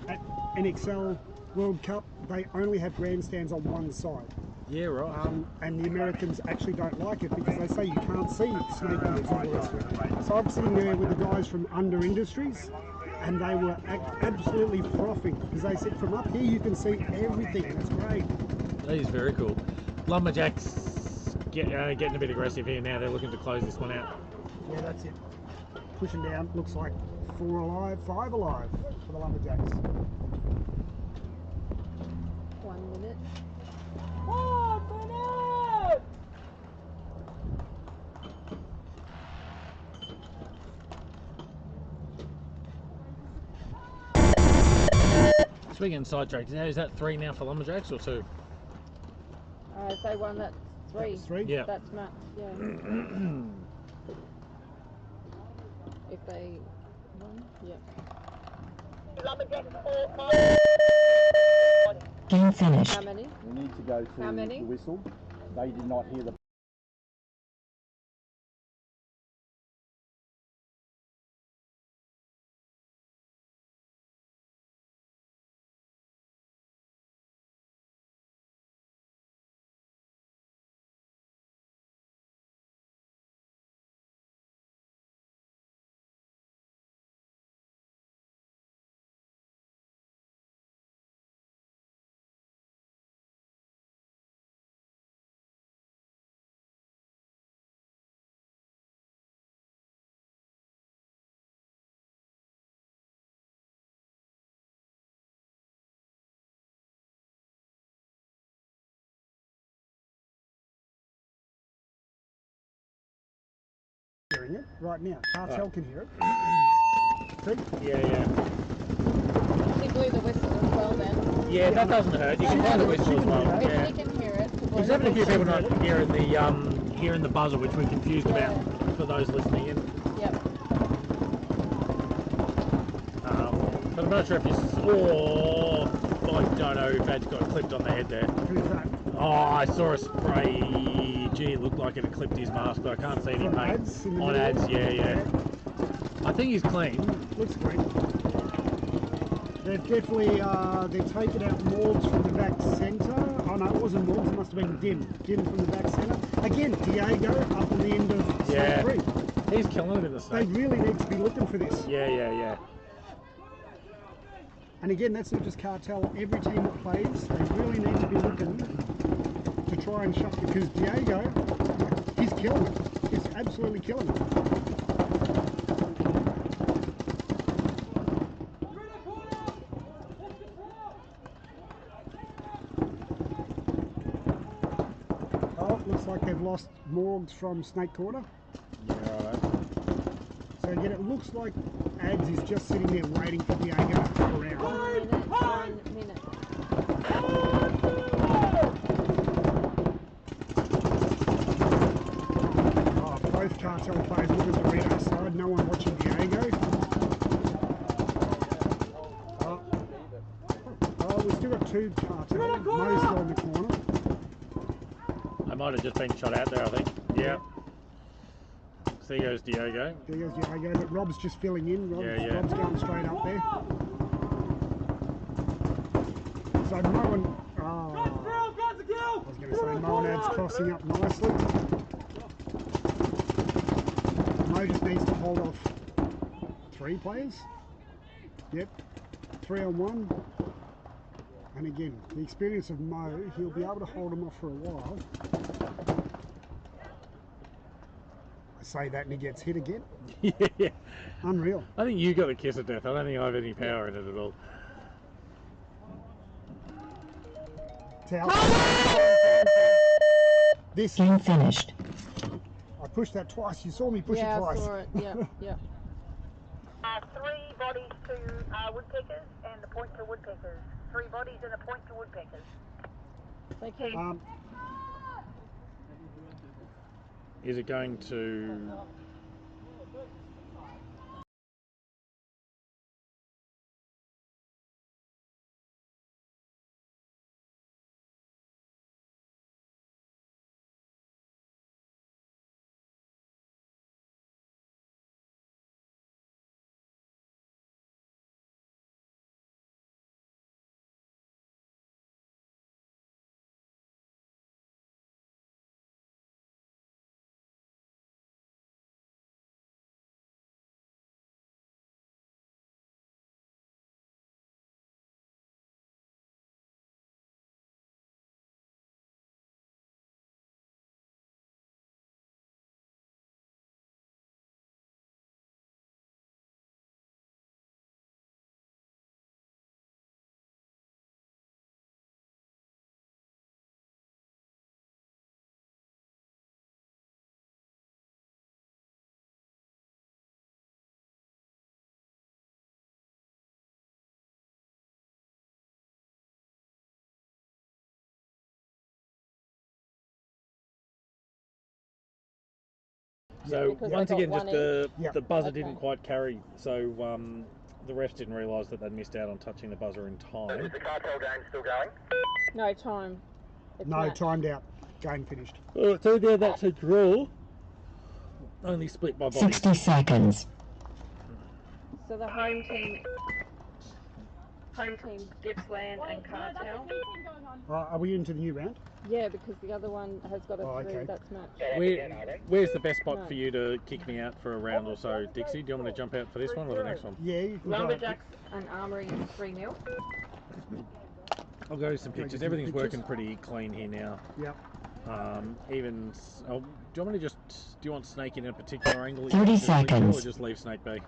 at NXL World Cup, they only have grandstands on one side. Yeah, right. And the Americans actually don't like it because they say you can't see snake moves and all the rest of it. So I'm sitting there with the guys from Under Industries, and they were absolutely frothing because they said from up here you can see everything, and it's great. That is very cool. Lumberjacks getting a bit aggressive here now. They're looking to close this one out. Yeah, that's it. Pushing down. Looks like 4 alive, 5 alive for the Lumberjacks. 1 minute. 1 minute! Speaking of sidetracks, is that 3 now for Lumberjacks or 2? If they won, that's 3. That's 3? Yeah. That's max, yeah. If they won, yeah. Lumberjacks 4. Game finished. How many? We need to go to How many? the whistle. They did not hear the Hearing it right now. Cartel can hear it. See? Yeah. She blew the whistle as well then. Yeah, that doesn't hurt. You can hear the whistle as well. If Yeah. she can hear it. There's having a few people not hearing the buzzer, which we're confused about for those listening in. Yep. But I'm not sure if you saw. I don't know if that's got clipped on the head there. Who's that? Oh, I saw a spray. Gee, it looked like it had clipped his mask, but I can't see any On paint. ads in the On middle? ads, yeah. I think he's clean. Looks great. They've definitely they've taken out Morgs from the back centre. Oh no, it wasn't Morgs, it must have been Dim from the back centre. Again, Diego up on the end of Yeah. Snake 3. He's killing it in the They snake. really need to be looking for this. Yeah. And again, that's not just Cartel. Every team that plays, they really need to be looking to try and shut, because Diego He's killing it. He's absolutely killing it. Oh, looks like they've lost Morgs from Snake Quarter. Yeah, right. So again, it looks like Ads is just sitting there waiting for Diego to come around. 1 minute. Oh, both cartel players look at the Rito side, no one watching Diego. Oh, we've still got two cartel, Mo's still in the corner. I might have just been shot out there, I think. Yeah. So there goes Diego. There goes Diego, but Rob's just filling in. Rob's going straight up there. So Mo and... Oh, I was going to say Mo and Ad's crossing up nicely. Mo just needs to hold off 3 players. Yep, 3 on 1. And again, the experience of Mo, he'll be able to hold him off for a while. I say that and he gets hit again. Yeah. Unreal. I think you got a kiss of death. I don't think I have any power in it at all. Towel. This Game finished. I pushed that twice. You saw me push it twice. Yeah, I saw it. Yeah, yeah. 3 bodies to woodpeckers and the point to woodpeckers. 3 bodies and a point to woodpeckers. Thank you. Is it going to... So Because once I got again, just 1 the buzzer didn't quite carry, so the refs didn't realise that they'd missed out on touching the buzzer in time. Is the cartel game still going? No time. It's No, match. timed out. Game finished. Oh, so there, that's a draw. Only split by body. 60 seconds. So the home team, Gippsland and Cartel. Are we into the new round? Yeah, because the other one has got a 3. okay. That's match. Where's the best spot No. for you to kick me out for a round or so, Dixie? Do you want me to jump out for this one or the next one? Yeah, you can Lumberjacks and Armory is 3-0. I'll go to some pictures. Everything's working pretty clean here now. Yep. Even. Oh, do you want me to just? Do you want Snake in a particular angle? 30 Just leave it, seconds. Or just leave Snake be?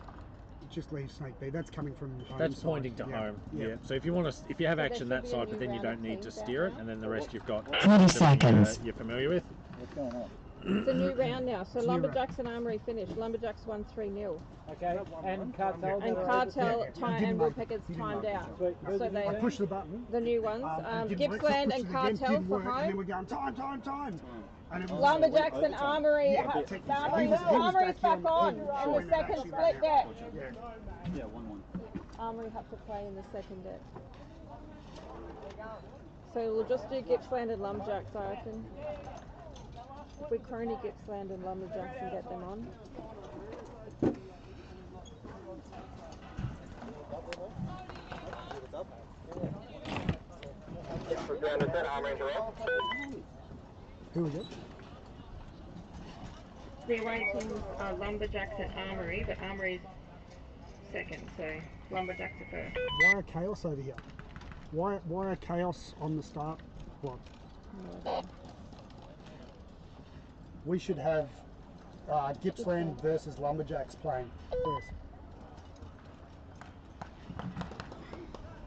Just leave Snake B. That's coming from home. That's side. pointing to Yeah. home. Yeah. Yeah. So if you want to, if you have So there action should that be a side, new but then you round don't of need to teams steer it, down and then the rest you've got. 20 seconds. You're familiar with? What's going on? It's a new round now. So It's a new Lumberjacks and Armory finished. Lumberjacks won 3-0. Okay, and Cartel. And Cartel didn't and make Woodpeckers it. He didn't timed make it. out. Sweet. So I they, pushed the button. the new ones, It didn't work, so I Gippsland pushed and it again, Cartel didn't for work, and then home. we're going time. And it was Lumberjacks and Armory, Yeah, but he was Armory's back back on in, in showing the that second actually split that deck. Yeah, 1-1. Armory have to play in the second deck. So we'll just do Gippsland and Lumberjacks, I reckon. If we crony Gippsland and Lumberjacks and get them on. Who was it? The away teams are Lumberjacks and Armory, but Armory's second, so Lumberjacks are first. Why are Chaos over here? Why are Chaos on the start block? we should have Gippsland versus Lumberjacks playing first.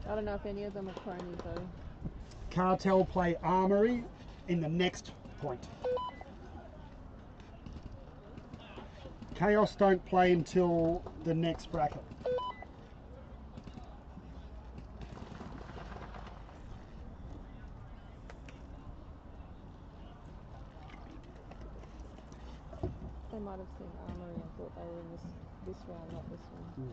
I don't know if any of them are cronies though. Cartel play Armory in the next point. Chaos don't play until the next bracket. They might have seen Armory and thought they were in this round, not this one.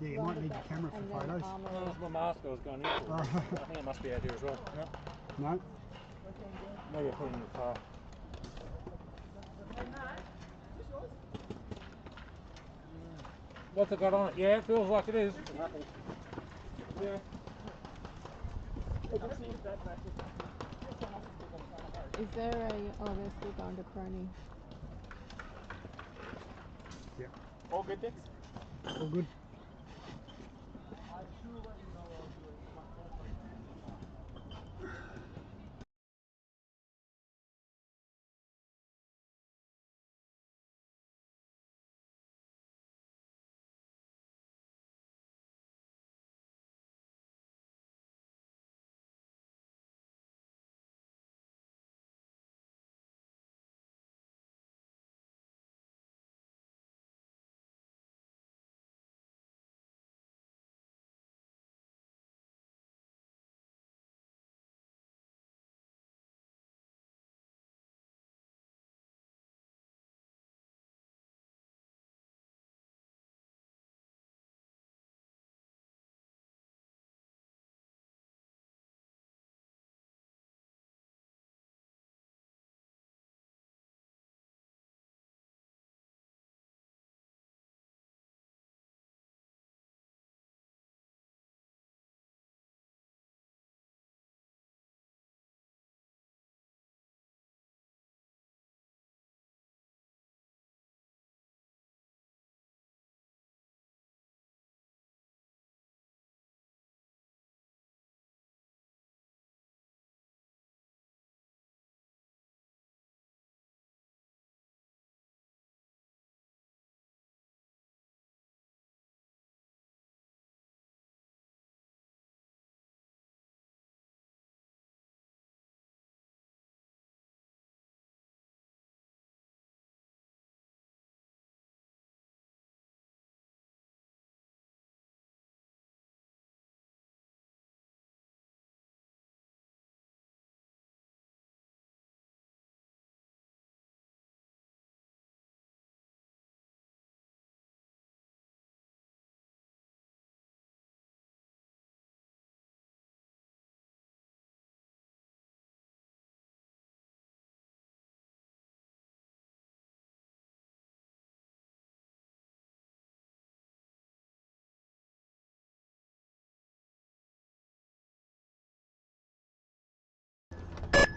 Yeah, you might need the camera for photos. That's my mask I was going into. I think it must be out here as well. No? No? Maybe I put it in the car. What's it got on it? Yeah, it feels like it is. Yeah. Is there a... Oh, they're still going to crony. Yeah. All good, Dix? All good.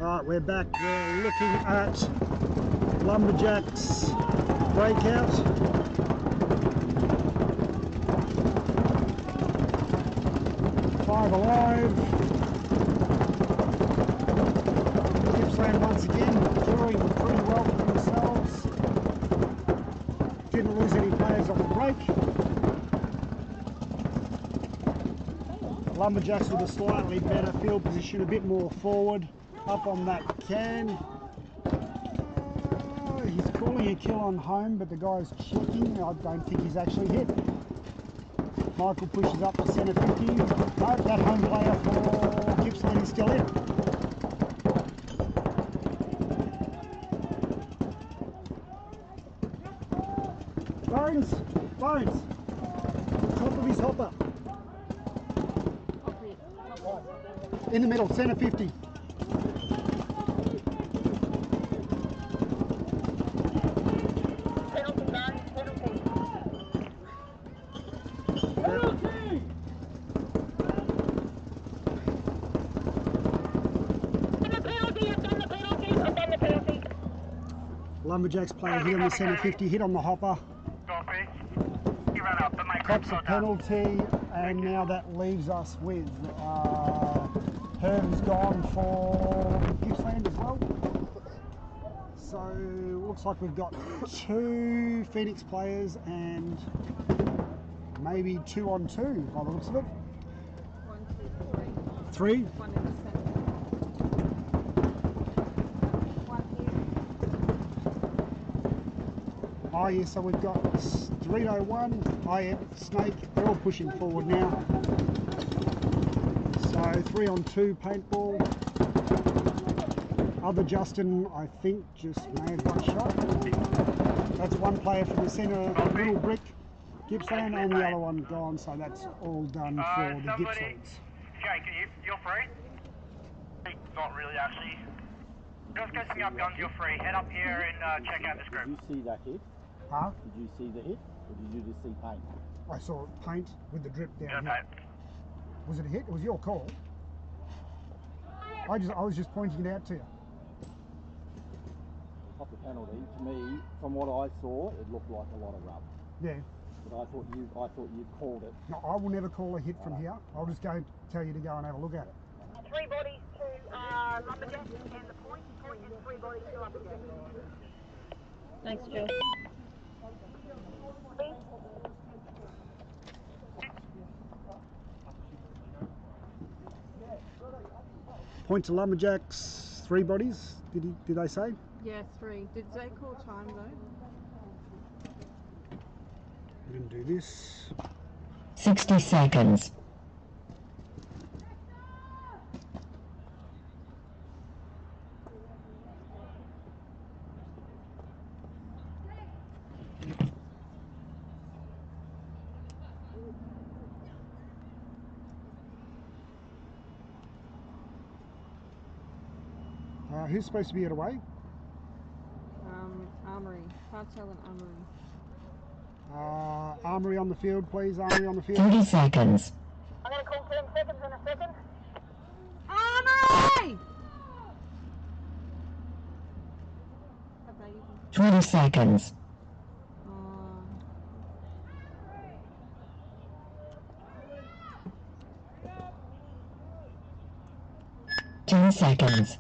Alright, we're back. We're looking at Lumberjacks breakout. Five alive. Gippsland once again doing pretty well for themselves. Didn't lose any players on the break. Lumberjacks with a slightly better field position, a bit more forward. Up on that can. He's calling a kill on home, but the guy's checking. I don't think he's actually hit. Michael pushes up to centre 50. No, that home player for Gippsland is still in. Bones. Top of his hopper. In the middle, centre 50. Lumberjacks player hit on the centre 50, hit on the hopper. Cops a penalty, and now that leaves us with Herb's gone for Gippsland as well. So looks like we've got 2 Phoenix players and maybe 2 on 2 by the looks of it. 1, 2, 3. 3. 1 in the centre. 1 here. Oh yeah, so we've got Rd1, Snake, they're all pushing forward now. So 3 on 2 paintball. Other Justin, I think, just may have got shot. That's one player from the centre, Little Brick, Gippsland, and the other one gone, so that's all done for the Gippslands. Jake, you're free? Not really, actually. Just go me up guns, you're free. Head up here and check out this group. Did you see that hit? Huh? Did you see the hit? Or did you just see paint? I saw paint with the drip down here. Was it a hit? It was your call. I was just pointing it out to you. Top the penalty. To me, from what I saw, it looked like a lot of rub. Yeah. But I thought you called it. No, I will never call a hit from here. I'll just go tell you to go and have a look at it. 3 bodies to Lumberjack and the point, and 3 bodies to Lumberjack. Thanks, Jill. Point to Lumberjacks, 3 bodies. Did they say? Yeah, 3. Did they call time though? We didn't do this. 60 seconds. Who's supposed to be at away? Armory. Cartel and Armory. Armory on the field, please. Armory on the field. 30 seconds. I'm going to call 10 seconds in a second. Armory! Have they even... 20 seconds. 10 seconds.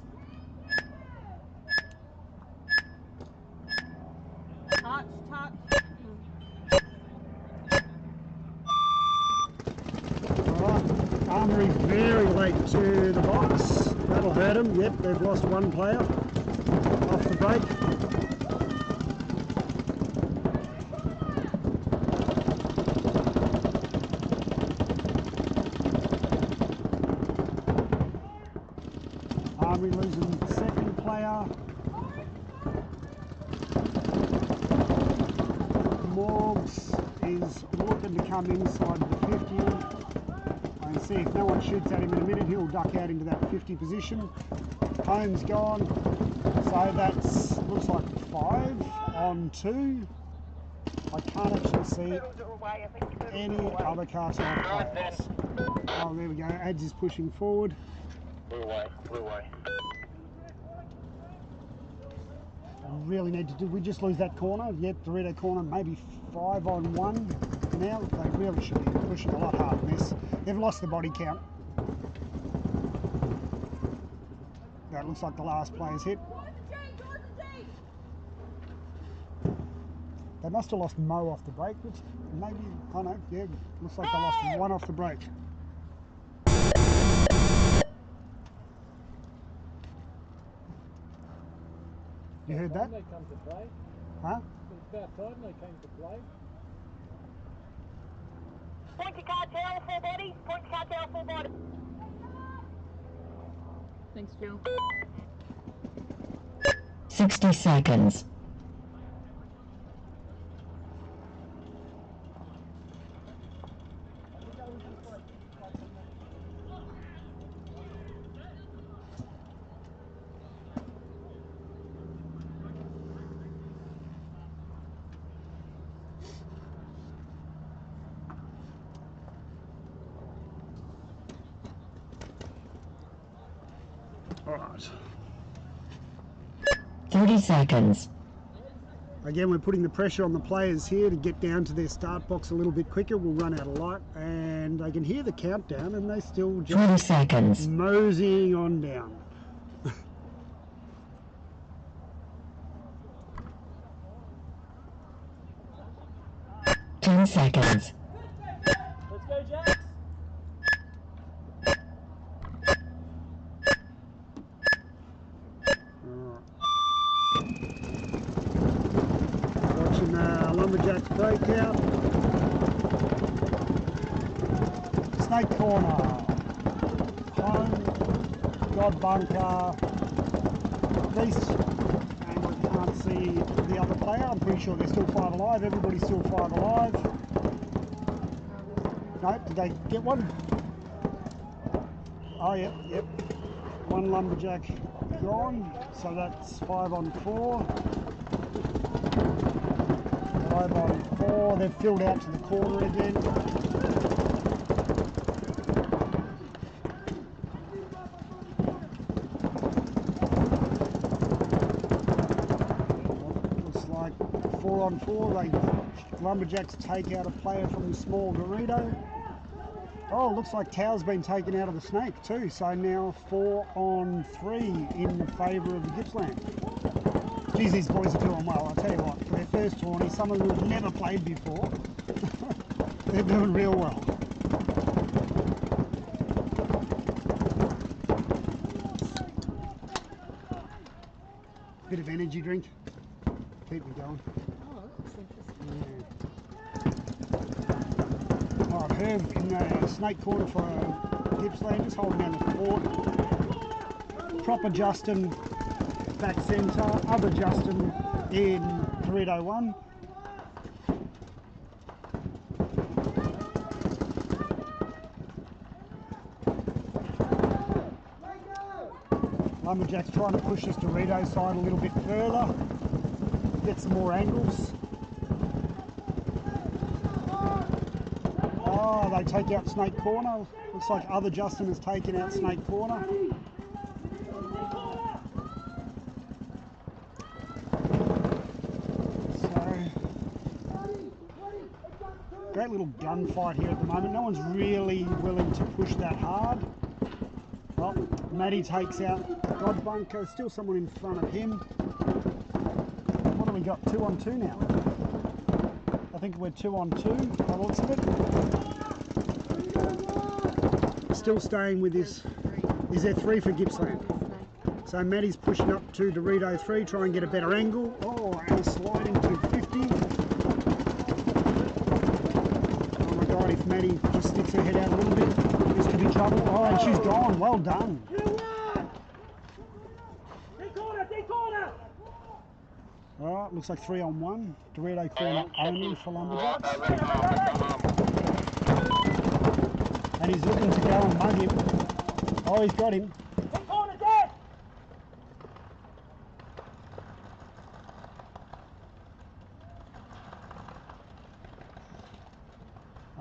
Touch. Alright, Armory very late to the box. That'll hurt them. Yep, they've lost 1 player off the break. Armory losing 2nd player. Morgs is looking to come inside the 50 and see if no one shoots at him in a minute. He'll duck out into that 50 position. Home's gone, so that's looks like 5 on 2. I can't actually see any other cartel players. Oh, there we go. Ads is pushing forward. Blue away. Really need to do. We just lose that corner. Yep, the Rd2 corner, maybe 5 on 1 now. They really should be pushing a lot harder than this. They've lost the body count. That looks like the last player's hit. They must have lost Mo off the break, which maybe, I don't know, yeah, looks like they lost 1 off the break. You heard that? They come to play. Huh? It's about time they came to play. Point to cartel, 4 bodies. Point to cartel, 4 bodies. Thanks, Jill. 60 seconds. All right. 30 seconds. Again, we're putting the pressure on the players here to get down to their start box a little bit quicker. We'll run out of light, and I can hear the countdown, and they still just 20 seconds. moseying on down. 10 seconds. Let's go, Jax. Watching Lumberjacks breakout. Snake corner. Home. God bunker. Beast. And I can't see the other player. I'm pretty sure they're still 5 alive. Everybody's still 5 alive. No, did they get one? Oh, yep, yep. One Lumberjack gone. So that's 5 on 4. 5 on 4. They've filled out to the corner again. Looks like 4 on 4. Lumberjacks take out a player from the small Dorito. Oh, looks like Tau's been taken out of the snake too. So now 4 on 3 in favour of the Gippsland. Geez, these boys are doing well. I'll tell you what, for their first tourney, some of them have never played before. They're doing real well. Bit of energy drink. Keep me going. Oh, that's interesting. Yeah. Alright, Herb in the snake corner for Gippsland, just holding down the fort. Proper Justin back centre, other Justin in Rd2 1. Lumberjacks trying to push this Dorito side a little bit further, get some more angles. Oh, they take out Snake Corner. Looks like other Justin has taken out Snake Corner. Great little gunfight here at the moment. No one's really willing to push that hard. Well, Matty takes out God Bunker. Still someone in front of him. What have we got? 2 on 2 now. I think we're 2 on 2 by the looks of it. Still staying with this. Is there 3 for Gippsland? So Matty's pushing up to Dorito 3, try and get a better angle. Oh, and sliding to 50. If Maddie just sticks her head out a little bit, this could be trouble. Oh, and she's gone. Well done. Alright, looks like 3 on 1. Dorito corner only for Lumberjacks. And he's looking to go and mug him. Oh, he's got him.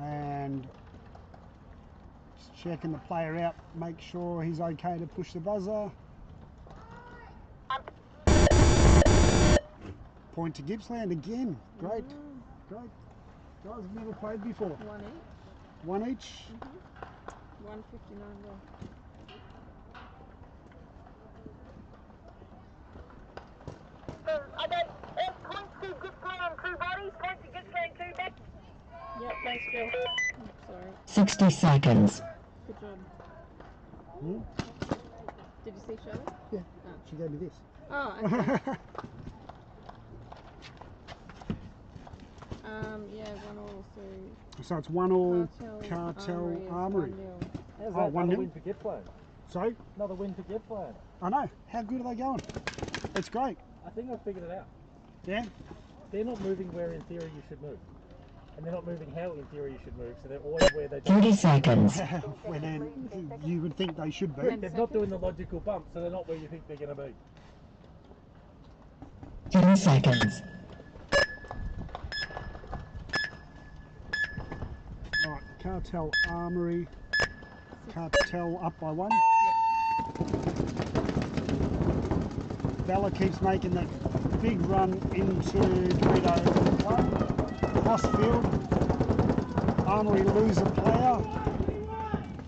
And just checking the player out, make sure he's okay to push the buzzer. Point to Gippsland again. Great, great. Guys have never played before. 1 each. 1 each. 159 left. Okay, points to Gippsland 2 bodies, points to Gippsland 2 back. Yep, thanks, Bill. Sorry. 60 seconds. Good job. Hmm? Did you see Shirley? Yeah, she gave me this. Oh, okay. Yeah, 1 all, So it's 1 all, Cartel Cartel Armory. 1-0. How's Oh, that? 1-0? Another win for Gippsland. Sorry? Another win for Gippsland. I know. How good are they going? It's great. I think I've figured it out. Yeah? They're not moving where in theory you should move. And they're not moving how in theory you should move, so they're always where they 30 seconds. Where you would think they should be. They're not doing the logical bump, so they're not where you think they're going to be. 10 seconds. Alright, Cartel Armory. Cartel up by 1. Bella keeps making that big run into Dorito crossfield. Armory lose a player.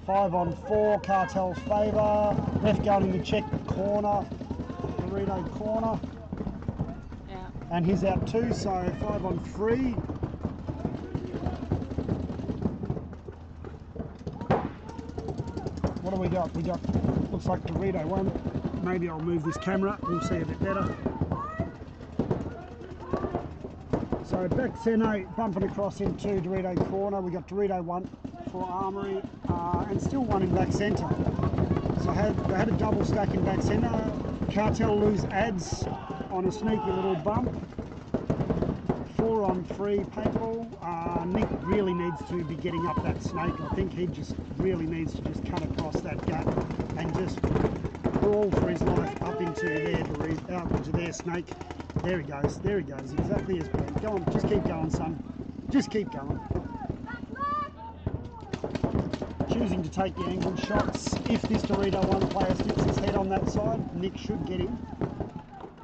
5 on 4, Cartel's favour. Ref going in to check the corner. Dorito corner. Yeah. And he's out too, so 5 on 3. What do we got? We got, looks like Dorito one. Maybe I'll move this camera, we'll see a bit better. So back centre, bumping across into Dorito corner. We got Dorito 1 for Armory, and still 1 in back centre. So they had a double stack in back centre. Cartel lose ads on a sneaky little bump. 4 on 3 paintball. Nick really needs to be getting up that snake. I think he just really needs to just cut across that gap and just crawl for his life up into their snake. There he goes, exactly as planned. Go on, just keep going, son. Just keep going. Choosing to take the angled shots. If this Dorito 1 player sticks his head on that side, Nick should get him.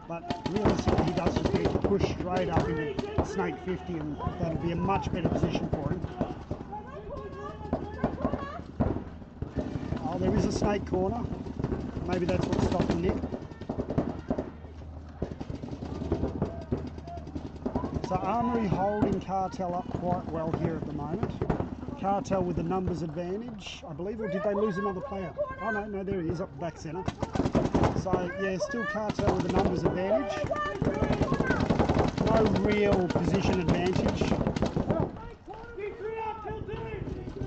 But realistically, he does just need to push straight up into snake 50, and that'll be a much better position for him. Oh, there is a snake corner. Maybe that's what's stopping Nick. So Armory holding Cartel up quite well here at the moment. Cartel with the numbers advantage, I believe, or did they lose another player? Oh no, there he is up the back centre. So yeah, still Cartel with the numbers advantage. No real position advantage.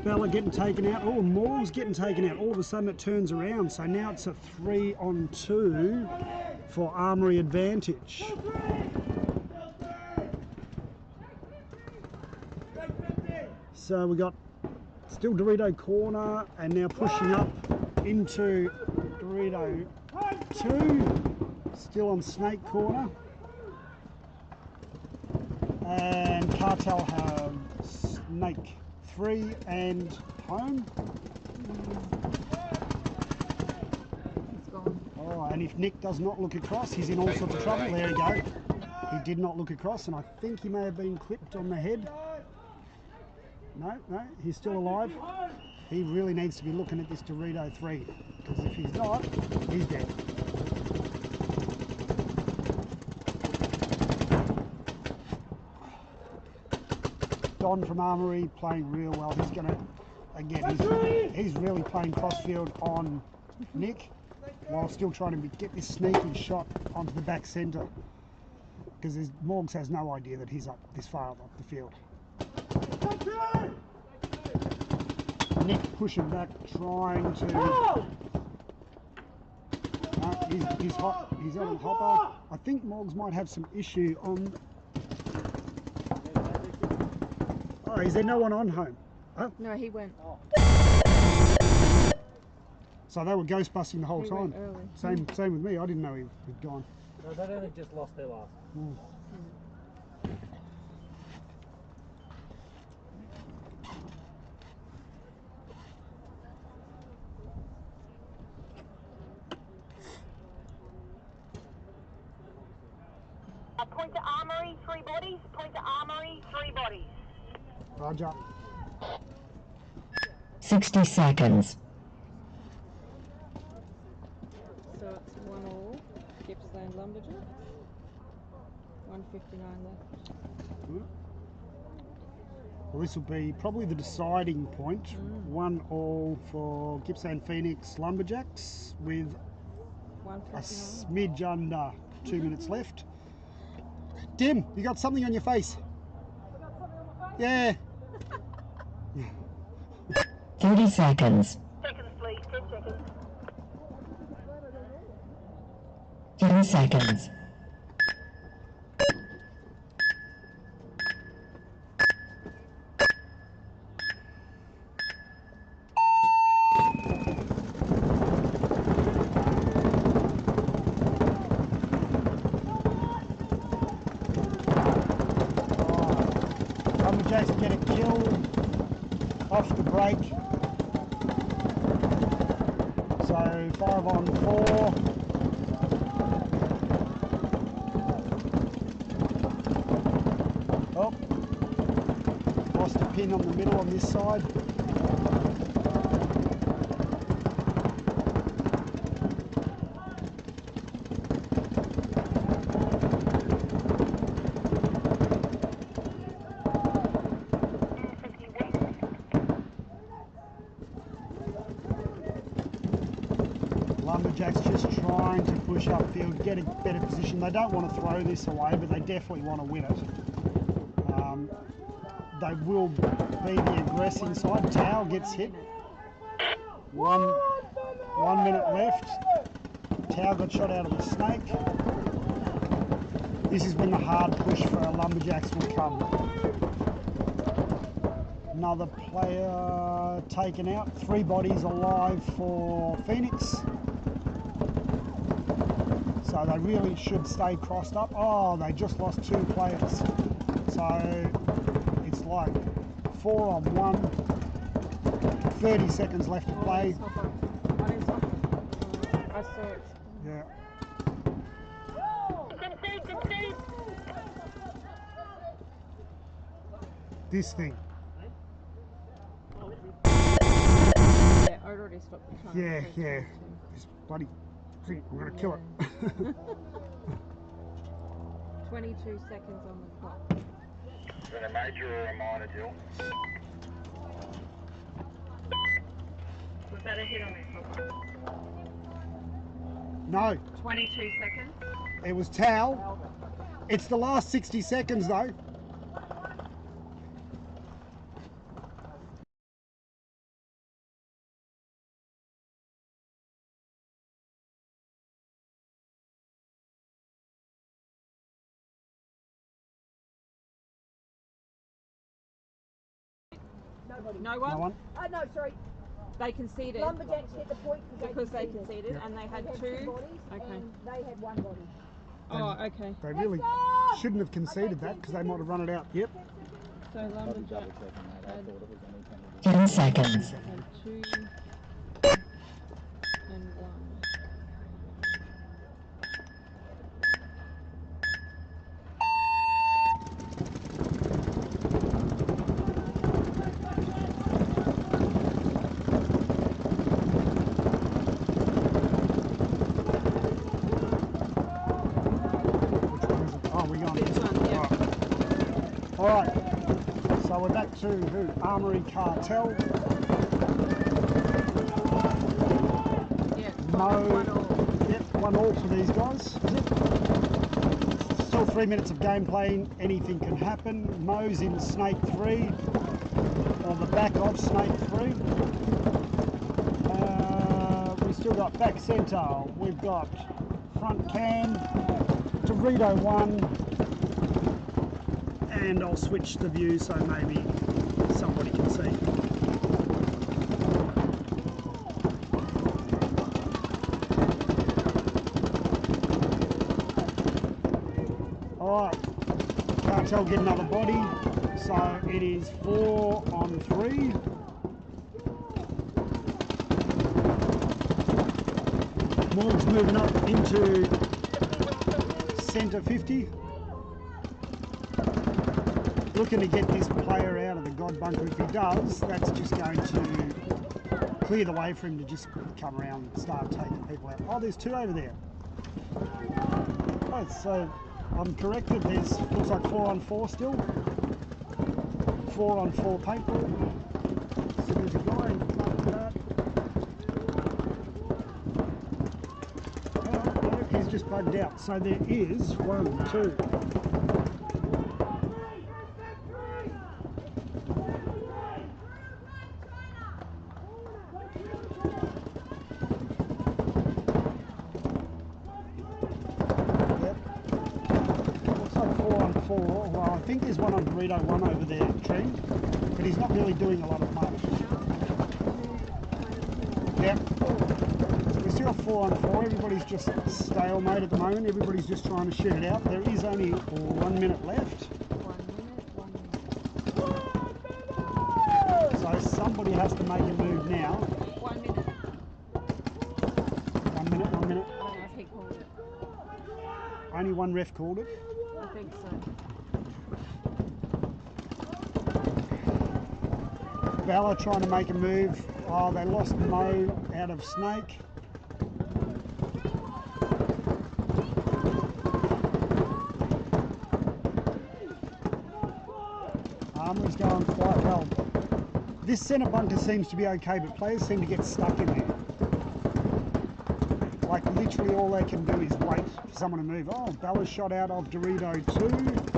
Bella getting taken out. Oh, Maul's getting taken out. All of a sudden it turns around. So now it's a 3 on 2 for Armory advantage. So we got still Dorito corner, and now pushing up into Dorito 2, still on snake corner, and Cartel have snake 3 and home. Oh, and if Nick does not look across, he's in all sorts of trouble. There we go. He did not look across, and I think he may have been clipped on the head. No, he's still alive. He really needs to be looking at this Dorito 3, because if he's not, he's dead. Don from Armory playing real well. He's going to, again, he's really playing crossfield on Nick, while still trying to get this sneaky shot onto the back centre, because Morgs has no idea that he's up this far up the field. Nick pushing back, trying to. He's hot. He's on the hopper. I think Morgs might have some issue on. Oh, is there no one on home? Oh. No, he went. So they were ghost busting the whole He time. went early. Same with me. I didn't know he'd gone. No, they'd only just lost their last. Point to Armory, 3 bodies. Point to Armory, 3 bodies. Roger. 60 seconds. So it's 1-1, Gippsland Lumberjack. 1:59 left. Well, this will be probably the deciding point. 1-1 for Gippsland Phoenix Lumberjacks with a smidge under 2 minutes left. Tim, you got something on your face? Yeah. 30 seconds. Seconds, please. 10 seconds. 10 seconds. Lumberjacks get a kill off the break. So 5 on 4. in on the middle on this side. Lumberjacks just trying to push upfield, get a better position. They don't want to throw this away, but they definitely want to win it. They will be the aggressing side. Towel gets hit. One minute left. Towel got shot out of the snake. This is when the hard push for our Lumberjacks will come. Another player taken out. 3 bodies alive for Phoenix. So they really should stay crossed up. Oh, they just lost 2 players. So it's like 4 on 1. 30 seconds left to play. I saw it. Yeah. This thing. Yeah, I already stopped the time. Yeah. This bloody thing, I'm going to kill it. 22 seconds on the clock. Is it a major or a minor, Jill? Was that a hit on this one? No. 22 seconds. It was Towel. It's the last 60 seconds though. No one? No one. Oh, no, sorry. They conceded. Lumberjacks hit the point because they conceded, and they had 2 bodies, Okay. and they had 1 body. Oh, okay. They really shouldn't have conceded that because they might have run it out. Yep. So Lumberjacks had 10 seconds. 2 and 1. Alright, so we're back to who? Armory Cartel. Yeah, Mo, 1-1. Yep, 1-1 for these guys. Still 3 minutes of gameplay, anything can happen. Mo's in Snake 3, or the back of Snake 3. We've still got back centre, we've got front cam, Dorito 1, and I'll switch the view so maybe somebody can see. Alright, Cartel get another body, so it is 4 on 3. Morg's moving up into centre 50. Looking to get this player out of the God bunker. If he does, that's just going to clear the way for him to just come around and start taking people out. Oh, there's 2 over there. Oh, so I'm corrected. There's looks like 4 on 4 still. 4 on 4 paintball. So there's a guy in front of that. Oh, no, he's just bugged out. So there is 1, 2. Well, I think there's one on Dorito 1 over there, Trent, but he's not really doing a lot of much. Yep. We're still 4 on 4. Everybody's just stalemate at the moment. Everybody's just trying to shit it out. There is only 1 minute left. 1 minute. So somebody has to make a move now. 1 minute. 1 minute, 1 minute. I don't know if he called it. Only one ref called it. I think so. Bella trying to make a move. Oh, they lost Mo out of Snake. Armory's going quite well. This centre bunker seems to be okay, but players seem to get stuck in there. Like literally all they can do is wait for someone to move. Oh, Bella's shot out of Rd2.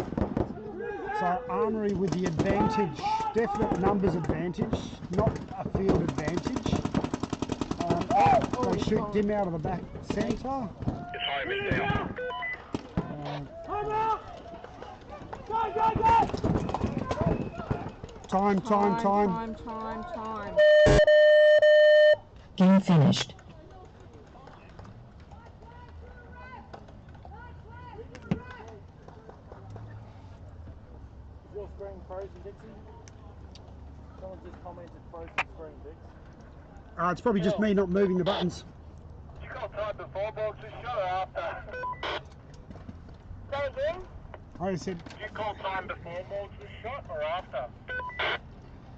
So Armory with the advantage, definite numbers advantage, not a field advantage. They shoot Dim out of the back centre. It's home is down. Time. Game finished. Is your screen frozen, Dixie? Someone just commented frozen screen, Dix. It's probably just me not moving the buttons. You got time before balls was shot or after? Say again? I said, Did you call time before balls was shot or after?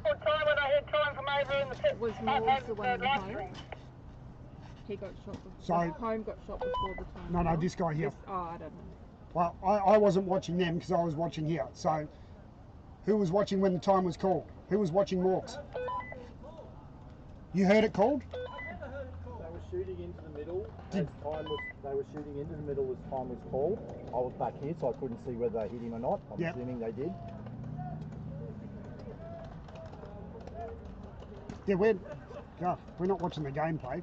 What time when I had time from over in the pit? Was Morgs the one in the home? He got shot before. So- Home got shot before the time. no, this guy here. Oh, I don't know. Well, I wasn't watching them because I was watching here. So, who was watching when the time was called? Who was watching Morgs? You heard it called? They were shooting into the middle. They were shooting into the middle as time was called. I was back here, so I couldn't see whether they hit him or not. I'm assuming they did. Yeah, we're not watching the gameplay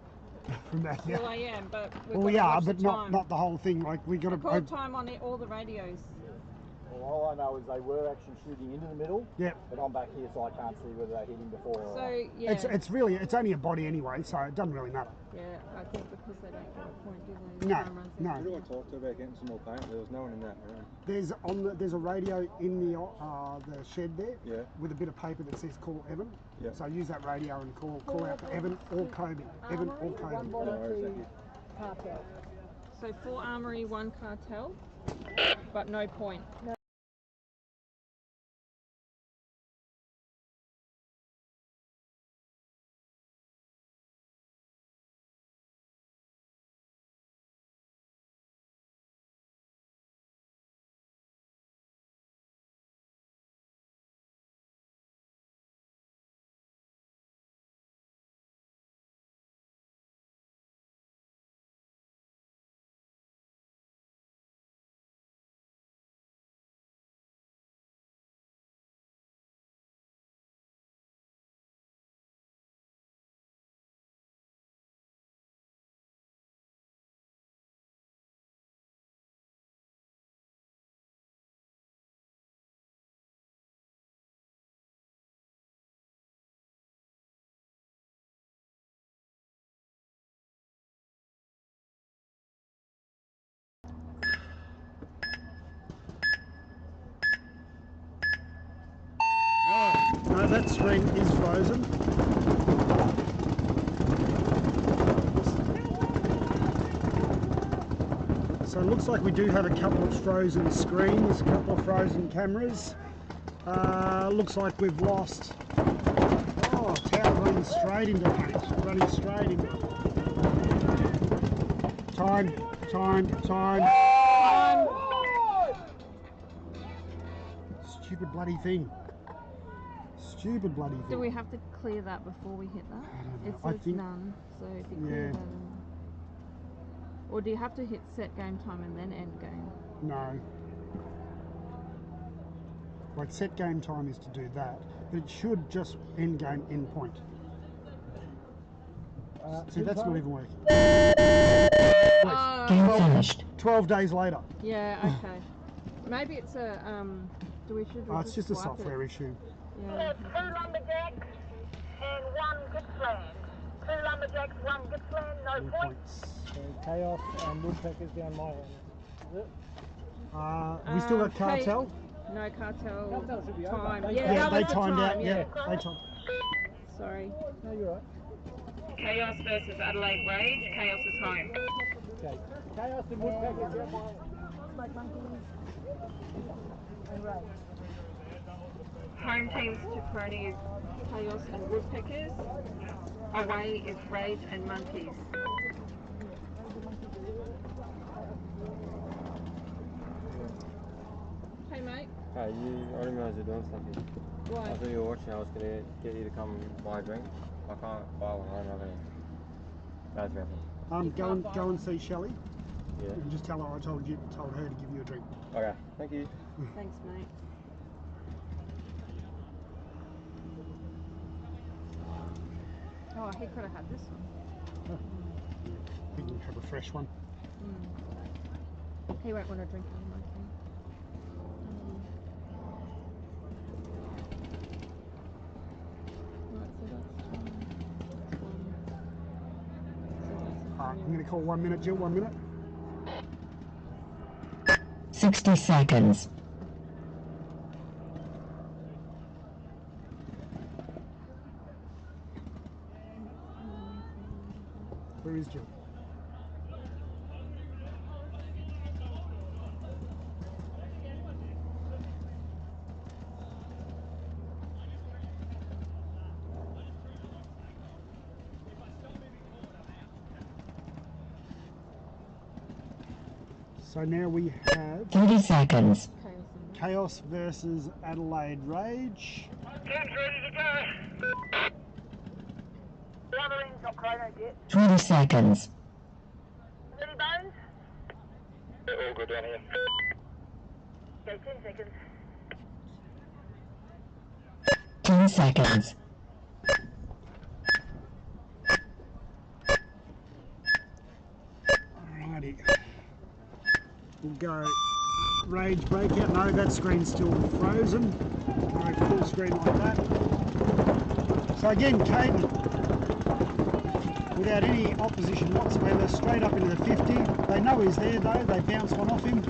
from that. Well, I am, but Well, we are, but not the whole thing. Like we got to. Call time on all the radios. Well, all I know is they were actually shooting into the middle. Yeah. But I'm back here, so I can't see whether they hit him before or So yeah. It's only a body anyway, so it doesn't really matter. Yeah, I think because they don't get a point, do they? No, Time runs out. no. Who do I talk to about getting some more paint? There was no one in that room. There's a radio in the shed there. Yeah. With a bit of paper that says call Evan. Yeah. So use that radio and call out to Evan or Kobe. Evan or Kobe. One body to cartel. So 4 Armory, 1 cartel, but no point. No. No, that screen is frozen. So it looks like we do have a couple of frozen screens, a couple of frozen cameras. Looks like we've lost. Oh, Tower running straight into paint, running straight into. Time. Stupid bloody thing. Stupid bloody thing. Do we have to clear that before we hit that? I don't know. It I says think- none, so if you clear Yeah. that. Or do you have to hit set game time and then end game? No. Like set game time is to do that, but it should just end game, end point. See, that's not even working. Game finished. 12 days later. Yeah, okay. Maybe it's a, should we It's just a swipe it? software issue. Yeah. 2 lumberjacks and 1 Gippsland. 2 lumberjacks, 1 Gippsland, no points. Chaos and woodpeckers down my end. We still got Hey, cartel? no cartel. Cartel should be over. Time. They- Yeah, Yeah, that they was the timed time, out. Yeah, they timed. Sorry. No, you're right. Chaos versus Adelaide Rage. Chaos is home. Okay. Chaos and woodpeckers down my end. Smoke monkeys and rage. Home team's Victorian is Chaos and Woodpeckers. Away is Rage and Monkeys. Hey mate. Hey, I didn't realise you were doing something. Why? I thought you were watching. I was going to get you to come buy a drink. I can't buy one. I'm not going to. Go and see Shelley. Yeah. And just tell her I told her to give you a drink. Okay, thank you. Thanks mate. Oh, he could have had this one. He can have a fresh one. He won't want to drink out of my thing. Right, so that's one. I'm going to call 1 minute, Jill, 1 minute. 60 seconds. Where is Jill? So now we have 30 seconds. Chaos versus Adelaide Rage. Team's ready to go. The other end's not chrono yet. 20 seconds. Ready, Bones? All good down here. Okay, 10 seconds. 10 seconds. Alrighty. We'll go Rage breakout. No, that screen's still frozen. No full screen like that. So again, Caden, without any opposition whatsoever, straight up into the 50. They know he's there though, they bounce one off him.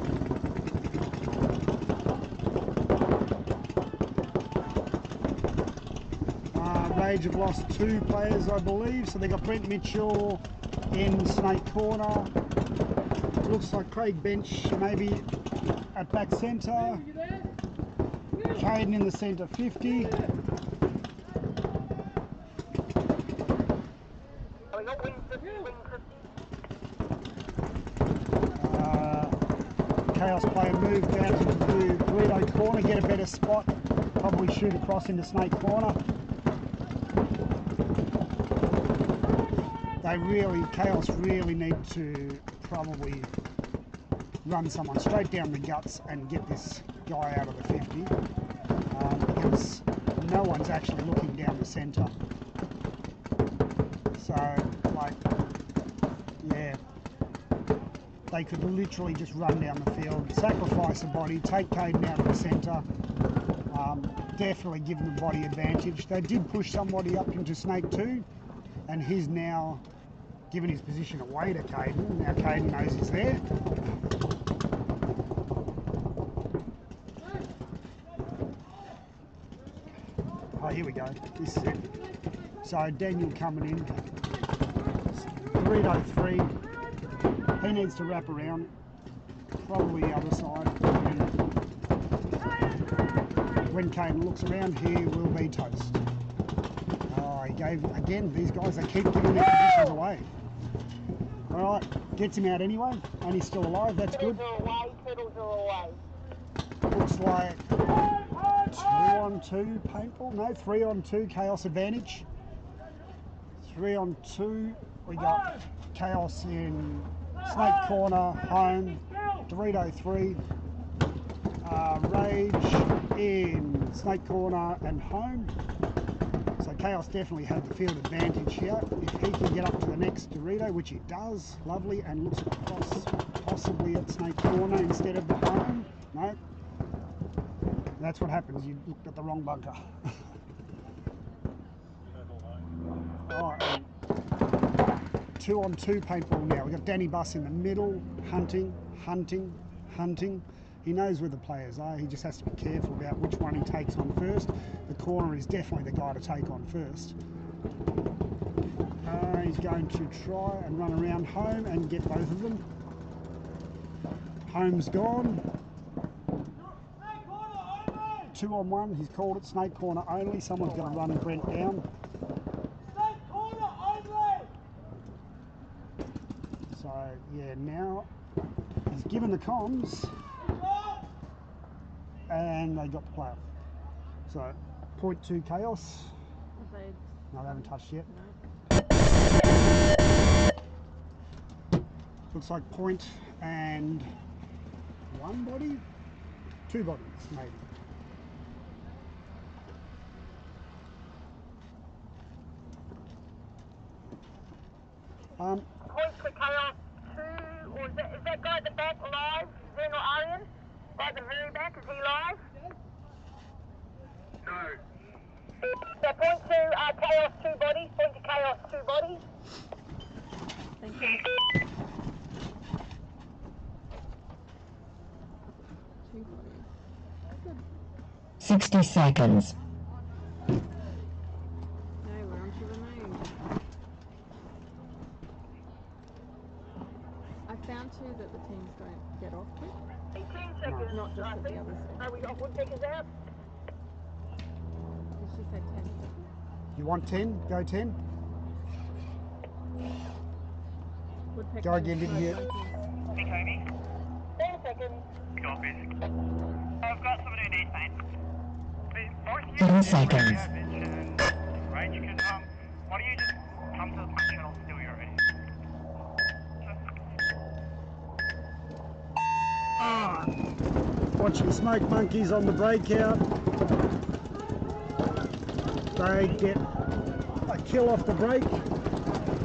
Rage have lost 2 players, I believe, so they got Brent Mitchell in Snake Corner. Looks like Craig Bench maybe at back centre. Caden in the centre 50. Chaos player moved down to the Rd2 corner, get a better spot, probably shoot across into Snake Corner. Chaos really need to probably run someone straight down the guts and get this guy out of the 50 because no one's actually looking down the centre. So, like, yeah, they could literally just run down the field, sacrifice a body, take Caden out of the centre, definitely give them the body advantage. They did push somebody up into Snake 2 and he's now given his position away to Caden. Now Caden knows he's there. Oh, here we go. This is it. So Daniel coming in. Rd2. He needs to wrap around. Probably the other side. And when Caden looks around, he will be toast. Oh, he gave, again, these guys, they keep giving their positions away. Alright, gets him out anyway, and he's still alive, that's good. Turtles are away. Looks like 2-on-2 paintball, no, 3-on-2 Chaos advantage. 3-on-2, we got Chaos in Snake Corner, home, Rd2, Rage in Snake Corner and home. So Chaos definitely had the field advantage here. If he can get up to the next Dorito, which he does, lovely, and looks across possibly at Snake Corner instead of the home. No. That's what happens, you looked at the wrong bunker. Alright, 2-on-2 paintball now. We've got Danny Buss in the middle, hunting. He knows where the players are, he just has to be careful about which one he takes on first. The corner is definitely the guy to take on first. He's going to try and run around home and get both of them. Home's gone. 2-on-1. He's called it snake corner only. Someone's going to run Brent down. Snake corner only! So, yeah, now he's given the comms and they got the player. So, 0.2 chaos. No, they haven't touched yet. Looks like point and 1 body? 2 bodies, maybe. Points for chaos 2, or is that guy at the back live? Zen or Arian? Right at the very back, is he live? No. So point to chaos 2 bodies, point to chaos 2 bodies. Thank you. 2 bodies. Good. 60 seconds. No, we're on to remain. I found too that the teams don't get off quick. 18 seconds. Not just at the other side. We got woodpeckers out. Did she say 10 seconds? You want 10? Go 10. Woodpeckers Go again, didn't hear. Hey, Tony. 10 seconds. Copies. I've got somebody who needs paint. 10 seconds. Range can, why don't you just come to the punch and I'll steal you already? Watching smoke monkeys on the breakout. They get a kill off the break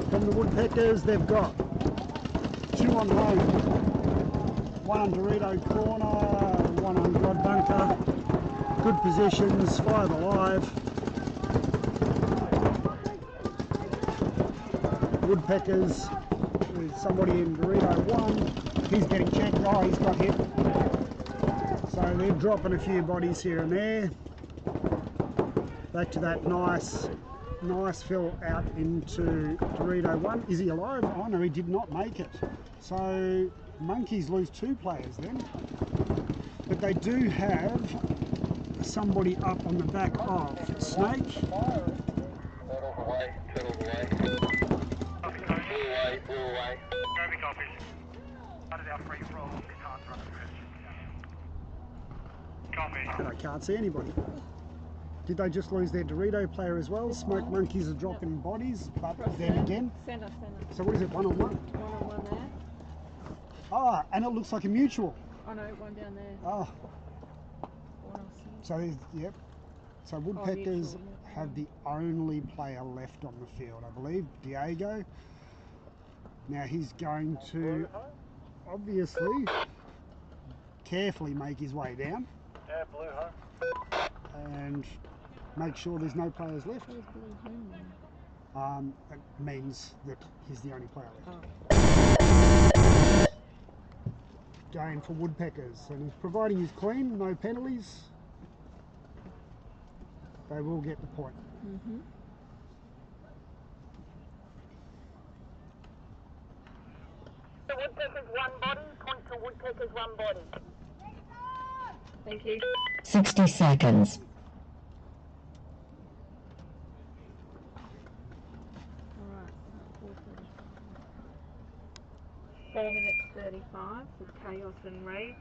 from the woodpeckers. They've got 2 on lane, 1 on Dorito corner, 1 on God Bunker. Good positions, 5 alive. Woodpeckers with somebody in Dorito 1. He's getting checked. Oh, he's got hit. So they're dropping a few bodies here and there. Back to that nice fill out into Dorito 1. Is he alive? Oh no, he did not make it. So monkeys lose 2 players then. But they do have somebody up on the back of Snake. Turtles away. Blew away. Gravy copies. How did our free roll? Can't run it. Copy. And I can't see anybody. Did they just lose their Dorito player as well? Smoke monkeys are dropping bodies, but then again. Centre. So what is it, 1-on-1? 1-on-1 there. Ah, and it looks like a mutual. Oh no, 1 down there. Ah. 1 else. So yep. So woodpeckers have the only player left on the field, I believe, Diego. Now he's going to obviously carefully make his way down. Yeah, blue home. And make sure there's no players left. Where's blue home then? It means that he's the only player left. Oh. Going for woodpeckers, and he's providing he's clean, no penalties. They will get the point. Mm-hmm. The woodpeckers 1 body, point to woodpeckers 1 body. Thank you. 60 seconds. Alright, 4 minutes 35 with chaos and rage.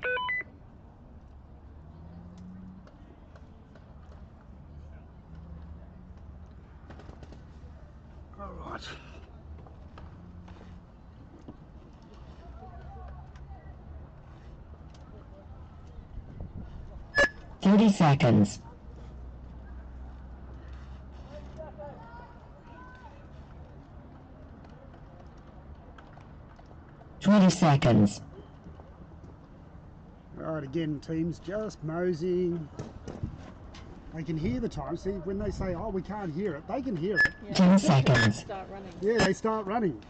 All right. Thirty seconds. 20 seconds. Right, again, teams just moseying. They can hear the time. See, when they say, oh, we can't hear it, they can hear it. Yeah. 10 seconds. Start running. Yeah, they start running.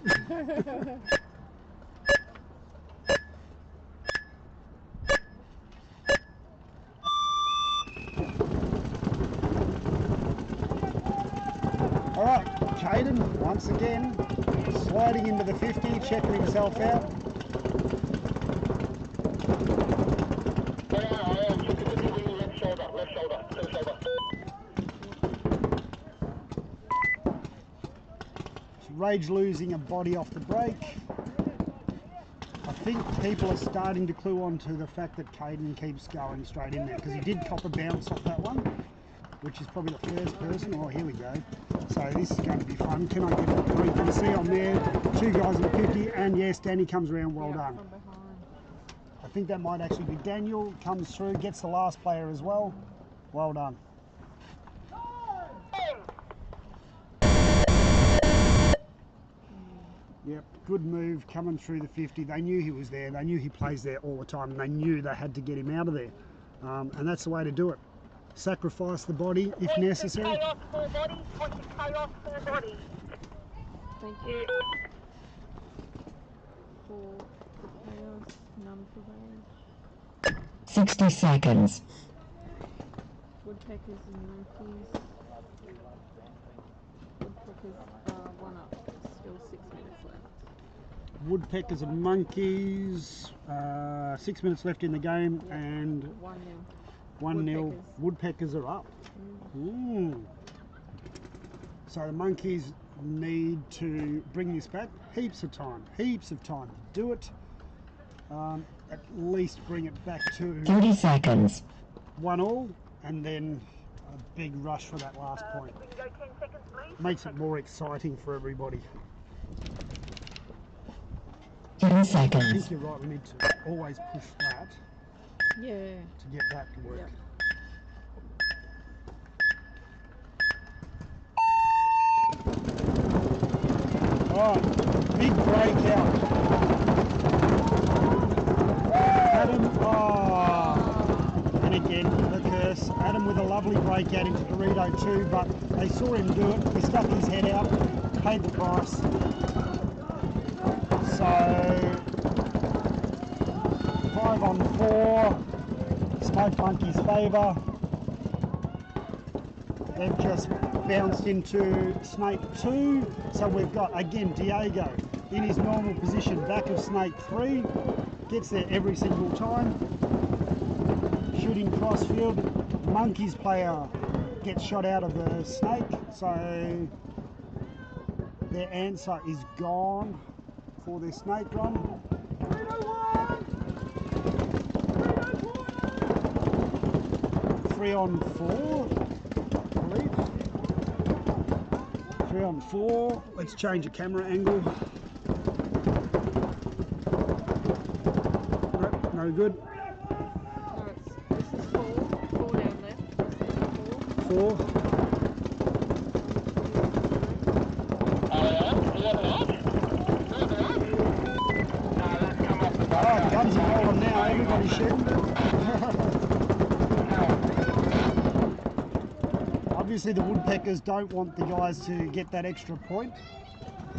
All right, Caden, once again, sliding into the 50, checking himself out. Left shoulder. Rage losing a body off the break. I think people are starting to clue on to the fact that Caden keeps going straight in there because he did cop a bounce off that one, which is probably the first person. Oh, here we go. So this is going to be fun. Can I get a three? Can you see I'm there? Two guys at 50, and yes, Danny comes around. Well done. I think that might actually be Daniel. Comes through, gets the last player as well. Well done. Yep, good move coming through the 50. They knew he was there. They knew he plays there all the time. And they knew they had to get him out of there. And that's the way to do it. Sacrifice the body if necessary. Chaos for body, point to chaos for body. Thank you. For chaos, none for rage. 60 seconds. Woodpeckers and monkeys. Woodpeckers are 1 up. Still 6 minutes left. Woodpeckers and monkeys. 6 minutes left in the game, Yep. and 1-0. 1-0. Woodpeckers are up. So the monkeys need to bring this back. Heaps of time to do it. At least bring it back to 30 seconds. 1-1, and then a big rush for that last point. We can go 10 seconds, please. Makes it more exciting for everybody. 10 I seconds. think you're right, we need to always push that Yeah. to get that to work. Yep. Alright, big breakout. Adam, and again, the curse. Adam with a lovely breakout into Rd2, but they saw him do it. He stuck his head out, paid the price. So, 5 on 4, Smoke Monkey's favour. They've just bounced into Snake 2, so we've got, again, Diego in his normal position, back of Snake 3, gets there every single time, shooting crossfield. Monkey's player gets shot out of the Snake, so their answer is gone for their Snake run. 3 on 4. 3 on 4. Let's change the camera angle. Nope, no good. No, this is 4. 4 down left. This is 4. 4. Oh, guns are rolling now. Everybody's shooting. Obviously the Woodpeckers don't want the guys to get that extra point.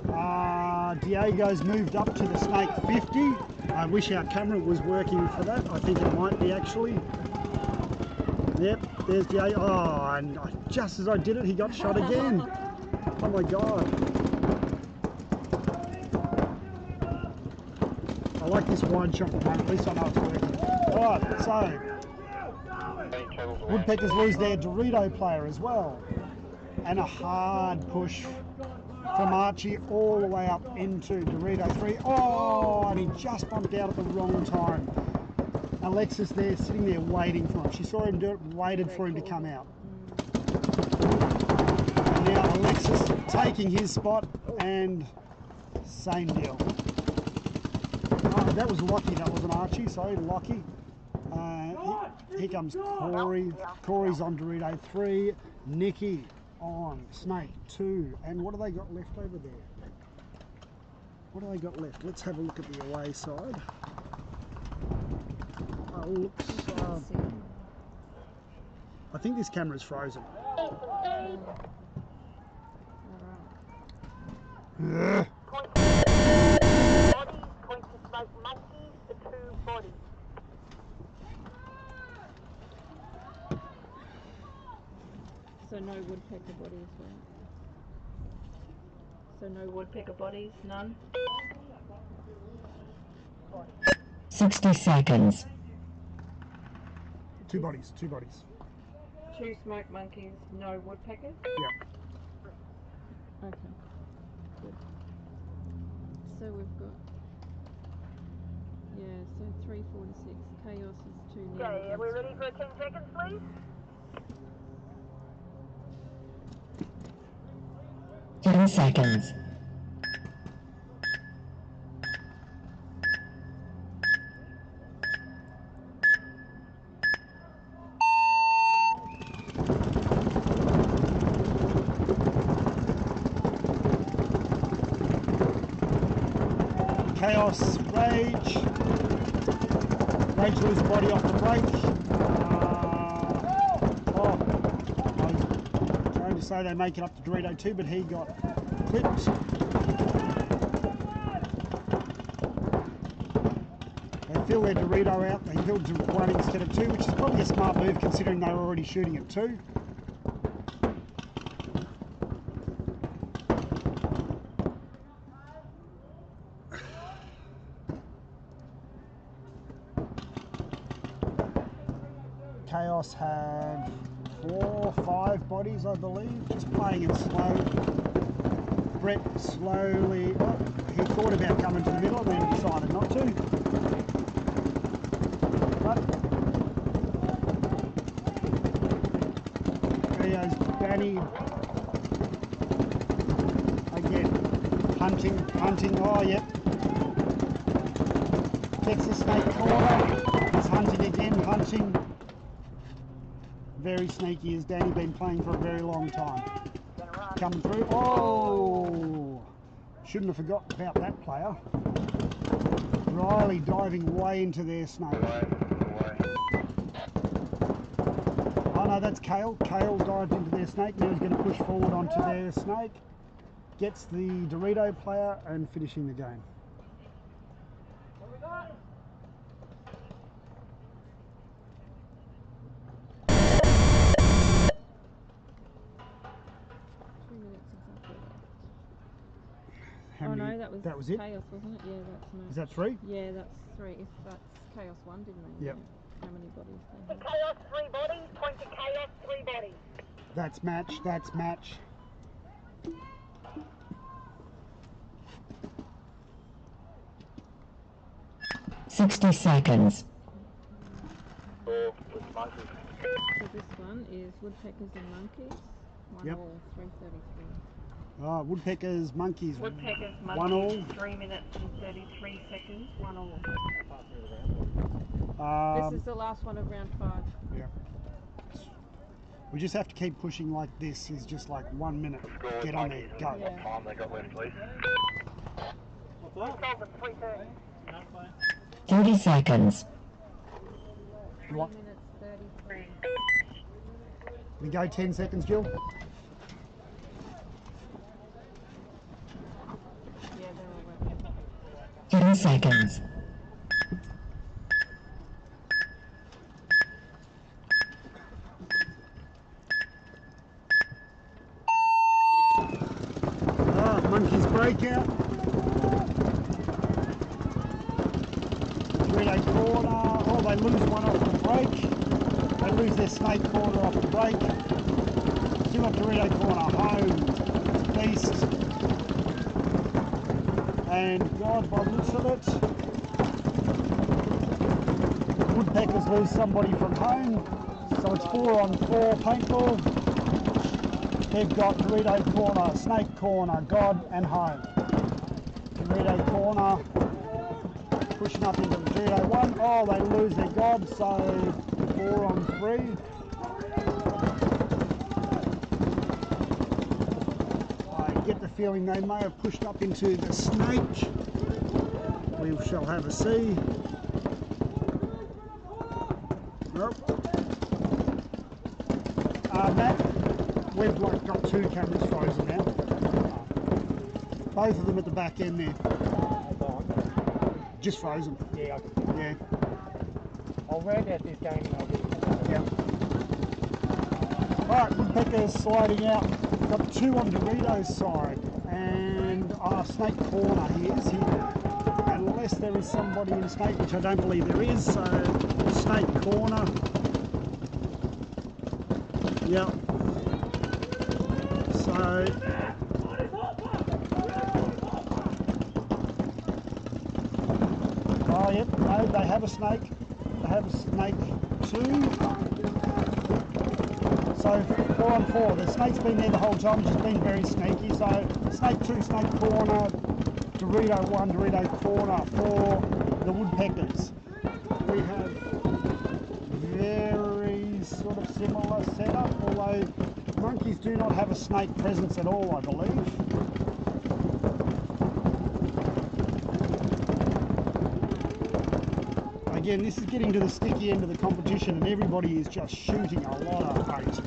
Diego's moved up to the Snake 50. I wish our camera was working for that. I think it might be actually. Yep, there's Diego. Oh, and just as I did it, he got shot again. Oh my God. I like this wide shot at the moment, at least I know it's working. Alright, so Woodpeckers lose their Dorito player as well. And a hard push from Archie all the way up into Dorito 3. Oh, and he just bumped out at the wrong time. Alexis there, sitting there waiting for him. She saw him do it, waited for him to come out. And now Alexis taking his spot, and same deal. Oh, that was Lockie, that wasn't Archie, sorry, Lockie. Here comes Corey. Corey's on Dorito 3. Nikki on Snake 2. And what have they got left over there? What have they got left? Let's have a look at the away side. Looks, I think this camera's frozen. Point to Smoke Monkeys, the 2 bodies. So no woodpecker bodies, right? So no woodpecker bodies, none? 60 seconds. 2 bodies, 2 bodies. 2 smoke monkeys, no woodpeckers? Yeah. Okay. Good. So we've got, yeah, so 346. Chaos is 2 nil. Okay, are we ready for 10 seconds, please? 10 seconds. Chaos, Rage. Rage lose body off the break. I was trying to say they make it up to Rd2, but he got clipped. They fill their Dorito out, they build to 1 instead of 2, which is probably a smart move considering they were already shooting at 2. Chaos had 4 or 5 bodies, I believe, just playing it slow. Brett slowly, he thought about coming to the middle and then decided not to. But there goes Danny again, hunting, oh yep. Gets the snake corner, he's hunting again, hunting. Very sneaky, as Danny been playing for a very long time. Coming through. Oh! Shouldn't have forgotten about that player. Riley diving way into their snake. Oh no, that's Kale. Kale dived into their snake. Now he's going to push forward onto their snake. Gets the Dorito player and finishing the game. Oh no, that was it? Chaos, wasn't it? Yeah, that's no. Is that 3? Yeah, that's 3. If that's Chaos 1, didn't they? Yep. Yeah. How many bodies they To have? Chaos, 3 bodies. Point to Chaos, 3 bodies. That's match, that's match. $60 seconds. So this one is Woodpeckers and Monkeys. 1 all, 333. Oh, Woodpeckers, Monkeys. Woodpeckers, 1 all. 3 minutes and 33 seconds, 1 all. This is the last one of round 5. Yeah. We just have to keep pushing like this. Is just like 1 minute. Get on there, go. What time they got left, please? What's that? 30 seconds. 3 minutes 33. We go 10 seconds, Jill. Yeah, they're all working. 10 seconds. Monkeys breakout. Dorito corner. Oh, they lose one off the break. They lose their snake corner off the break. Still got Dorito corner home. Beast. And God, by the looks of it, Woodpeckers lose somebody from home. So it's 4 on 4 paintball. They've got Dorito corner, snake corner, God and home. Dorito corner pushing up into Dorito 1. Oh, they lose their God, so 4 on 3. I get the feeling they may have pushed up into the snake. We shall have a see. Matt, we've got 2 cameras frozen now. Both of them at the back end there. Just frozen. Yeah, Yeah. I'll round out this game and I'll get it. Yeah. Alright, Woodpeckers sliding out. Got 2 on Dorito's side. And snake corner he is. Unless there is somebody in snake, which I don't believe there is, so snake corner. Yep. So yet. No, they have a snake. They have a snake too. So 4 on 4. The snake's been there the whole time, just been very sneaky. So snake 2, snake corner, Dorito 1, Dorito corner for the woodpeckers. We have very sort of similar setup, although monkeys do not have a snake presence at all, I believe. Again, this is getting to the sticky end of the competition and everybody is just shooting a lot of bait.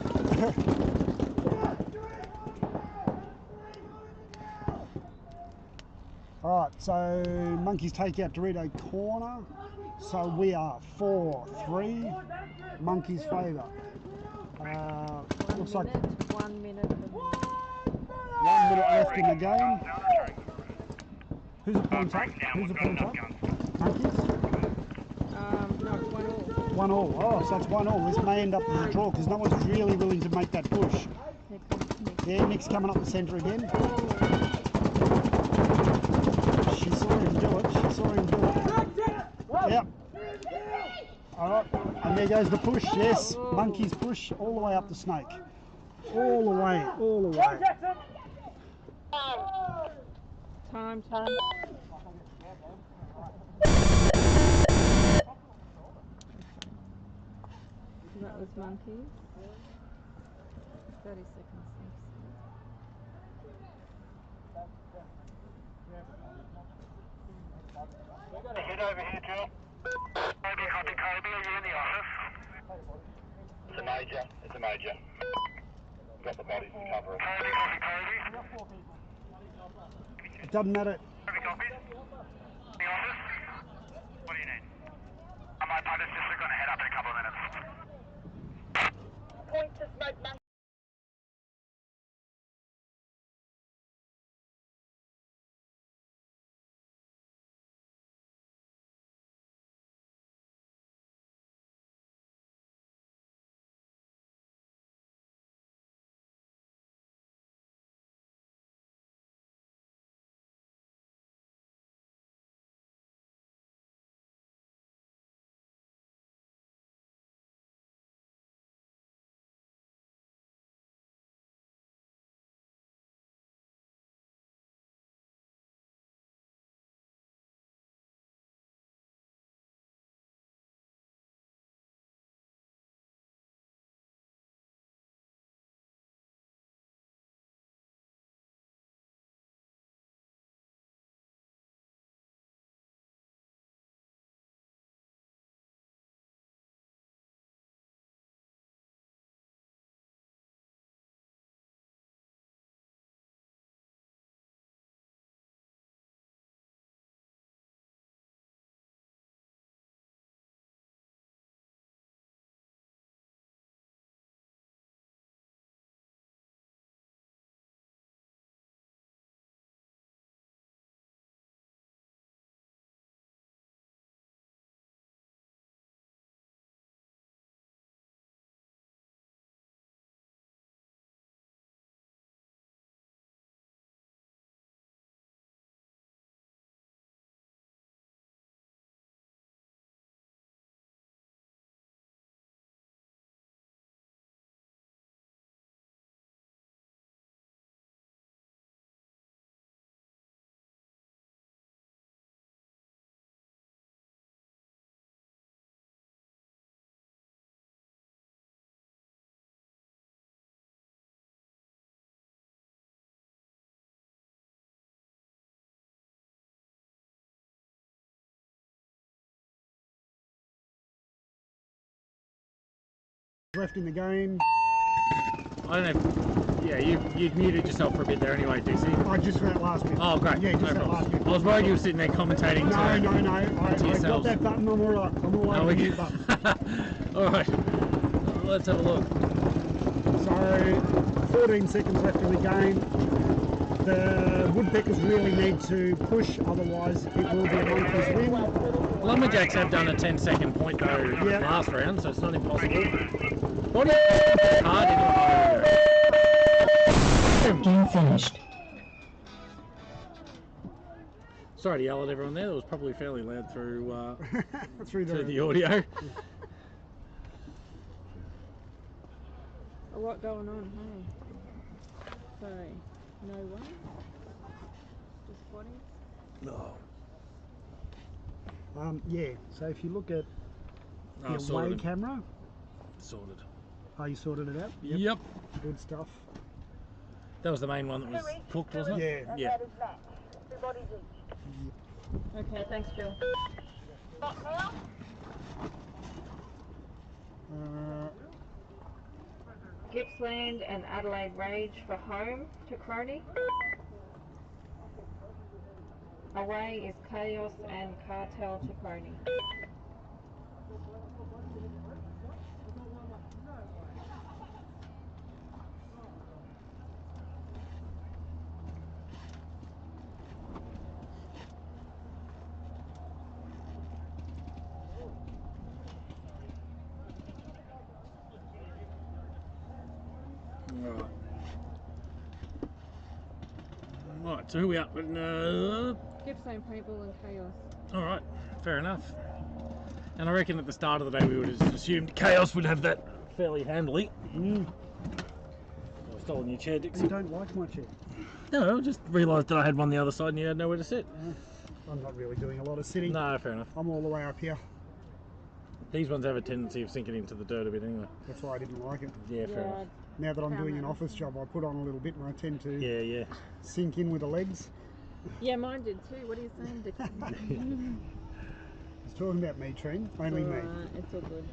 Alright, so monkeys take out Dorito corner. So we are 4-3, monkeys' favour. Looks like 1 minute. 1 minute left in the game. Who's a point up? Who's a point up? Monkeys? No, 1 all. 1 all. Oh, so it's 1 all. This may end up as a draw because no one's really willing to make that push. Yeah, Nick's coming up the centre again. She saw him do it. She saw him do it. Yep. Alright, and there goes the push. Yes, monkeys push all the way up the snake. All the way, all the way. Time. That was monkeys. 30 seconds left. Head over here, Jill. Kobe, copy Kobe. Are you in the office? It's a major. Got the bodies and cover it. Kobe, copy Kobe. It doesn't matter. Kobe, copy. The office? What do you need? My partner's just going to head up in a couple of minutes. Point to smoke monkey. Left in the game. I don't know. Yeah, you'd muted yourself for a bit there anyway, DC. I just for that last bit. Oh, great. Yeah, just no that problem. last bit. I was worried you were sitting there commentating. No. I got that button. I'm all right. I'm all over the mute button. All right. Let's have a look. So, 14 seconds left in the game. The woodpeckers really need to push, otherwise it will be a monkey's win. Lumberjacks have done a 10-second point though last round, so it's not impossible. Body hard Game finished. Sorry to yell at everyone there. It was probably fairly loud through through the audio. A lot going on, hey? So, no one? Just squatting? No. Yeah, so if you look at the away sorted. camera. Sorted. Oh, you sorted it out? Yep. Good stuff. That was the main one that was cooked, wasn't it? Yeah. Yeah. That is match. 2 bodies each. Okay, thanks, Phil. Not now. Gippsland and Adelaide Rage for home to Crony. Away is Chaos and Cartel to Crony. Right, so who are we up with? Gippsland Paintball and Chaos. Alright, fair enough. And I reckon at the start of the day we would have assumed Chaos would have that fairly handily. I've stolen your chair, Dixie. You don't like my chair? No, I just realised that I had one the other side and you had nowhere to sit. I'm not really doing a lot of sitting. No, fair enough. I'm all the way up here. These ones have a tendency of sinking into the dirt a bit anyway. That's why I didn't like it. Yeah, fair enough. Now that I'm doing an office job, I put on a little bit and I tend to sink in with the legs. Yeah, mine did too. What are you saying, Dixie? It's talking about me, Trent. Only me. It's all good.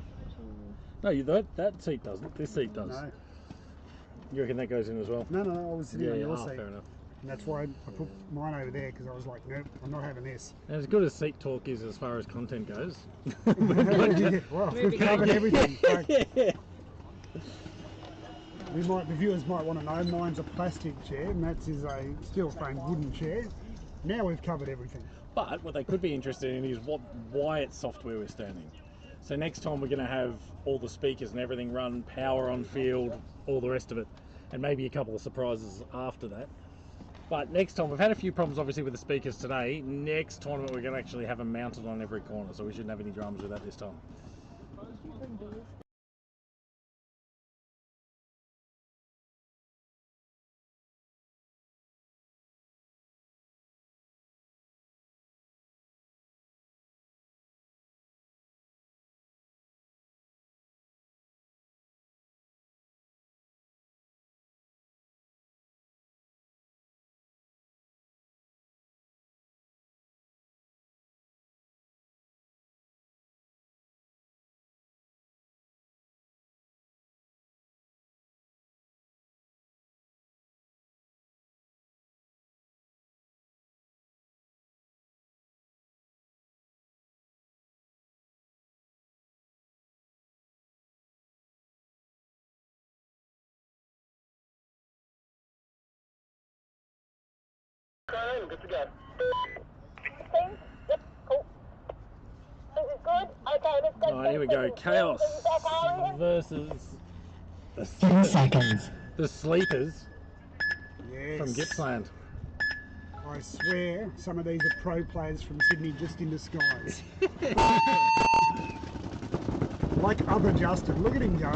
No, that seat doesn't. This seat does. No. You reckon that goes in as well? No, I was sitting on your seat. Fair enough. And that's why I put mine over there, because I was like, nope, I'm not having this. And as good as seat talk is as far as content goes. Well, we've covered everything. The viewers might want to know, mine's a plastic chair, and that's is a steel frame wooden chair. Now we've covered everything. But what they could be interested in is why it's software we're standing. So next time we're going to have all the speakers and everything run, power on field, all the rest of it, and maybe a couple of surprises after that. But next time, we've had a few problems obviously with the speakers today. Next tournament we're going to actually have them mounted on every corner, so we shouldn't have any dramas with that this time. Good to go. Yep, cool. This is good. Okay, let's go. Alright, here we go. Chaos versus 10 seconds. the Sleepers Yes. from Gippsland. I swear, some of these are pro players from Sydney just in disguise. Like other Justin. Look at him go.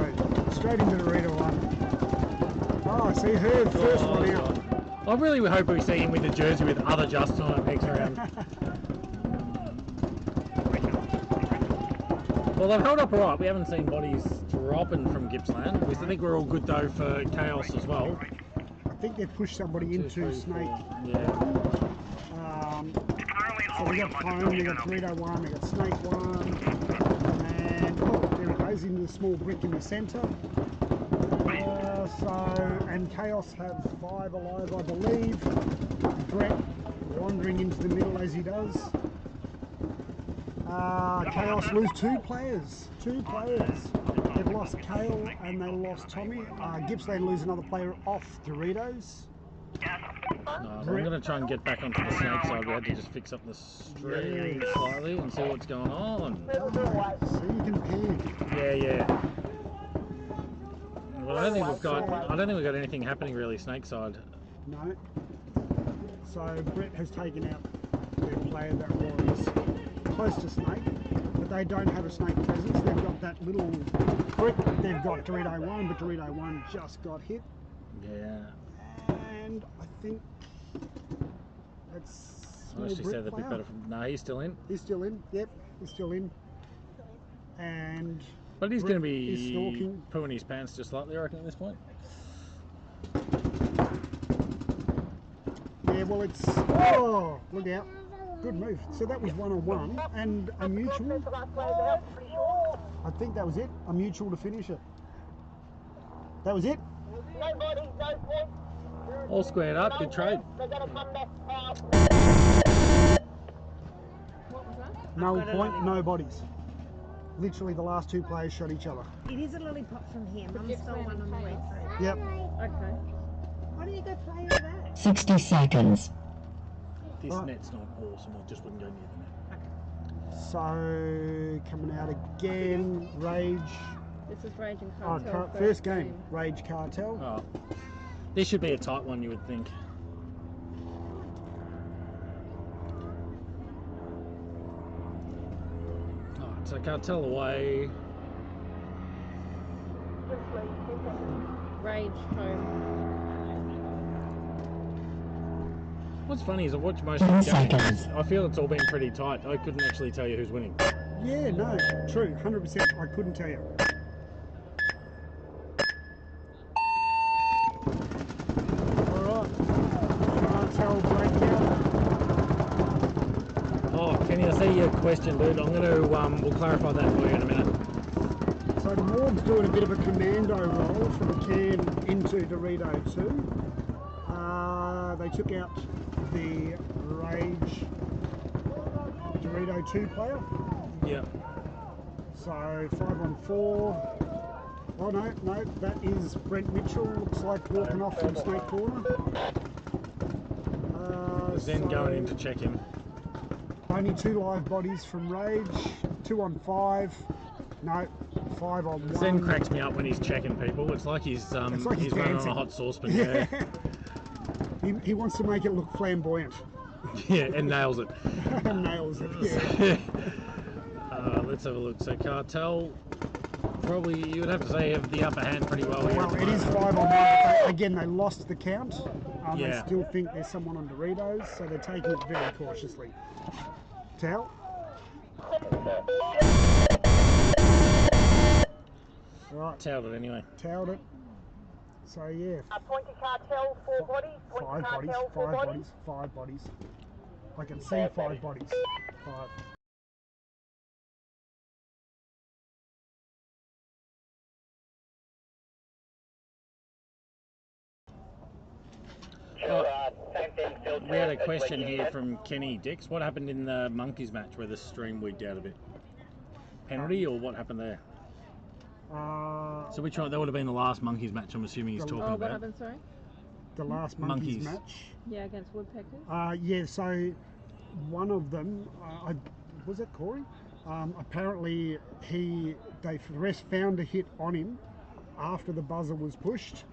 Straight into the Rd2 one. Oh, see her first one out. I really hope we see him with a jersey with other Justin on it next round. Well, they've held up alright. We haven't seen bodies dropping from Gippsland. I think we're all good though for Chaos as well. I think they've pushed somebody into Snake. Yeah. So we got Home, we got Rd2 one, we got Snake one, and there it goes into the small brick in the centre. And Chaos have 5 alive, I believe. Brett wandering into the middle as he does. Chaos lose 2 players. 2 players. They've lost Kale and they lost Tommy. Gippsland lose another player off Doritos. I'm going to try and get back onto the Snake side. We had to just fix up the stream slightly and see what's going on. So you can pan. Yeah. Well, I don't think we've got anything happening really Snake side. No. So Brett has taken out the a player that was close to Snake, but they don't have a Snake presence. They've got that little brick. They've got Dorito 1, but Dorito 1 just got hit. Yeah. And I think that's. I actually said they'd be better from. No, he's still in. He's still in. Yep, he's still in. And. But he's going to be stalking. pooing his pants just slightly, I reckon, at this point. Yeah, well, it's. Oh, look out. Good move. So that was 1-on-1 and a mutual. I think that was it. A mutual to finish it. That was it. All squared up. Good trade. No point, no bodies. Literally the last two players shot each other. It is a lollipop from here. Mum stole one on the way through. Yep. Okay. Why don't you go play with that? 60 seconds. This net's not awesome. I just wouldn't go near the net. So, coming out again, Rage. This is Rage and Cartel. First game, Rage Cartel. Oh. This should be a tight one, you would think. Alright, so Cartel away. Rage home. What's funny is I watched most of the games. I feel it's all been pretty tight. I couldn't actually tell you who's winning. Yeah, no, true, 100%. I couldn't tell you. Alright, Cartel breakdown. Oh, Kenny, I see your question, dude. I'm going to, we'll clarify that for you in a minute. So Morg's doing a bit of a commando roll from a can into Rd2. They took out the Rage Rd2 player. Yeah. So 5-on-4. Oh no, that is Brent Mitchell. Looks like walking off from Snake Corner. Zen going in to check him. Only 2 live bodies from Rage. 2-on-5. No, 5-on-1. Zen cracks me up when he's checking people. It's like he's running on a hot saucepan. Yeah. He wants to make it look flamboyant. Yeah, and nails it. Nails it, yeah. Let's have a look. So Cartel, probably you would have to say have the upper hand pretty well here. Well, it is 5-on-1. Again, they lost the count. Yeah. They still think there's someone on Doritos, so they're taking it very cautiously. Towel. Right. Towed it anyway. Towed it. So yeah. Pointy Cartel, 4 bodies. Pointy Cartel, 4 bodies. 5 bodies. I can see 5 bodies. 5. We had a question here from Kenny Dix. What happened in the Monkeys match where the stream wigged out a bit? Penalty or what happened there? So which one? That would have been the last Monkeys match, I'm assuming he's talking about. What happened, sorry? The last Monkeys match? Yeah, against Woodpeckers? Yeah, so one of them, was it Corey? Apparently they for the rest found a hit on him after the buzzer was pushed.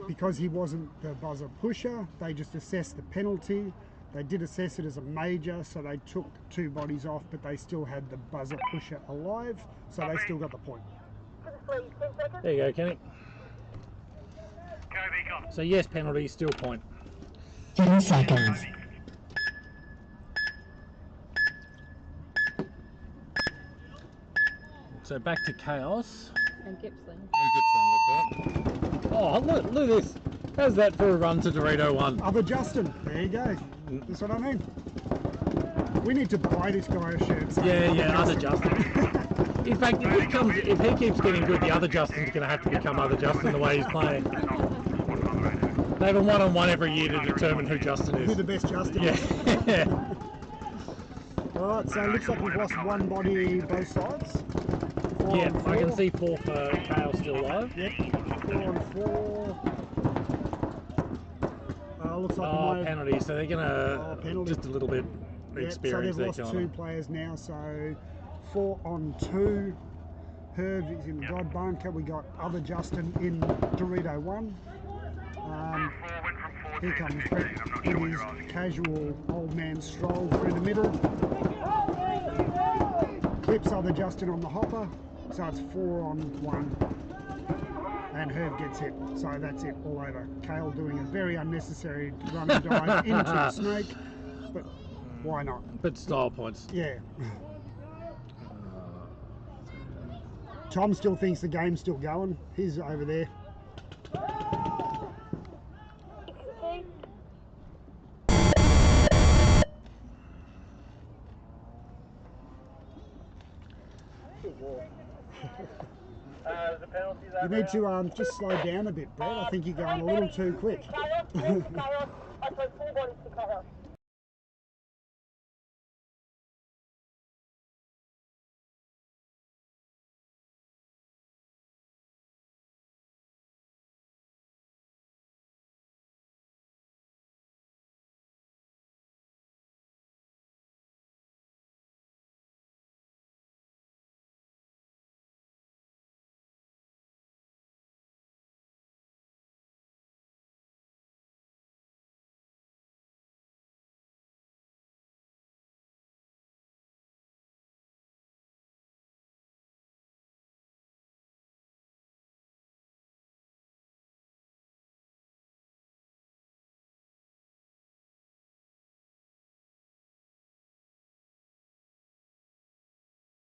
Because he wasn't the buzzer pusher, they just assessed the penalty. They did assess it as a major, so they took 2 bodies off, but they still had the buzzer pusher alive, so they still got the point. There you go, Kenny. So yes, penalty, still point. 10 seconds. So back to chaos. And Gippsland. Oh, look at this. How's that for a run to Dorito 1? Other Justin. There you go. That's what I mean. We need to buy this guy a shirt. Yeah, other Justin. In fact, if he keeps getting good, the other Justin's going to have to become other Justin the way he's playing. They have a one-on-one every year to determine who Justin is. Who the best Justin is. Yeah. Alright, so it looks like we've lost 1 body both sides. Yeah, I can see 4 for Chaos still alive. Yep, 4-on-4. Looks like penalty, so they're going to just a little bit experience. So they've lost 2 players now, so 4-on-2. Herb is in God Bunker. We got other Justin in Dorito 1. Here comes Brett with his casual old man stroll through the middle. Clips other Justin on the hopper, so it's 4 on 1. And Herb gets hit, so that's it, all over. Kale doing a very unnecessary run and dive into the snake, but why not? But style points. Yeah. Tom still thinks the game's still going. He's over there. You need to just slow down a bit, Brett. I think you're going a little too quick.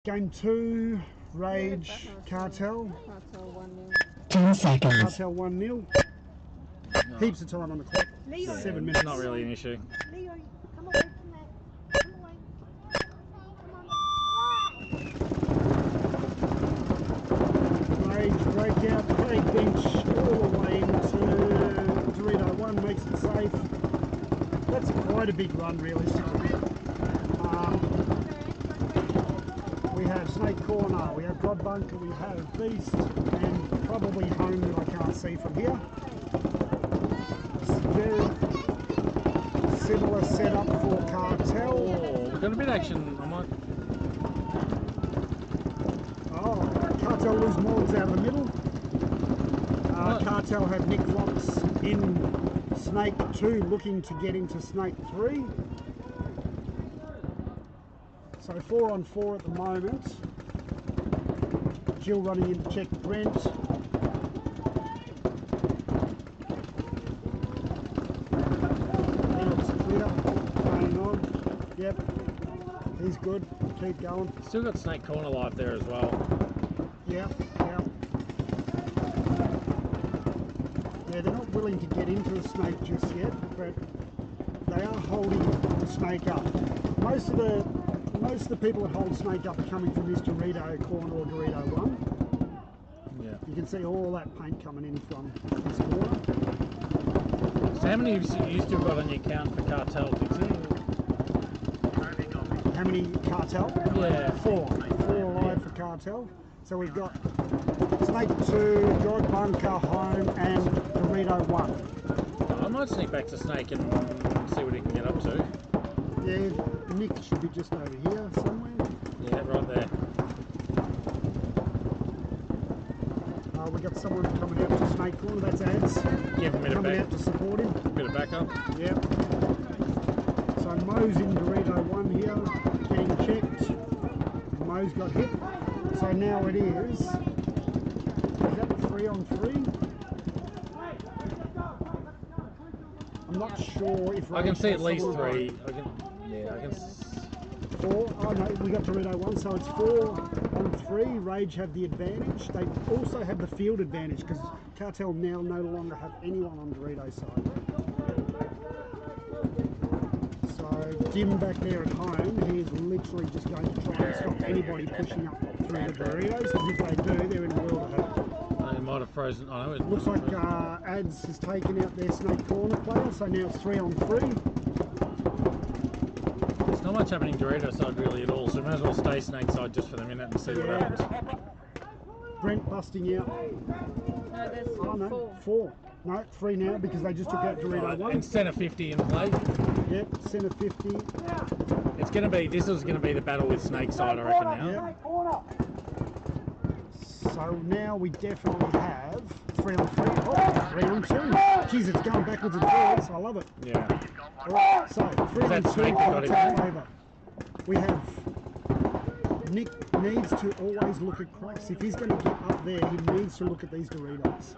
Game 2, Rage, Cartel. Cartel 1-0. 10 seconds. Cartel 1-0. Heaps of time on the clock. Leo. 7 minutes. Not really an issue. Leo, come away from that. Come away. Come on. Rage breakout, Craig bench all the way into Dorito 1, makes it safe. That's quite a big run realistically. We have Snake Corner, we have God Bunker, we have Beast, and probably Home that I can't see from here. Very similar setup for Cartel. Oh, we've got a bit of action. I might. Oh, Cartel lose Mords out of the middle. Cartel have Nick Fox in Snake 2 looking to get into Snake 3. So 4 on 4 at the moment. Jill running in to check Brent. He looks clear. Going on. Yep. He's good. Keep going. Still got Snake Corner live there as well. Yeah, yeah. Yeah, they're not willing to get into the snake just yet, but they are holding the snake up. Most of the people that hold snake up are coming from this Dorito corner or Dorito 1. Yeah. You can see all that paint coming in from this corner. So how many have you still got on your count for Cartel, Dixie? How many Cartel? Yeah. 4. 4 live for Cartel. So we've got Snake 2, God Bunker, Home, and Dorito 1. I might sneak back to Snake and see what he can get up to. Yeah, Nick should be just over here somewhere. Yeah, right there. We got someone coming out to Snake Corner, that's Ads. Give him a bit of coming back. out to support him. Bit of backup. Yep. So Mo's in Dorito 1 here, getting checked. Mo's got hit. So now it is that 3 on 3? I'm not sure if I can see at least someone 3. right. I can. 4. Oh no, we got Dorito 1, so it's 4 on 3. Rage have the advantage. They also have the field advantage because Cartel now no longer have anyone on Dorito's side. So Jim back there at home, he is literally just going to try and stop anybody pushing up through the Doritos, because if they do, they're in a world of hurt. They might have frozen. Oh, it Looks like Ads has taken out their Snake Corner player, so now it's 3 on 3. There's not much happening Dorito side really at all, so we might as well stay Snake side just for the minute and see what happens. Brent busting out. No, there's Oh no, 4. No, 3 now because they just took out Dorito 1. And centre 50 in play. Yep, centre 50. It's going to be, this is going to be the battle with Snake side, I reckon now. Yep. So now we definitely have 3 on 3. Oh, 3 on 2. Jeez, it's going backwards and forwards. I love it. Yeah. Alright, so 3 on that 2 snake got cartel him? favour. We have Nick needs to always look at Crocs. If he's going to get up there, he needs to look at these Doritos.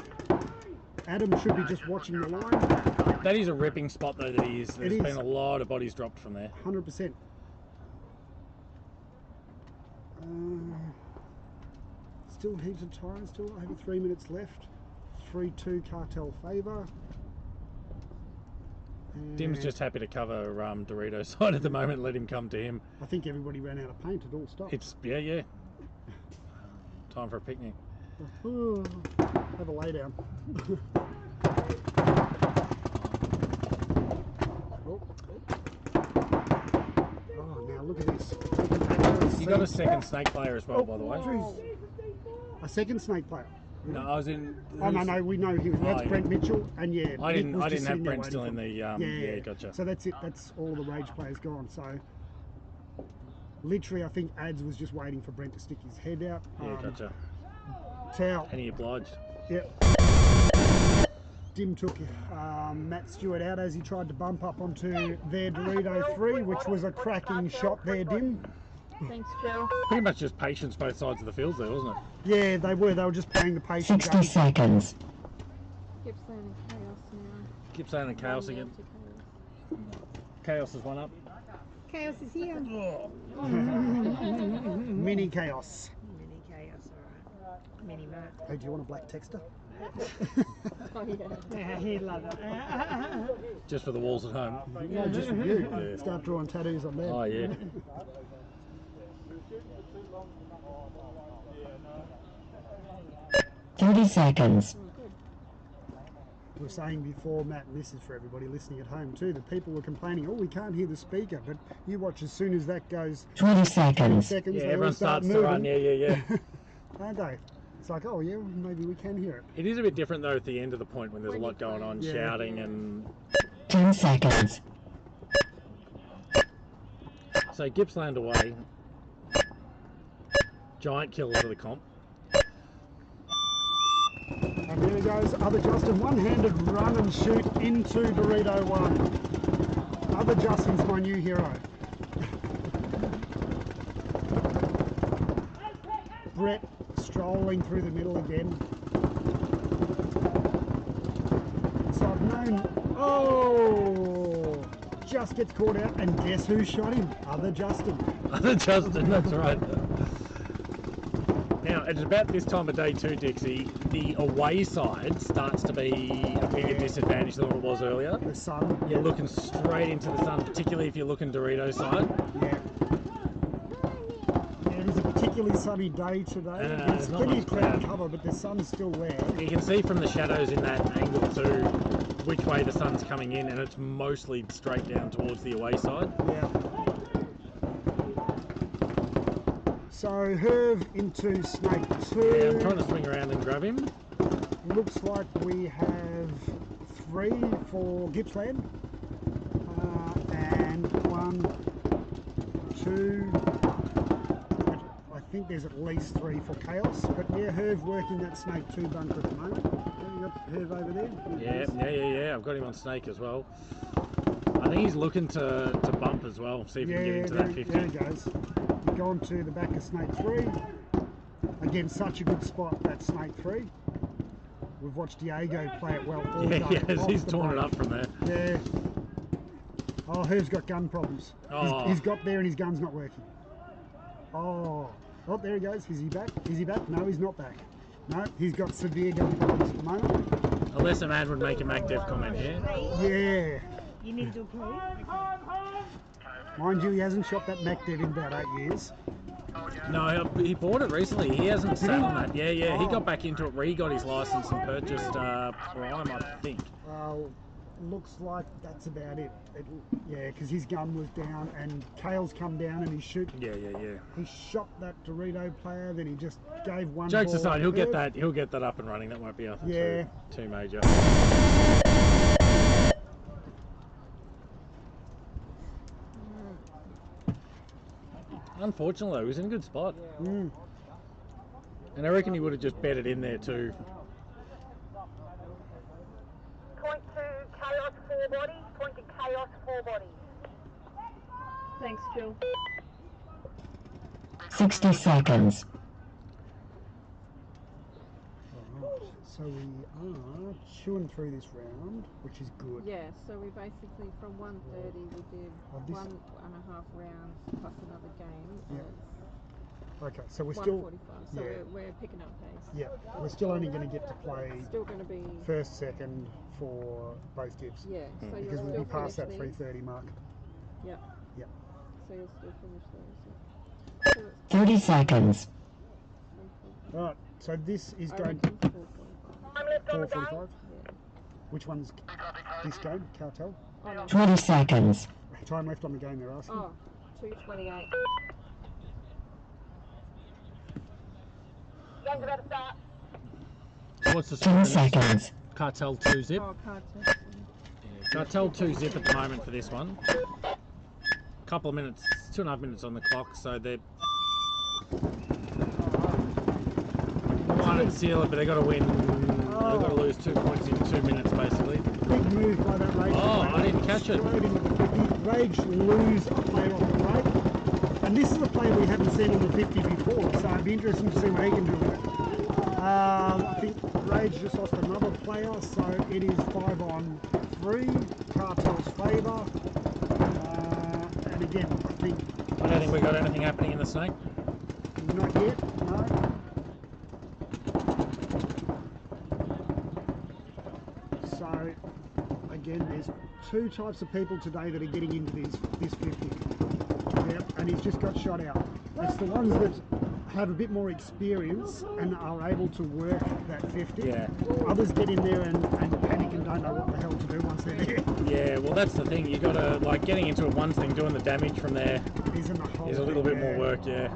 Adam should be just watching the line. That is a ripping spot though that he is. There's It is. been a lot of bodies dropped from there. 100%. Still heaps of time, still over 3 minutes left. 3-2 cartel favour. Dim's just happy to cover Dorito's side at the moment, let him come to him. I think everybody ran out of paint, it all stopped. It's, yeah. Time for a picnic. Have a lay down. Oh, now look at this. You got a second snake player as well, by the way. A second snake player? No, I was in. Oh no, we know him. That's yeah. Brent Mitchell, and yeah, I didn't have sitting there Brent still in waiting the. for him. Yeah, gotcha. So that's it. That's all the Rage players gone. So literally, I think Ads was just waiting for Brent to stick his head out. Yeah, gotcha. Towel. And he obliged. Yep. Dim took Matt Stewart out as he tried to bump up onto their Dorito 3, which was a cracking shot there, Dim. Thanks, Phil. Pretty much just patience both sides of the fields there, wasn't it? Yeah, they were. They were just playing the patience. 60 seconds. Gippsland and Chaos now. Gippsland and Chaos again. Chaos is one up. Chaos is here. Mini Chaos. Mini Chaos, alright. Mini Matt. Hey, do you want a black texter? Oh, Yeah, he'd love it. Just for the walls at home. Yeah, just for you. Yeah. Start drawing tattoos on there. Oh, yeah. 30 seconds. We were saying before, Matt, and this is for everybody listening at home too, that people were complaining, oh, we can't hear the speaker, but you watch as soon as that goes 20 seconds. Yeah, they all everyone start starts to moving. run. Yeah. Aren't they? It's like, oh yeah, maybe we can hear it. It is a bit different though at the end of the point when there's a lot going on, Yeah. shouting and. 10 seconds. So Gippsland away. Giant killers of the comp. And here he goes, other Justin, one-handed run and shoot into Dorito 1. Other Justin's my new hero. Brett strolling through the middle again. So I've known, oh, just gets caught out, and guess who shot him? Other Justin. Other Justin, that's right. Now, it's about this time of day too, Dixie, the away side starts to be a bigger disadvantage than what it was earlier. The sun. You're looking straight into the sun, particularly if you're looking Dorito side. Yeah. It is a particularly sunny day today. There's not plenty much of cloud cloud. cover, but the sun's still there. You can see from the shadows in that angle too which way the sun's coming in, and it's mostly straight down towards the away side. Yeah. So Herve into Snake 2. Yeah, I'm trying to swing around and grab him. Looks like we have 3 for Gippsland. And 1, 2. I think there's at least 3 for Chaos. But yeah, Herve working that Snake 2 bunker at the moment. You got Herve over there? Yeah. I've got him on Snake as well. I think he's looking to bump as well, see if he can get into that 50. There he goes. Gone to the back of Snake 3. Again, such a good spot, that Snake 3. We've watched Diego play it well all day. Yes, off he's the torn it break. up from there. Yeah. Oh, Herve's got gun problems. Oh. He's got there and his gun's not working. Oh, there he goes. Is he back? Is he back? No, he's not back. No, he's got severe gun problems at the moment. Unless a man would make a MacDev comment here. Yeah. You need to play. Mind you, he hasn't shot that MacDev in about 8 years. No, he bought it recently. He hasn't sat he? on that. Yeah. He Oh. got back into it, re-got his license and purchased Prime, I think. Well, looks like that's about it. Yeah, because his gun was down and Kale's come down and he's shooting. Yeah. He shot that Dorito player, then he just gave one Jokes ball aside, to he'll get Herve. that up and running. That won't be nothing Yeah. too major. Unfortunately, he was in a good spot. Mm. And I reckon he would have just bet it in there too. bodies. Thanks, Jill. 60 seconds. Alright, so we are chewing through this round, which is good. Yeah, so we basically from 1:30 we did Oh, this- 1.5 rounds plus another game. Yeah. And Okay, so we're still 1:45. So yeah. we're picking up pace. Yeah, we're still only going to get to play Still going to be first, second for both dips. Yeah, so because you'll we'll still be past that finish these. 3:30 mark. Yep. Yep. So you'll still finish those. So it's 30 seconds. Right, so this is I going reckon 4:45. 4:45. Which one's this game? Cartel. Oh, no. 20 seconds. Time left on the game they're asking. Oh, 2:28. Game's about to start. What's the 10 score? seconds. Cartel 2 zip. Oh, Cartel. Cartel 2 zip at the moment for this one. Couple of minutes, 2.5 minutes on the clock, so they're one and seal it, but they've got to win. They've got to lose 2 points in 2 minutes, basically. Big move by that Rage. Oh, I didn't catch it. Straight into the 50. Rage lose a player off the break. And this is a player we haven't seen on the 50 before, so it'd be interesting to see what he can do with it. I think Rage just lost another player, so it is 5-on-3, Cartel's favour. And again, I don't think we got anything happening in the snake. Not yet, no. So, again, there's two types of people today that are getting into this 50. Yep, and he's just got shot out. It's the ones that have a bit more experience and are able to work that 50. Yeah. Others get in there and panic and don't know what the hell to do once they're there. Yeah, well that's the thing, you gotta, like, getting into it one thing, doing the damage from there Is in the whole is a little thing, bit more work, yeah.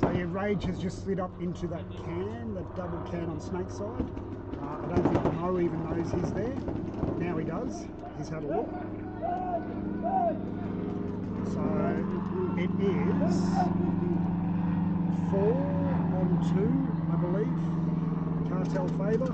So yeah, Rage has just slid up into that can, that double can on Snake side. I don't think Mo even knows he's there. Now he does. He's had a look. So it is 4-on-2, I believe. Cartel favour.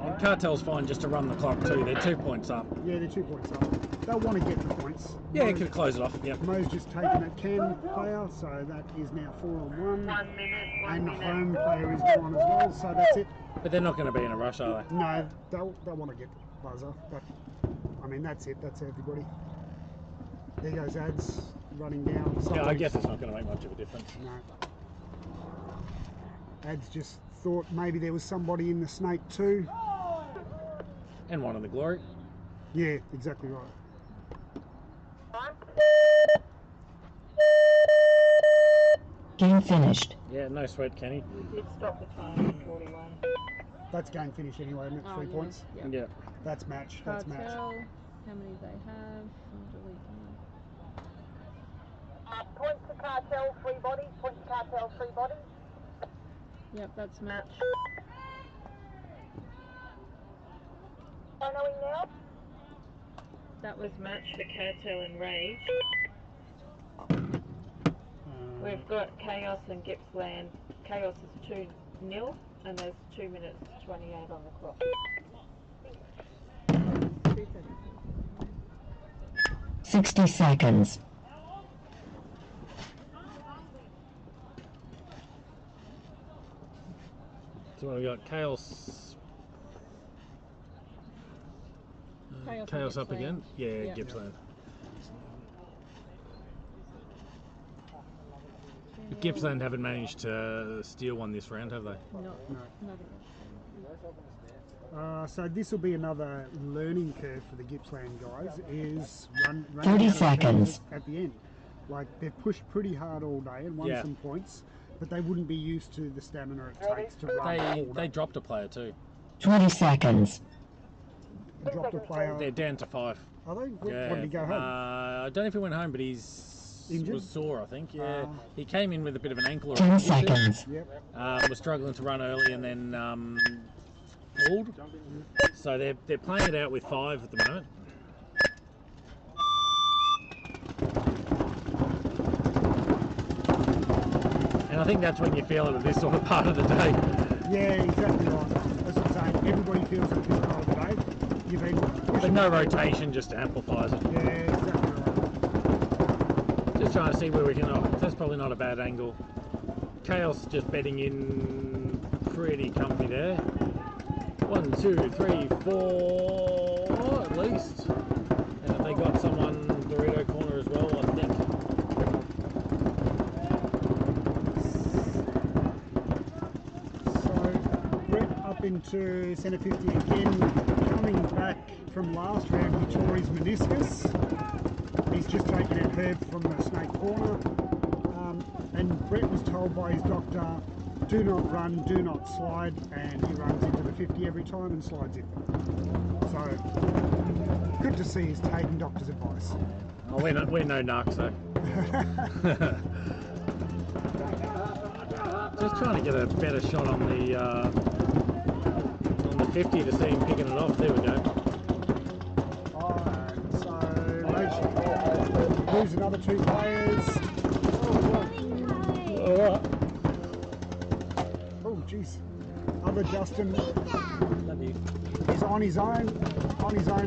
And Cartel's fine just to run the clock too, they're 2 points up. Yeah, they're 2 points up. They'll want to get the points. Yeah, Mo- you could close it off, yep. Mo's just taken a can player, so that is now 4-on-1. 1 minute, And the home player is gone as well, so that's it. But they're not going to be in a rush, are they? No, they'll want to get the buzzer, but I mean that's it. That's everybody. There goes Ads running down. Yeah, I guess it's not going to make much of a difference. No. Ads just thought maybe there was somebody in the snake too. And one in the glory. Yeah, exactly right. Game finished. Yeah, no sweat, Kenny. We did stop the time at 41. That's game finished anyway, isn't it? 3 yeah, points. yeah. Yeah. That's match. That's Cartel, match. how many they have? I'm deleting them. Points to Cartel, 3 bodies. Points to Cartel, 3 bodies. Yep, that's match. Knowing now. That was match for Cartel and Rage. We've got Chaos and Gippsland. Chaos is 2-0 and there's 2 minutes 28 on the clock. 2:30. 60 seconds. So what we got? Chaos. Chaos and up again? Gippsland. Yeah, Yeah. Gippsland. Gippsland haven't managed to steal one this round, have they? No. So this will be another learning curve for the Gippsland guys. Is run 30 out of seconds. at the end. Like they've pushed pretty hard all day and won Yeah. some points, but they wouldn't be used to the stamina it takes to run all They day. dropped a player too. 20 seconds. Dropped a player. They're down to 5. Are they? Yeah. What did he go home? I don't know if he went home, but he's Injured? was sore, I think. Yeah, he came in with a bit of an ankle or a 10 issue. seconds. Yep. Was struggling to run early and then pulled. So they're playing it out with 5 at the moment. And I think that's when you feel it at this sort of part of the day. Yeah, exactly right. That's what I'm saying. Everybody feels it at this part of the day. you've been But no rotation, just amplifies it. Yeah, exactly right. Just trying to see where we can. Oh, that's probably not a bad angle. Chaos just bedding in pretty comfy there. 1, 2, 3, 4 at least. And if they got someone Dorito corner as well, I think. So Brett up into centre 50 again, coming back from last round. He tore his meniscus. He's just taken out Herb from the snake corner. And Brett was told by his doctor, do not run, do not slide, and he runs into the 50 every time and slides in. So, good to see he's taking doctor's advice. Oh, we're no narcs though. Just trying to get a better shot on the 50 to see him picking it off. There we go. Alright, so lose another 2 players. Alright. Oh jeez. Other Justin is on his own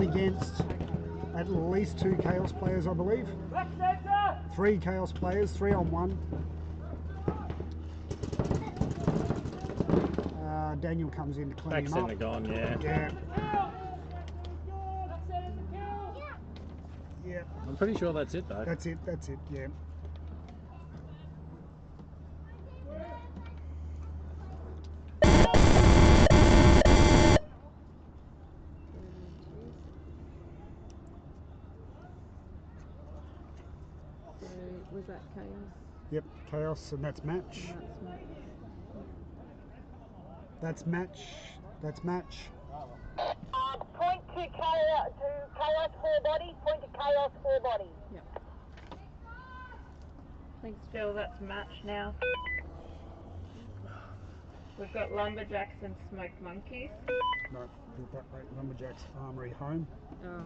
against at least 2 Chaos players, I believe. 3 Chaos players, 3 on 1. Daniel comes in to clean Back him centre up. gone, yeah. Yeah. Yeah. I'm pretty sure that's it though. That's it, yeah. Was that Chaos? Yep, Chaos, and that's match. That's match. That's match. Point to Chaos 4 body, point to Chaos 4 body. Yep. Thanks, Phil, that's match now. We've got Lumberjacks and Smoked Monkeys. No, put that right. Lumberjacks Armory home. Oh.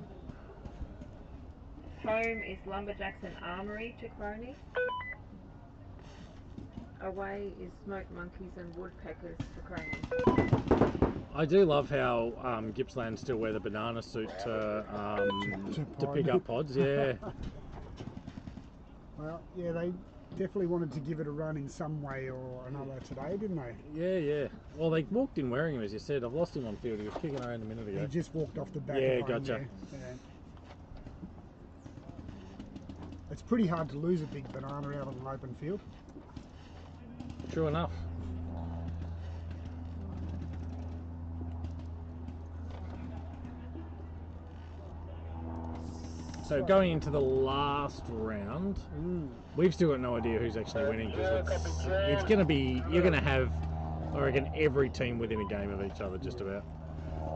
Home is Lumberjacks and Armory to Crony. Away is Smoked Monkeys and Woodpeckers to Crony. I do love how Gippsland still wear the banana suit to pick up pods, yeah. Well, yeah, they definitely wanted to give it a run in some way or another today, didn't they? Yeah, yeah. Well, they walked in wearing him, as you said. I've lost him on field. He was kicking around a minute ago. He just walked off the back Yeah, of home gotcha. there. Yeah. It's pretty hard to lose a big banana out on an open field. True enough. So going into the last round, we've still got no idea who's actually winning because it's going to be, you're going to have, I reckon, every team within a game of each other just about.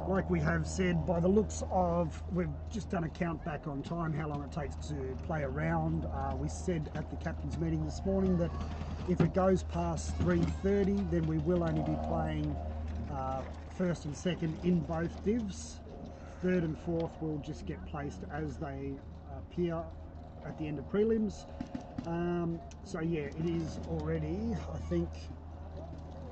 Like we have said, by the looks of, we've just done a count back on time, how long it takes to play a round. We said at the captain's meeting this morning that if it goes past 3:30, then we will only be playing first and second in both divs. Third and fourth will just get placed as they appear at the end of prelims. So yeah, it is already, I think,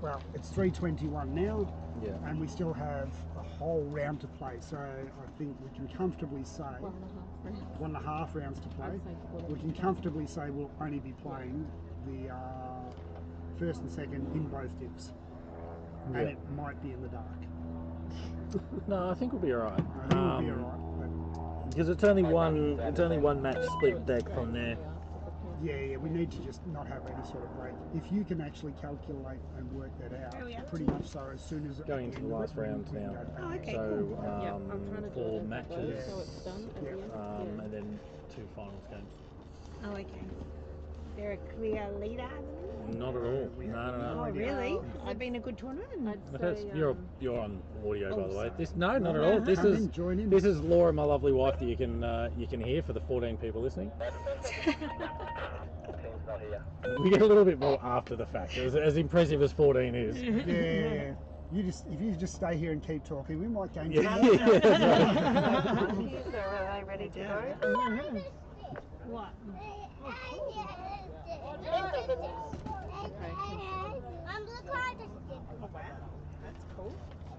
well, it's 3:21 now, yeah, and we still have a whole round to play. So I think we can comfortably say 1.5 rounds to play. We can comfortably say we'll only be playing the first and second in both divs, and it might be in the dark. No, I think we'll be alright. I think we'll be alright. Because it's only one match split deck from there. Yeah, we need to just not have any sort of break. If you can actually calculate and work that out, pretty much so as soon as Going into the last round now. Oh, okay, so cool. 4 matches, so it's done at the end. and then 2 finals games. Oh, okay. Is there a clear leader? Not at all. No. Oh, really? Has it been a good tournament? You're on audio, by the way. sorry. Not at all. This Come is in, join in. this is Laura, my lovely wife, that you can hear for the 14 people listening. We get a little bit more after the fact, as impressive as 14 is. Yeah. If you just stay here and keep talking, we might gain. Yeah. So are they ready to go? What?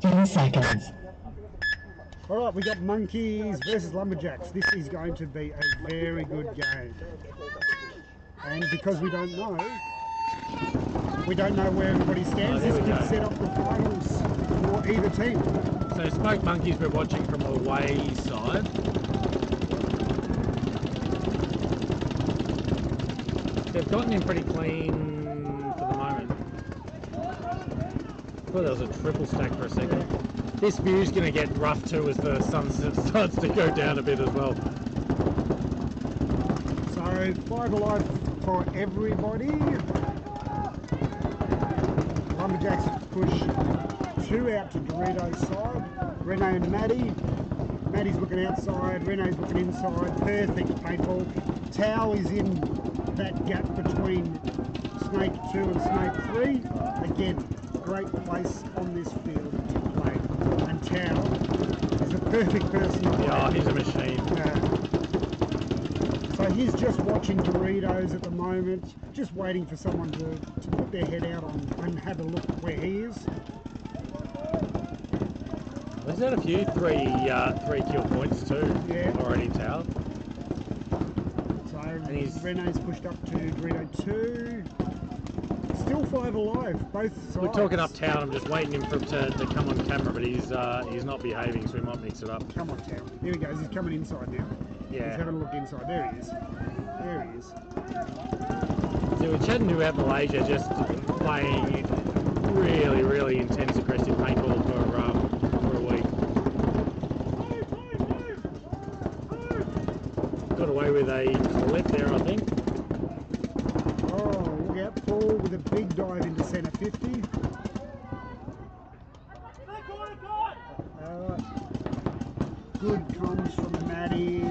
Ten seconds. All right, we got monkeys versus lumberjacks. This is going to be a very good game. And because we don't know where everybody stands, this could set up the finals for either team. So Smoke Monkeys we're watching from away side. They've gotten in pretty clean for the moment. I thought that was a triple stack for a second. This view's going to get rough too as the sun starts to go down a bit as well. So 5 alive for everybody. Lumberjacks push 2 out to Dorito's side. Renee and Maddie. Maddie's looking outside, Renee's looking inside. Perfect paintball. Tao is in that gap between Snake 2 and Snake 3. Again, great place on this field to play. And Tao is a perfect person to play. Yeah, he's a machine. So he's just watching Doritos at the moment, just waiting for someone to put their head out on and have a look where he is. He's had a few three kill points too. Yeah. Already, Tao. So Renee's pushed up to Dorito 2. Still 5 alive, both sides. We're talking uptown. I'm just waiting for him to come on camera, but he's not behaving, so we might mix it up. Come on, Tao. Here he goes. He's coming inside now. Yeah. He's having a look inside. There he is. There he is. So we're chatting about Malaysia, just playing really, really intense, aggressive paintball for a week. Got away with a flip there, I think. Oh, look out, Paul with a big dive into centre 50. Good comms from Maddie,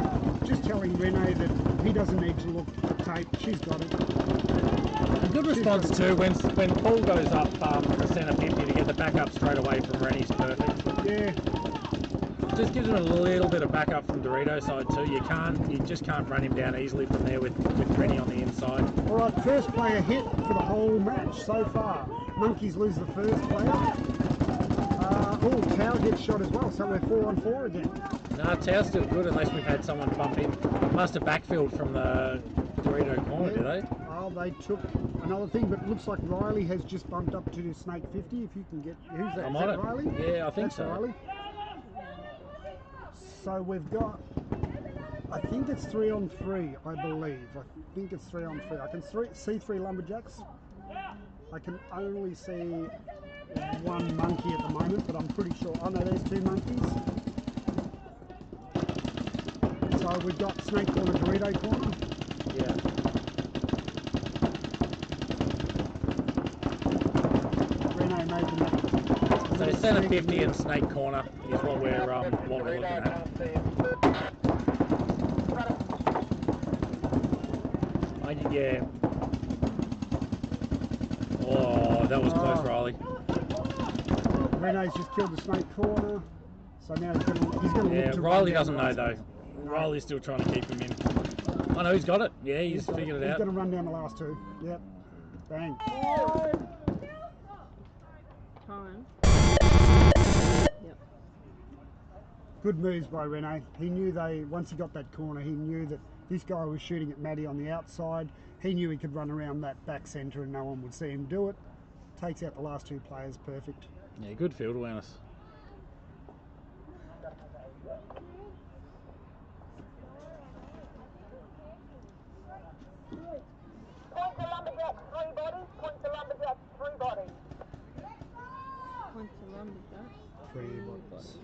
just telling Renee that he doesn't need to look at tape, she's got it. A good response too, when Paul goes up the centre 50 to get the backup straight away from Rennie's perfect. Yeah. Just gives him a little bit of backup from Dorito's side too. You just can't run him down easily from there with Rennie on the inside. Alright, first player hit for the whole match so far. Monkeys lose the first player. Tao gets shot as well, so we're 4-on-4 again. No, Tao's still good unless we've had someone bump in. Must have backfilled from the Dorito corner, did they? Oh, they took another thing, but it looks like Riley has just bumped up to Snake 50. If you can get, who's that? I'm Is on that it. Riley? Yeah, I think That's so. Riley. So we've got, I think it's 3-on-3, I believe. I think it's 3-on-3. I can see 3 lumberjacks. I can only see 1 monkey at the moment, but I'm pretty sure. Oh no, there's 2 monkeys. So we've got Snake corner, Dorito corner. Yeah. Renee made them. So centre 50 and Snake corner is what we're looking at. Yeah. Oh, that was close, Riley. Renee's just killed the Snake corner, so now he's going to Yeah, look to Riley run doesn't know though. Riley's still trying to keep him in. Oh no, he's got it. Yeah, he's figured it out. He's going to run down the last 2. Yep. Bang. Time. Yep. Good moves by Renee. He knew once he got that corner, he knew that this guy was shooting at Maddie on the outside. He knew he could run around that back centre and no one would see him do it. Takes out the last 2 players, perfect. Yeah, good field awareness. Point to lumberjacks, 3 bodies. Point to lumberjacks, 3 bodies. Point to lumberjacks. 3 bodies.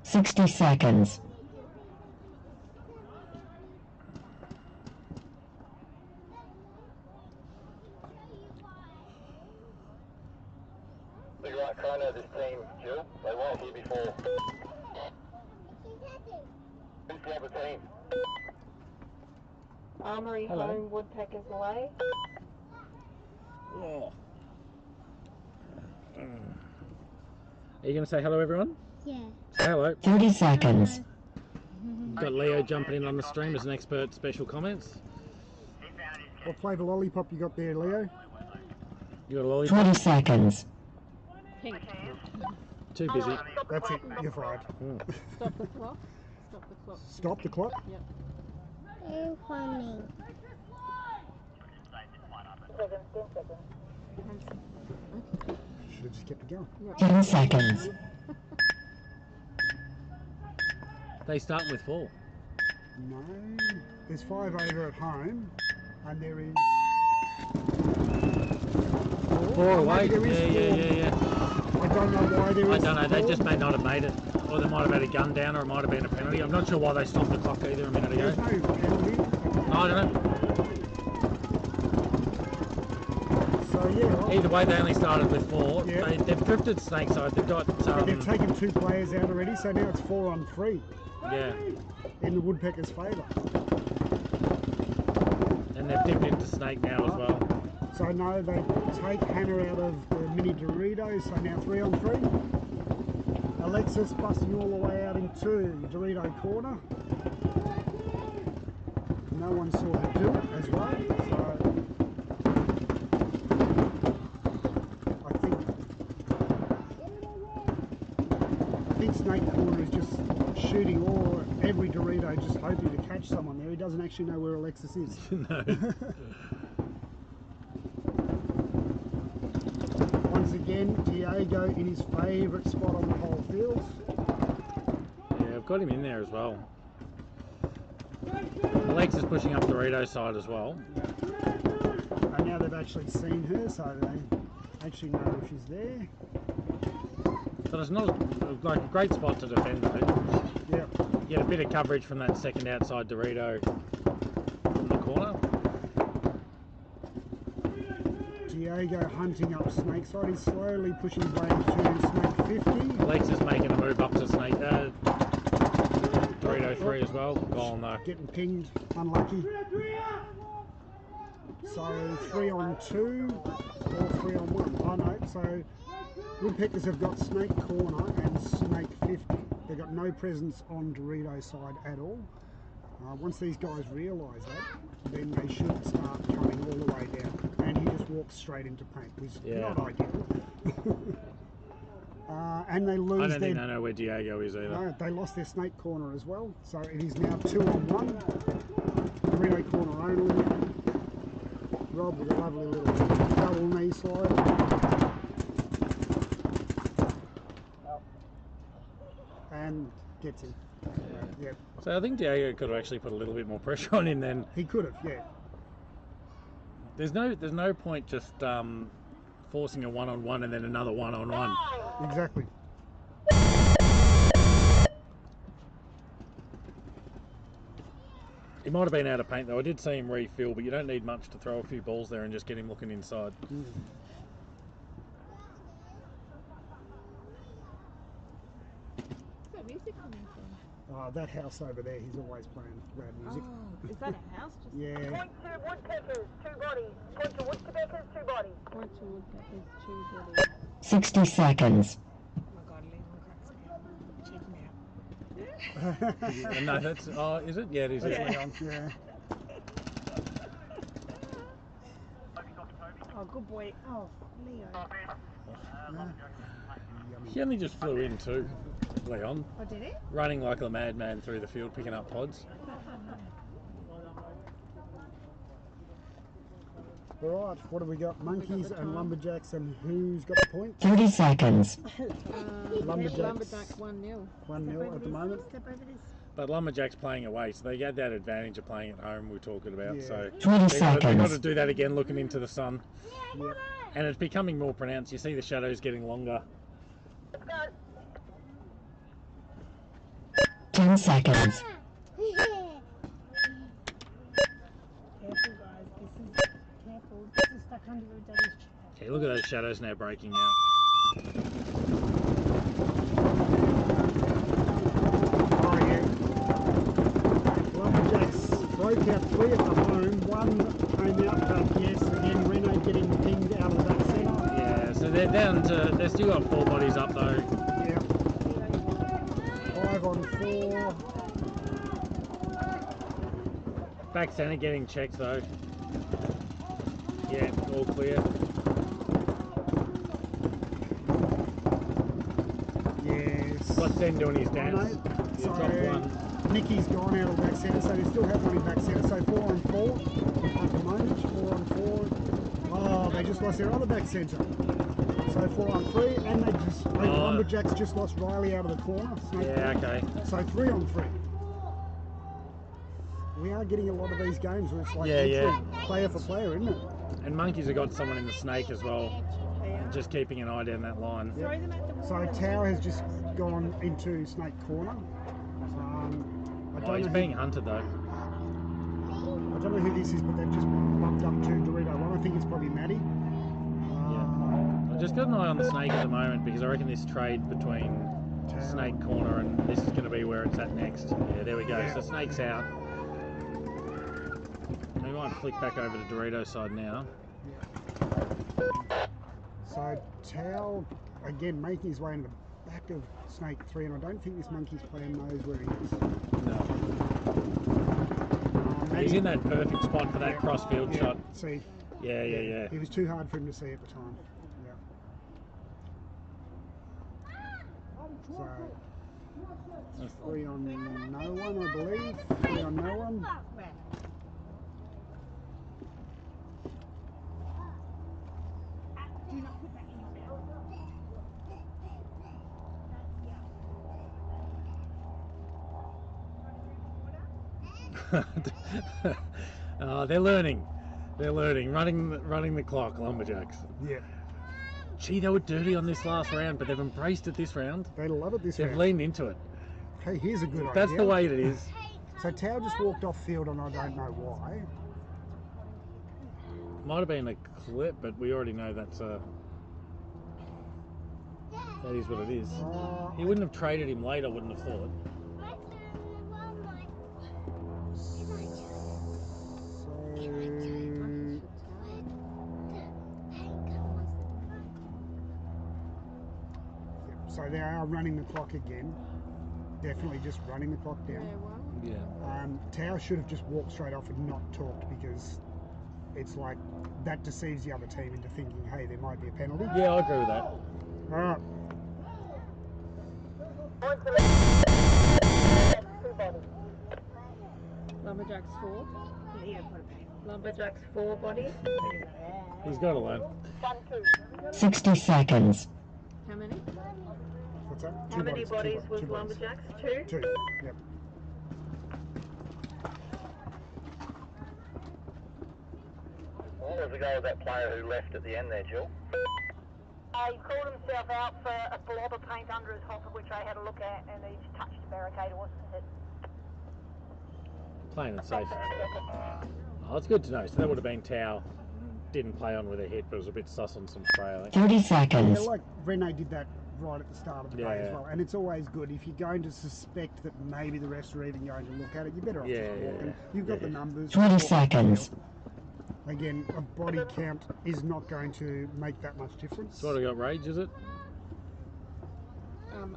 60 seconds. Look right corner, this team, Jill. They weren't here before. Who's the other team? Armory Hello. home, woodpeckers away. Oh. Are you going to say hello, everyone? Yeah. Say hello. 30 seconds. Got Leo jumping in on the stream as an expert special comments. What flavour lollipop you got there, Leo? You got a lollipop? 20 seconds. Pink. Too busy. That's it, you're fired. Stop the clock. Stop the clock. Stop the clock? Yep. Too funny. 10 seconds. Should have just kept it going. 10 seconds. They start with 4. No, there's 5 over at home, and there is 4 away. There is Yeah. I don't know why there is. I don't know. They 4. just may not have made it, or they might have had a gun down, or it might have been a penalty. I'm not sure why they stopped the clock either a minute ago. There's no penalty. I don't know. So yeah. Either way, they only started with 4. Yeah. They've drifted Snakeside. They've got. But they've taken 2 players out already, so now it's 4 on 3 Yeah. in the Woodpeckers' favour. And they've dipped into Snake now as well. So no, they take Hannah out of the mini Dorito, so now 3 on 3. Alexis busting all the way out into Dorito corner. No one saw her do it as well, so I think Snake corner is just shooting every Dorito, just hoping to catch someone there. He doesn't actually know where Alexis is. No. Once again, Diego in his favourite spot on the whole field. Yeah, I've got him in there as well. Alexis pushing up Dorito's side as well. And now they've actually seen her, so they actually know if she's there. But it's not like a great spot to defend though. Yep. You get a bit of coverage from that second outside Dorito in the corner. Diego hunting up Snakeside. He's slowly pushing his way to Snake 50. Alexis making a move up to Snake Dorito 3 as well. Oh no. Getting pinged, unlucky. So 3 on 2 or 3 on 1. Oh no, so Woodpeckers have got Snake corner and Snake 50. They've got no presence on Dorito's side at all. Once these guys realise that, then they should start coming all the way down. And he just walks straight into paint, which is not ideal. And they lose I don't think they know where Diego is either. No, they lost their Snake corner as well. So it is now 2 on 1. Dorito corner only. Rob with a lovely little double knee slide. And gets him. Yep. So I think Diego could have actually put a little bit more pressure on him then. He could have, yeah. There's no point just forcing a 1-on-1 and then another 1-on-1. Exactly. He might have been out of paint though. I did see him refill, but you don't need much to throw a few balls there and just get him looking inside. Where's that music coming from? That house over there, he's always playing rad music. Oh, is that a house? Just Yeah. Point to Woodpeckers, 2 bodies. Point to Woodpeckers, 2 bodies. Point to Woodpeckers, 2 bodies. 60 seconds. Oh my god, Leon cracks me up. Check me out. No, that's is it? Yeah, it is. Yeah. Oh, good boy. Oh, Leo. He only just flew in too, Leon. Oh, did he? Running like a madman through the field, picking up pods. Alright, what have we got? Monkeys and Lumberjacks, and who's got the point? 30 seconds. Lumberjacks. Lumberjack 1-0. 1-0 at the moment. Step over this. But Lumberjack's playing away, so they had that advantage of playing at home we're talking about. Yeah. So 20 they've got seconds. to do that again, looking into the sun. Yep. And it's becoming more pronounced. You see the shadows getting longer. 10 seconds. Careful, guys. This is careful. This is stuck under the daddy's chair. Okay, look at those shadows now breaking out. Oh yeah. Lumberjacks broke out 3 at the home, 1 came out, but yes, again Reno getting pinged out of that centre. Yeah, so they're down to, they've still got 4 bodies up though. Yeah. 5 on 4. Back centre getting checked though. Yeah, all clear. got Sen doing his dance. He's So dropped one. Nicky's gone out of the back centre, so they still have one in back centre. So 4 on 4 at the moment. 4 on 4. Oh, they just lost their other back centre. So 4 on 3, and they just Lumberjacks just lost Riley out of the corner. Yeah, okay. So 3 on 3. We are getting a lot of these games where it's like player for player, isn't it? And Monkeys have got someone in the snake as well, just keeping an eye down that line. Yep. So Tower has just gone into snake corner. He's being hunted though. I don't know who this is, but they've just bumped up to Dorito 1. I think it's probably Maddie. I've just got an eye on the snake at the moment because I reckon this trade between snake corner and this is going to be where it's at next. Yeah, there we go. So snake's out. We might flick back over to Dorito's side now. So Tao again making his way into the back of snake 3, and I don't think this monkey's player knows where he is. No. He's in that perfect spot for that cross field shot. See. Yeah. It was too hard for him to see at the time. So 3 on no one, I believe. 3 on no one. They're learning. They're learning. Running the clock, Lumberjacks. Yeah. Gee, they were dirty on this last round, but they've embraced it this round. They love it this round. They've leaned into it. Hey, here's a good idea. That's the way it is. So Tao just walked off field, and I don't know why. Might have been a clip, but we already know that is what it is. He wouldn't have traded him late, I wouldn't have thought. So they are running the clock again. Definitely just running the clock down. Yeah. Tao should have just walked straight off and not talked, because it's like that deceives the other team into thinking, hey, there might be a penalty. Yeah, I agree with that. All right. Lumberjacks 4. Lumberjacks 4 bodies. He's got to learn. 60 seconds. How many? What's that? How many bodies was Lumberjacks? 2? 2. Yep. What was the goal of that player who left at the end there, Jill? He called himself out for a blob of paint under his hopper, which I had a look at, and he touched the barricade, wasn't it? Playing it safe. Oh, it's good to know. So that would have been Tao. Didn't play on with a hit, but it was a bit sus on some spray, I think. 30 seconds. Yeah, like Rene did that right at the start of the day as well. And it's always good if you're going to suspect that maybe the refs are even going to look at it, you're better off just walking. You've got the numbers. 20 seconds. Again, a body count is not going to make that much difference. So what, I got Rage, is it?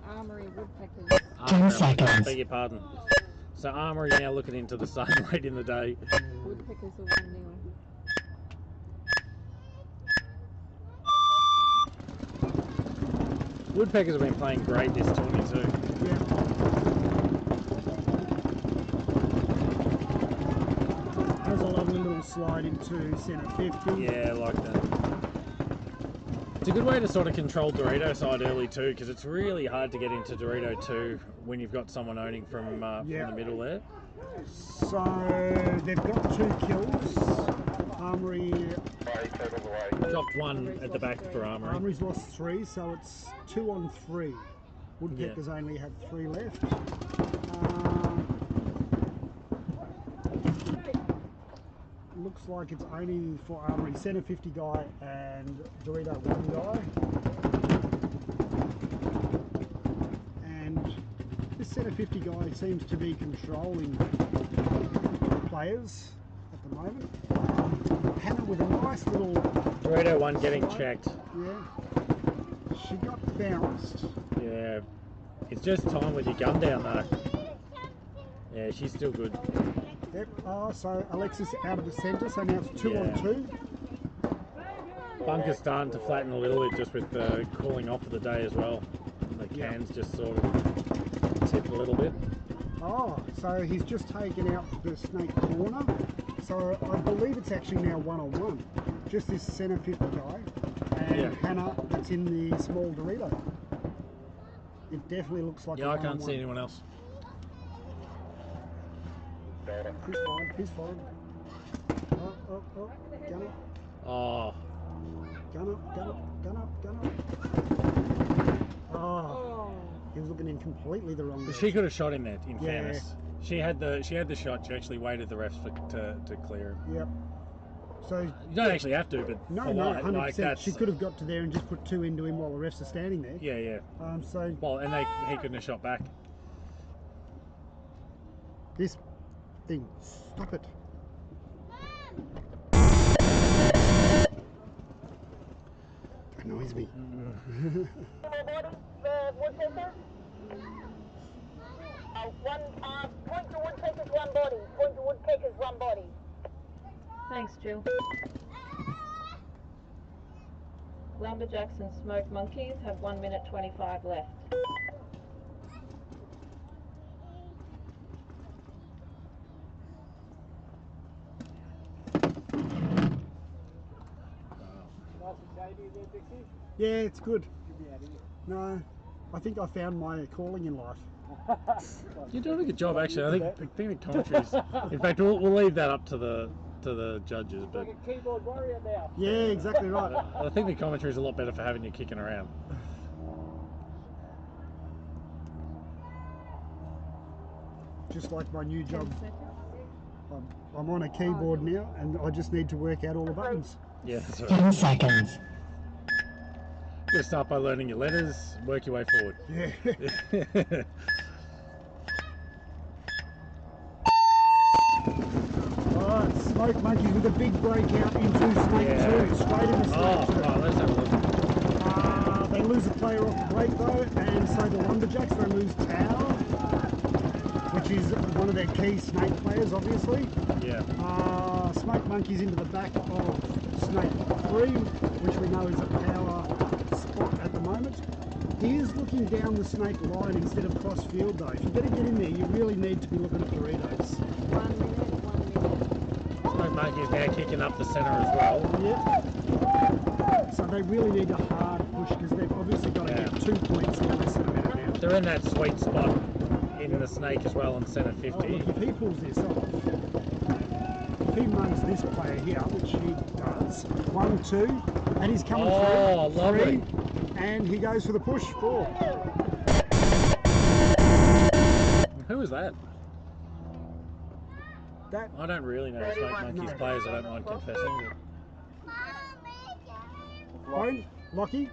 Armory Woodpeckers. 10 seconds. Beg your pardon. So Armory now looking into the sun late in the day. Woodpeckers are 1-0. Woodpeckers have been playing great this tourney too. Yeah. There's a lovely little slide into centre 50. Yeah, I like that. It's a good way to sort of control Dorito side early too, because it's really hard to get into Dorito 2 when you've got someone owning from the middle there. So they've got 2 kills. Armory dropped 1 at the back for Armory. Armory's lost 3, so it's 2 on 3. Woodpeckers only have 3 left. Looks like it's only for Armory centre 50 guy and Dorito 1 guy. And this centre 50 guy seems to be controlling players at the moment. Hannah with a nice little... Dorito 1 getting checked. Yeah. She got bounced. Yeah. It's just time with your gun down though. Yeah, she's still good. Yep. So Alexis out of the centre, so now it's 2 on 2. Bunker's starting to flatten a little bit just with the cooling off of the day as well. The cans just sort of tip a little bit. Oh, so he's just taken out the snake corner. So I believe it's actually now 1-on-1. Just this centre 50 guy and Hannah that's in the small Dorito. It definitely looks like Yeah, a I can't 1-on-1. see anyone else. He's fine. Oh, gun up. Oh. Gun up. Oh. He was looking in completely the wrong direction. She could have shot him there, in fairness. She had the shot. She actually waited the refs to clear him. Yep. So you don't actually have to, but no, 100%. Like she could have got to there and just put 2 into him while the refs are standing there. Yeah. So well, and he couldn't have shot back. This thing, stop it. Annoys me. Point to woodpeckers, 1 body. Point to woodpeckers, 1 body. Thanks, Jill. Lumberjacks and smoked monkeys have 1 minute 25 left. Yeah, it's good. No, I think I found my calling in life. You're doing a good job, actually. I think the commentaries. In fact, we'll leave that up to the judges. But like a keyboard warrior now. Yeah, exactly right. I think the commentary is a lot better for having you kicking around. Just like my new job. I'm on a keyboard now, and I just need to work out all the buttons. Yeah, that's right. 10 seconds. You start by learning your letters, work your way forward. Yeah. Alright, Smoke Monkey with a big breakout into Snake 2, straight into Snake 2. Oh, let's have a look. They lose a player off the break though, and so the Lumberjacks, they lose Tower, which is one of their key Snake players, obviously. Yeah. Smoke Monkey's into the back of Snake 3, which we know is a power spot at the moment. He is looking down the Snake line instead of cross field though. If you're going to get in there, you really need to be looking at Doritos. 1 minute. Smoke Monkey's now kicking up the centre as well. Yep. So they really need a hard push because they've obviously got to get 2 points in less than a minute now. They're in that sweet spot in the Snake as well on centre 50. Oh, look, if he pulls this off, if he runs this player here, which he does, 1, 2, and he's coming through, lovely. 3, and he goes for the push, 4. Who was that? That I don't really know Smoke Monkey's players, I don't mind confessing. Phone? Lockie?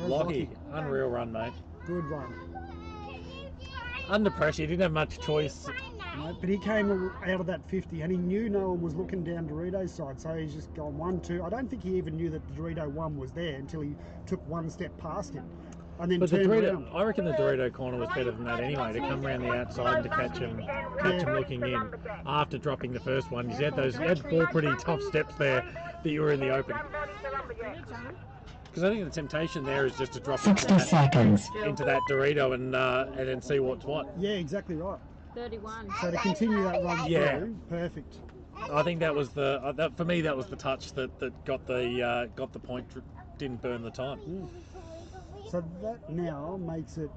Lockie, unreal run, mate. Good run. Under pressure, he didn't have much choice. No, but he came out of that 50 and he knew no one was looking down Dorito's side, so he's just gone 1, 2. I don't think he even knew that the Dorito 1 was there until he took 1 step past him. And then But the turned Dorito, around. I reckon the Dorito corner was better than that anyway, to come around the outside and to catch him looking in after dropping the first one. You had 4 pretty tough steps there that you were in the open. Because I think the temptation there is just to drop 60 seconds. into that Dorito and then see what's what. Yeah, exactly right. 31. So to continue that run Yeah. through, perfect. I think that was the for me that was the touch that got the point, didn't burn the time. So that now makes it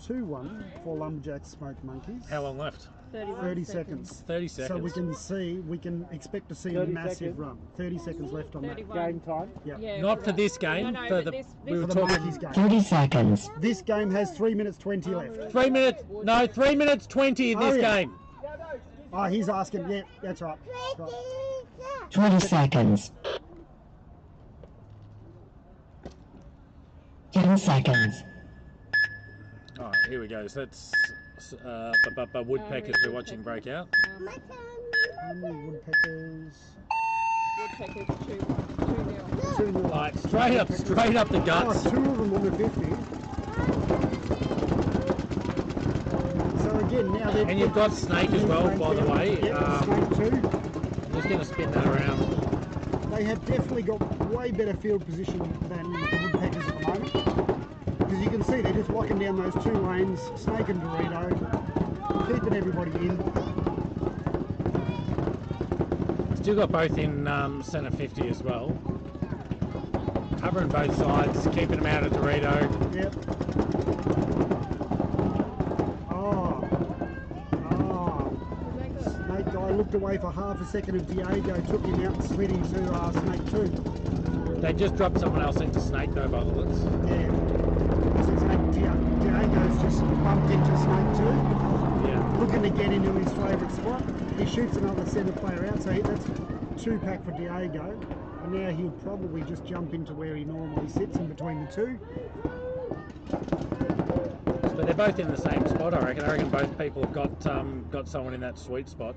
2-1 for Lumberjacks Smoke Monkeys. How long left? 30 seconds. 30 seconds. So we can expect to see a massive run. 30 seconds left on 31. that. Game time. Yeah. Not for this game. No, for but the this we were For the talking Monkeys game. 30 seconds. This game has 3 minutes 20 left. 3 minutes. No, 3 minutes 20 in this yeah. game. Oh, he's asking. Yeah, that's right. That's right. 20 seconds. 10 seconds. All right, here we go. So that's woodpeckers we're watching break out. Woodpeckers. Woodpeckers 2-0. 2-0. Like straight up the guts. Oh, 2 of them on the 50. So again, now they're... And you've got Snake as well, by the way. Yep, Snake too. I'm just going to spin that around. They have definitely got way better field position than the Woodpeckers at the moment. Because you can see they're just locking down those 2 lanes, Snake and Dorito, keeping everybody in. Still got both in centre 50 as well. Covering both sides, keeping them out of Dorito. Yep. Snake guy looked away for half a second of Diego, took him out and slid into Snake 2. They just dropped someone else into Snake though, by the looks. Yeah. Since Diego's just bumped into Snake 2. Yeah. Looking to get into his favourite spot. He shoots another centre player out, so that's 2 pack for Diego. And now he'll probably just jump into where he normally sits in between the 2. But they're both in the same spot, I reckon. I reckon both people have got someone in that sweet spot.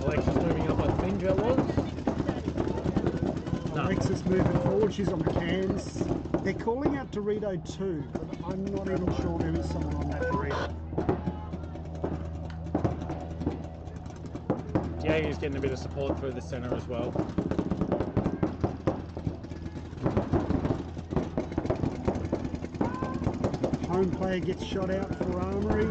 Alexis moving up, I think that was. No. Alexis moving forward, she's on the cans. They're calling out Dorito 2, but I'm not even sure there is someone on that Dorito. Diego's getting a bit of support through the centre as well. Home player gets shot out for Armoury.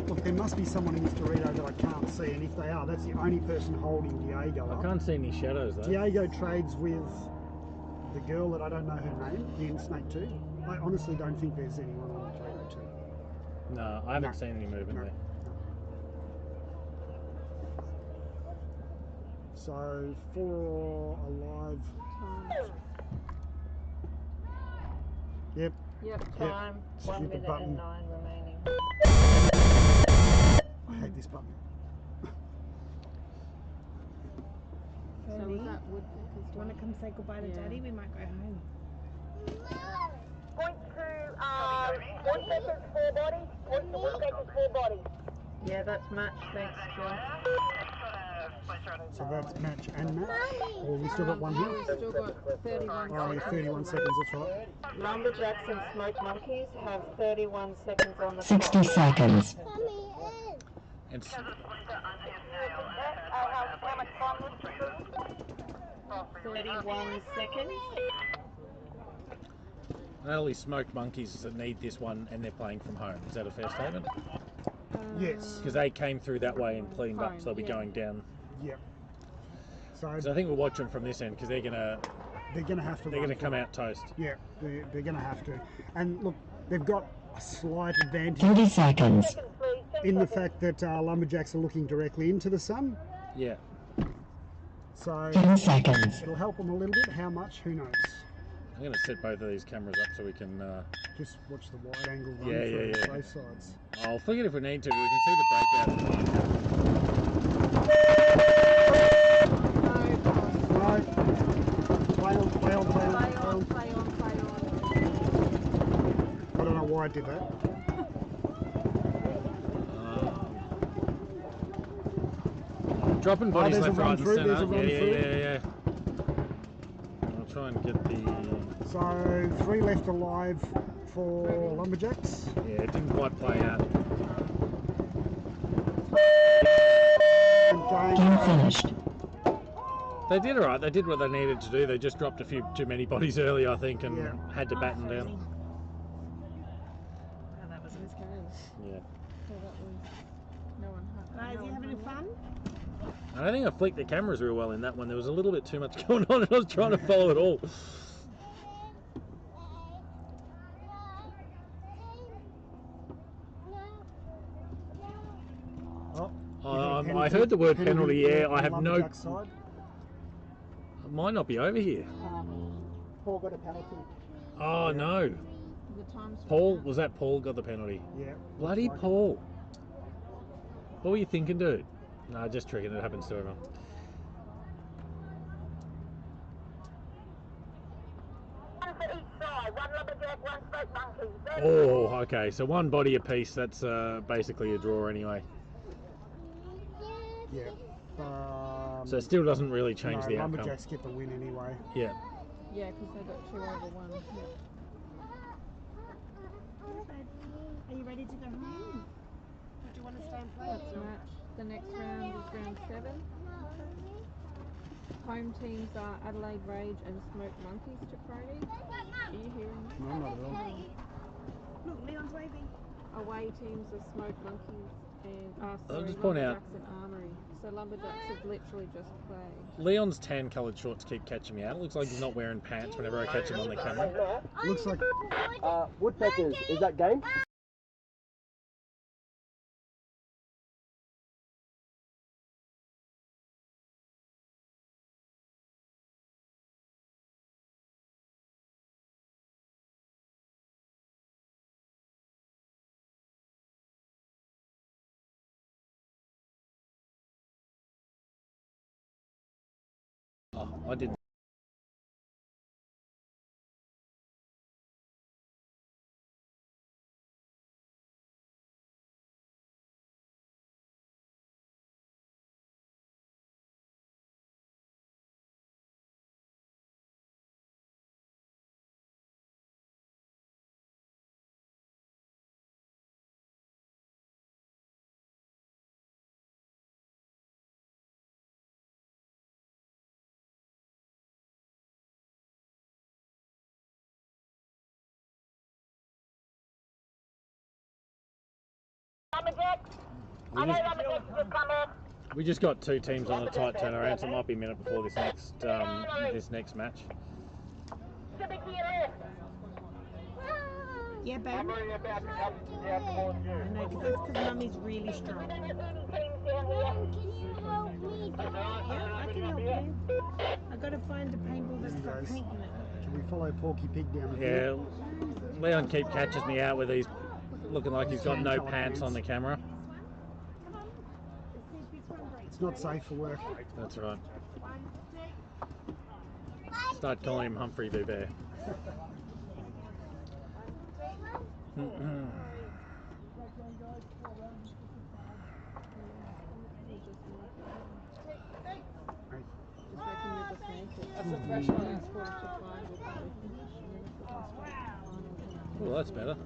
Look, there must be someone in this Dorito that I can't see, and if they are, that's the only person holding Diego up. I can't see any shadows though. Diego trades with the girl that I don't know her name in Snake 2. I honestly don't think there's anyone on Dorito 2. No, I haven't seen any movement there. So 4 alive. Yep. Time. 1 Stupid minute button. and 9 remaining. I hate this button. So was that wood? Do you want to come say goodbye to Daddy? We might go home. Point to, Woodpecker's 4 body. Point to Woodpecker's 4 body. Yeah, that's match. Thanks, Jill. So that's match and match. Or we still got one here? We've still got 31 Oh, yeah, 31 seconds, that's right. Lumberjacks and Smoke Monkeys have 31 seconds on the 60 seconds. It's How much time was it? 31 seconds. only Smoke Monkeys that need this one, and they're playing from home. Is that a fair statement? Yes. Because they came through that way and cleaned up, so they'll be going down. Yep. So I think we'll watch them from this end because they're gonna have to. They're gonna come out toast. Yeah, they're gonna have to. And look, they've got a slight advantage. 30 seconds. In the fact that Lumberjacks are looking directly into the sun. Yeah. So 10 seconds. It'll help them a little bit. How much? Who knows? I'm gonna set both of these cameras up so we can just watch the wide angle run yeah. both sides. I'll flick it if we need to. But we can see the breakout. No. Play on. I don't know why I did that. Dropping bodies there's left, a run right, through, and there's a centre. run through. Yeah. I'll try and get the. So 3 left alive for Lumberjacks. Yeah, it didn't quite play out. Game finished. They did alright. They did what they needed to do. They just dropped a few too many bodies early, I think, and had to batten down. Oh, that was a miscarriage. Yeah. So that was no one hurt. Guys, you having fun? I don't think I flicked the cameras real well in that one. There was a little bit too much going on, and I was trying to follow it all. I heard the word penalty. Yeah, I have no. It might not be over here. Paul got a penalty. Oh no. Paul, was that Paul got the penalty? Yeah. Bloody Paul. What were you thinking, dude? Nah, just tricking. It happens to everyone. One for each side. One lumberjack, one Smoke Monkey. Oh, okay. So one body apiece. That's basically a draw anyway. Yeah. So it still doesn't really change the outcome. Lumberjacks get the win anyway. Yeah. Yeah, because they got 2 over 1. Yeah. Are you ready to go home? Or do you want to stay and play? That's a match. The next round is round 7. Home teams are Adelaide Rage and Smoke Monkeys to Crony. Are you hearing me? No, not at all. Look, Leon's waving. Away teams are Smoke Monkeys and I'll just point out Lumberjacks and Armory. So Lumberjacks have literally just played. Leon's tan coloured shorts keep catching me out. It looks like he's not wearing pants whenever I catch him on the camera. Looks like Woodpeckers, is that game? Oh, I didn't. We just got 2 teams on a tight turnaround, so it might be a minute before this next match. Yeah, babe. I know, because that's because Mummy's really strong. Can you help me? Yeah, I can help you. I gotta find a paintball that's got paint in it. Should we follow Porky Pig down the Yeah, field? Leon catches me out with these, looking like he's got no pants on the camera. It's not safe for work. That's right. Start calling him Humphrey Boo Bear. Well, that's better.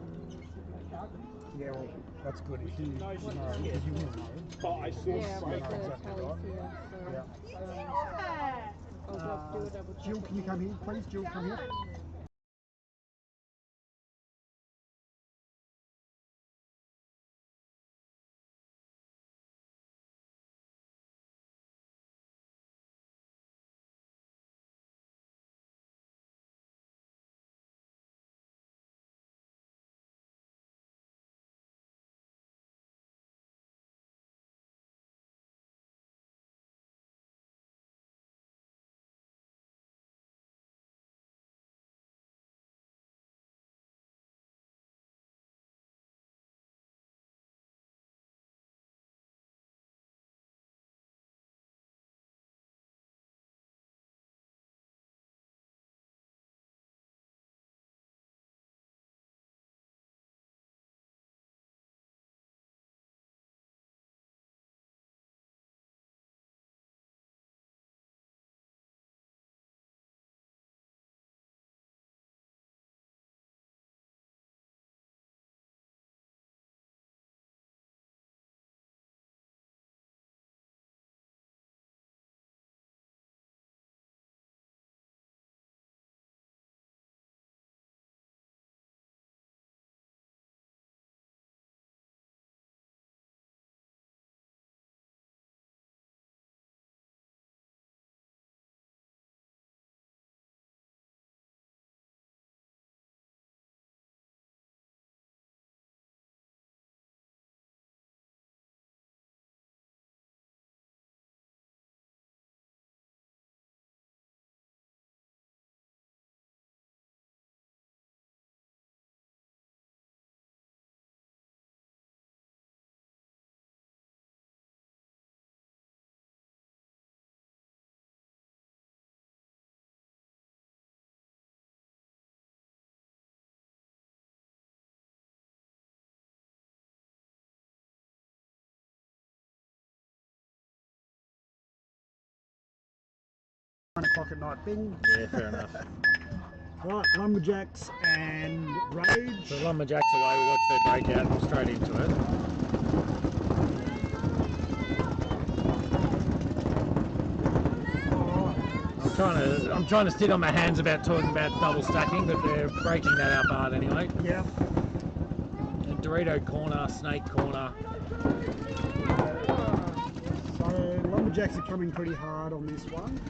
Yeah, well, that's good if you know, because you will know. But I saw Exactly right. Jill, can you come here, please? Jill, come here. O'clock at night thing. Yeah, fair enough. Right, Lumberjacks and Rage. So Lumberjacks away, we'll watch their breakout and straight into it. I'm trying to sit on my hands about talking about double stacking, but they're breaking that up hard anyway. Yeah. And Dorito corner, snake corner. So Lumberjacks are coming pretty hard on this one.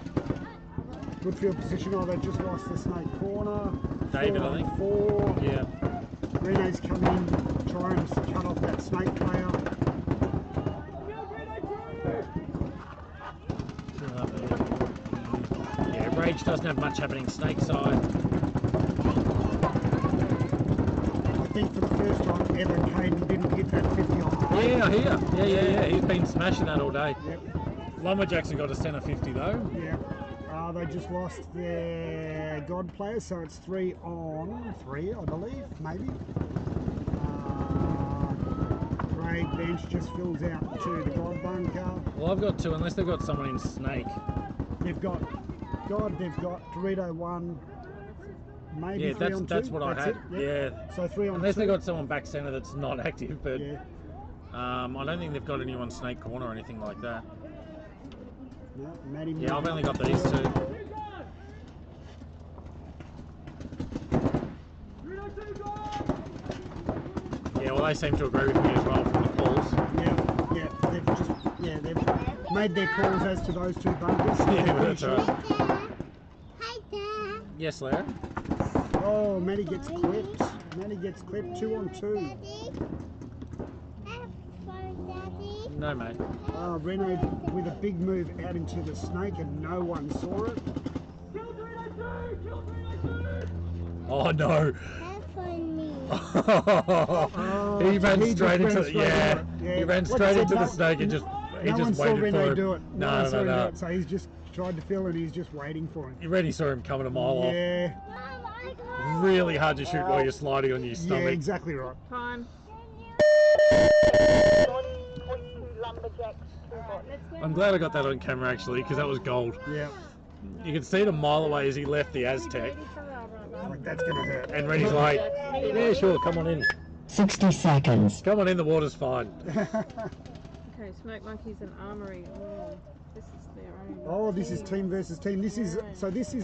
Good field position. Oh, they just lost the snake corner. David, I think. 4. Yeah. Rene's come in, trying to cut off that snake player. Yeah, Rage doesn't have much happening snake side. I think for the first time ever, Caden didn't hit that 50 off the plate. Yeah, I hear. Yeah. He's been smashing that all day. Yep. Lumberjacks have got a centre 50 though. Yeah. They just lost their God player, so it's 3 on 3, I believe, maybe. Craig bench just fills out to the God bunker. Well, I've got 2, unless they've got someone in snake. They've got God, they've got Dorito 1, maybe Yeah, 3 on 2. that's what I had. Yep. Yeah. So 3 on 2. Unless they've got someone back centre that's not active, but Yeah. I don't think they've got anyone snake corner or anything like that. No, Maddie Yeah, I've only got these 2. Yeah, well, they seem to agree with me as well from the calls. They've made their calls as to those 2 bunkers. Yeah, that's right. Yes, Larry? Oh, Maddie gets clipped. 2 on 2. No, mate. Reno with a big move out into the snake and no one saw it. Oh, no. Oh, he ran he straight just into ran yeah. He ran straight into the snake and just no one saw waited Reno for him. do it. No, one saw him do no. it, so he's just tried to fill it. He's just waiting for him. You already saw him coming a mile off. Yeah. Really hard to shoot while you're sliding on your Yeah, stomach. exactly right. Time. I'm glad I got that on camera actually, because that was gold. Yeah. You could see it a mile away as he left the Aztec. Like, that's gonna hurt. And Reddy's like, yeah, sure, come on in. 60 seconds. Come on in, the water's fine. Okay, Smoke Monkeys and Armory. Oh, this is their own. Oh, this is team versus team. This is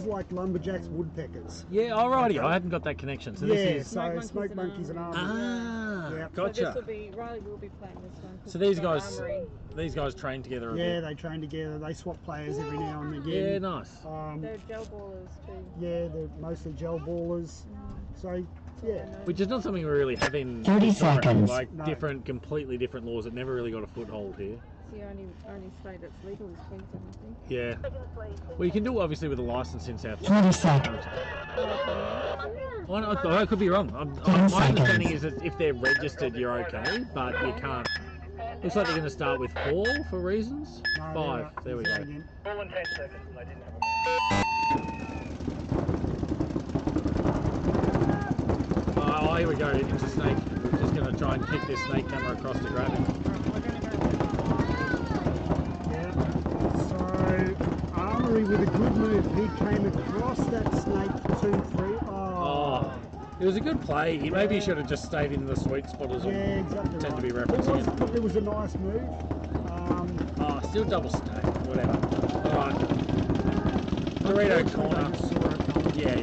like Lumberjacks Woodpeckers. Yeah, alrighty, I hadn't got that connection. So this is Smoke Monkeys and Armory. Ah, yeah. gotcha. So this will be, Riley will be playing this one. So these guys train together a bit. Yeah, they train together. They swap players every now and again. Yeah, nice. They're gel ballers too. Yeah, they're mostly gel ballers. So, yeah. Which is not something we really have in 30 Victoria. seconds. Like completely different laws that never really got a foothold here. It's the only state that's legal is Queensland, I think. Yeah. Well, you can do it obviously with a license in South 20 seconds. I could be wrong. My understanding is that if they're registered, you're okay, but you can't. Looks like they're going to start with 4 for reasons. 5. There we go. All in 10 seconds and they didn't have Oh, here we go. Into snake. Just going to try and kick this snake camera across to grab him. Yeah. So, Armory with a good move. He came across that snake 2-3. Oh. It was a good play. He maybe should have just stayed in the sweet spot as yeah, exactly tend right. to be referencing it. It was a nice move. Still double stack. Whatever. Alright. Dorito corner. Yeah.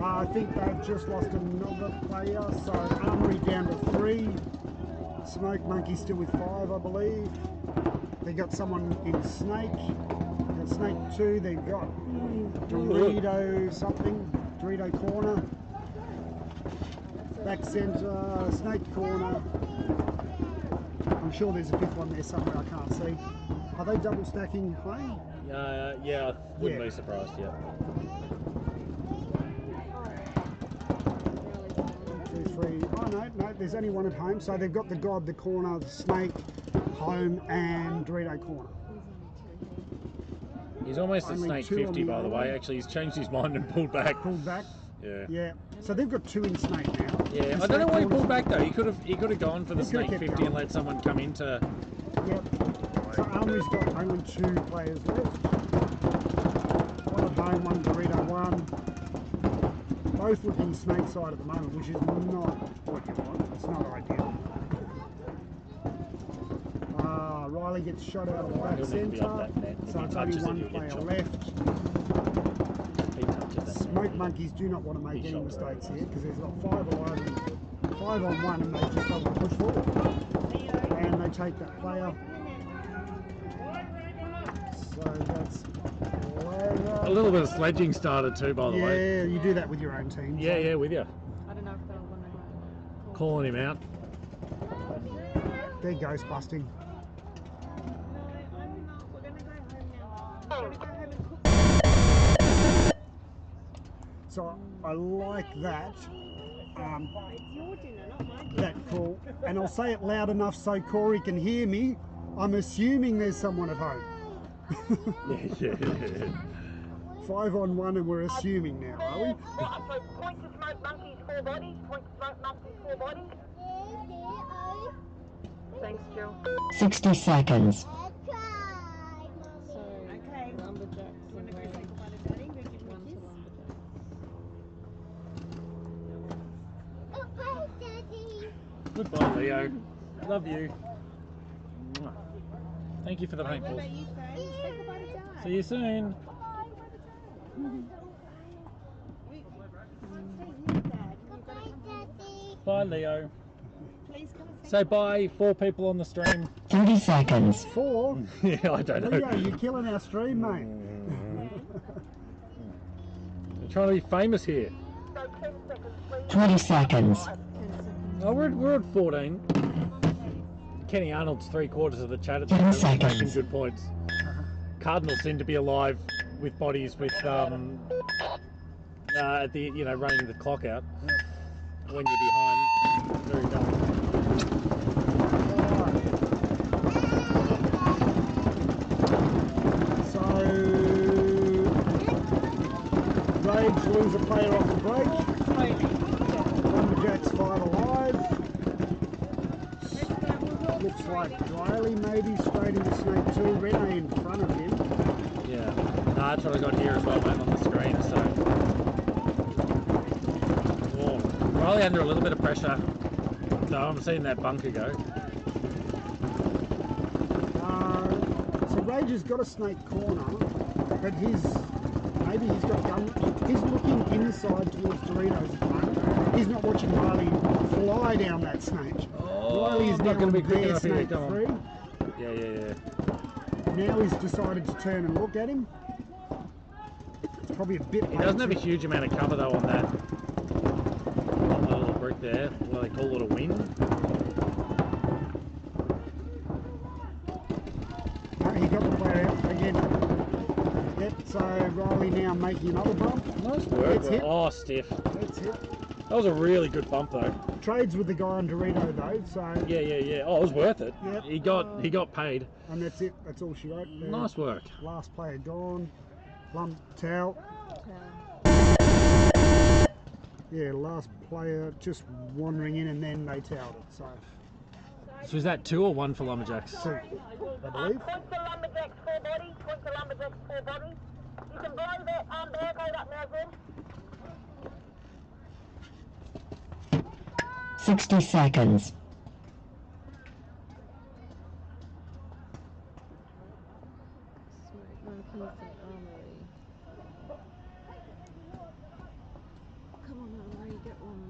I think they've just lost another player. So Armory down to 3. Smoke Monkey still with 5, I believe. They got someone in Snake. Got Snake 2. They've got Dorito something. Dorito corner. Back centre. Snake corner. I'm sure there's a 5th one there somewhere I can't see. Are they double stacking home? Yeah, I wouldn't be surprised, yeah. 2, 3. Oh no, there's only one at home. So they've got the God, the corner, the Snake, home, and Dorito corner. He's almost Only at snake 2 on 50 the by the way. island. Actually, he's changed his mind and pulled back. Pulled back. Yeah. Yeah. So they've got 2 in Snake now. Yeah, The I don't know why he Snake pulled corner's- back though. He could have gone for the He could've snake kept 50 going. and let someone come into. Yep. So Armory's got only 2 players left. One at home, one Dorito 1. Both looking snake side at the moment, which is not what you want. It's not ideal. Riley gets shot out of the back He'll need to be off centre, that net. If so he it's only touches it, one he'll get player shot. left. If he touches that Smoke net, monkeys do not want to make He's any shot. mistakes here because there's got 5 alive and 5 on 1 and they just don't want to push forward. And they take that player. So that's a little bit of sledging started too, by the way. Yeah, you do that with your own team. Yeah, yeah, with you. I don't know if they'll want to Calling him out. They're ghost busting. So I like that. That call. And I'll say it loud enough so Corey can hear me. I'm assuming there's someone at home. Yeah. 5 on 1 and we're assuming now, are we? Point to smoke monkeys, 4 bodies. Point to smoke monkeys, 4 bodies. Thanks, Jill. 60 seconds. So, Okay. lumberjacks. Want to go say goodbye to Daddy? Go give him One a to kiss. lumberjacks. Goodbye, Leo. Love you. Mwah. Thank you for the What paintballs. about you, Faye? Say goodbye to Dad. See you soon. Bye, Leo. Please come and Say bye. 4 people on the stream. 30 seconds. 4? Yeah, I don't know. Leo, you're killing our stream, mate. We're trying to be famous here. 20 seconds. Oh, we're at 14. Kenny Arnold's 3/4 of the chat at the 10 moment, seconds. making good points. Cardinals seem to be alive with bodies with at the running the clock out when you're behind. Very dumb. So Rage lose a player off the break. Lumberjacks 5 alive. Looks like Riley maybe straight into Snake 2. Rene in front of him. Yeah. No, that's what I got here as well, mate, on the screen. So, Riley under a little bit of pressure. So I'm seeing that bunker go. So Rage has got a snake corner, but maybe he's got gun. He's looking inside towards Doritos at the moment. He's not watching Riley fly down that snake. Riley is I'm now not going to be on quick their enough here. snake Come 3. on. Yeah. Now he's decided to turn and look at him. Probably a bit. He doesn't have a huge amount of cover though on that little brick there. What do they call it, a wing? No, he got the player out again. Yep, so Riley now making another bump. Nice work. It's hit. Oh, stiff. That's it. That was a really good bump though. Trades with the guy on Dorito though, so Yeah. Oh, it was worth it. Yep. He got paid. And that's it. That's all she wrote. Nice work. Last player gone. Lump towel. Yeah, last player just wandering in and then they towed it. So is that 2 or 1 for Lumberjacks? 2, I believe. Point to Lumberjacks, 4 bodies. Point to Lumberjacks, 4 bodies. You can blow that barricade up now, Glenn. 60 seconds. Smoke monkeys and armory. Come on, armory, get one.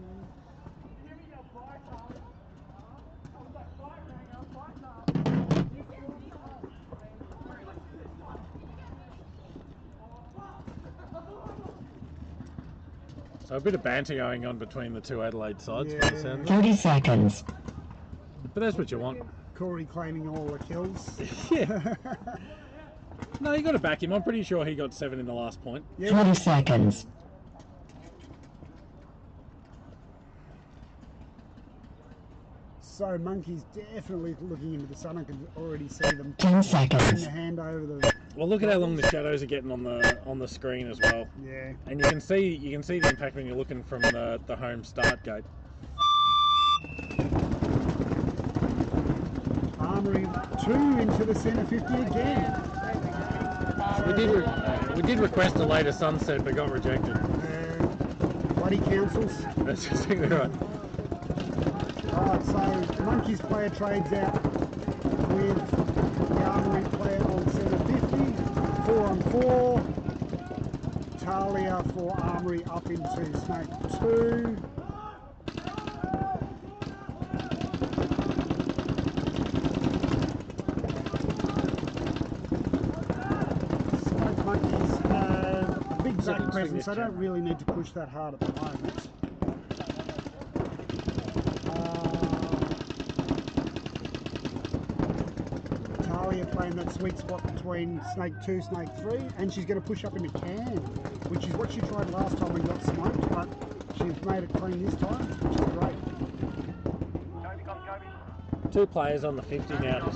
So a bit of banter going on between the 2 Adelaide sides. by the sound of it. 30 seconds. But that's what you want. Corey claiming all the kills. Yeah. No, you got to back him. I'm pretty sure he got 7 in the last point. 20 seconds. So Monkey's definitely looking into the sun. I can already see them 10 seconds. putting their hand over the. Well, look at how long the shadows are getting on the screen as well. Yeah. And you can see the impact when you're looking from the home start gate. Armory 2 into the centre 50 again. We did request a later sunset, but got rejected. Bloody councils. That's exactly right. Alright, so Monkey's player trades out with the Armory player on centre 50. 4 on 4. Talia for Armory up into snake 2. Smoke Monkeys have a big back presence. They don't really need to push that hard at the moment. Talia playing that sweet spot between snake 2, snake 3, and she's going to push up into can, which is what she tried last time and got smoked, but she's made it clean this time, which is great. 2 players on the 50 now.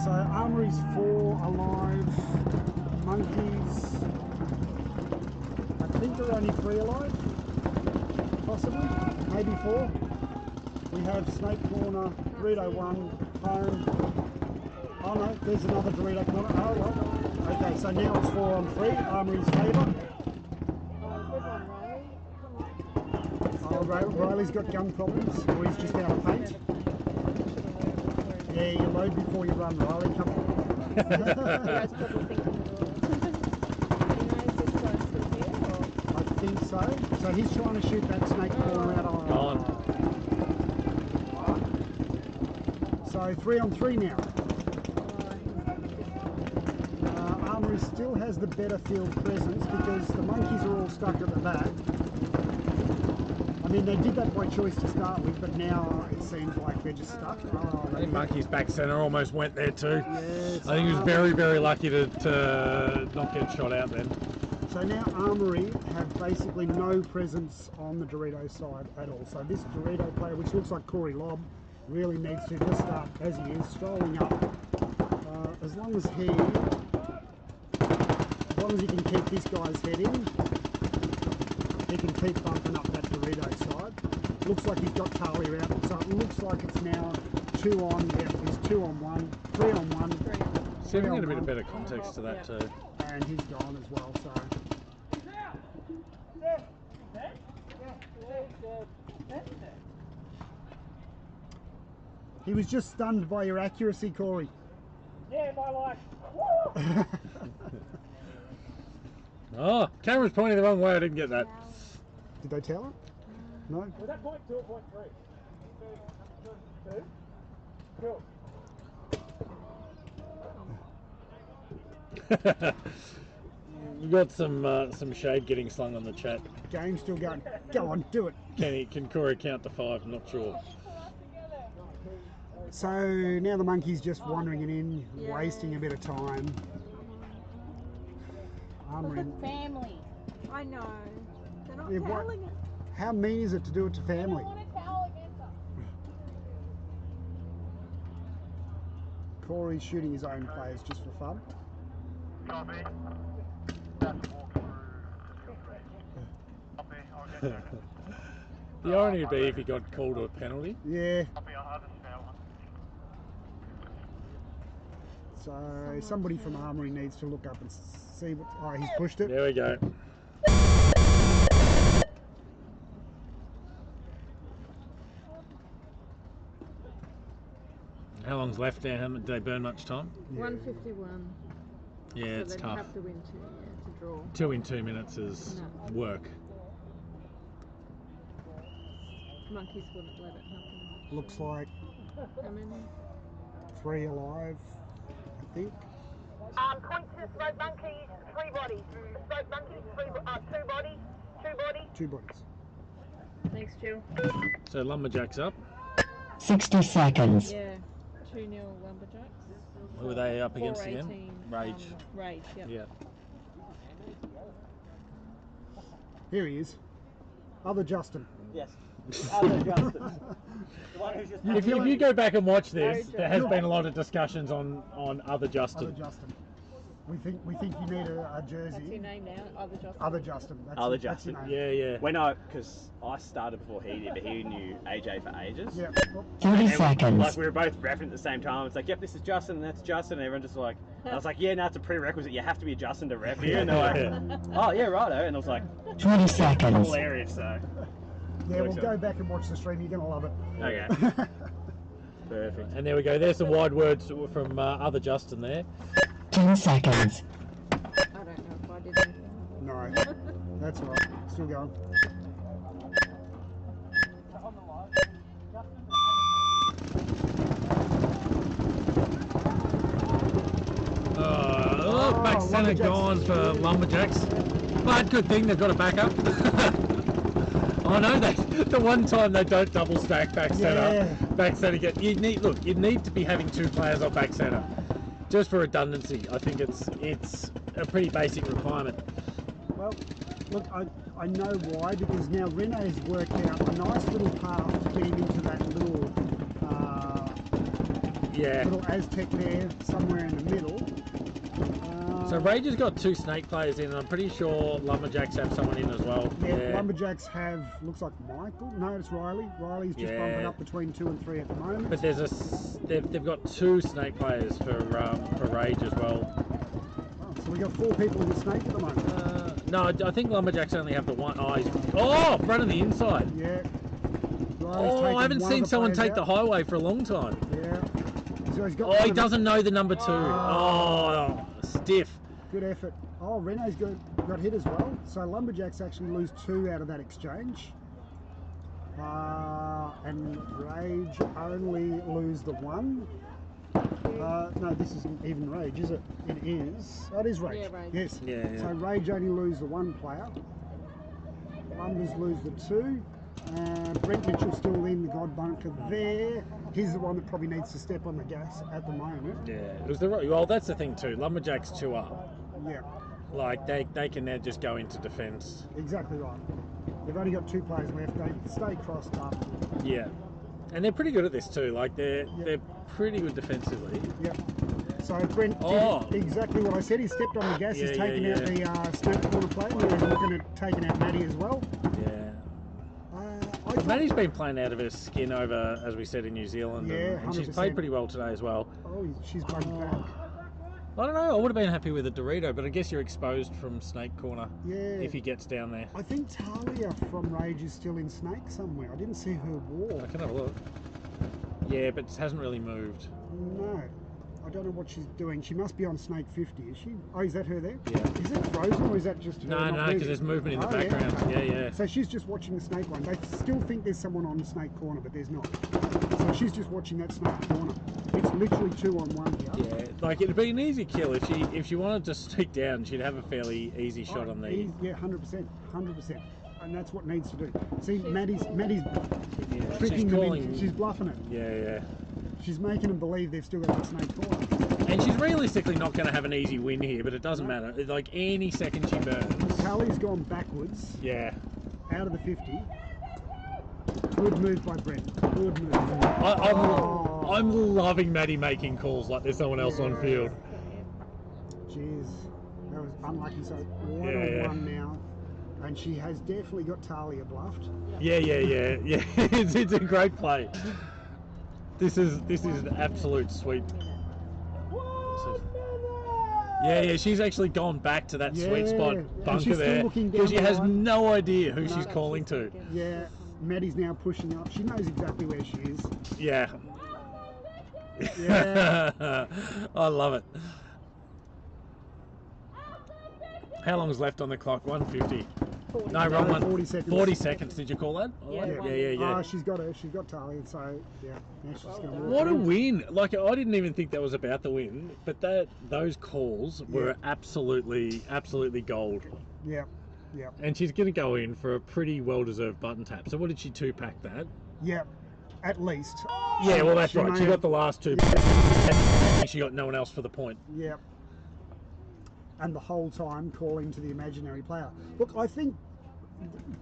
So Armory's 4 alive, Monkeys, I think there are only 3 alive, possibly, maybe 4. We have Snake Corner, Dorito 1, Home. Oh no, there's another Dorito Corner. Oh well. Okay, so now it's 4 on 3, Armory's favour. Oh, Riley's got gun problems, or he's just out of paint. Yeah, you load before you run, Riley, come on. I think so. So he's trying to shoot that snake corner out on. So 3 on 3 now. Armory still has the better field presence because the Monkeys are all stuck at the back. I mean, they did that by choice to start with, but now it seems like they're just stuck. Oh, I think Monkey's back centre almost went there too. Yeah, I think he was very, very lucky to not get shot out then. So now Armory have basically no presence on the Dorito side at all. So this Dorito player, which looks like Corey Lobb, really needs to just start as he is, strolling up. As long as he can keep this guy's head in, he can keep bumping up that Dorito side. Looks like he's got Talia out, so it looks like it's now 2 on, yeah, he's 2 on 1, 3 on 1. See if we get a bit of better context to that too. And he's gone as well, so. He was just stunned by your accuracy, Corey. Yeah, my life. Oh, camera's pointing the wrong way, I didn't get that. Did they tell it? No? Was that point 2 or point 3? 2? Cool. We've got some shade getting slung on the chat. Game's still going. Go on, do it. Can Corey count to 5? I'm not sure. So now the Monkey's just wandering it in, wasting a bit of time. Family. I know. They're not Yeah, telling it. How mean is it to do it to family? Corey's shooting his own players just for fun. The irony would be if he got called a penalty. Yeah. So somebody from Armory needs to look up and see what. Oh, he's pushed it. There we go. How long's left there? Did they burn much time? Yeah. 151. Yeah, so it's tough. Have to win 2, to draw. 2 in 2 minutes is work. Monkeys wouldn't let it happen. Looks like How many? 3 alive, I think. Points to Smoke Monkeys, 3 bodies. Smoke Monkeys, 2 bodies. 2 bodies. 2 bodies. Thanks, Jill. So Lumberjack's up. 60 seconds. Yeah, 2-0 Lumberjacks. Who were they up against again? 4-18, Rage. Rage, yep. Yeah. Here he is. Other Justin. Yes. Other Justin. The one who's just If you go back and watch this, there has been a lot of discussions on other Justin. Other Justin. We think you need a jersey. That's your name now, Other Justin. Other Justin. That's Other it, that's your Justin. name. Yeah. When because I started before he did, but he knew AJ for ages. Yeah. 30 And seconds. Like we were both repping at the same time. It's like, yep, this is Justin, and that's Justin, and everyone just like, I was like, yeah, no, it's a prerequisite. You have to be a Justin to rep here. And they're like, oh yeah, righto. And I was like, 20 seconds. hilarious. So Yeah, we'll go back and watch the stream. You're gonna love it. okay. Perfect. And there we go. There's some wide words from Other Justin there. 10 seconds. I don't know if I did anything. No, that's all right. Still going. Back centre gone for Lumberjacks. But good thing they've got a backup. I know that the one time they don't double stack back centre. Yeah. Back centre you need to be having two players on back centre. Just for redundancy. I think it's a pretty basic requirement. Well, look, I know why, because now Rene's worked out a nice little path to getting into that little little Aztec there, somewhere in the middle. So Rage has got two snake players in, and I'm pretty sure Lumberjacks have someone in as well. Yeah, Lumberjacks have, looks like Michael. No, it's Riley. Riley's just bumping up between 2 and 3 at the moment. But they've got two snake players for Rage as well. Oh, so we got 4 people in the snake at the moment. No, I think Lumberjacks only have the one. Oh, front of the inside. Yeah. I haven't seen someone take the highway for a long time. Yeah. So he's got he doesn't know the number 2. Oh, stiff. Good effort. Oh, Rene's got hit as well. So Lumberjacks actually lose 2 out of that exchange. And Rage only lose the 1. No, this isn't even Rage, is it? It is. Oh, it is Rage. Yeah, Rage. Yes. Yeah. So Rage only lose the 1 player. Lumbers lose the 2. Brent Mitchell still in the God bunker there. He's the one that probably needs to step on the gas at the moment. Yeah. It was well, that's the thing too. Lumberjacks 2 up. Yeah. Like they can now just go into defence. Exactly right. They've only got 2 players left. They stay crossed up. Yeah. And they're pretty good at this too. Like they're pretty good defensively. Yep. So Brent did exactly what I said. He stepped on the gas. He's taken out the snake corner player. We're looking at taking out Maddie as well. Yeah. Maddie's been playing out of her skin over, as we said, in New Zealand, and she's played pretty well today as well. Oh, she's bugged back. I don't know, I would have been happy with a Dorito, but I guess you're exposed from Snake Corner if he gets down there. I think Talia from Rage is still in Snake somewhere. I didn't see her walk. I can have a look. Yeah, but it hasn't really moved. No. I don't know what she's doing. She must be on Snake 50, is she? Oh, is that her there? Yeah. Is it frozen or is that just her? No, because there's movement in the background. Yeah. So she's just watching the snake one. They still think there's someone on the snake corner, but there's not. So she's just watching that snake corner. It's literally 2 on 1 here. Yeah, like it'd be an easy kill if she wanted to sneak down. She'd have a fairly easy shot on the. Yeah, 100%, 100%. And that's what needs to do. See, Maddie's tricking she's bluffing it. Yeah. She's making them believe they've still got that snake corner. And she's realistically not going to have an easy win here, but it doesn't matter. Like any second she burns. Tally's gone backwards. Yeah. Out of the 50. Good move by Brent. Good move. I'm loving Maddie making calls like there's someone else on field. Jeez, that was unlucky. So 1 on 1 now. And she has definitely got Talia bluffed. Yeah. It's a great play. This is an absolute sweep. Yeah, she's actually gone back to that sweet spot bunker there because she has no idea who she's calling to. Yeah, Maddie's now pushing up. She knows exactly where she is. Yeah. I love it. How long's left on the clock? 150. 40. No, wrong one. 40 seconds. 40 seconds. Did you call that? Yeah. She's got Talia, so yeah. Now she's going to What a win! Like I didn't even think that was about the win, but those calls were absolutely gold. Yeah. And she's going to go in for a pretty well-deserved button tap. So what did she 2-pack that? Yeah, at least. Yeah, well that's right. She got the last 2. Yeah. She got no one else for the point. Yeah. And the whole time calling to the imaginary player. Look, I think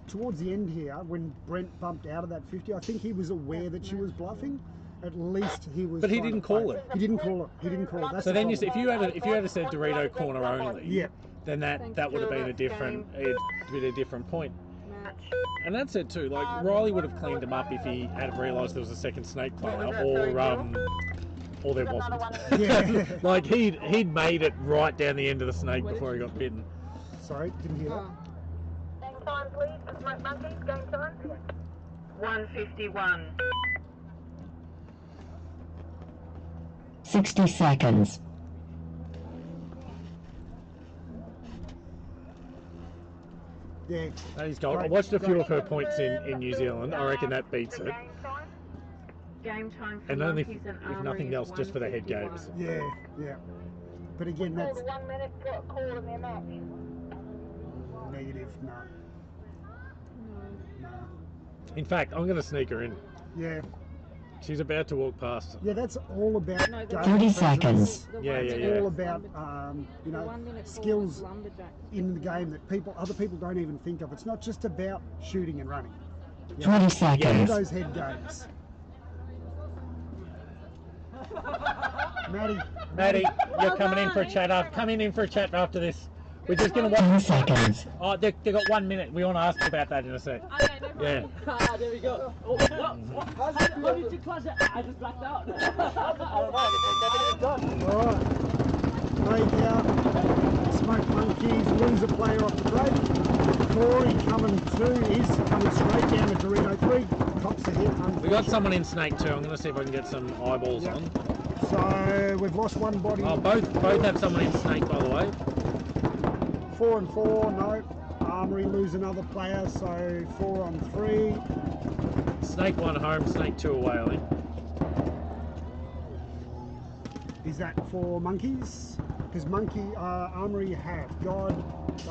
towards the end here, when Brent bumped out of that 50, I think he was aware that she was bluffing. at least he was. But he trying didn't to call play. it. He didn't call it. He didn't call it. That's So the then problem. if you had said Dorito corner only, Yeah. then that would have been a different point. And that said too, like Riley would have cleaned him up if he had realised there was a second snake player, or there wasn't. Yeah. Like he'd made it right down the end of the snake before he got bitten. Sorry, didn't hear that. Game time, please, for Smoke Monkeys. Game time. 1:51. 60 seconds. Yeah. He's got. I watched a few of her points in New Zealand. I reckon that beats it. Game time for And only monkeys and if nothing else, just for the head games. Yeah, yeah. But again, that's 1 minute call in their match. negative. No. No. In fact, I'm going to sneak her in. Yeah. She's about to walk past. Yeah, that's all about. 30 seconds. Yeah. It's all about skills in the game that other people don't even think of. It's not just about shooting and running. 20 seconds. Do those head games. Maddie, you're coming in for a chat. Coming in for a chat after this. We're just going to watch. 10 seconds. Oh, they got 1 minute. We want to ask about that in a sec. Yeah. Ah, there we go. Oh, what did you class it? I just blacked out. Alright. Breakout. Smoke Monkeys lose a player off the break. Corey coming straight down to Dorito 3. Cops a hit. We got someone in Snake too. I'm going to see if I can get some eyeballs on. So we've lost one body. Oh, both have someone in Snake, by the way. 4 and 4, no. Armory lose another player, so 4 on 3. Snake 1 home, Snake 2 away, I think. Is that for Monkeys? Because Armory have God,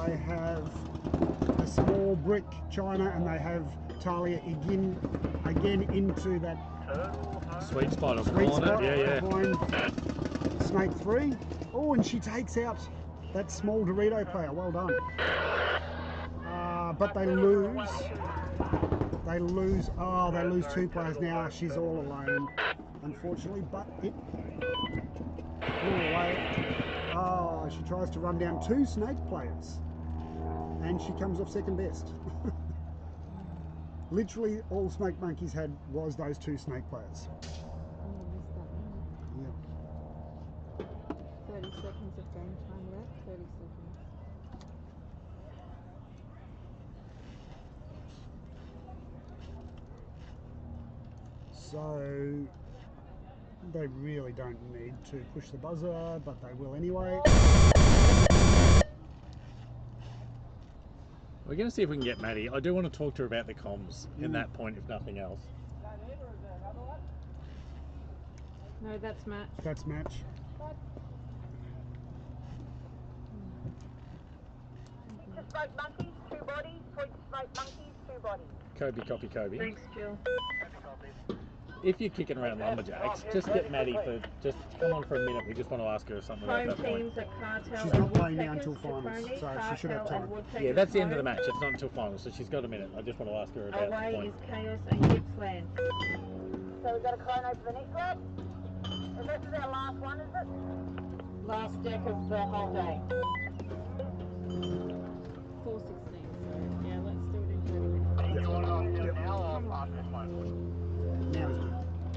they have a small brick China, and they have Talia again into that sweet spot. Sweet spot Yeah. behind Snake 3. Oh, and she takes out that small Dorito player. Well done. But they lose. They lose 2 players now. She's all alone, unfortunately. But it all away. Oh, she tries to run down 2 Snake players, and she comes off second best. Literally, all Smoke Monkeys had was those 2 Snake players. Yep. 30 seconds of game time left. 30 seconds. So they really don't need to push the buzzer, but they will anyway. We're going to see if we can get Maddie. I do want to talk to her about the comms in that point, if nothing else. No, that's match. That's match. Smoke Monkeys, 2 bodies. Point to Smoke Monkeys, 2 bodies. Kobe, copy, Kobe. Thanks, Jill. If you're kicking around Lumberjacks, just get Maddie for, just come on for a minute. We just want to ask her something about Home that point. teams at Cartel. She's not playing now until finals, so she should have time. Yeah, that's the end of the match. It's not until finals, so she's got a minute. I just want to ask her about the Away point. is Chaos and Gippsland. So we've got a chrono for the next lap. And this is our last one, is it? Last deck of the whole day. 4:16. Yeah, let's do it in 30 minutes.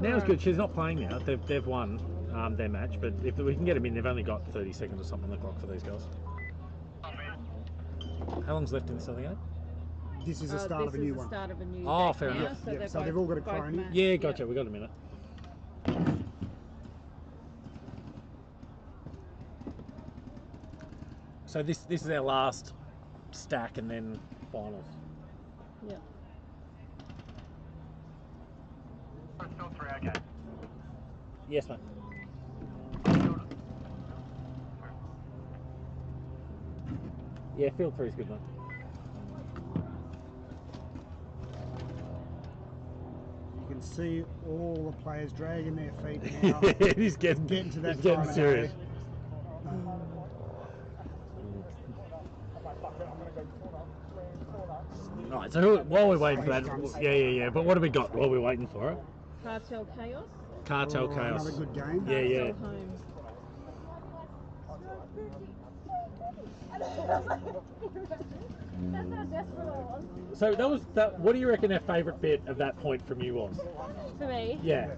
Now it's good. She's not playing now. They've won their match, but if we can get them in, they've only got 30 seconds or something on the clock for these girls. How long's left in this other game? This is the start of a new one. Start of a new Oh, deck fair now, enough. So they've all got a crony. Yeah, gotcha. We got a minute. So this is our last stack, and then finals. Yeah. Okay. Yes, mate. Yeah, field 3 is good, mate. You can see all the players dragging their feet now. He's getting to that he's getting time of serious. day. Right, so while we're waiting for that, yeah. But what have we got while we're waiting for it? Cartel Chaos. Cartel Chaos. Another good game. Yeah, yeah. So that was that. What do you reckon our favourite bit of that point from you was? For me? Yeah.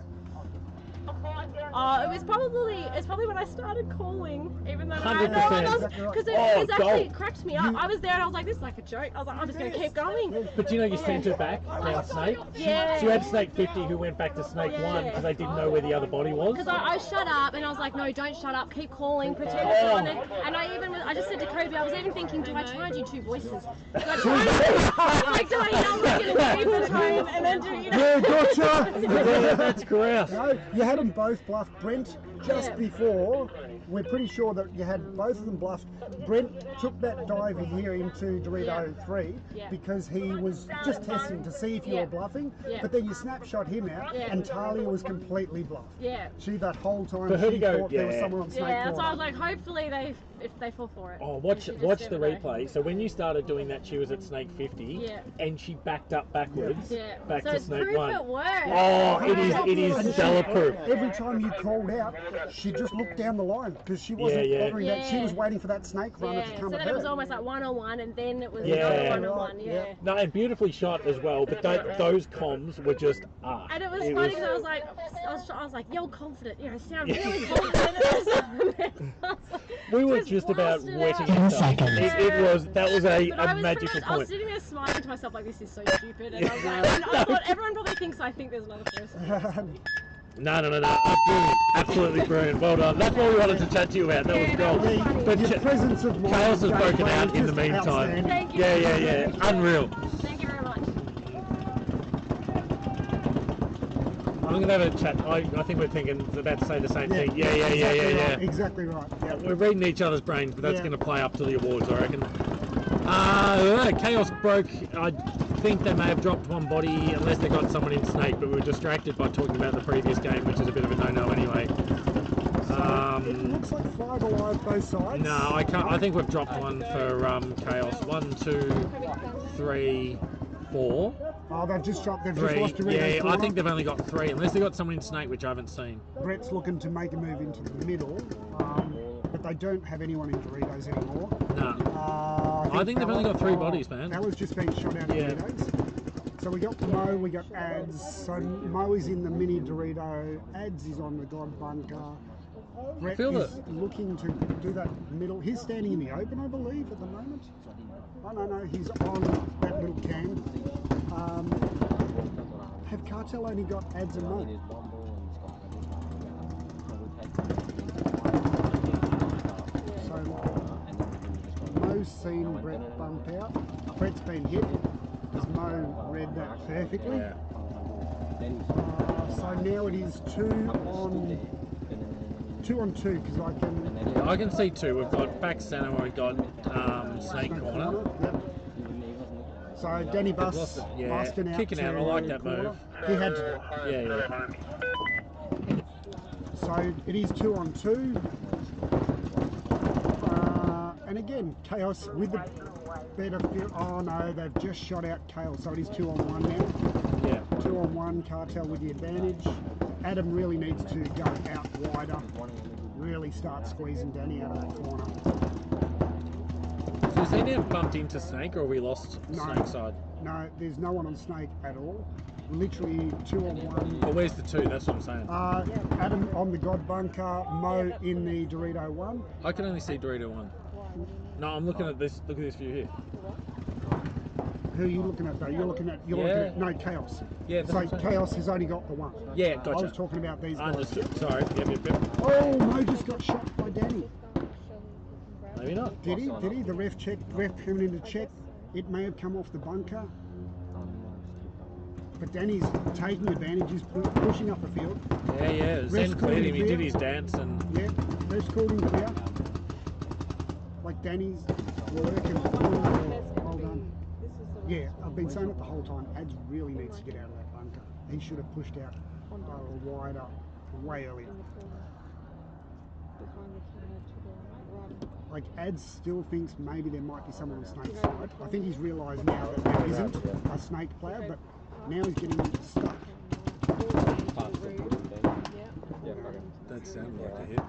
It's probably when I started calling, even though 100%. because it actually cracked me up. I was there and I was like, this is like a joke. I was like, I'm just going to keep going. But do you know you sent her back down Snake? Yeah. So you had Snake 50 who went back to Snake 1 because they didn't know where the other body was? Because I shut up and I was like, no, don't shut up, keep calling, pretend it's on. And I just said to Kobe, I was even thinking, do I try and do two voices? Do I do I yell like in a deeper tone and then do, you know? Yeah, gotcha! Yeah, that's correct. No, you had them both bluffed. Brent, just before, we're pretty sure that you had both of them bluffed. Brent took that dive in here into Dorito 3 because he was just testing to see if you were bluffing, but then you snapshot him out and Talia was completely bluffed. Yeah. She, that whole time, For her she to go, thought there was someone on Snake Yeah, Corner. so I was like, hopefully if they fall for it. Oh, watch the replay. So when you started doing that, she was at Snake 50, and she backed up backwards, back to Snake proof 1. it works. Oh, it is seller proof. Every time you called out, she just looked down the line because she wasn't bothering that. She was waiting for that snake runner to come so at then her. it was almost like 1-on-1 and then it was Yeah. 1-on-1, No, and beautifully shot as well, but those comms were just art. And it was funny because I was like, yell confident, sound really confident. We were just about wetting 10 ourselves. seconds. That was a magical I was point. sitting there smiling to myself like, this is so stupid. And I was like, and I thought everyone probably thinks I think there's another person. No. Brilliant. Absolutely brilliant. Well done. That's what we wanted to chat to you about. That was gold. But Your presence of mind, Chaos has broken gameplay out is in the just meantime. outstanding. Thank you. Yeah. Unreal. Thank you very much. I'm going to have a chat. I think we're thinking about to say the same thing. Yeah. Exactly right. Yeah. We're reading each other's brains, but that's going to play up to the awards, I reckon. Chaos broke. I think they may have dropped one body, unless they got someone in Snake, but we were distracted by talking about the previous game, which is a bit of a no-no anyway. It looks like 5 alive both sides. No, I can't. I think we've dropped one for Chaos. 1, 2, 3, 4. Oh, they've just dropped. They've 3. just lost Dorito's corner. I think they've only got 3, unless they've got someone in Snake, which I haven't seen. Brett's looking to make a move into the middle, but they don't have anyone in Doritos anymore. No. I think they've only got 3 bodies, man. Bella's just been shot out of Doritos. So we got Mo, we got Ads. So Mo is in the mini Dorito. Ads is on the God Bunker. Brett is looking to do that middle. He's standing in the open, I believe, at the moment. Oh, no, he's on that little can. Have Cartel only got Ads and Mo? So Mo's seen Brett bump out. Brett's been hit. Because Mo read that perfectly. So now it is 2 on 2 because I can. I can see 2. We've got back centre. We've got Snake corner. Yep. So Danny Buss busting out, kicking out. I like that move. He had to. Yeah. So it is 2 on 2. And again, Chaos with the better field. Oh no, they've just shot out Chaos, so it is 2 on 1 now. Yeah. 2 on 1, Cartel with the advantage. Adam really needs to go out wider, really start squeezing Danny out of that corner. So is he now bumped into Snake, or we lost Snake side? No, there's no one on Snake at all. Literally 2 on 1. Well, where's the 2? That's what I'm saying. Adam on the God Bunker, Mo in the Dorito 1. I can only see Dorito 1. No, I'm looking at this. Look at this view here. Who are you looking at though? You're looking at no Chaos. Yeah. So Chaos has only got the 1. Yeah, gotcha. I was talking about these guys. Understood. Sorry. Yep. Oh, Mo just got shot by Danny. Maybe not. Did he? The ref coming in to check. It may have come off the bunker. But Danny's taking advantage. He's pushing up the field. Yeah. Zen cleared him. He did his dance and. Yeah. Ref's called him clear. Like Danny's working. Well done. Yeah, I've been saying it the whole time. Ads really needs to get out of that bunker. He should have pushed out wider, way earlier. Like Ads still thinks maybe there might be someone on Snake's side. I think he's realised now that there isn't a Snake player, but now he's getting stuck. That sounded like a hit.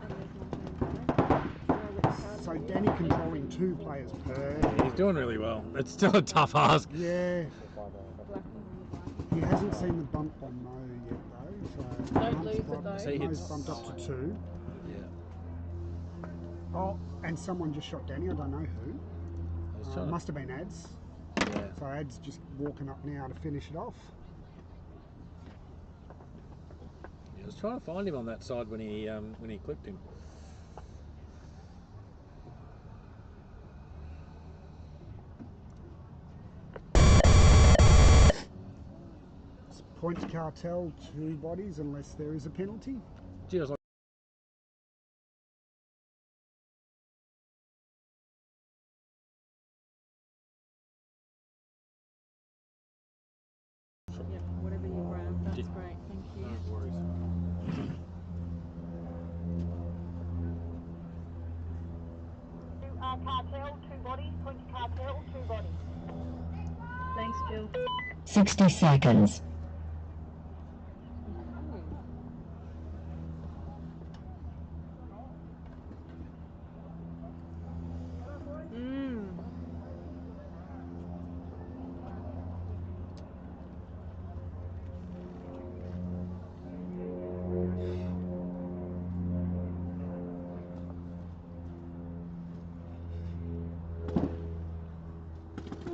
So Danny controlling 2 players per. Yeah, he's doing really well. It's still a tough ask. Yeah. He hasn't seen the bump on Mo yet though. So Don't lose it though. Mo's bumped up to 2. Yeah. Oh, and someone just shot Danny. I don't know who. Must have been Ads. Yeah. So Ads just walking up now to finish it off. Yeah, I was trying to find him on that side when he clipped him. Points cartel, 2 bodies unless there is a penalty. Gee, I was like Yeah, whatever you grab, that's great, thank you. no worries. Cartel, 2 bodies. Points cartel, 2 bodies. Thanks, Jill. 60 seconds.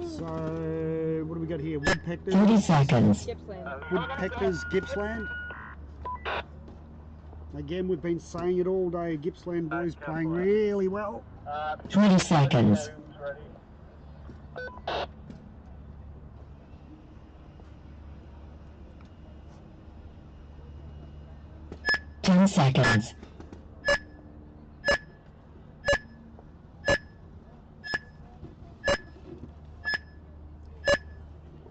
So, what do we got here? Woodpeckers. 30 seconds. Woodpeckers, Gippsland. Again, we've been saying it all day. Gippsland boys playing really well. 20 seconds. 10 seconds.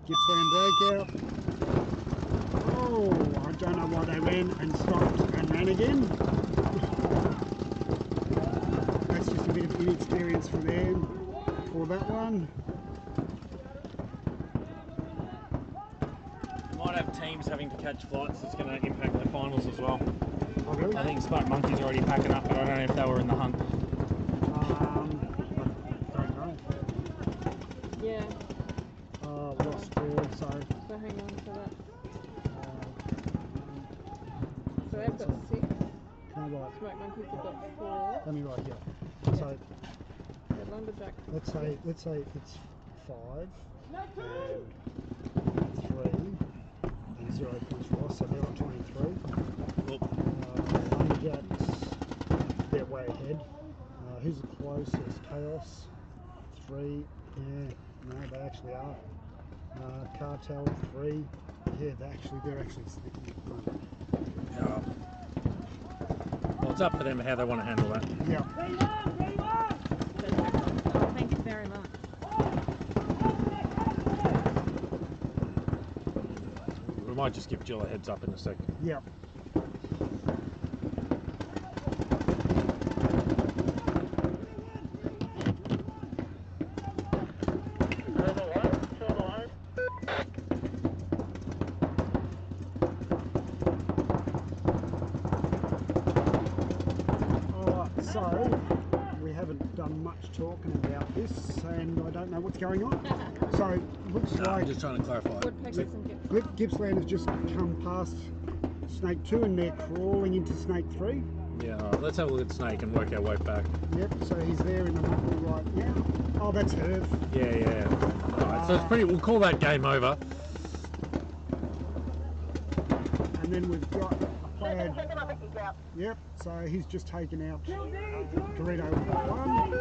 Gippsland breakout. Oh, I don't know why they ran and stopped and ran again. That's just a bit of inexperience for them for that one. Might have teams having to catch flights that's going to impact the finals as well. Oh, really? I think Smoke Monkey's already packing up, but I don't know if they were in the hunt. I don't know. Yeah. Lost scored, so hang on to that. So I've got 6. can I write? Smoke Monkeys have got 4. Let me write here. So The Lumberjack. let's say it's 5 and 3 and 0 points lost, so they're on 23. Lumberjacks, they're way ahead. Who's the closest? Chaos 3. Yeah, no, they actually are. Cartel 3. Yeah, they're actually sneaking. Yeah. Well, it's up to them how they want to handle that. Yeah. Oh, thank you very much. We might just give Jill a heads up in a second. Yeah. So, we haven't done much talking about this, and I don't know what's going on. So, looks like I'm just trying to clarify. Gippsland has just come past Snake 2 and they're crawling into Snake 3. Yeah, all right, let's have a look at Snake and work our way back. Yep, so he's there in the middle right now. Oh, that's Herb. Yeah. Alright, so it's pretty, we'll call that game over. And then we've got a player. Yep, so he's just taken out Dorito 1.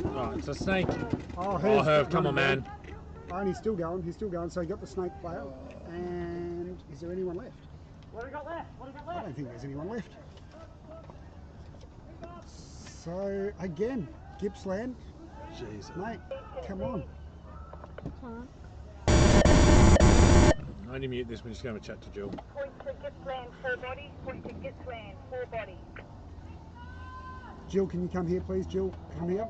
Alright, so Snake. Oh, Herb, come on, man. Oh, and he's still going. So he got the Snake player. And is there anyone left? What have we got left? I don't think there's anyone left. So again, Gippsland. Jeez. Mate, come on. I need to mute this, we're just going to chat to Jill. Point to Gippsland, 4 bodies. Point to Gippsland, 4 bodies. Jill, can you come here, please? Jill, come here.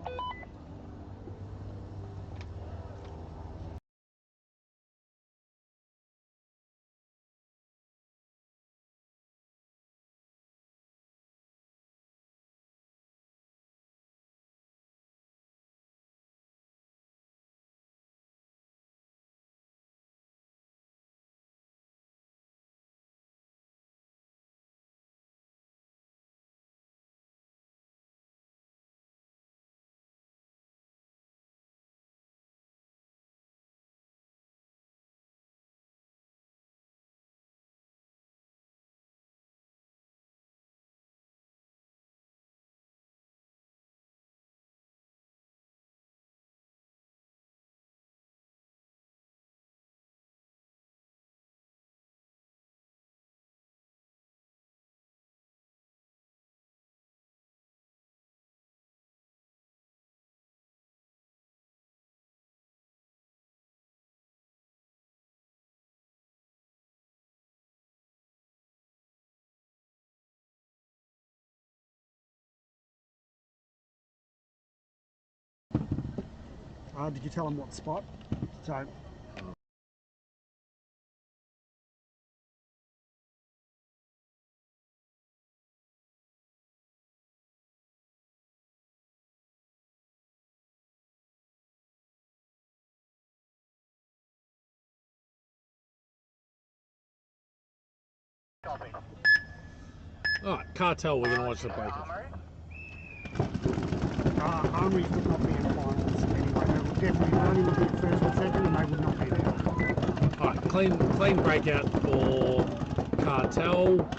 Did you tell them what spot? So. Alright, Cartel, we're going to watch the break. Armories would not be in finals anyway. They would definitely only look at first or second, and they would not be there. Alright, clean breakout for Cartel.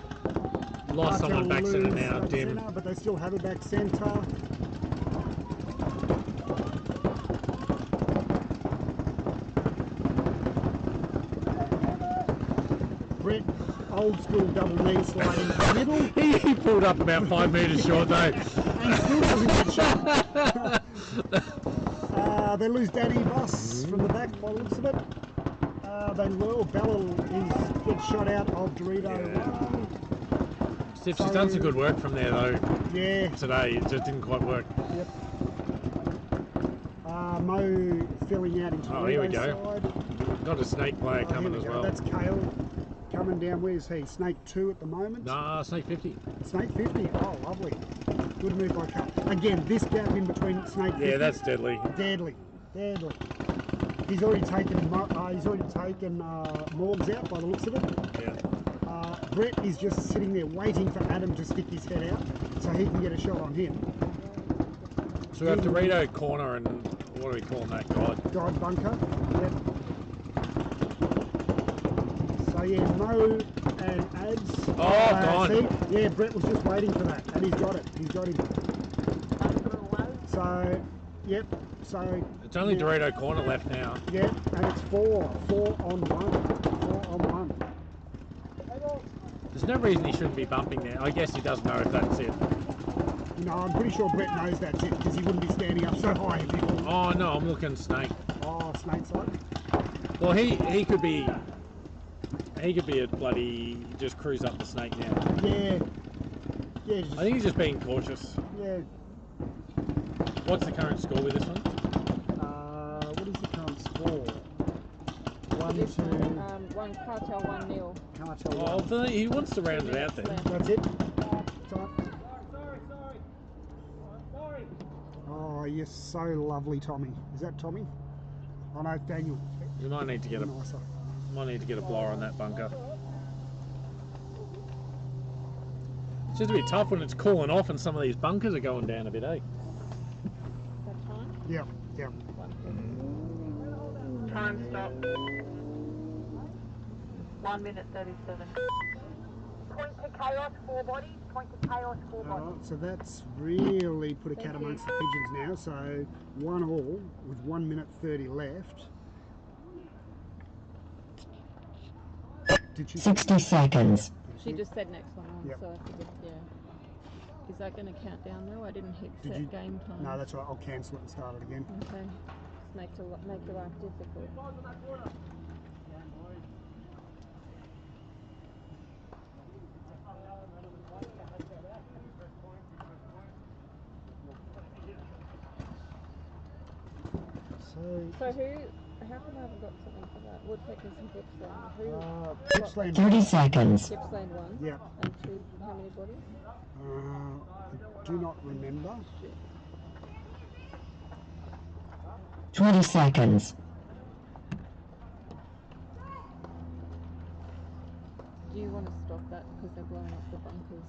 Lost someone back centre now, Dim. But they still have a back centre. Brett, old school double knee slide into the middle. He pulled up about 5 metres short though. And still doesn't get shot. They lose Daddy Bus from the back by the looks of it. Then Bella gets shot out of Dorito. Steph, she's done some good work from there though. Yeah. Today, it just didn't quite work. Yep. Mo filling out into here we Dorito go. side. Got a Snake player coming as well. That's Kale coming down. Where's he? Snake 2 at the moment? Nah, Snake 50. Snake 50. Oh, lovely. Good move by Kale. Again, this gap in between Snake 50. Yeah, that's deadly. Deadly. He's already taken Morgs out by the looks of it. Yeah. Brett is just sitting there waiting for Adam to stick his head out so he can get a shot on him. So we have Dorito corner and what are we calling that? God bunker. Yep. So yeah, Mo and Ads. Gone. See? Yeah, Brett was just waiting for that, and he's got it. He's got him. So, yep. So it's only Dorito corner left now. Yeah, and it's 4 on 1. 4 on 1. There's no reason he shouldn't be bumping there. I guess he doesn't know if that's it. No, I'm pretty sure Brett knows that's it because he wouldn't be standing up so high if he was. Oh no, I'm looking Snake. Oh, Snake side. Well, he could be a bloody just cruise up the Snake now. Yeah. Yeah. I think he's just being cautious. Yeah. What's the current score with this one? What is the current score? 1, 2. One Cartel, 1-0. Cartel. Oh, he wants to round it out then. That's it. Oh, you're so lovely, Tommy. Is that Tommy? Oh no, Daniel. You might need to get a blower on that bunker. It's just a bit tough when it's cooling off and some of these bunkers are going down a bit, eh? That time? Yep. Time stop. 1 minute 37. Point to chaos, 4 bodies. Point to chaos, 4 bodies. So that's really put a cat amongst the pigeons now. So 1-1 with 1 minute 30 left. Did she 60 seconds. She just said next one on, Yep. so I figured, yeah. Is that going to count down though? I didn't hit Did set you? game time. No, that's right. I'll cancel it and start it again. Okay. Make the life difficult. So who? How come I haven't got something for that? Woodpeckers and Gippsland. 30 seconds. Gippsland 1. Yeah. And 2. How many bodies? I do not remember. 20 seconds. Do you want to stop that because they're blowing up the bunkers?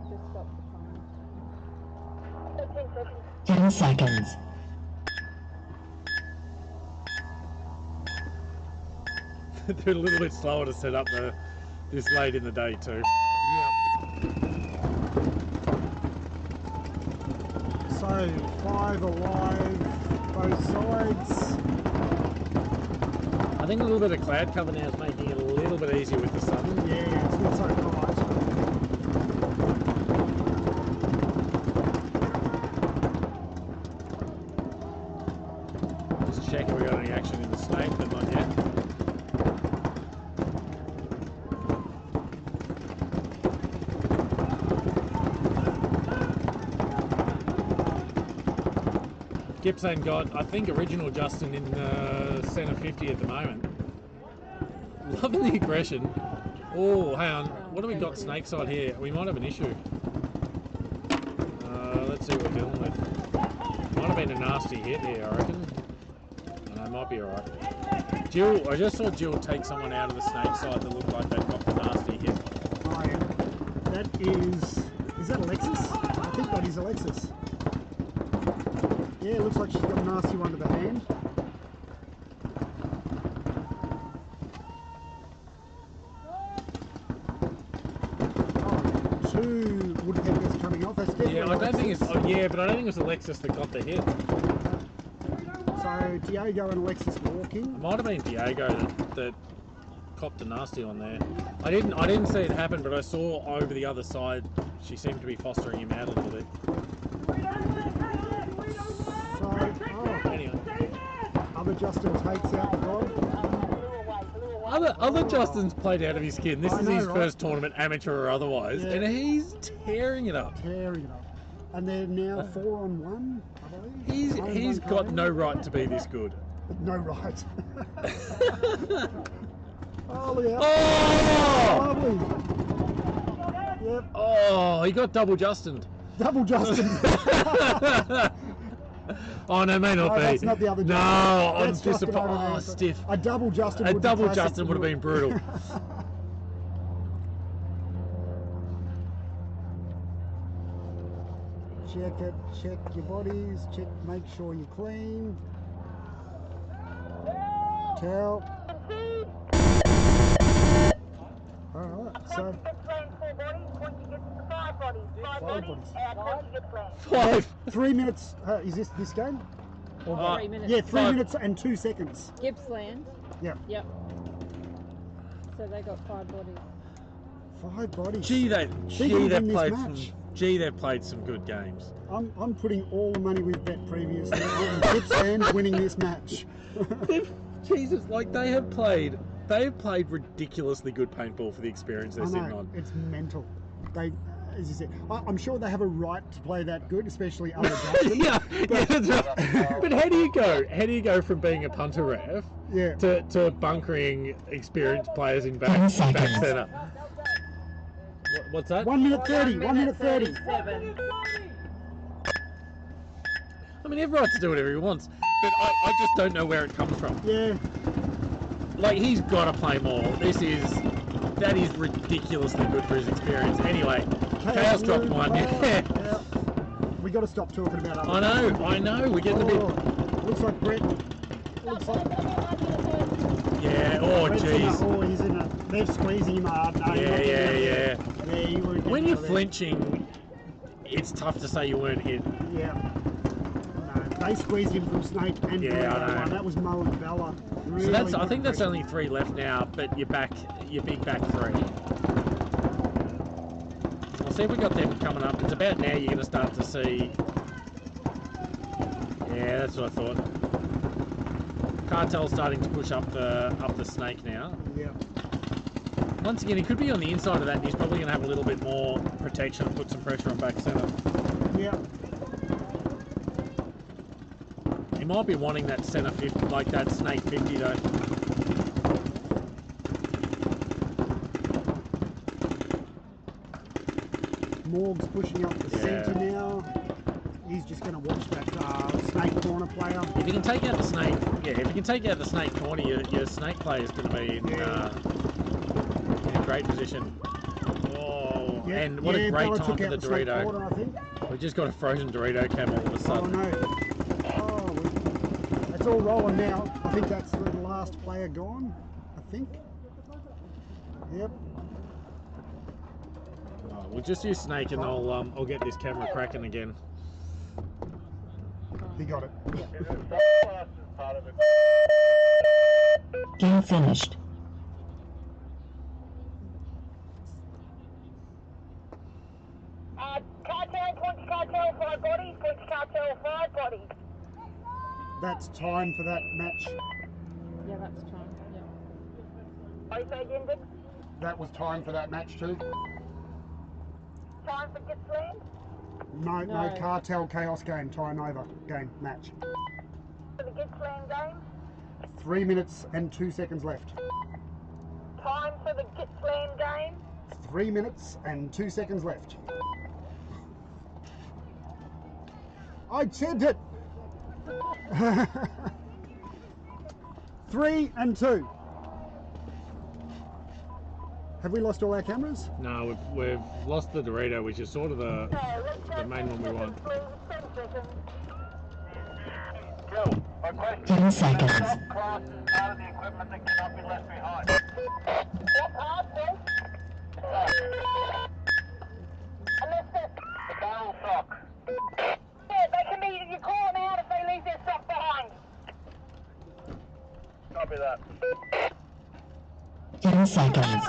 Just stop the time. 10 seconds. They're a little bit slower to set up this late in the day too. So 5 alive, both sides. I think a little bit of cloud cover now is making it a little bit easier with the sun. Yeah, it's not so bright. Just checking we got any action in the Snake, but not yet. Gippsland got, I think, original Justin in centre 50 at the moment. Loving the aggression. Oh, hang on. What do we got snake side here? We might have an issue. Let's see what we're dealing with. Might have been a nasty hit here, I reckon. No, it might be alright. Jill, I just saw Jill take someone out of the snake side that looked like they got the nasty hit. Oh, yeah. That is that Alexis? I think that is Alexis. Yeah, it looks like she's got a nasty one to the hand. Oh, 2 woodpeckers coming off. That's definitely Yeah, I don't think it's. Alexis. Oh, yeah, but I don't think it was Alexis that got the hit. So Diego and Alexis walking. It might have been Diego that copped a nasty one there. I didn't see it happen, but I saw over the other side she seemed to be fostering him out a little bit. So, Anyway. other Justin takes out the rod. Other Justin's played out of his skin. This I is know, his right? first tournament, amateur or otherwise, Yeah. and he's tearing it up. Tearing it up. And they're now 4-on-1, I believe. He's got no right to be this good. No right. Oh, look out. Oh! Lovely. Yep. Oh, he got double Justined. Double Justin. Oh no, may not No, be. that's not the other No, Justin. I'm That's Justin disappointed. over there. Oh, stiff. A double Justin. A would be double classic Justin would have been brutal. Check it. Check your bodies. Check. Make sure you're clean. Towel. All right. So. Five bodies. 3 minutes. Is this game? Or 3 minutes. Yeah, 3 minutes and 2 seconds. Gippsland. Yep. Yep. So they got 5 bodies. 5 bodies. Gee, they've played some. match. Gee, they've played some good games. I'm putting all the money we've bet previously on Gippsland winning this match. Jesus, like they have played ridiculously good paintball for the experience they're I sitting know, on. it's mental. They, as you said, I'm sure they have a right to play that good, especially other Justin. yeah, that's right. But how do you go? How do you go from being a punter ref to bunkering experienced players in back centre? What's that? 1 minute 30. 1 minute 30. I mean, everyone has to do whatever he wants, but I just don't know where it comes from. Yeah. Like, he's got to play more. That is ridiculously good for his experience. Anyway, Chaos dropped one. Yeah. We got to stop talking about other. I know. We're getting a bit. Looks like Brett. Looks like. Yeah. Oh, Brett's jeez. Oh, he's in a. They're squeezing him hard. No, Yeah. Yeah, you weren't When getting you're out of there. flinching, it's tough to say you weren't hit. Yeah. No, they squeezed him from Snake and Yeah, Burrito I know. one. That was Mo and Bella. Really So I good think that's aggression. only 3 left now, but your big back 3. We'll see if we got them coming up. It's about now you're going to start to see. Yeah, that's what I thought. Cartel's starting to push up the snake now. Yeah. Once again, he could be on the inside of that, and he's probably going to have a little bit more protection and put some pressure on back centre. Yeah. He might be wanting that centre 50, like that snake 50 though. Morg's pushing up the centre now. He's just going to watch that snake corner player. If you can take out the snake, if you can take out the snake corner, your snake player is going to be in a great position. Oh, Yeah, and what a great Bella time took for out the snake Dorito. corner, I think. We just got a frozen Dorito cam all of a Oh sudden. no. Oh, it's all rolling now. I think that's the last player gone. I think. Yep. Oh, we'll just use snake and I'll get this camera cracking again. He got it. Game finished. Cartel, points cartel, 5 bodies, points cartel, 5 bodies. That's time for that match. Yeah, that's time. Yeah. Are you saying ended? That was time for that match too. Time for Gippsland? No cartel chaos game. Time over. Game match. For the Gippsland game. 3 minutes and 2 seconds left. Time for the Gippsland game. 3 minutes and 2 seconds left. I said it. 3 and 2. Have we lost all our cameras? No, we've lost the Dorito, which is sort of the main one we want. 10 seconds. Class is part of the equipment that cannot be left behind. What part, please? The barrel sock. Yeah, they can be, you call them out if they leave their sock behind. Copy that. 10 seconds.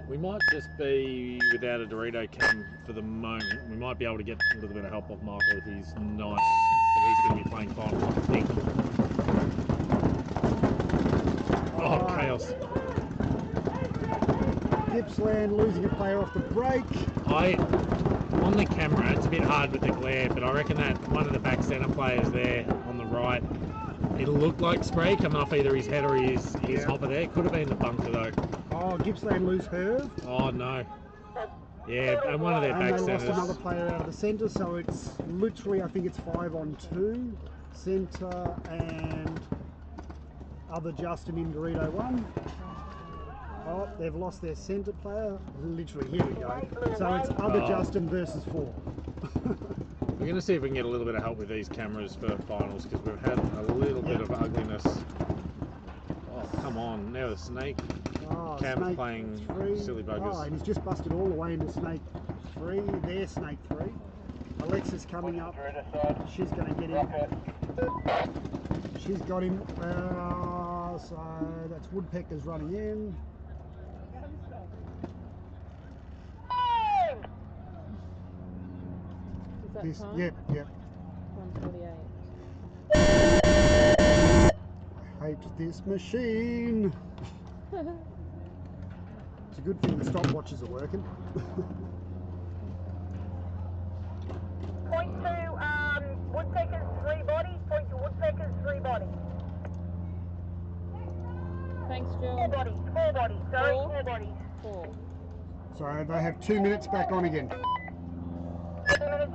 We might just be without a Dorito cam for the moment. We might be able to get a little bit of help off Michael if he's nice. But he's going to be playing finals, I think. Oh, chaos. Gippsland losing a player off the break. On the camera, it's a bit hard with the glare, but I reckon that one of the back centre players there on the right, it looked like spray coming off either his head or his hopper there. Could have been the bunker though. Oh, Gippsland lose Herve. Oh no. Yeah, and one of their back centres. And they centres. lost another player out of the centre, so it's literally, I think it's 5-on-2. Centre and other Justin in Dorito 1. Oh, they've lost their centre player. Literally, here we go. So it's other Justin versus 4. We're going to see if we can get a little bit of help with these cameras for finals because we've had a little bit of ugliness. Oh, come on. Now the snake cam's Snake playing 3. silly buggers. Oh, and he's just busted all the way into Snake 3. There's Snake 3. Alexa's coming up. She's going to get him. She's got him. So that's Woodpecker's running in. Is that time? Yep. 1:48. I hate this machine. It's a good thing the stopwatches are working. Point to Woodpecker's 3 bodies. Point to Woodpecker's 3 bodies. Thanks, Jill. 4 bodies. 4 bodies. Sorry, 4 bodies. 4. So they have 2 minutes back on again. 2 minutes.